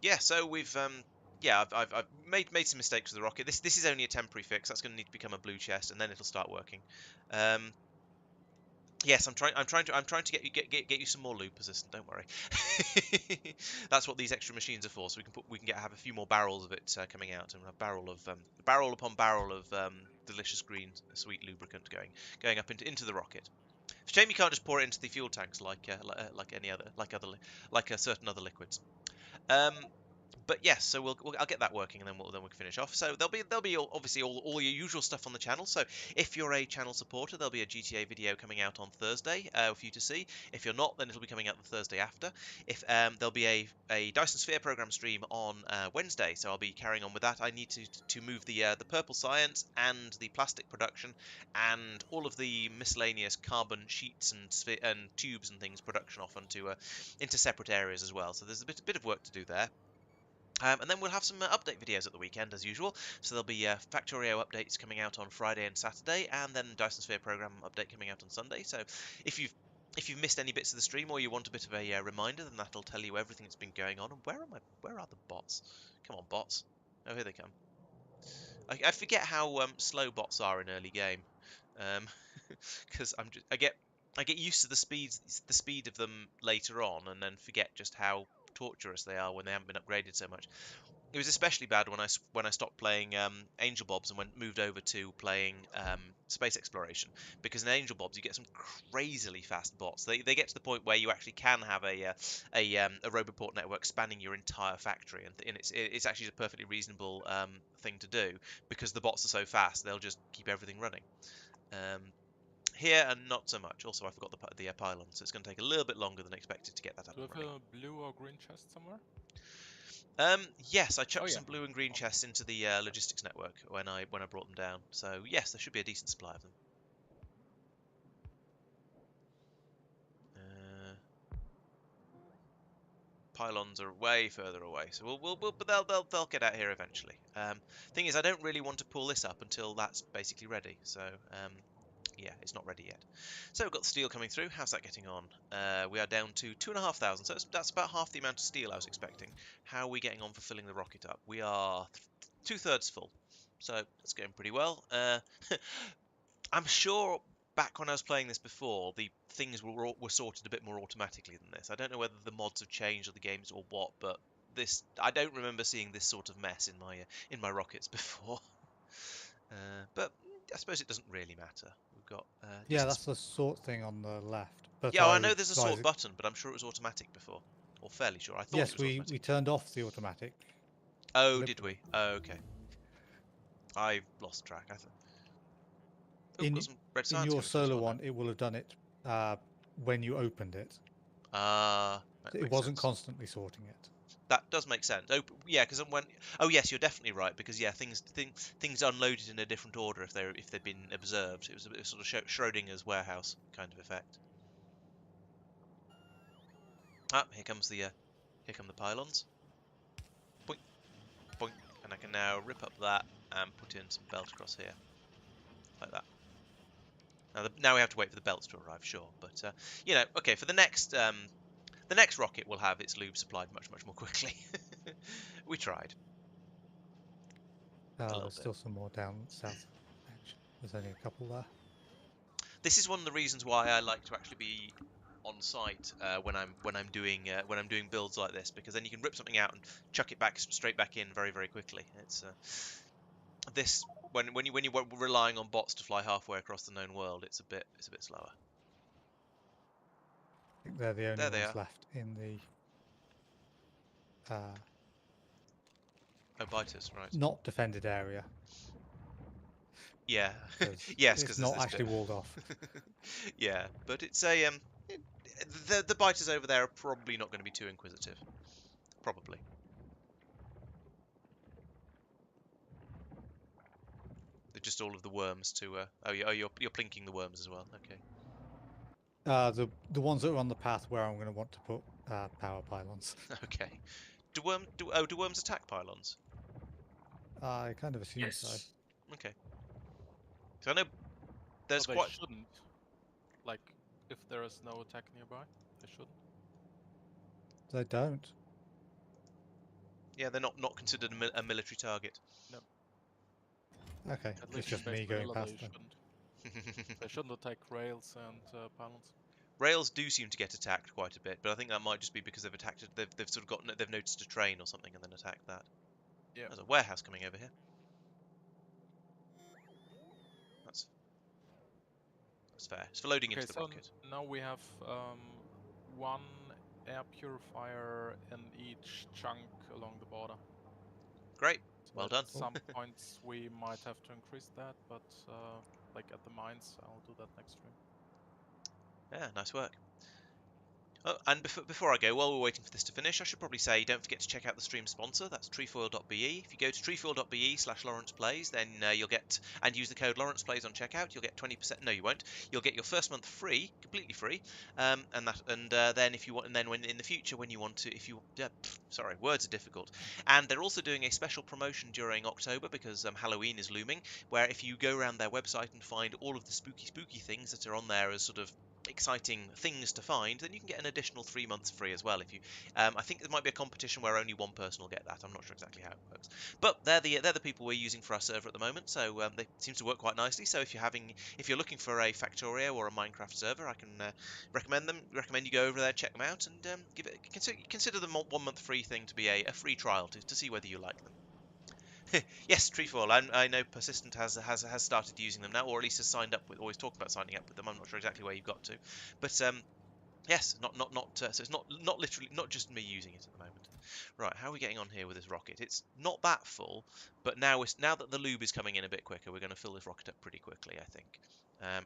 Yeah, so we've yeah, I've made some mistakes with the rocket. This is only a temporary fix. That's going to need to become a blue chest, and then it'll start working. Yes, I'm trying to get you some more loop persistent. Don't worry. That's what these extra machines are for. So we can have a few more barrels of it coming out, and we'll have barrel upon barrel of delicious green sweet lubricant going up into the rocket. It's a shame you can't just pour it into the fuel tanks like certain other liquids. But yes, so I'll get that working, and then we can finish off. So there'll be obviously all your usual stuff on the channel. So if you're a channel supporter, there'll be a GTA video coming out on Thursday for you to see. If you're not, then it'll be coming out the Thursday after. If there'll be a Dyson Sphere program stream on Wednesday, so I'll be carrying on with that. I need to move the purple science and the plastic production and all of the miscellaneous carbon sheets and tubes and things production off into separate areas as well. So there's a bit of work to do there. And then we'll have some update videos at the weekend as usual. So there'll be Factorio updates coming out on Friday and Saturday, and then Dyson Sphere program update coming out on Sunday. So if you've missed any bits of the stream, or you want a bit of a reminder, then that'll tell you everything that's been going on. And where are the bots? Come on, bots! Oh, here they come. I forget how slow bots are in early game, because I get used to the speed of them later on, and then forget just how torturous they are when they haven't been upgraded so much. It was especially bad when I stopped playing Angel Bobs and moved over to playing space exploration, because in Angel Bobs you get some crazily fast bots. They get to the point where you actually can have a Roboport network spanning your entire factory, and it's actually a perfectly reasonable thing to do, because the bots are so fast they'll just keep everything running. Here and not so much. Also, I forgot the pylon, so it's going to take a little bit longer than expected to get that up Do you and have running. a blue or green chest somewhere? Yes, I chucked yeah. some blue and green chests into the logistics network when I brought them down. So yes, there should be a decent supply of them. Pylons are way further away, so but they'll get out here eventually. Thing is, I don't really want to pull this up until that's basically ready. So yeah, it's not ready yet. So we've got the steel coming through. How's that getting on? We are down to 2,500. So that's about half the amount of steel I was expecting. How are we getting on for filling the rocket up? We are 2/3 full. So that's going pretty well. I'm sure back when I was playing this before, the things were sorted a bit more automatically than this. I don't know whether the mods have changed or the games or what, but I don't remember seeing this sort of mess in my rockets before. But I suppose it doesn't really matter. We've got Yeah, that's the sort thing on the left. But yeah, I I know would there's a advise sort button, but I'm sure it was automatic before, or fairly sure. I thought it Yes, was automatic. we turned off the automatic. Oh, did we? deliberately. Oh, okay. I've lost track. I thought. Oh, In got some red in science your coming through as solar well one, it will have done it when you opened it. now. That So it makes wasn't sense. constantly sorting it. That does make sense. Oh, yeah, because when oh yes, you're definitely right, because yeah, things unloaded in a different order if they've been observed. It was a bit of sort of Schrodinger's warehouse kind of effect. Ah, here come the pylons. Boink, boink, and I can now rip up that and put in some belt across here, like that. Now we have to wait for the belts to arrive, sure, but okay, for the next rocket will have its lube supplied much more quickly. We tried a little There's bit. still some more down south edge. There's only a couple there. This is one of the reasons why I like to actually be on site when I'm doing builds like this, because then you can rip something out and chuck it back straight back in very quickly. It's this when you're relying on bots to fly halfway across the known world, it's a bit slower. I think they're the only There they ones are. left in the Oh, biters, right? not defended area. Yeah, 'Cause yes, it's because there's not this actually bit. walled off. Yeah, but it's a the biters over there are probably not going to be too inquisitive. Probably. They're just all of the worms to. You're plinking the worms as well. Okay. The ones that are on the path where I'm going to want to put power pylons. Okay. Do worms attack pylons? I kind of assume so. Yes. Okay. So I know there's But they quite. shouldn't. Like, if there is no attack nearby, they shouldn't. They don't. Yeah, they're not considered a military target. No. Okay, At it's least just in base me going vanilla, past they them. shouldn't. They shouldn't attack rails and pylons. Rails do seem to get attacked quite a bit, but I think that might just be because they've sort of they've noticed a train or something and then attacked that. Yeah. There's a warehouse coming over here. That's fair. It's for loading Okay, into the so rocket. now we have one air purifier in each chunk along the border. Great. So Well at done. some points we might have to increase that, but like at the mines, I'll do that next stream. Yeah, nice work. Oh, and before I go, while we're waiting for this to finish, I should probably say don't forget to check out the stream sponsor. That's trefoil.be. If you go to trefoil.be/LaurencePlays, then you'll get, and use the code LaurencePlays on checkout, you'll get 20%. No, you won't. You'll get your first month free, completely free. Then if you want, and then when in the future when you want to, sorry, words are difficult. And they're also doing a special promotion during October because Halloween is looming, where if you go around their website and find all of the spooky things that are on there as sort of exciting things to find, then you can get an additional 3 months free as well. If you, I think there might be a competition where only one person will get that. I'm not sure exactly how it works, but they're the people we're using for our server at the moment. So they seem to work quite nicely. So if you're looking for a Factorio or a Minecraft server, I can recommend you go over there, check them out, and consider the 1 month free thing to be a free trial to see whether you like them. Yes, Treefall. I know Persistent has started using them now, or at least has signed up with. Always talked about signing up with them. I'm not sure exactly where you got to, but yes, so it's not literally not just me using it at the moment. Right, how are we getting on here with this rocket? It's not that full, but now that the lube is coming in a bit quicker, we're going to fill this rocket up pretty quickly, I think.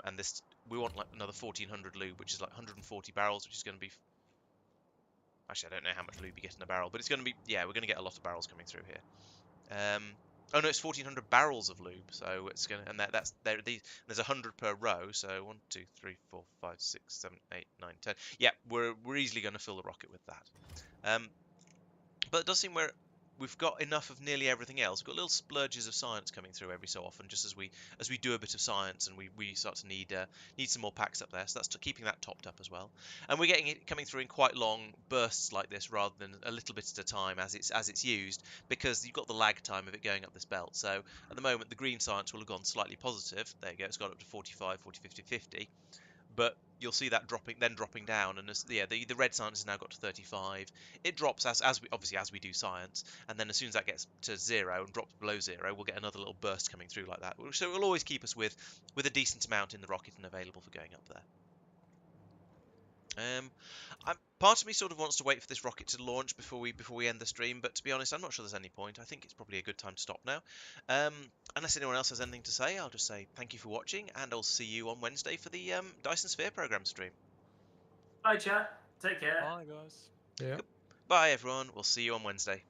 And we want like another 1400 lube, which is like 140 barrels, which is going to be. Actually, I don't know how much lube you get in a barrel, but it's going to be, yeah, we're going to get a lot of barrels coming through here. Oh no, it's 1400 barrels of lube, so it's gonna, and there's 100 per row, so 1, 2, 3, 4, 5, 6, 7, 8, 9, 10. Yeah, we're easily going to fill the rocket with that. But it does seem we've got enough of nearly everything else. We've got little splurges of science coming through every so often, just as we do a bit of science and we start to need some more packs up there. So that's keeping that topped up as well. And we're getting it coming through in quite long bursts like this, rather than a little bit at a time as it's used, because you've got the lag time of it going up this belt. So at the moment, the green science will have gone slightly positive. There you go. It's gone up to 45, 40, 50, 50. But you'll see that dropping down, and the red science has now got to 35. It drops as we do science, and then as soon as that gets to 0 and drops below 0, we'll get another little burst coming through like that. So it will always keep us with a decent amount in the rocket and available for going up there. Part of me sort of wants to wait for this rocket to launch before we end the stream, but to be honest, I'm not sure there's any point. I think it's probably a good time to stop now. Unless anyone else has anything to say, I'll just say thank you for watching, and I'll see you on Wednesday for the Dyson Sphere program stream. Bye, chat. Take care. Bye, guys. Yeah. Bye, everyone. We'll see you on Wednesday.